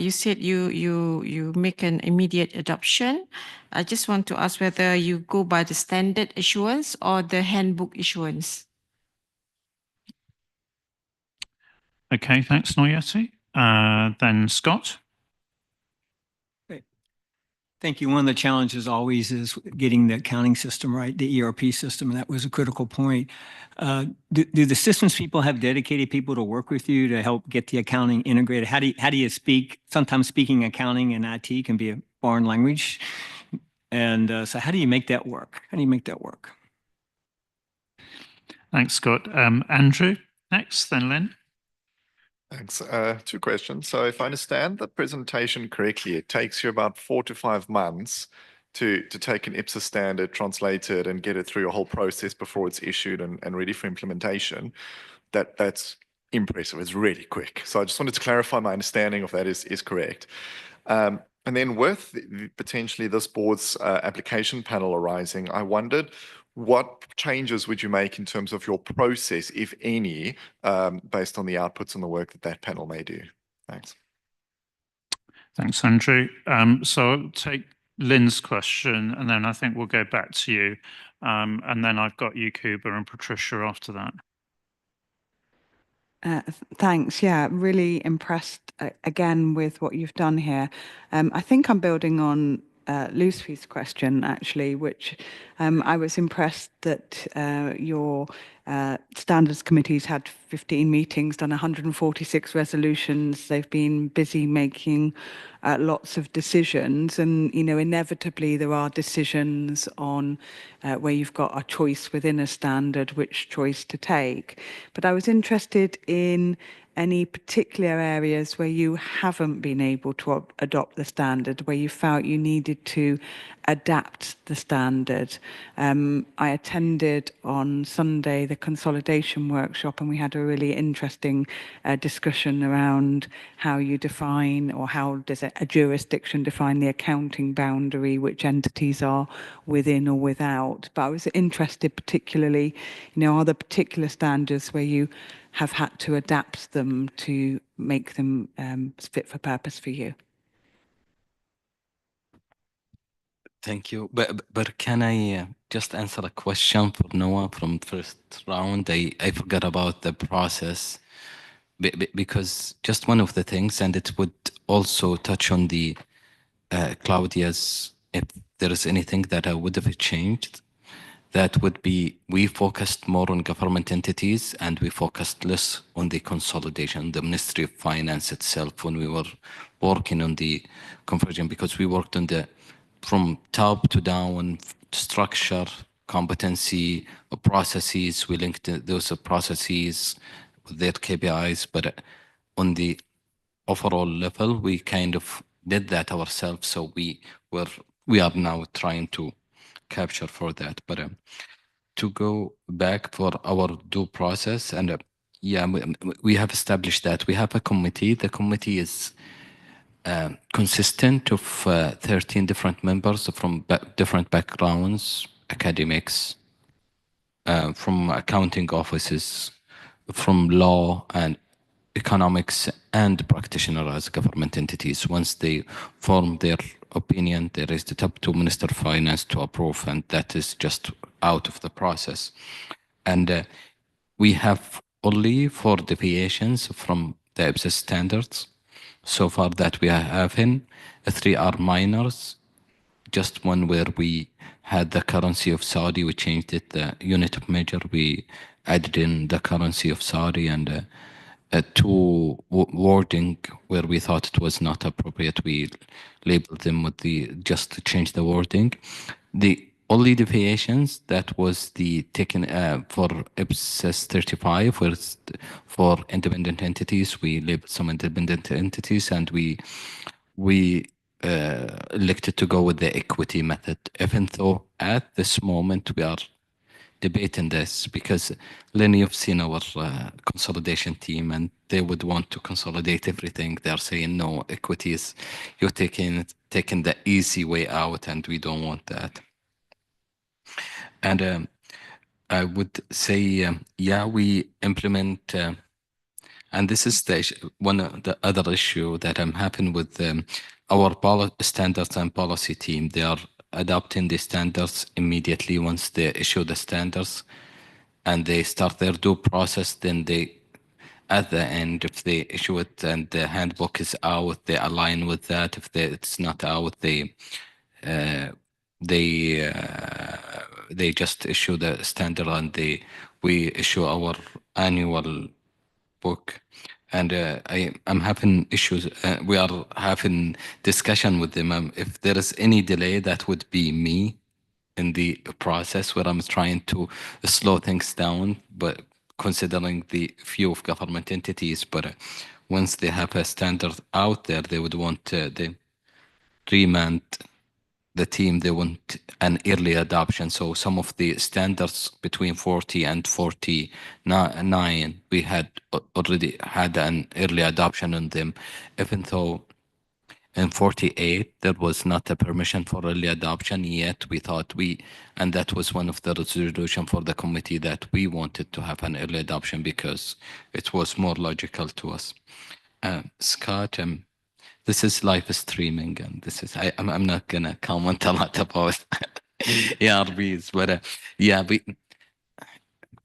you said you make an immediate adoption. I just want to ask whether you go by the standard issuance or the handbook issuance. Okay, thanks, Noyati. Then Scott. Thank you. One of the challenges always is getting the accounting system right, the ERP system, and that was a critical point. Do the systems people have dedicated people to work with you to help get the accounting integrated? How do you speak? Sometimes speaking accounting and IT can be a foreign language. And so how do you make that work? How do you make that work? Thanks, Scott. Andrew next, then Lynn. Thanks. Two questions. So if I understand the presentation correctly, it takes you about 4 to 5 months to take an IPSAS standard, translate it, and get it through your whole process before it's issued and ready for implementation. That's impressive. It's really quick. So I just wanted to clarify my understanding of that is correct. And then with potentially this board's application panel arising, I wondered, what changes would you make in terms of your process, if any, based on the outputs and the work that panel may do? Thanks. Thanks, Andrew. So I'll take Lynn's question, and then I think we'll go back to you. And then I've got you, Kuba, and Patricia after that. Thanks. Yeah, really impressed again with what you've done here. I think I'm building on Lucy's question, actually, which I was impressed that your standards committees had 15 meetings, done 146 resolutions. They've been busy making lots of decisions, and inevitably there are decisions on where you've got a choice within a standard, which choice to take. But I was interested in any particular areas where you haven't been able to adopt the standard, where you felt you needed to adapt the standard. I attended on Sunday the consolidation workshop, and we had a really interesting discussion around how you define, or how does a jurisdiction define the accounting boundary, which entities are within or without. But I was interested particularly, are there particular standards where you have had to adapt them to make them fit for purpose for you? Thank you. But can I just answer a question for Noah from first round? I forgot about the process because just one of the things, and it would also touch on the Claudia's, if there is anything that I would have changed, that would be, we focused more on government entities and we focused less on the consolidation, the Ministry of Finance itself, when we were working on the conversion, because we worked on the from top to down structure, competency, processes. We linked those processes with their KPIs, but on the overall level, we kind of did that ourselves. So we are now trying to capture for that. But to go back for our due process, and yeah, we have established that we have a committee. The committee is consistent of 13 different members from different backgrounds, academics, from accounting offices, from law and economics, and practitioners as government entities. Once they form their opinion, they raise it up to Minister of Finance to approve, and that is just out of the process. And we have only 4 deviations from the IPSAS standards so far that we are having. 3 are minors, just one where we had the currency of Saudi, we changed it, the unit of measure, we added in the currency of Saudi, and 2 wording where we thought it was not appropriate, we labeled them with just to change the wording. The only deviations that was the taken for IPSAS 35, where it's for independent entities, we labeled some independent entities, and we elected to go with the equity method, even though at this moment we are debating this, because Lynn, you've seen our consolidation team, and they would want to consolidate everything. They're saying no, equities, you're taking the easy way out, and we don't want that. And I would say, yeah, we implement, and this is one of the other issue that I'm having with our standards and policy team. They are adopting the standards immediately once they issue the standards, and they start their due process. Then they, at the end, if they issue it and the handbook is out, they align with that. If it's not out, they just issue the standard, and we issue our annual book. And I'm having issues. We are having discussion with them. If there is any delay, that would be me in the process, where I'm trying to slow things down, but considering the few of government entities. But once they have a standard out there, they would want the remand the team, they want an early adoption. So some of the standards between 40 and 49, we had already had an early adoption on them, even though in 48, there was not a permission for early adoption yet. We thought and that was one of the resolution for the committee, that we wanted to have an early adoption because it was more logical to us. Scott, this is live streaming, and this is, I'm not gonna comment a lot about ARBs, but yeah,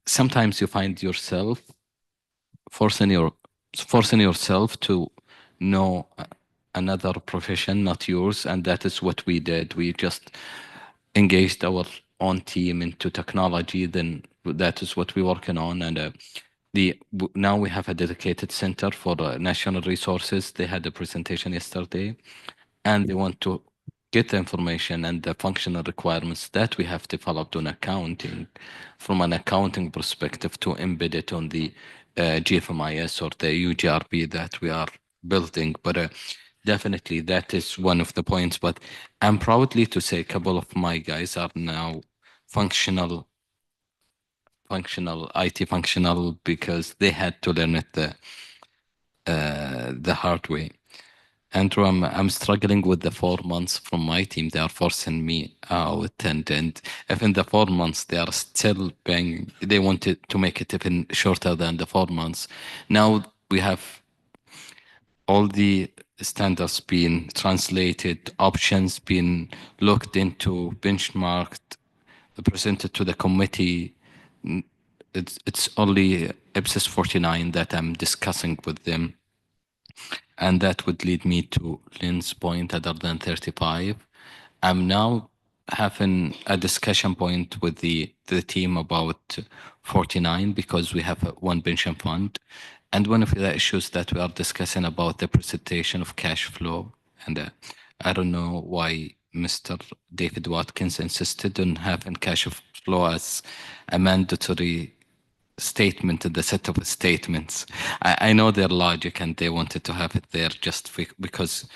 sometimes you find yourself forcing yourself to know another profession, not yours, and that is what we did. We just engaged our own team into technology, then that is what we're working on. And now we have a dedicated center for national resources. They had a presentation yesterday, and they want to get the information and the functional requirements that we have developed on accounting, from an accounting perspective, to embed it on the GFMIS or the UGRP that we are building. But definitely that is one of the points. But I'm proudly to say a couple of my guys are now functional IT functional, because they had to learn it the hard way. Andrew, I'm struggling with the 4 months from my team. They are forcing me out, and even the 4 months, they are still paying. They wanted to make it even shorter than the 4 months. Now we have all the standards being translated, options being looked into, benchmarked, presented to the committee. It's only IPSAS 49 that I'm discussing with them. And that would lead me to Lynn's point, other than 35. I'm now having a discussion point with the team about 49, because we have one pension fund. And one of the issues that we are discussing about the presentation of cash flow. And I don't know why Mr. David Watkins insisted on having cash flow as a mandatory statement in the set of statements. I know their logic, and they wanted to have it there just because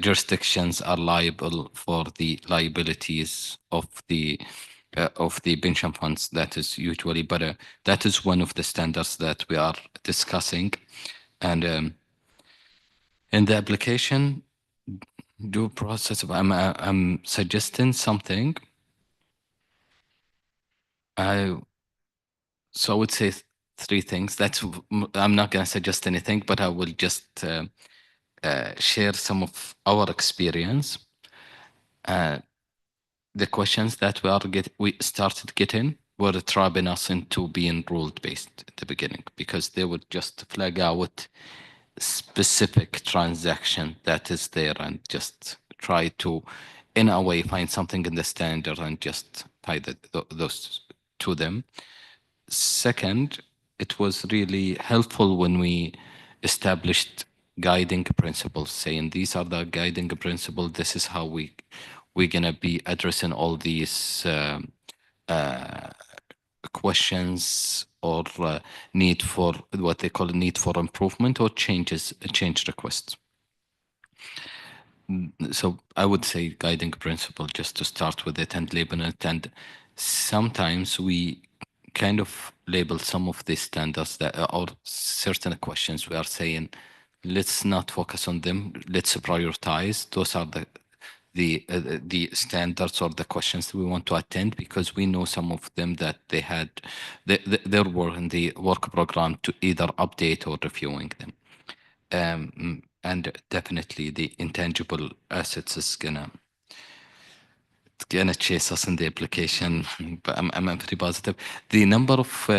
jurisdictions are liable for the liabilities of the pension funds. That is usually, but that is one of the standards that we are discussing. And in the application due process, I'm suggesting something. So I would say 3 things. I'm not going to suggest anything, but I will just share some of our experience. the questions that we started getting were trapping us into being rule-based at the beginning, because they would just flag out specific transaction that is there and just try to, in a way, find something in the standard and just tie those to them. Second, it was really helpful when we established guiding principles, saying these are the guiding principles, this is how we're gonna be addressing all these questions or need for what they call need for improvement or change requests. So I would say guiding principle, just to start with it and label it. And sometimes we kind of label some of the standards that or certain questions we are saying, let's not focus on them, let's prioritize. Those are the standards or the questions we want to attend, because we know some of them that they had, there were in the work program to either update or reviewing them. And definitely the intangible assets is gonna chase us in the application, but I'm pretty positive. The number of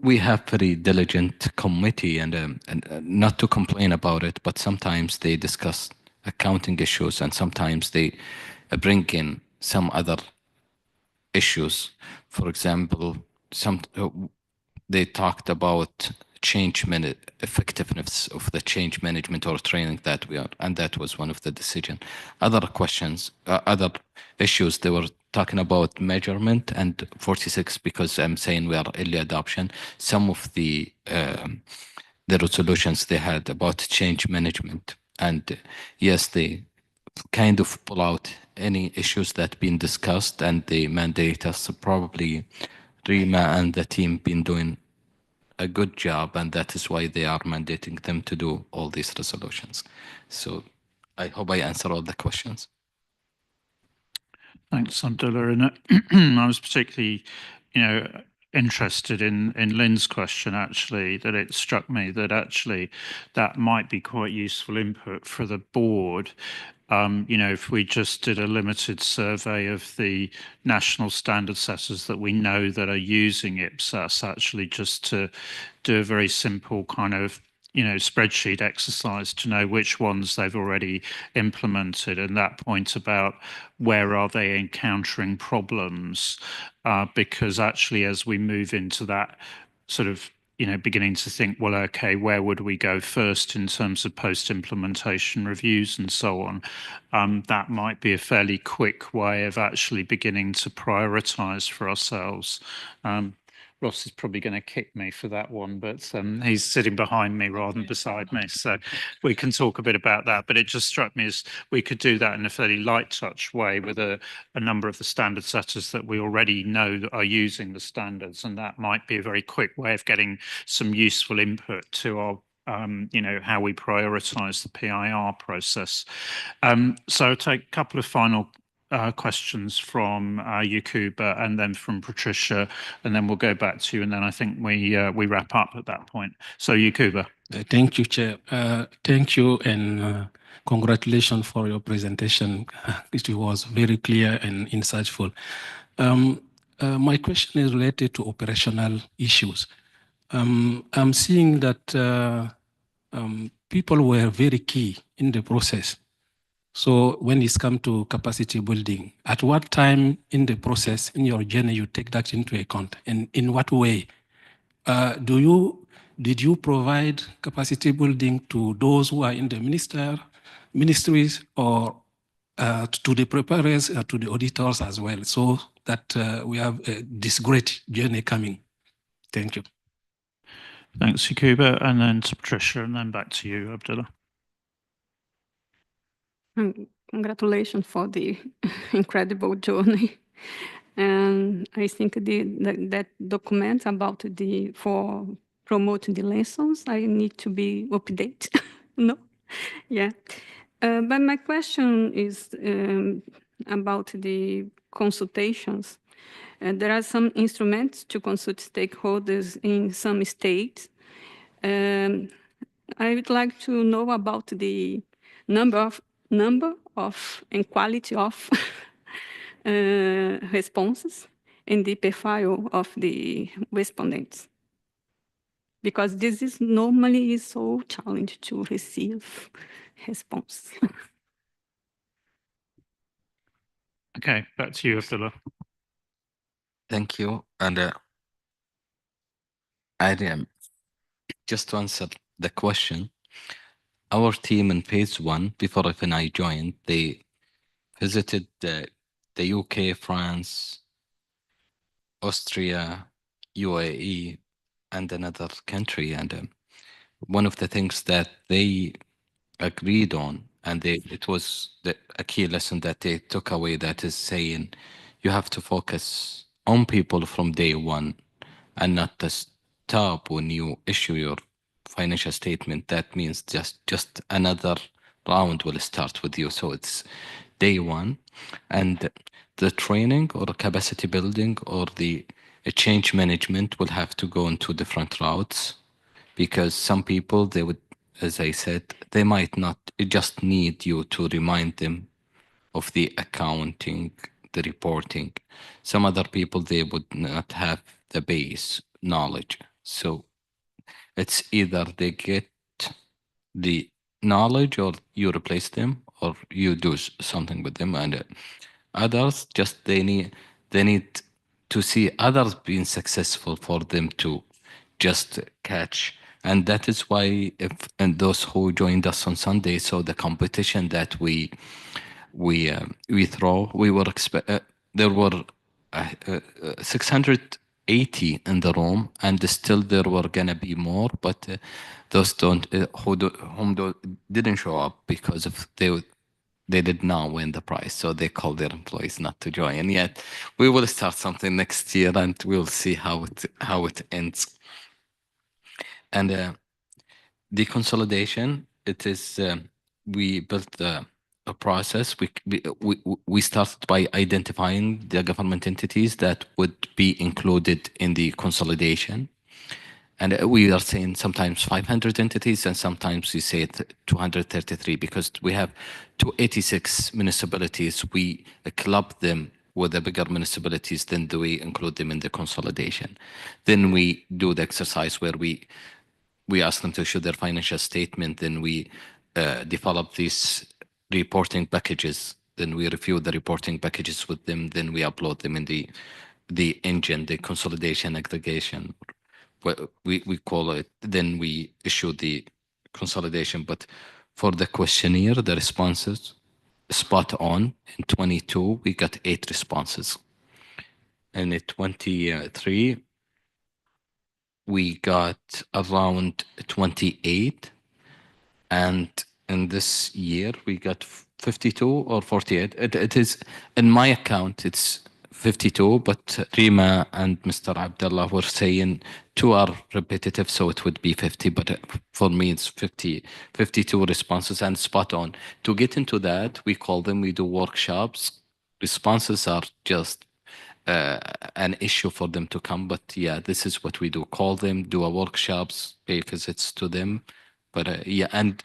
we have very diligent committee, and not to complain about it, but sometimes they discuss accounting issues, and sometimes they bring in some other issues. For example, they talked about effectiveness of the change management or training that we are, and that was one of the decision. Other questions, other issues, they were talking about measurement and 46, because I'm saying we are early adoption. Some of the resolutions they had about change management, and yes, they kind of pull out any issues that been discussed, and they mandate us. Probably Rima and the team been doing a good job, and that is why they are mandating them to do all these resolutions. So I hope I answer all the questions. Thanks, Abdullah. And I was particularly, interested in Lynn's question, actually, that it struck me that actually that might be quite useful input for the board. If we just did a limited survey of the national standard setters that we know that are using IPSAS, actually just to do a very simple kind of spreadsheet exercise to know which ones they've already implemented, and that point about where are they encountering problems, because actually as we move into that sort of beginning to think, well, okay, where would we go first in terms of post-implementation reviews and so on, that might be a fairly quick way of actually beginning to prioritize for ourselves. Ross is probably going to kick me for that one, but he's sitting behind me rather than beside me, so we can talk a bit about that. But it just struck me as we could do that in a fairly light touch way with a number of the standard setters that we already know are using the standards, and that might be a very quick way of getting some useful input to our how we prioritize the PIR process. So I'll take a couple of final questions from Yakuba and then from Patricia, and then we'll go back to you, and then I think we wrap up at that point. So Yakuba. Thank you, Chair. Thank you, and congratulations for your presentation. It was very clear and insightful. My question is related to operational issues. I'm seeing that people were very key in the process. So when it's come to capacity building, at what time in the process, in your journey, you take that into account, and in what way? Did you provide capacity building to those who are in the ministries, or to the preparers, to the auditors as well, so that we have this great journey coming? Thank you. Thanks, Yakuba, and then to Patricia, and then back to you, Abdullah. Congratulations for the incredible journey. And I think that document about for promoting the lessons, I need to be updated. No? Yeah. But my question is about the consultations. There are some instruments to consult stakeholders in some states. I would like to know about the number of and quality of responses in the profile of the respondents. Because this is normally so challenging to receive response. Okay, back to you, Abdullah. Thank you. And I just to answer the question, our team in phase 1, before even I joined, they visited the UK, France, Austria, UAE, and another country. And one of the things that they agreed on, and it was a key lesson that they took away, that is saying you have to focus on people from day one and not to stop when you issue your financial statement. That means just another round will start with you. So it's day one. And the training or capacity building or the change management will have to go into different routes, because some people, they would, as I said, they might not just need you to remind them of the accounting, the reporting. Some other people, they would not have the base knowledge. So it's either they get the knowledge or you replace them or you do something with them. And others, just they need to see others being successful for them to just catch. And that is why and those who joined us on Sunday, so the competition that we throw, we were there were 680 in the room, and still there were gonna be more, but those whom didn't show up because of they did not win the prize, so they called their employees not to join. And yet we will start something next year, and we'll see how it ends. And the consolidation, it is we built a process. We started by identifying the government entities that would be included in the consolidation. And we are saying sometimes 500 entities, and sometimes we say 233, because we have 286 municipalities. We club them with the bigger municipalities, then we include them in the consolidation. Then we do the exercise where we ask them to show their financial statement, then we develop these reporting packages, then we review the reporting packages with them, then we upload them in the engine, the consolidation aggregation, we call it, then we issue the consolidation. But for the questionnaire, the responses spot on. In 22, we got 8 responses. And in 23, we got around 28. And in this year, we got 52 or 48. It is, in my account, it's 52, but Rima and Mr. Abdullah were saying 2 are repetitive, so it would be 50, but for me, it's 52 responses and spot on. To get into that, we call them, we do workshops. Responses are just an issue for them to come, but yeah, this is what we do. Call them, do a workshops, pay visits to them. But yeah, and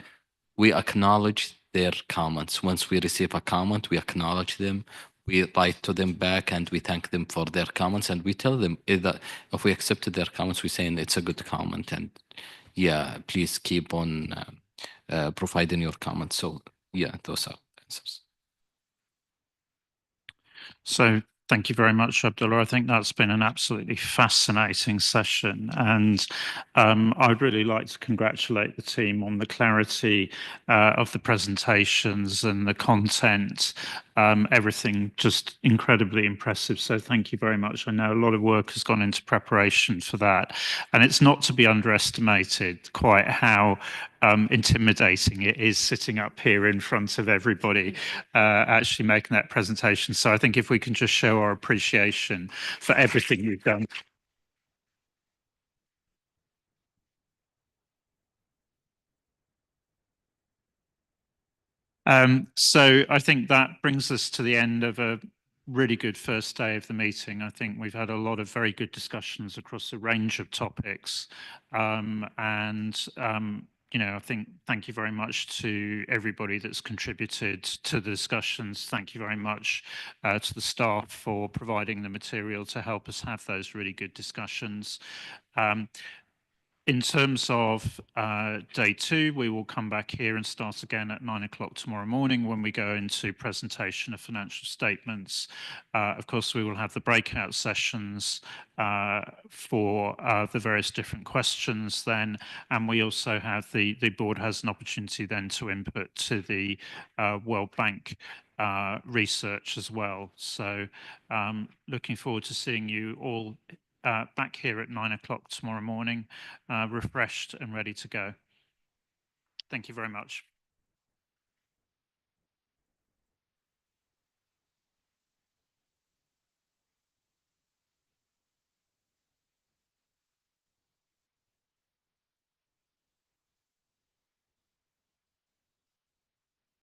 we acknowledge their comments. Once we receive a comment, we acknowledge them. We write to them back and we thank them for their comments, and we tell them either if we accepted their comments, we're saying it's a good comment, and yeah, please keep on providing your comments. So yeah, those are answers. So thank you very much, Abdullah. I think that's been an absolutely fascinating session. And I'd really like to congratulate the team on the clarity of the presentations and the content. Everything just incredibly impressive. So thank you very much. I know a lot of work has gone into preparation for that. And it's not to be underestimated quite how intimidating it is sitting up here in front of everybody, actually making that presentation. So I think if we can just show our appreciation for everything you've done. So I think that brings us to the end of a really good first day of the meeting. I think we've had a lot of very good discussions across a range of topics, and I think thank you very much to everybody that's contributed to the discussions. Thank you very much to the staff for providing the material to help us have those really good discussions. In terms of day 2, we will come back here and start again at 9 o'clock tomorrow morning when we go into presentation of financial statements. Of course, we will have the breakout sessions for the various different questions then, and we also have the board has an opportunity then to input to the World Bank research as well. So looking forward to seeing you all back here at 9 o'clock tomorrow morning, refreshed and ready to go. Thank you very much.